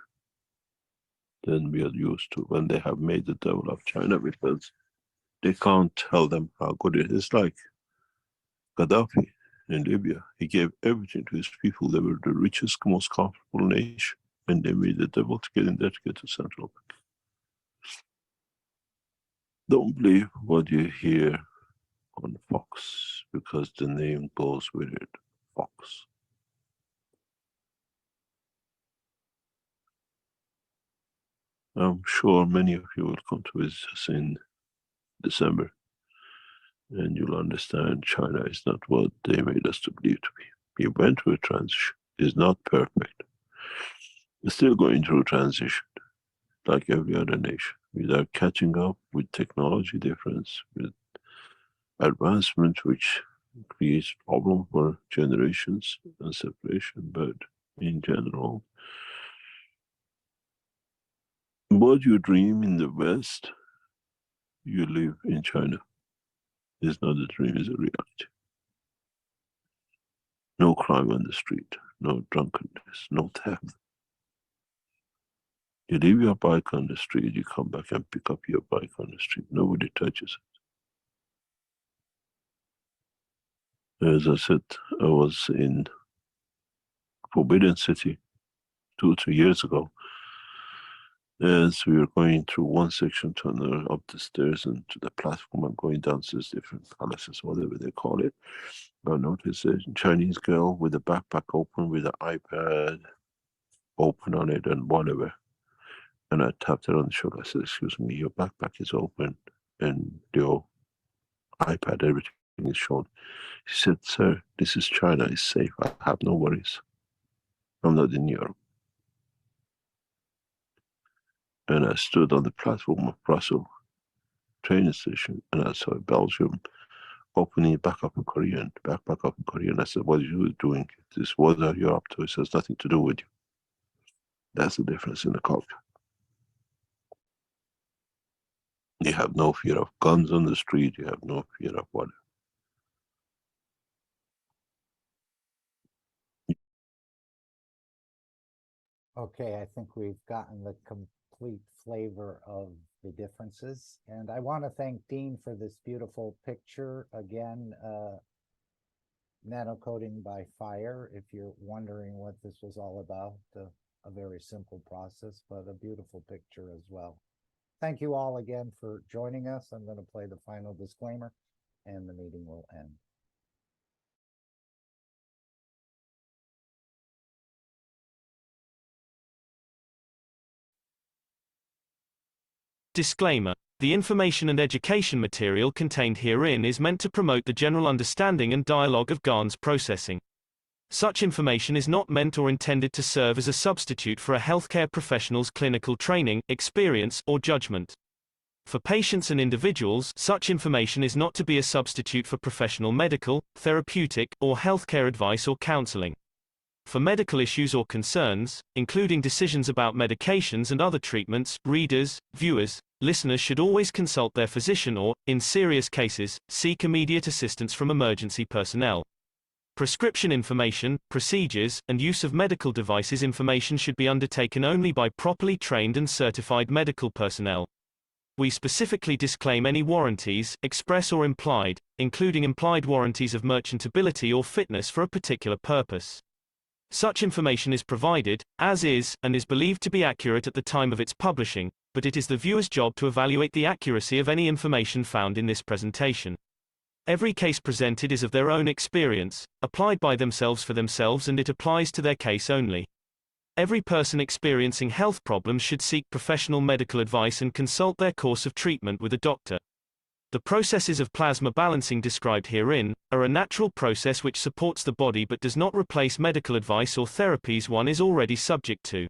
than we are used to when they have made the devil of China, because they can't tell them how good it is. Like Gaddafi in Libya, he gave everything to his people. They were the richest, most comfortable nation, and they made the devil to get in there to get to Central Bank. Don't believe what you hear on Fox, because the name goes with it, Fox. I'm sure many of you will come to visit us in December, and you'll understand China is not what they made us to believe to be. We went through a transition. It's not perfect. We're still going through transition, like every other nation. We are catching up with technology difference, with advancement, which creates problem for generations and separation. But in general, what you dream in the West, you live in China. It's not a dream, it's a reality. No crime on the street, no drunkenness, no theft. You leave your bike on the street, you come back and pick up your bike on the street. Nobody touches it. As I said, I was in Forbidden City 2 or 3 years ago. As we were going through one section to another, up the stairs and to the platform and going downstairs, different palaces, whatever they call it, I noticed a Chinese girl with a backpack open, with an iPad open on it and whatever. And I tapped her on the shoulder. I said, "Excuse me, your backpack is open and your iPad, everything is shown." She said, "Sir, this is China, it's safe. I have no worries. I'm not in Europe." And I stood on the platform of Brussels train station, and I saw Belgium opening the back of a Korean, backpack of a Korean. I said, "What are you doing? What are you up to?" It has nothing to do with you. That's the difference in the culture. You have no fear of guns on the street. You have no fear of whatever. Okay, I think we've gotten the complete flavor of the differences. And I want to thank Dean for this beautiful picture. Again, nanocoding by fire, if you're wondering what this was all about, a very simple process, but a beautiful picture as well. Thank you all again for joining us. I'm going to play the final disclaimer and the meeting will end. Disclaimer. The information and education material contained herein is meant to promote the general understanding and dialogue of GAN's processing. Such information is not meant or intended to serve as a substitute for a healthcare professional's clinical training, experience, or judgment. For patients and individuals, such information is not to be a substitute for professional medical, therapeutic, or healthcare advice or counseling. For medical issues or concerns, including decisions about medications and other treatments, readers, viewers, listeners should always consult their physician or, in serious cases, seek immediate assistance from emergency personnel. Prescription information, procedures, and use of medical devices information should be undertaken only by properly trained and certified medical personnel. We specifically disclaim any warranties, express or implied, including implied warranties of merchantability or fitness for a particular purpose. Such information is provided, as is, and is believed to be accurate at the time of its publishing, but it is the viewer's job to evaluate the accuracy of any information found in this presentation. Every case presented is of their own experience, applied by themselves for themselves, and it applies to their case only. Every person experiencing health problems should seek professional medical advice and consult their course of treatment with a doctor. The processes of plasma balancing described herein are a natural process which supports the body but does not replace medical advice or therapies one is already subject to.